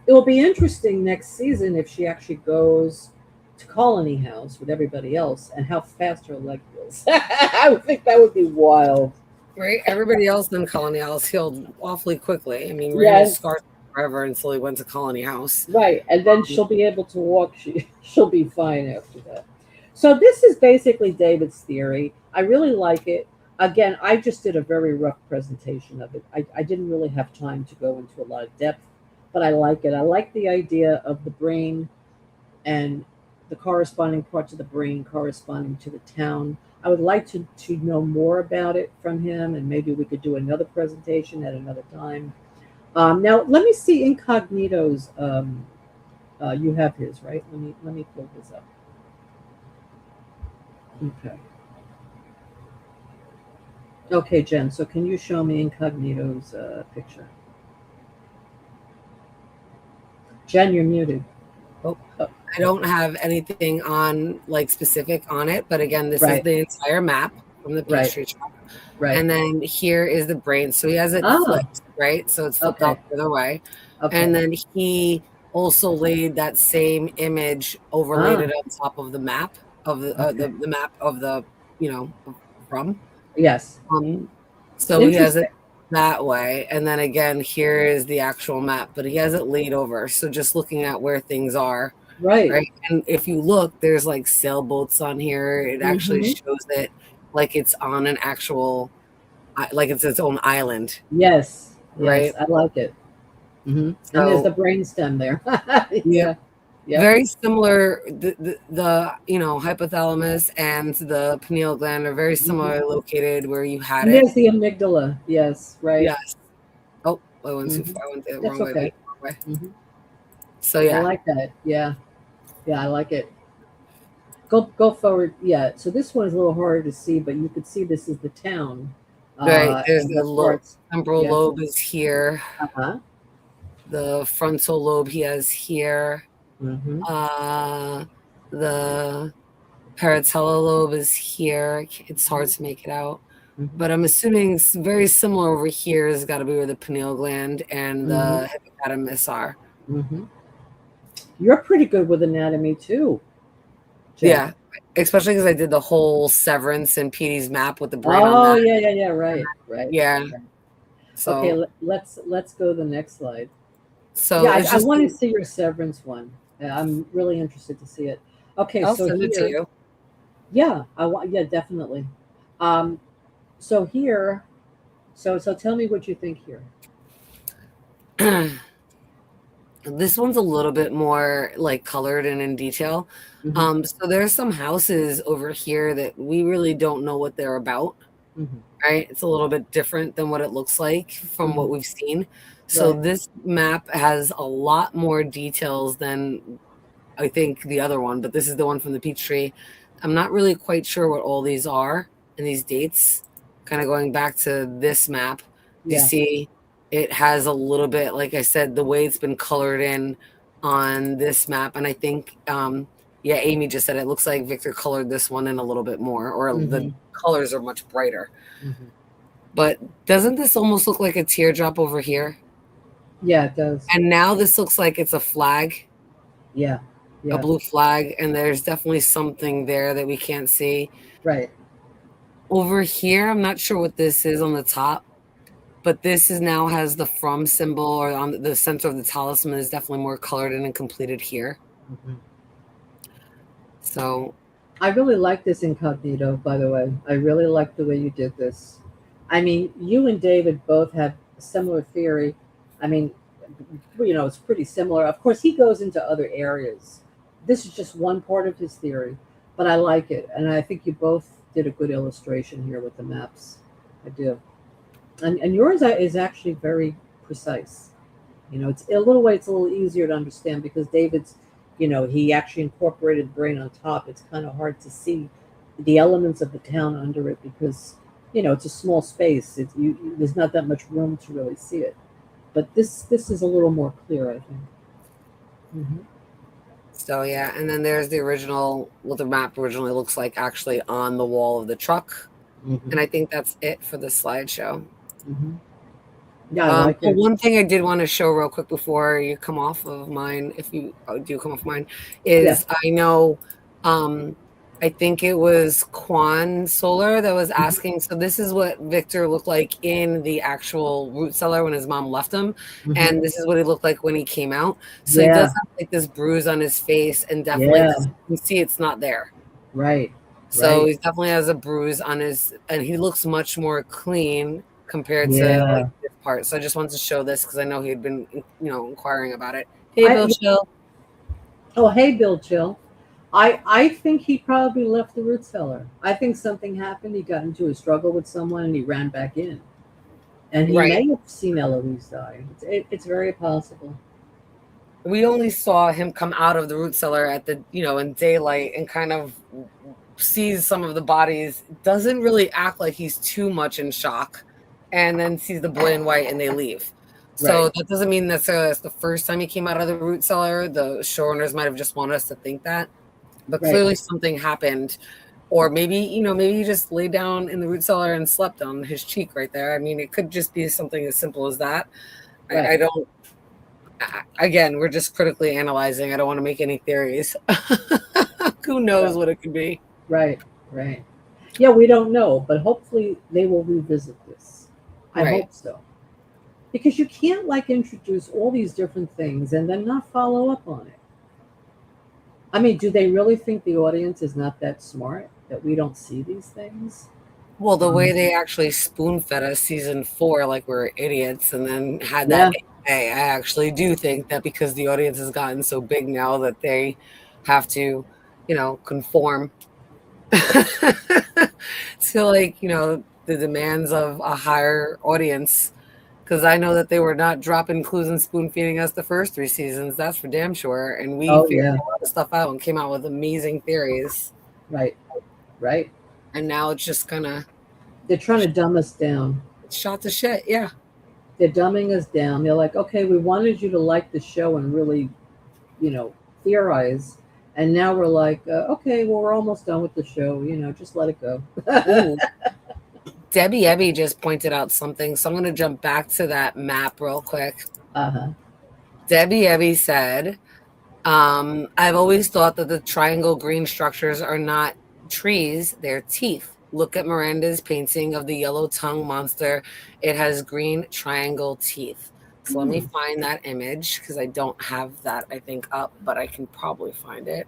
S1: It will be interesting next season if she actually goes to Colony House with everybody else and how fast her leg heals. I would think that would be wild.
S3: Right? Everybody else in Colony House healed awfully quickly. I mean,
S1: Yes.
S3: Randall scarred forever until he went to Colony House.
S1: Right, and then she'll be able to walk. She'll be fine after that. So this is basically David's theory. I really like it. Again, I just did a very rough presentation of it. I didn't really have time to go into a lot of depth, but I like it. I like the idea of the brain and the corresponding parts of the brain corresponding to the town. I would like to know more about it from him, and maybe we could do another presentation at another time. Now, let me see Incognito's. You have his, right? Let me pull this up. Okay. Okay, Jen. So can you show me Incognito's picture? Jen, you're muted.
S3: Oh. I don't have anything on specific on it, but again, this
S1: Right.
S3: is the entire map from the pastry shop.
S1: Right.
S3: And then here is the brain. So he has it flipped, right? So it's flipped out the other way. Okay. And then he also laid that same image, overlaid it on top of the map of the map of the from.
S1: Yes.
S3: So he has it that way, and then again here is the actual map, but he has it laid over. So just looking at where things are. Right. And if you look, there's sailboats on here. It actually shows it like it's on an actual, like it's its own island.
S1: Yes.
S3: Right.
S1: Yes, I like it. Mm-hmm. So, and there's the brainstem there.
S3: Yeah. Yep. Very similar. The hypothalamus and the pineal gland are very similar located where you had
S1: there's the amygdala. Yes. Right.
S3: Yes. Oh, I went too far. I went the wrong way.
S1: Mm-hmm.
S3: So yeah,
S1: I like that. Yeah, I like it. Go forward. Yeah. So this one is a little harder to see, but you could see this is the town.
S3: Right. There's the temporal lobe is here. The frontal lobe he has here.
S1: Mm-hmm.
S3: The parietal lobe is here. It's hard to make it out, but I'm assuming it's very similar over here. Has got to be where the pineal gland and the hippocampus are.
S1: Mm-hmm. You're pretty good with anatomy too,
S3: Jen. Yeah, especially because I did the whole Severance and Petey's map with the brain on that.
S1: Oh yeah, right.
S3: Yeah.
S1: Okay.
S3: So
S1: okay, let's go to the next slide.
S3: So
S1: yeah, I want to see your Severance one. I'm really interested to see it. Okay,
S3: I'll
S1: so
S3: send it to you.
S1: Yeah, yeah, definitely. So here, so tell me what you think here.
S3: This one's a little bit more like colored and in detail.
S1: Mm-hmm.
S3: So there's some houses over here that we really don't know what they're about.
S1: Mm-hmm.
S3: Right? It's a little bit different than what it looks like from
S1: Mm-hmm.
S3: what we've seen. So
S1: Right.
S3: this map has a lot more details than I think the other one, but this is the one from the peach tree. I'm not really quite sure what all these are and these dates. Kind of going back to this map, you
S1: Yeah.
S3: see it has a little bit, like I said, the way it's been colored in on this map. And I think, yeah, Amy just said it looks like Victor colored this one in a little bit more, or the
S1: Mm-hmm.
S3: colors are much brighter.
S1: Mm-hmm.
S3: But doesn't this almost look like a teardrop over here?
S1: Yeah, it does.
S3: And now this looks like it's a flag,
S1: Yeah.
S3: a
S1: Yeah.
S3: blue flag, and there's definitely something there that we can't see.
S1: Right.
S3: Over here, I'm not sure what this is on the top, but this is now has the from symbol, or on the center of the talisman is definitely more colored in and completed here.
S1: Mm-hmm.
S3: So
S1: I really like this incognito, by the way. I really like the way you did this. I mean, you and David both have a similar theory. I mean, it's pretty similar. Of course, he goes into other areas. This is just one part of his theory, but I like it. And I think you both did a good illustration here with the maps. I do. And yours is actually very precise. It's a little way, it's a little easier to understand because David's, he actually incorporated the brain on top. It's kind of hard to see the elements of the town under it because, it's a small space. There's not that much room to really see it. But this is a little more clear, I think. Mm-hmm.
S3: so yeah, and then there's the original, what the map originally looks like actually on the wall of the truck.
S1: Mm-hmm.
S3: And I think that's it for the slideshow.
S1: Mm-hmm. Yeah, I like it.
S3: One thing I did want to show real quick before you come off of mine, if you do come off mine, is
S1: Yeah.
S3: I know, I think it was Quan Solar that was
S1: Mm-hmm.
S3: asking. So this is what Victor looked like in the actual root cellar when his mom left him,
S1: Mm-hmm.
S3: and this is what he looked like when he came out. So he does
S1: Yeah.
S3: have like this bruise on his face, and definitely
S1: Yeah.
S3: 'cause you can see it's not there.
S1: Right.
S3: So
S1: Right.
S3: he definitely has a bruise on his, and he looks much more clean compared to like
S1: Yeah.
S3: this part. So I just wanted to show this because I know he had been, inquiring about it. Hey,
S1: I
S3: Bill Chill.
S1: Oh, hey, Bill Chill. I think he probably left the root cellar. I think something happened. He got into a struggle with someone and he ran back in. And he
S3: Right.
S1: may have seen Eloise die. It's very possible.
S3: We only saw him come out of the root cellar at the, in daylight and kind of sees some of the bodies. Doesn't really act like he's too much in shock, and then sees the boy in white and they leave. So
S1: Right.
S3: that doesn't mean necessarily that's the first time he came out of the root cellar. The showrunners might have just wanted us to think that, but
S1: Right.
S3: clearly something happened. Or maybe, maybe he just laid down in the root cellar and slept on his cheek right there. I mean, it could just be something as simple as that.
S1: Right.
S3: I don't, again, we're just critically analyzing. I don't want to make any theories. Who knows what it could be?
S1: Right. Right. Yeah, we don't know, but hopefully they will revisit this. I
S3: Right.
S1: hope so. Because you can't introduce all these different things and then not follow up on it. I mean, do they really think the audience is not that smart that we don't see these things?
S3: Well, the way they actually spoon fed us season 4, like we're idiots, and then had that. I actually do think that because the audience has gotten so big now that they have to, conform to the demands of a higher audience. Because I know that they were not dropping clues and spoon feeding us the first 3 seasons. That's for damn sure. And we figured a lot of stuff out and came out with amazing theories.
S1: Right. Right.
S3: And now it's just kind of,
S1: they're trying to dumb us down.
S3: It's shot to shit. Yeah.
S1: They're dumbing us down. They're like, okay, we wanted you to like the show and really, theorize. And now we're like, okay, well, we're almost done with the show. Just let it go.
S3: Debbie Ebby just pointed out something. So I'm going to jump back to that map real quick.
S1: Uh-huh.
S3: Debbie Ebby said, I've always thought that the triangle green structures are not trees, they're teeth. Look at Miranda's painting of the yellow tongue monster. It has green triangle teeth. So let me find that image because I don't have that, I think, up, but I can probably find it.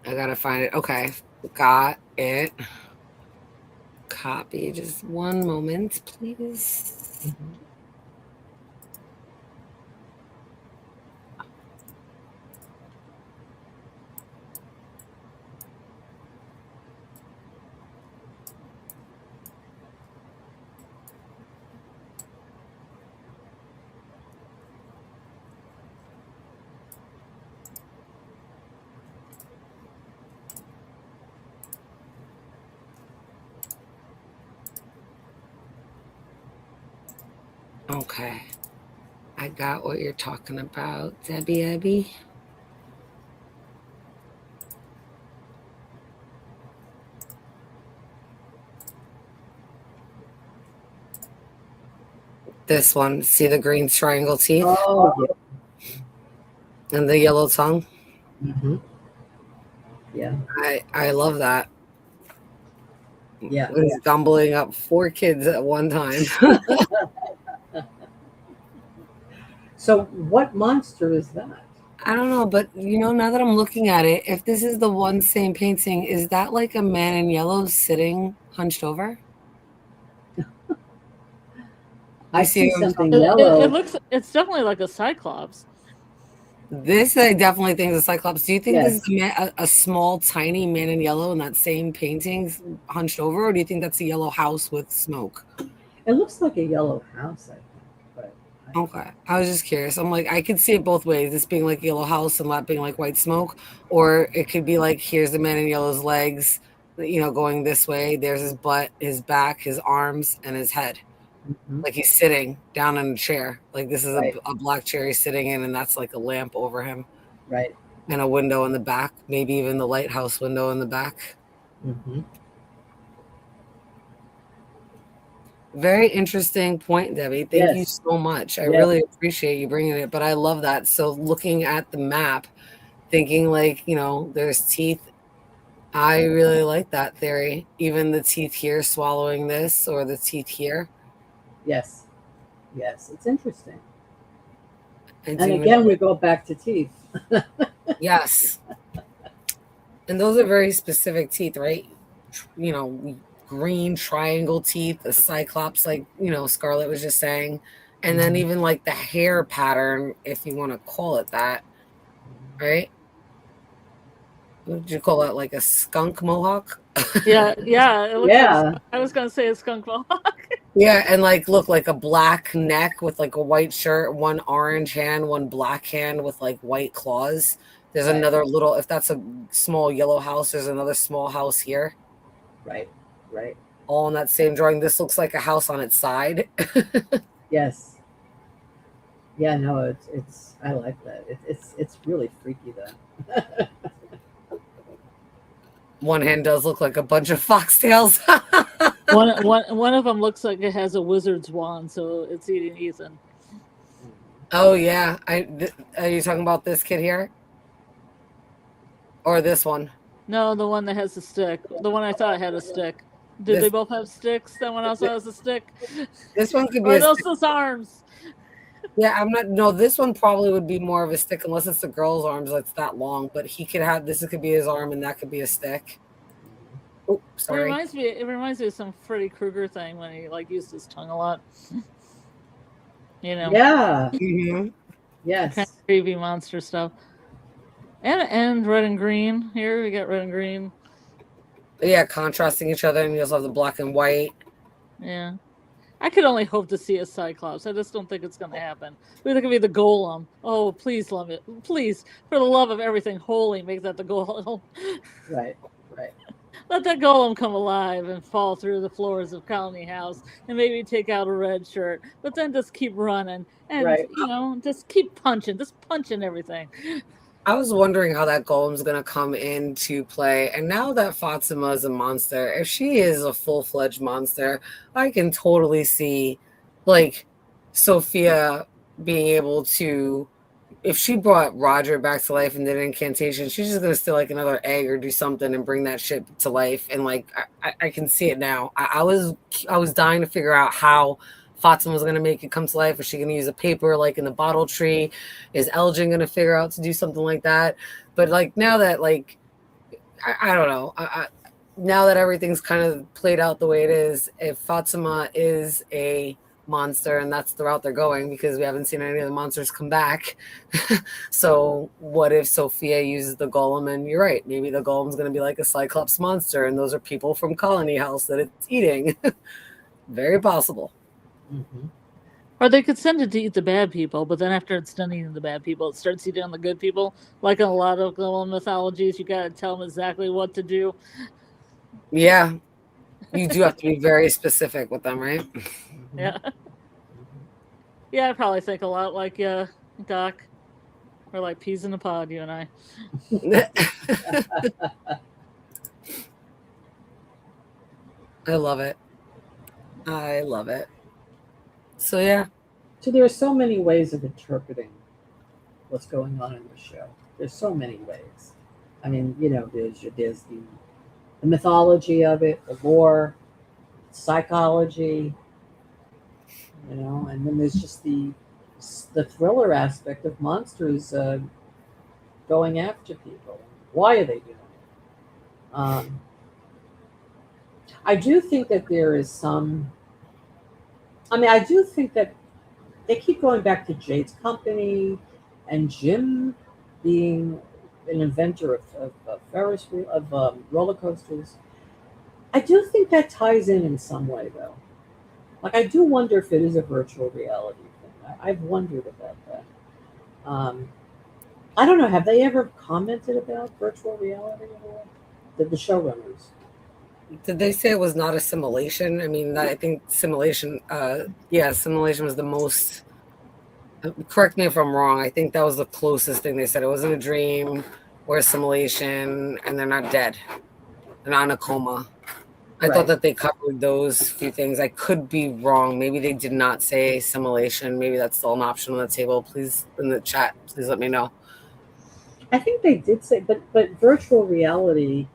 S3: I gotta find it. Okay, got it. Copy. Just one moment, please.
S1: Mhm.
S3: Okay. I got what you're talking about, Debbie Abby. This one. See the green triangle teeth
S1: Oh,
S3: and the yellow tongue?
S1: yeah. Hmm. Yeah.
S3: I love that.
S1: Yeah.
S3: He's gobbling up 4 kids at one time.
S1: So, what monster is that?
S3: I don't know, but now that I'm looking at it, if this is the one same painting, is that like a man in yellow sitting hunched over?
S1: I
S3: You see
S1: see
S3: what I'm
S1: something
S3: talking about?
S1: yellow.
S2: It's definitely like a cyclops.
S3: This I definitely think is a cyclops. Do you think this
S1: Yes.
S3: is a small, tiny man in yellow in that same painting hunched over, or do you think that's a yellow house with smoke?
S1: It looks like a yellow house, I think. But
S3: Okay. I was just curious. I'm like, I could see it both ways. This being like yellow house and that being like white smoke. Or it could be like, here's the man in yellow's legs, going this way. There's his butt, his back, his arms, and his head.
S1: mhm.
S3: Like he's sitting down in a chair. Like this is
S1: Right.
S3: a black chair he's sitting in, and that's like a lamp over him
S1: Right.
S3: and a window in the back, maybe even the lighthouse window in the back.
S1: Hmm.
S3: Very interesting point, Debbie. Thank you
S1: Yes.
S3: so much. I
S1: Yes.
S3: really appreciate you bringing it, but I love that. So looking at the map, thinking like, there's teeth. I really like that theory. Even the teeth here swallowing this or the teeth here.
S1: Yes. Yes. It's interesting.
S3: I
S1: And
S3: do.
S1: again, we go back to teeth.
S3: Yes. And those are very specific teeth, right? Green triangle teeth, the cyclops, like, Scarlett was just saying. And then even like the hair pattern, if you want to call it that, right? What would you call that? Like a skunk mohawk?
S2: Yeah, yeah. It looks
S1: Yeah.
S2: like I was gonna say a skunk mohawk.
S3: Yeah, and look like a black neck with like a white shirt, one orange hand, one black hand with like white claws. There's
S1: Right.
S3: another little, if that's a small yellow house, there's another small house here.
S1: Right. Right.
S3: All in that same drawing. This looks like a house on its side.
S1: Yes. Yeah. No. It's. I like that. It's really freaky though.
S3: One hand does look like a bunch of foxtails.
S2: One of them looks like it has a wizard's wand, so it's eating Ethan.
S3: Oh yeah, are you talking about this kid here, or this one?
S2: No, the one that has the stick. The one I thought had a stick. Did they both have sticks? That one also has a stick.
S3: This one could be.
S2: Or those his arms?
S3: Yeah, I'm not. No, this one probably would be more of a stick, unless it's the girl's arms that's that long. But he could have this. Could be his arm, and that could be a stick. Oh, sorry.
S2: It reminds me of some Freddy Krueger thing when he used his tongue a lot.
S1: Yeah.
S3: Mm-hmm.
S1: Yes.
S2: Kind of creepy monster stuff. And red and green. Here we got red and green.
S3: Yeah, contrasting each other, and you also have the black and white.
S2: Yeah. I could only hope to see a Cyclops. I just don't think it's going to happen. Maybe it could be the Golem. Oh, please, love it. Please, for the love of everything holy, make that the Golem.
S1: Right. Right.
S2: Let that Golem come alive and fall through the floors of Colony House and maybe take out a red shirt. But then just keep running and,
S1: Right.
S2: just keep punching. Just punching everything.
S3: I was wondering how that golem's going to come into play. And now that Fatima is a monster, if she is a full-fledged monster, I can totally see, like, Sophia being able to, if she brought Roger back to life and did an incantation, she's just going to steal, like, another egg or do something and bring that shit to life. And, like, I can see it now. I was dying to figure out how Fatima was going to make it come to life. Is she going to use a paper like in the bottle tree? Is Elgin going to figure out to do something like that? But like now that like I don't know. Now that everything's kind of played out the way it is, if Fatima is a monster and that's the route they're going, because we haven't seen any of the monsters come back. So what if Sophia uses the golem? And you're right, maybe the golem's going to be like a Cyclops monster, and those are people from Colony House that it's eating. Very possible.
S1: Mm-hmm.
S2: Or they could send it to eat the bad people, but then after it's done eating the bad people, it starts eating the good people. Like in a lot of golem mythologies, you gotta tell them exactly what to do.
S3: Yeah, you do have to be very specific with them, right?
S1: Mm-hmm.
S2: Yeah. Yeah, I probably think a lot like Doc. We're like peas in a pod, you and I.
S3: I love it. I love it. So yeah.
S1: So there are so many ways of interpreting what's going on in the show. There's so many ways. I mean, there's the mythology of it, the lore, psychology, and then there's just the thriller aspect of monsters going after people. Why are they doing it? I do think that there is some. I mean, I do think that they keep going back to Jade's company and Jim being an inventor of Ferris wheel of roller coasters. I do think that ties in some way, though. Like, I do wonder if it is a virtual reality thing. I've wondered about that. I don't know. Have they ever commented about virtual reality at all? The showrunners.
S3: Did they say it was not a simulation? I mean, I think simulation. Simulation was the most. Correct me if I'm wrong. I think that was the closest thing they said. It wasn't a dream or a simulation, and they're not dead. They're not in a coma. I thought that they covered those few things. I could be wrong. Maybe they did not say simulation. Maybe that's still an option on the table. Please, in the chat, please let me know.
S1: I think they did say, but virtual reality.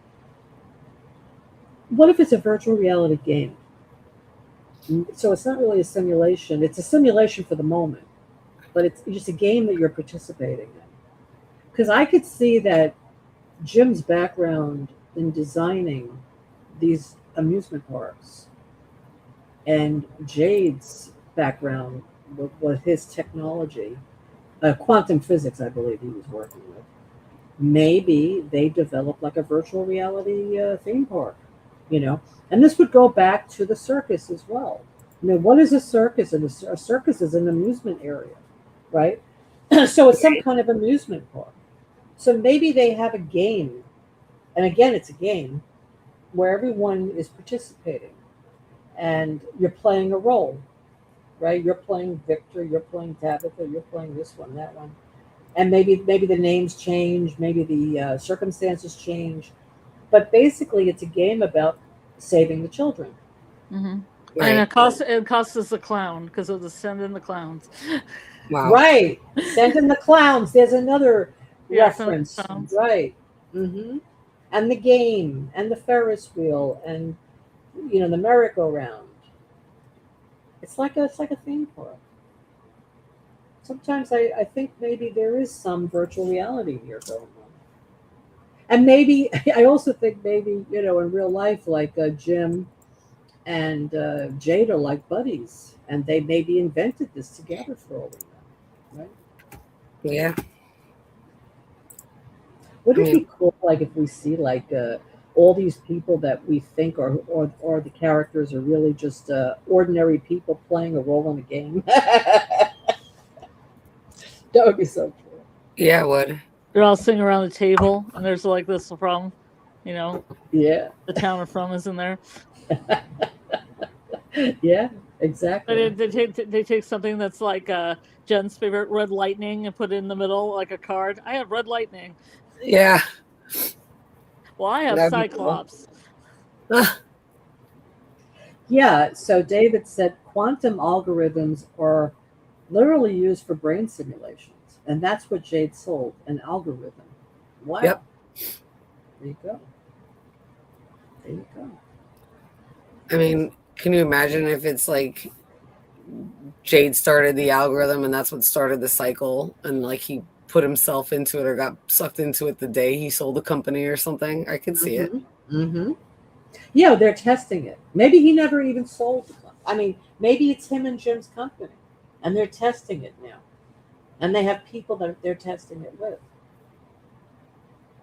S1: What if it's a virtual reality game? So it's not really a simulation. It's a simulation for the moment, but it's just a game that you're participating in. Because I could see that Jim's background in designing these amusement parks and Jade's background with his technology, quantum physics, I believe he was working with. Maybe they developed like a virtual reality theme park, and this would go back to the circus as well. What is a circus? And a circus is an amusement area, right? So it's some kind of amusement park. So maybe they have a game, and again, it's a game where everyone is participating and you're playing a role, right? You're playing Victor, you're playing Tabitha, you're playing this one, that one. And maybe the names change, maybe the circumstances change. But basically, it's a game about saving the children.
S2: Mm-hmm. Right. And it costs us a clown because of the Send in the Clowns.
S1: Wow. Right. Send in the Clowns. There's another reference. Right. Mm-hmm. And the game and the Ferris wheel and the merry-go-round. It's like a theme park. Sometimes I think maybe there is some virtual reality here going on. And maybe I also think maybe in real life, like Jim and Jade are like buddies, and they maybe invented this together for all we know, right?
S3: Yeah.
S1: Wouldn't it be cool, like, if we see like all these people that we think are the characters are really just ordinary people playing a role in a game? That would be so cool.
S3: Yeah, it would.
S2: They're all sitting around the table, and there's like this from,
S1: Yeah.
S2: The town of from is in there.
S1: Yeah, exactly.
S2: They take something that's like Jen's favorite, red lightning, and put it in the middle like a card. I have red lightning.
S3: Yeah.
S2: Well, I have Cyclops.
S1: Cool. Yeah. So David said quantum algorithms are literally used for brain simulations, and that's what Jade sold, an algorithm. Wow.
S3: Yep.
S1: There you go. There you go.
S3: I mean, can you imagine if it's like Jade started the algorithm and that's what started the cycle, and like he put himself into it or got sucked into it the day he sold the company or something. I could see it.
S1: Mm-hmm. Yeah, they're testing it. Maybe he never even sold the company. I mean, maybe it's him and Jim's company, and they're testing it now. And they have people that they're testing it with.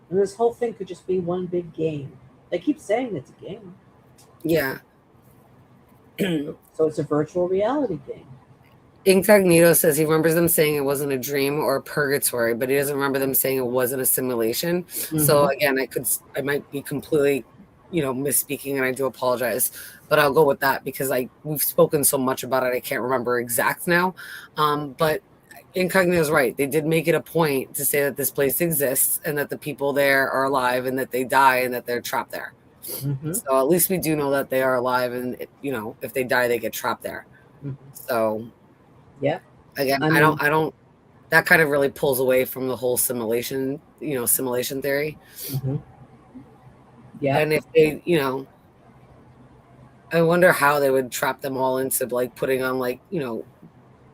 S1: And this whole thing could just be one big game. They keep saying it's a game.
S3: Yeah.
S1: So it's a virtual reality game.
S3: Incognito says he remembers them saying it wasn't a dream or a purgatory, but he doesn't remember them saying it wasn't a simulation. Mm-hmm. So again, I might be completely, misspeaking, and I do apologize, but I'll go with that because we've spoken so much about it, I can't remember exact now. But Incognito is right. They did make it a point to say that this place exists and that the people there are alive and that they die and that they're trapped there. Mm-hmm. So at least we do know that they are alive, and if they die, they get trapped there. Mm-hmm. So.
S1: Yeah.
S3: Again, I don't. That kind of really pulls away from the whole simulation theory.
S1: Mm-hmm. Yeah.
S3: And if they, I wonder how they would trap them all into putting on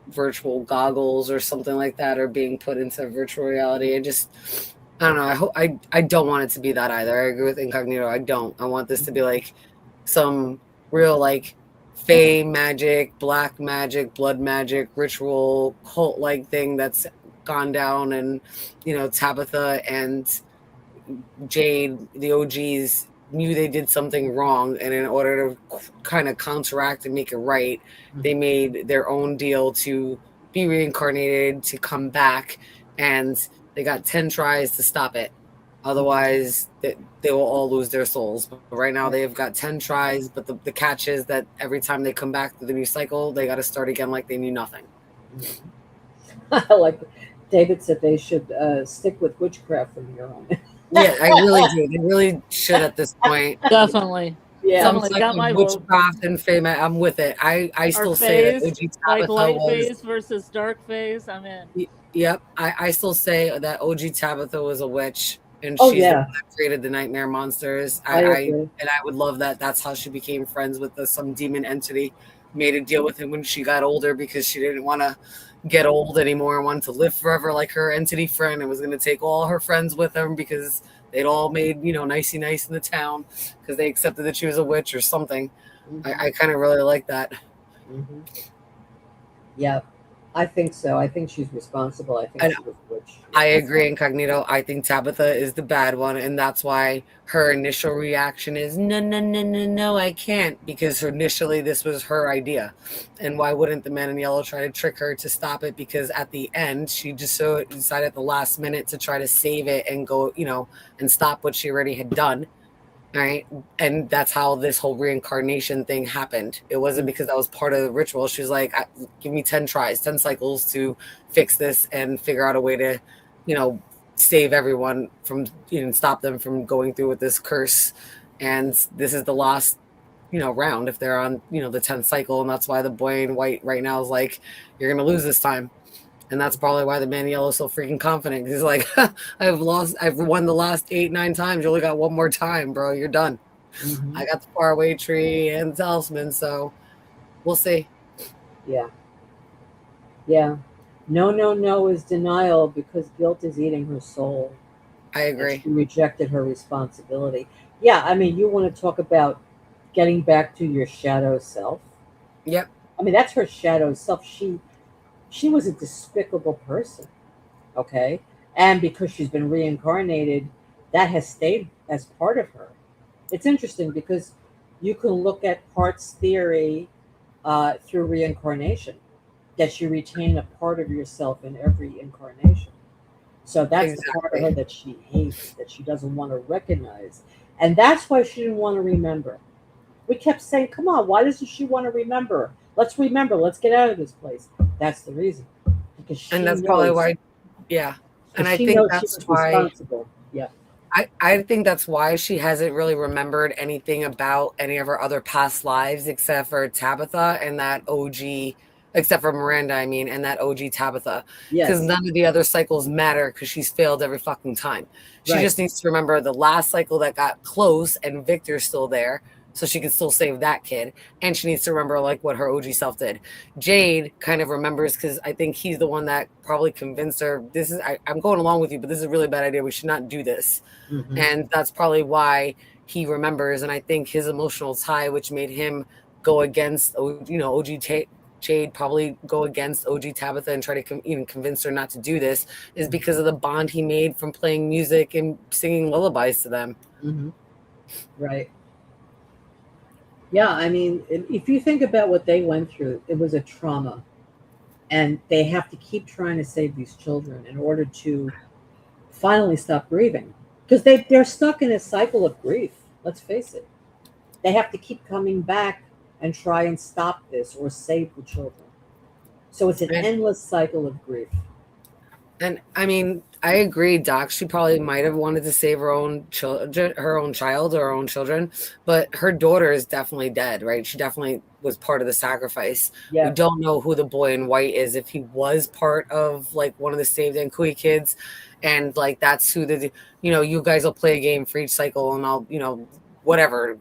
S3: virtual goggles or something like that, or being put into virtual reality. I don't know. I don't want it to be that either. I agree with Incognito. I don't. I want this to be some real fae magic, black magic, blood magic, ritual, cult-like thing that's gone down, and Tabitha and Jade, the OGs, knew they did something wrong, and in order to kind of counteract and make it right, they made their own deal to be reincarnated, to come back, and they got 10 tries to stop it. Otherwise, they will all lose their souls. But right now, they've got 10 tries. But the catch is that every time they come back to the new cycle, they got to start again like they knew nothing.
S1: Like David said, they should stick with witchcraft from here on.
S3: Yeah, I really do. They really should at this point.
S2: Definitely.
S1: Yeah,
S2: definitely got my
S3: witchcraft and fame. I'm with it. I still say that OG Tabitha
S2: light phase versus dark phase. I'm in.
S3: Yep, I still say that OG Tabitha was a witch. And she's the one that created the nightmare monsters. I would love that. That's how she became friends with some demon entity. Made a deal with him when she got older because she didn't want to get old anymore and wanted to live forever like her entity friend, and was going to take all her friends with them because they'd all made nicey nice in the town because they accepted that she was a witch or something. Mm-hmm. I kind of really like that.
S1: Mm-hmm. Yeah. I think so. I think she's responsible. I think she was a witch.
S3: I agree, Incognito. I think Tabitha is the bad one, and that's why her initial reaction is no, I can't, because initially this was her idea. And why wouldn't the man in yellow try to trick her to stop it? Because at the end, she just decided at the last minute to try to save it and go, and stop what she already had done. Right. And that's how this whole reincarnation thing happened. It wasn't because that was part of the ritual. She was like, give me 10 tries, 10 cycles to fix this and figure out a way to, save everyone from, stop them from going through with this curse. And this is the last, round if they're on, the 10th cycle. And that's why the boy in white right now is like, you're going to lose this time. And that's probably why the man in yellow is so freaking confident. He's like, I've won the last 8-9 times. You only got one more time, bro. You're done. Mm-hmm. I got the faraway tree and the talisman, so we'll see.
S1: Yeah. Yeah. No is denial because guilt is eating her soul.
S3: I agree.
S1: She rejected her responsibility. Yeah, I mean, you want to talk about getting back to your shadow self.
S3: Yep.
S1: I mean, that's her shadow self. She was a despicable person, okay? And because she's been reincarnated, that has stayed as part of her. It's interesting because you can look at parts theory through reincarnation, that you retain a part of yourself in every incarnation. So that's the part of her that she hates, that she doesn't want to recognize. And that's why she didn't want to remember. We kept saying, come on, why doesn't she want to remember? Let's remember. Let's get out of this place. That's the reason. Because she
S3: and that's
S1: knows,
S3: probably why, yeah. And I think that's why.
S1: Yeah.
S3: I think that's why she hasn't really remembered anything about any of her other past lives except for Tabitha and that OG, except for Miranda, and that OG Tabitha. Because none of the other cycles matter because she's failed every fucking time. She just needs to remember the last cycle that got close and Victor's still there. so she can still save that kid. And she needs to remember like what her OG self did. Jade kind of remembers because I think he's the one that probably convinced her, I'm going along with you, but this is a really bad idea. We should not do this.
S1: Mhm.
S3: And that's probably why he remembers. And I think his emotional tie, which made him go against, OG Jade, probably go against OG Tabitha and try to even convince her not to do this, is because of the bond he made from playing music and singing lullabies to them.
S1: Mm-hmm. Right. Yeah, I mean, if you think about what they went through, it was a trauma. And they have to keep trying to save these children in order to finally stop grieving. Because they're stuck in a cycle of grief. Let's face it. They have to keep coming back and try and stop this or save the children. So it's an endless cycle of grief.
S3: And I mean, I agree, Doc. She probably might have wanted to save her own children, her own child, or her own children, but her daughter is definitely dead, right? She definitely was part of the sacrifice.
S1: Yeah.
S3: We don't know who the boy in white is, if he was part of like one of the Saved and Kui kids, and like that's who you guys will play a game for each cycle, and I'll whatever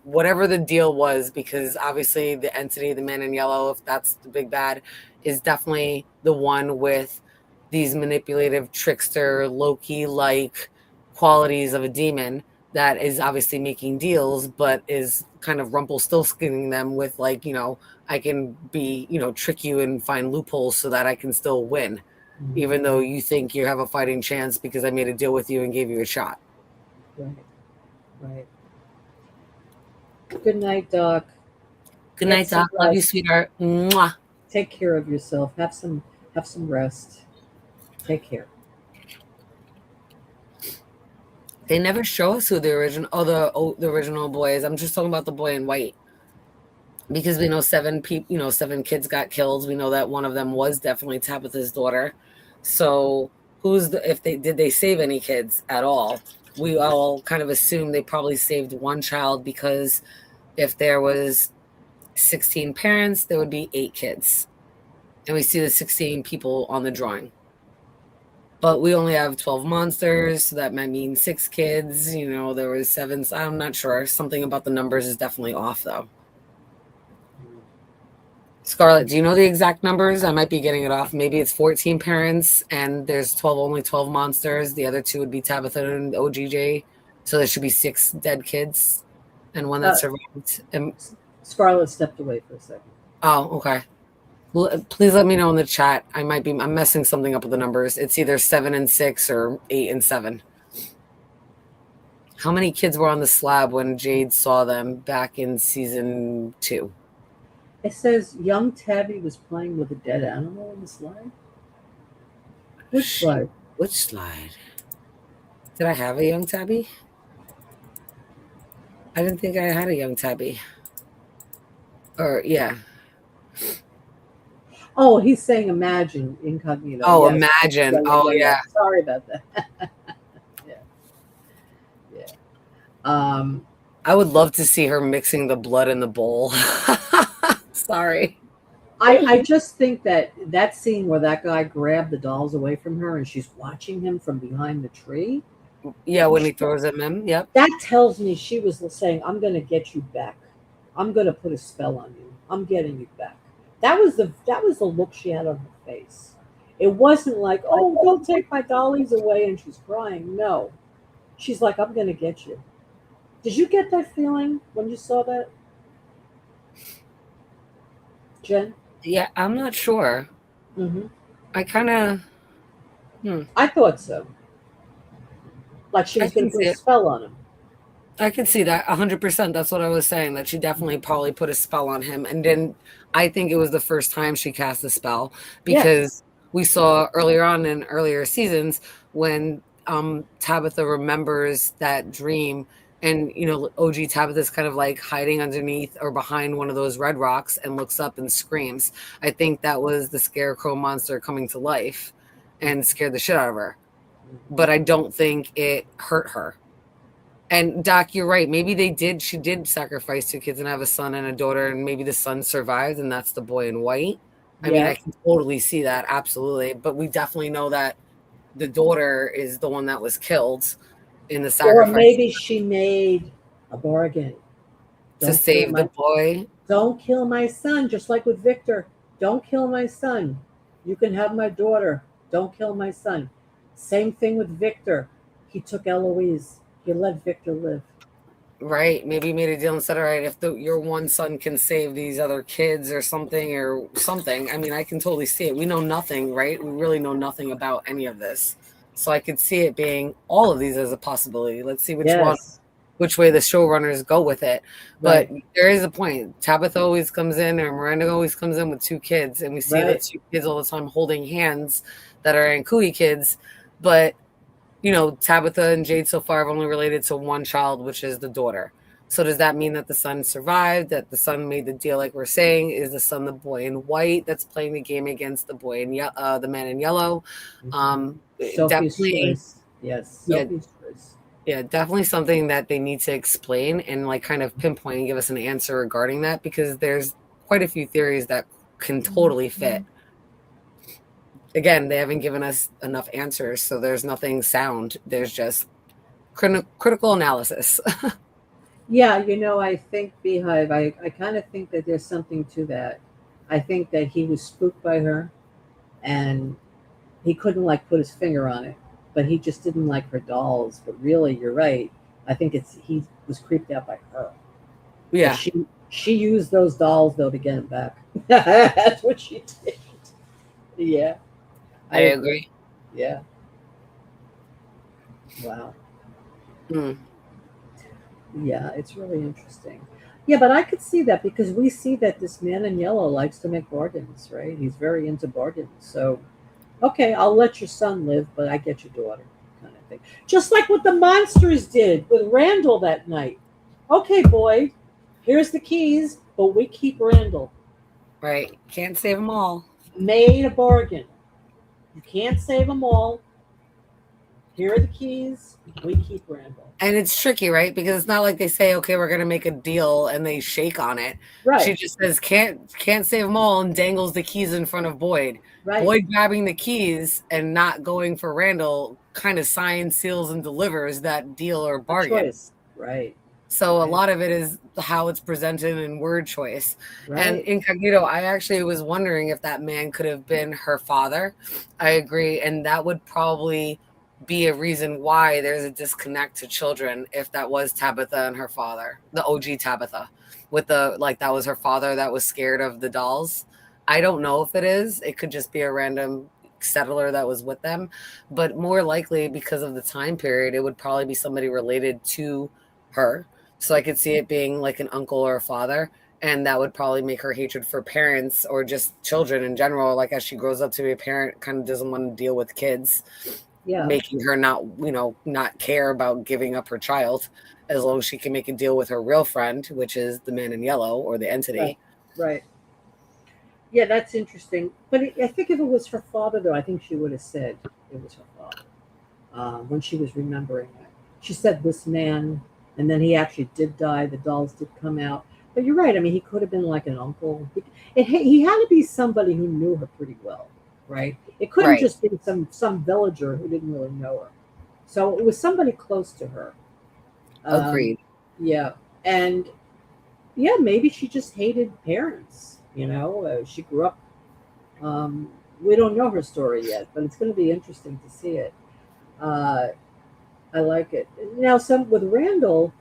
S3: the deal was, because obviously the entity, the man in yellow, if that's the big bad, is definitely the one with these manipulative trickster Loki-like qualities of a demon that is obviously making deals, but is kind of Rumpelstiltskinning them with like, I can be, trick you and find loopholes so that I can still win, even though you think you have a fighting chance because I made a deal with you and gave you a shot.
S1: Right. Good night, Doc.
S3: Good night, Doc. Love you, sweetheart. Mwah.
S1: Take care of yourself. Have some rest. Take care.
S3: They never show us who the original boy is. I'm just talking about the boy in white, because we know 7 kids got killed. We know that one of them was definitely Tabitha's daughter. So did they save any kids at all? We all kind of assume they probably saved one child, because if there was 16 parents, there would be 8 kids, and we see the 16 people on the drawing. But we only have 12 monsters, so that might mean 6 kids. There was 7. So I'm not sure. Something about the numbers is definitely off, though. Scarlett, do you know the exact numbers? I might be getting it off. Maybe it's 14 parents, and there's only 12 monsters. The other 2 would be Tabitha and OGJ. So there should be 6 dead kids, and one that survived.
S1: Scarlett stepped away for a second.
S3: Oh, okay. Please let me know in the chat. I'm messing something up with the numbers. It's either 7 and 6 or 8 and 7. How many kids were on the slab when Jade saw them back in season 2?
S1: It says young Tabby was playing with a dead animal on the slide. Which slide?
S3: Which slide? Did I have a young Tabby? I didn't think I had a young Tabby. Or, yeah.
S1: Oh, he's saying imagine incognito.
S3: Oh, yes. Imagine. Yeah.
S1: Sorry about that. Yeah.
S3: I would love to see her mixing the blood in the bowl. Sorry.
S1: I just think that scene where that guy grabbed the dolls away from her and she's watching him from behind the tree.
S3: Yeah, when he throws them in. Yep.
S1: That tells me she was saying, I'm going to get you back. I'm going to put a spell on you. I'm getting you back. That was the look she had on her face. It wasn't like, oh, don't take my dollies away, and she's crying. No. She's like, I'm going to get you. Did you get that feeling when you saw that? Jen?
S3: Yeah, I'm not sure.
S1: Mm-hmm.
S3: I kind of...
S1: I thought so. Like she was going to put a spell on him.
S3: I could see that 100%. That's what I was saying, that she definitely probably put a spell on him. And then I think it was the first time she cast a spell, because we saw earlier on in earlier seasons when Tabitha remembers that dream, and OG Tabitha's kind of like hiding underneath or behind one of those red rocks and looks up and screams. I think that was the scarecrow monster coming to life and scared the shit out of her. But I don't think it hurt her. And Doc, you're right. Maybe she did sacrifice 2 kids and have a son and a daughter, and maybe the son survived, and that's the boy in white. I mean, I can totally see that. Absolutely. But we definitely know that the daughter is the one that was killed in the sacrifice.
S1: Or maybe she made a bargain.
S3: to save the boy.
S1: Don't kill my son, just like with Victor. Don't kill my son. You can have my daughter. Don't kill my son. Same thing with Victor. He took Eloise. He let Victor live.
S3: Right. Maybe he made a deal and said, all right, if your one son can save these other kids or something. I mean, I can totally see it. We know nothing, right? We really know nothing about any of this. So I could see it being all of these as a possibility. Let's see which way the showrunners go with it. But there is a point. Tabitha always comes in, or Miranda always comes in with two kids, and we see the two kids all the time holding hands that are Ancui kids. But, Tabitha and Jade so far have only related to one child, which is the daughter. So does that mean that the son survived, that the son made the deal like we're saying? Is the son the boy in white that's playing the game against the boy in the man in yellow?
S1: Sophie's choice. Yes, Sophie's choice.
S3: Yeah, definitely something that they need to explain and kind of pinpoint and give us an answer regarding that, because there's quite a few theories that can totally fit. Again, they haven't given us enough answers, so there's nothing sound. There's just critical analysis.
S1: Yeah, I think Beehive, I kind of think that there's something to that. I think that he was spooked by her, and he couldn't put his finger on it, but he just didn't like her dolls. But really, you're right. I think he was creeped out by her.
S3: Yeah.
S1: She used those dolls though to get him back. That's what she did. Yeah.
S3: I agree.
S1: Yeah. Wow. Yeah, it's really interesting. Yeah, but I could see that, because we see that this man in yellow likes to make bargains, right? He's very into bargains. So, okay, I'll let your son live, but I get your daughter, kind of thing. Just like what the monsters did with Randall that night. Okay, Boyd, here's the keys, but we keep Randall.
S3: Right. Can't save them all.
S1: Made a bargain. You can't save them all. Here are the keys. We keep Randall.
S3: And it's tricky, right? Because it's not like they say, okay, we're going to make a deal and they shake on it.
S1: Right.
S3: She just says, can't save them all, and dangles the keys in front of Boyd.
S1: Right.
S3: Boyd grabbing the keys and not going for Randall kind of signs, seals, and delivers that deal or bargain.
S1: Choice. Right.
S3: So a lot of it is how it's presented in word choice.
S1: Right.
S3: And Incognito, I actually was wondering if that man could have been her father. I agree. And that would probably be a reason why there's a disconnect to children, if that was Tabitha and her father, the OG Tabitha, with that was her father that was scared of the dolls. I don't know if it is. It could just be a random settler that was with them. But more likely, because of the time period, it would probably be somebody related to her. So I could see it being like an uncle or a father, and that would probably make her hatred for parents or just children in general, like as she grows up to be a parent, kind of doesn't want to deal with kids, making her not care about giving up her child, as long as she can make a deal with her real friend, which is the man in yellow or the entity.
S1: Right. Yeah, that's interesting. But I think if it was her father, though, I think she would have said it was her father when she was remembering it. She said this man. And then he actually did die. The dolls did come out. But you're right. I mean, he could have been like an uncle. He had to be somebody who knew her pretty well, right? It couldn't just be some villager who didn't really know her. So it was somebody close to her.
S3: Agreed.
S1: Yeah. And, yeah, maybe she just hated parents, She grew up. We don't know her story yet, but it's going to be interesting to see it. I like it. Now, with Randall,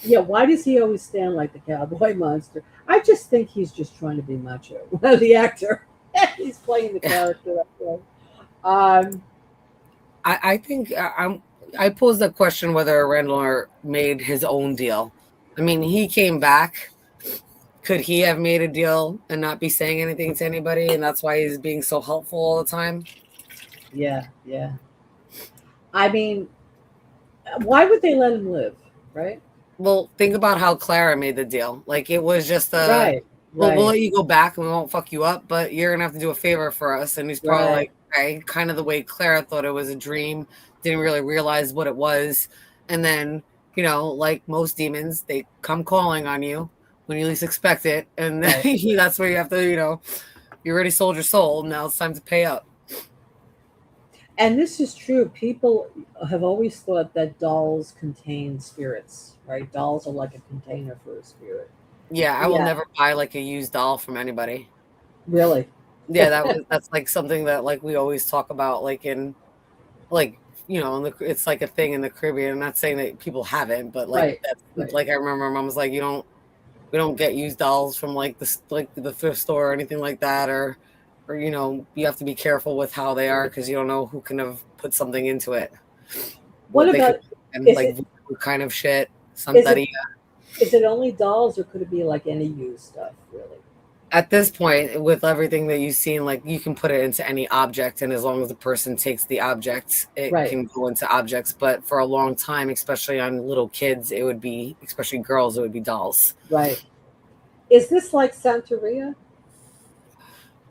S1: why does he always stand like the cowboy monster? I just think he's just trying to be macho. The actor, he's playing the character that way.
S3: I think I posed the question whether Randall made his own deal. I mean, he came back. Could he have made a deal and not be saying anything to anybody, and that's why he's being so helpful all the time?
S1: Yeah. I mean, why would they let him live, right?
S3: Well, think about how Clara made the deal. It was just we'll let you go back and we won't fuck you up, but you're gonna have to do a favor for us. And he's probably kind of the way Clara thought it was a dream, didn't really realize what it was. And then, like most demons, they come calling on you when you least expect it. And then that's where you have to, you already sold your soul. Now it's time to pay up.
S1: And this is true. People have always thought that dolls contain spirits, right? Dolls are like a container for a spirit.
S3: Yeah, I will
S1: Yeah,
S3: never buy like a used doll from anybody.
S1: really.
S3: Yeah, that's like something that like we always talk about, like in like it's like a thing in the Caribbean. I'm not saying that people haven't, but like
S1: Right,
S3: that's
S1: right.
S3: like I remember my mom was like, we don't get used dolls from like the thrift store or anything like that, or you have to be careful with how they are because you don't know who can have put something into it.
S1: What
S3: What they could
S1: about,
S3: and
S1: is
S3: like
S1: it
S3: voodoo kind of shit,
S1: is it
S3: santeria.
S1: is it only dolls, or could it be like any used stuff, really?
S3: At this point, with everything that you've seen, like you can put it into any object, and as long as the person takes the object, it
S1: Right,
S3: can go into objects. But for a long time, especially on little kids, it would be, especially girls, it would be dolls.
S1: right. Is this like Santeria?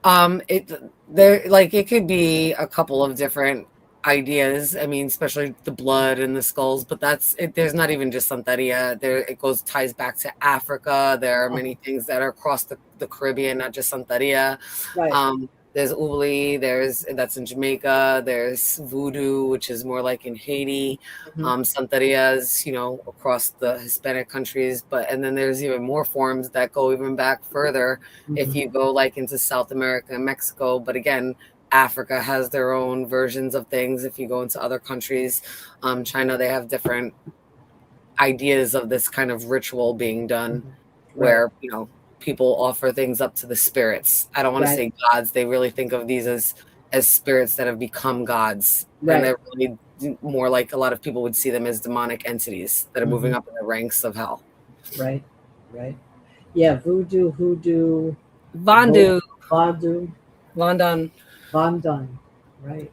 S3: It there like it could be a couple of different ideas. I mean, especially the blood and the skulls, but that's it. There's not even just Santeria. There it goes ties back to Africa. There are many things that are across the Caribbean, not just Santeria.
S1: Right.
S3: There's Uli, that's in Jamaica. There's voodoo, which is more like in Haiti.
S1: Hmm.
S3: Santerias, across the Hispanic countries. And then there's even more forms that go even back further if
S1: Hmm.
S3: you go like into South America and Mexico. But again, Africa has their own versions of things. If you go into other countries, China, they have different ideas of this kind of ritual being done
S1: Hmm. Right,
S3: where, people offer things up to the spirits. I don't want to
S1: right,
S3: say gods. They really think of these as spirits that have become gods. And
S1: right.
S3: they're really more like a lot of people would see them as demonic entities that are moving
S1: Hmm.
S3: up in the ranks of hell.
S1: Right, right. Yeah, voodoo, hoodoo,
S3: Vandu,
S1: Vadu,
S3: London.
S1: Vandan. Right.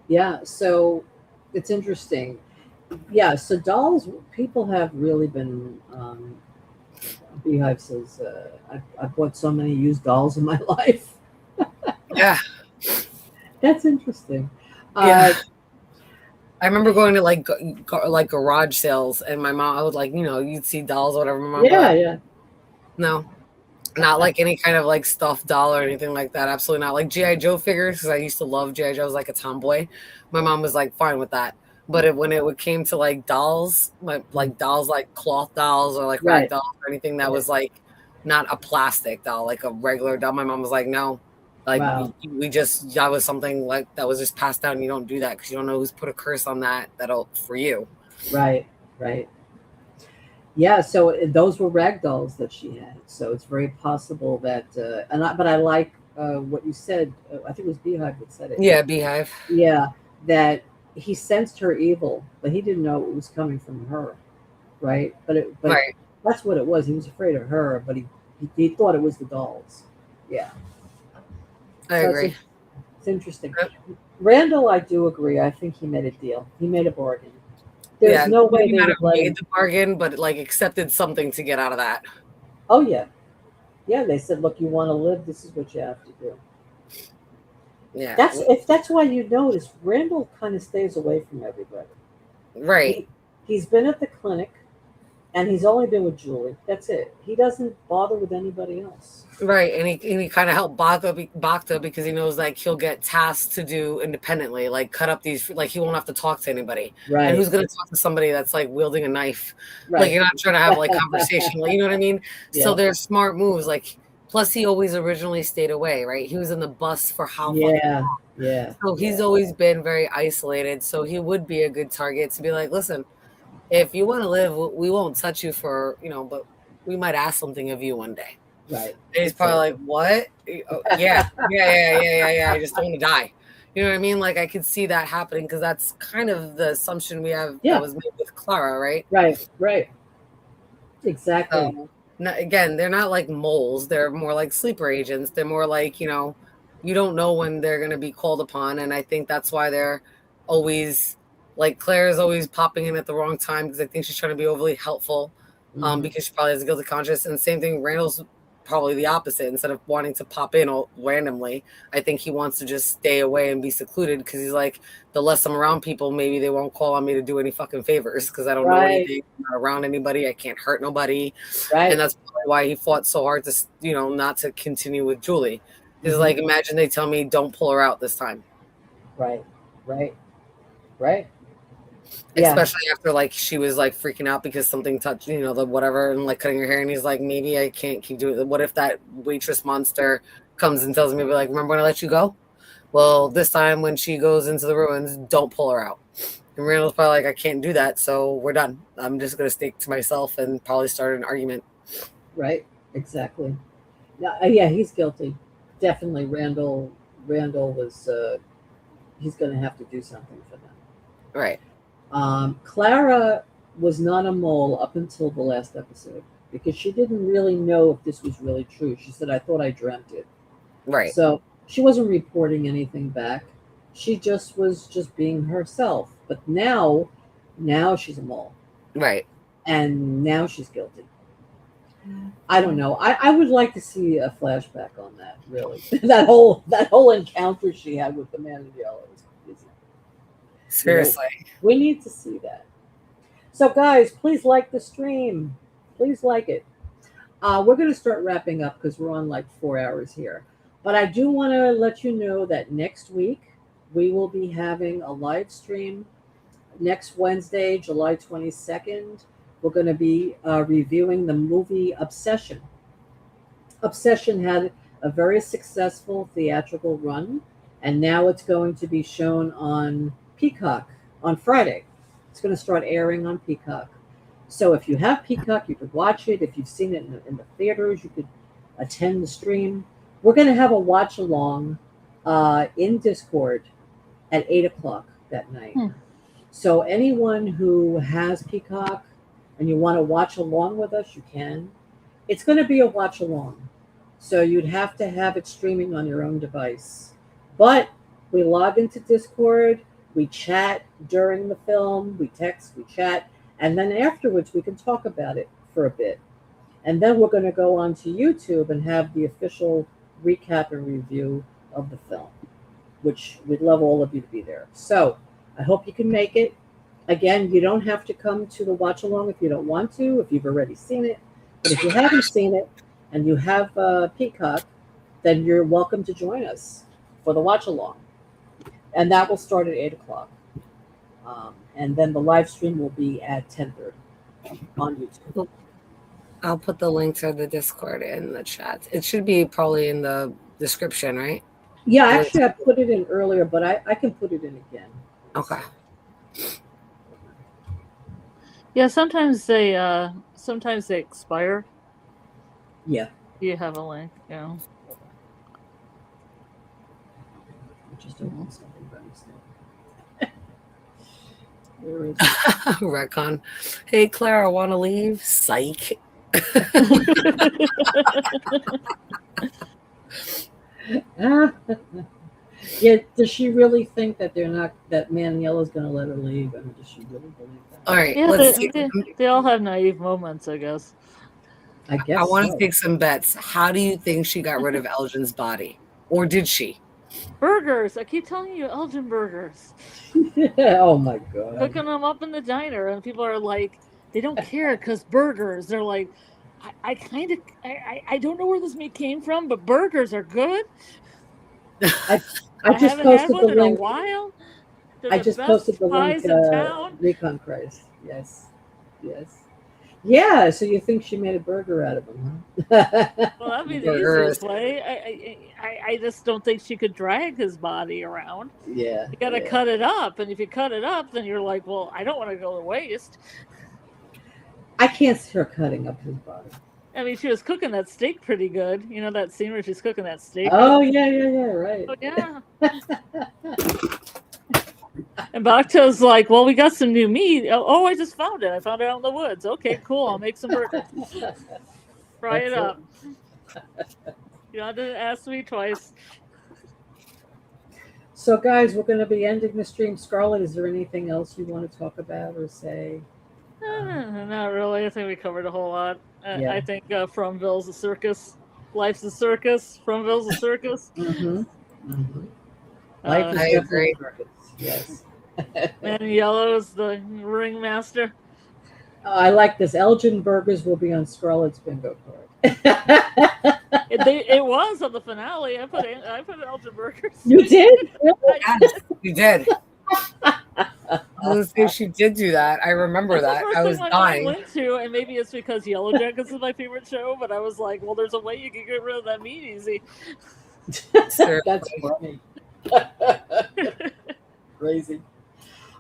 S1: Yeah, so it's interesting. Yeah, so dolls, people have really been. Beehive says, I bought so many used dolls in my life.
S3: Yeah,
S1: That's interesting.
S3: yeah.
S1: Uh,
S3: I remember going to like garage sales, and my mom, I would like, you'd see dolls, or whatever. My mom would be
S1: yeah,
S3: like,
S1: yeah.
S3: no, not like any kind of like stuffed doll or anything like that. Absolutely not. Like GI Joe figures, because I used to love GI Joe. I was like a tomboy. My mom was like fine with that. But when it came to like dolls, like dolls, like cloth dolls or like rag
S1: Right,
S3: dolls or anything that
S1: right.
S3: was like not a plastic doll, like a regular doll, my mom was like, no, like
S1: Wow.
S3: we just that was something like that was just passed down. You don't do that because you don't know who's put a curse on that'll for you.
S1: Right, right. Yeah, so those were rag dolls that she had. So it's very possible that, but I like what you said. I think it was Beehive that said it.
S3: Yeah, beehive.
S1: Yeah, that he sensed her evil, but he didn't know it was coming from her, right? But
S3: Right.
S1: that's what it was. He was afraid of her, but he thought it was the dolls. Yeah.
S3: I
S1: So
S3: agree.
S1: it's interesting. Randall, I do agree. I think he made a deal. He made a bargain. There's
S3: Yeah,
S1: no way
S3: maybe
S1: they
S3: not
S1: would
S3: have
S1: let
S3: made
S1: him.
S3: the bargain, but like accepted something to get out of that.
S1: Oh yeah, yeah. They said, "Look, you want to live. This is what you have to do."
S3: Yeah.
S1: That's why you notice Randall kind of stays away from everybody.
S3: Right.
S1: He's been at the clinic, and he's only been with Julie. That's it. He doesn't bother with anybody else.
S3: Right. And he kind of helped Bhakta because he knows like he'll get tasks to do independently, like cut up these, like he won't have to talk to anybody. And
S1: Right,
S3: who's going to talk to somebody that's like wielding a knife? Like
S1: right.
S3: you're not trying to have like conversation, like, you know what I mean? So
S1: Yeah,
S3: there's smart moves. Like, plus he always originally stayed away, right? He was in the bus for how fucking
S1: yeah, yeah,
S3: so he's
S1: yeah.
S3: always been very isolated. So he would be a good target to be like, listen, if you want to live, we won't touch you for, but we might ask something of you one day.
S1: Right.
S3: And he's probably like,
S1: Exactly.
S3: what? Oh, yeah, yeah, yeah, yeah, yeah, yeah. I just don't want to die. You know what I mean? Like I could see that happening because that's kind of the assumption we have that
S1: Yeah.
S3: was made with Clara, right?
S1: Right. Right. Exactly.
S3: So again, they're not like moles. They're more like sleeper agents. They're more like, you don't know when they're going to be called upon. And I think that's why they're always like Claire is always popping in at the wrong time because I think she's trying to be overly helpful
S1: Hmm.
S3: because she probably has a guilty conscience. And same thing, Randall's probably the opposite. Instead of wanting to pop in randomly, I think he wants to just stay away and be secluded because he's like, the less I'm around people, maybe they won't call on me to do any fucking favors because I don't know
S1: Right.
S3: anything, I'm not around anybody, I can't hurt nobody. And
S1: Right.
S3: that's probably why he fought so hard to, not to continue with Julie. Is
S1: Hmm.
S3: like, imagine they tell me don't pull her out this time.
S1: Right. Right. Right.
S3: Especially after like she was like freaking out because something touched, the whatever, and like cutting her hair, and he's like, maybe I can't keep doing it. What if that waitress monster comes and tells me, like, remember when I let you go? Well, this time when she goes into the ruins, don't pull her out. And Randall's probably like, I can't do that, so we're done. I'm just gonna stick to myself and probably start an argument.
S1: Right, exactly. Yeah, he's guilty. Definitely, Randall was. He's going to have to do something for them.
S3: Right.
S1: Clara was not a mole up until the last episode because she didn't really know if this was really true. She said, "I thought I dreamt it."
S3: Right.
S1: So she wasn't reporting anything back. She was being herself. But now she's a mole.
S3: Right.
S1: And now she's guilty. I don't know. I would like to see a flashback on that. Really, that whole encounter she had with the man in yellow was crazy.
S3: Seriously,
S1: we need to see that. So, guys, please like the stream. Please like it. We're going to start wrapping up because we're on like 4 hours here. But I do want to let you know that next week we will be having a live stream. Next Wednesday, July 22nd, we're going to be reviewing the movie Obsession. Obsession had a very successful theatrical run, and now it's going to be shown on Peacock on Friday. It's going to start airing on Peacock. So if you have Peacock, you could watch it. If you've seen it in the theaters, you could attend the stream. We're going to have a watch along in Discord at 8 o'clock that night. So anyone who has Peacock and you want to watch along with us, you can. It's going to be a watch along. So you'd have to have it streaming on your own device. But we log into Discord, we chat during the film, we text, we chat, and then afterwards we can talk about it for a bit. And then we're going to go on to YouTube and have the official recap and review of the film, which we'd love all of you to be there. So I hope you can make it. Again, you don't have to come to the watch along if you don't want to, if you've already seen it. But if you haven't seen it and you have Peacock, then you're welcome to join us for the watch along. And that will start at 8 o'clock. And then the live stream will be at 10:30 on YouTube.
S3: I'll put the link to the Discord in the chat. It should be probably in the description, right?
S1: Yeah, actually, I put it in earlier, but I can put it in again.
S3: Okay.
S2: Yeah, sometimes they expire.
S1: Yeah.
S2: You have a link, yeah.
S1: I just opened something by mistake. Where is it?
S3: Retcon. Hey, Clara, want to leave? Psych.
S1: Yeah, does she really think that that man in yellow is going to let her leave? I mean, does she really believe that?
S3: All right,
S2: Yeah,
S3: let's
S2: they all have naive moments, I guess.
S1: I guess
S3: I want to take some bets. How do you think she got rid of Elgin's body? Or did she?
S2: Burgers. I keep telling you, Elgin burgers.
S1: Oh, my God.
S2: Cooking them up in the diner, and people are like, they don't care because burgers. They're like, I don't know where this meat came from, but burgers are good.
S1: I just
S2: haven't
S1: posted
S2: had one
S1: the
S2: in a
S1: link.
S2: while.
S1: I just posted the link. Recon Christ. Yes. Yeah. So you think she made a burger out of him, huh?
S2: Well, that'd be the easiest way. I just don't think she could drag his body around.
S1: Yeah.
S2: You got to cut it up, and if you cut it up, then you're like, well, I don't want to go to waste.
S1: I can't see her cutting up his body.
S2: I mean, she was cooking that steak pretty good. You know that scene where she's cooking that steak?
S1: Oh, yeah, right.
S2: Oh, yeah. And Bakto's like, well, we got some new meat. Oh, I just found it. I found it out in the woods. Okay, cool. I'll make some burgers. Fry it up. You know, I didn't ask me twice.
S1: So, guys, we're going to be ending the stream. Scarlett, is there anything else you want to talk about or say?
S2: Not really. I think we covered a whole lot.
S1: Yeah.
S2: I think Fromville's a circus. Life's a circus. Fromville's a circus.
S1: Life is definitely a circus. Yes.
S2: Man in Yellow is the ringmaster.
S1: I like this. Elgin burgers will be on Scarlett's bingo card.
S2: It was on the finale. I put Elgin burgers.
S1: You did?
S3: Yes, you did. gonna say she did do that. I remember
S2: That's
S3: that.
S2: the first
S3: I
S2: thing
S3: was
S2: my
S3: dying.
S2: mind went to, and maybe it's because Yellow Jackets is my favorite show, but I was like, well, there's a way you can get rid of that meat easy.
S1: That's funny. Crazy.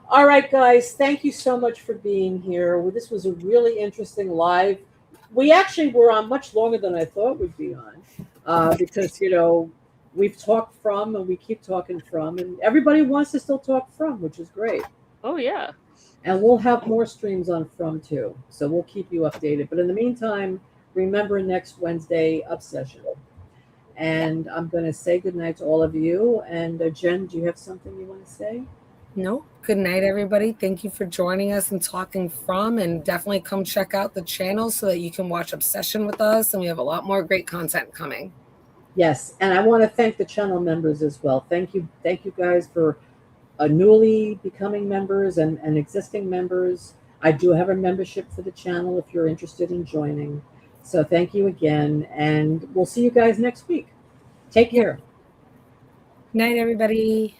S1: All right, guys, thank you so much for being here. Well, this was a really interesting live. We actually were on much longer than I thought we'd be on because, we've talked from and we keep talking from, and everybody wants to still talk from, which is great.
S2: Oh, yeah.
S1: And we'll have more streams on from too. So we'll keep you updated. But in the meantime, remember next Wednesday, Obsession. And I'm going to say goodnight to all of you. And Jen, do you have something you want to say?
S3: No. Good night, everybody. Thank you for joining us and talking from. And definitely come check out the channel so that you can watch Obsession with us. And we have a lot more great content coming.
S1: Yes. And I want to thank the channel members as well. Thank you. Thank you guys for newly becoming members and existing members. I do have a membership for the channel if you're interested in joining. So thank you again. And we'll see you guys next week. Take care.
S3: Night, everybody.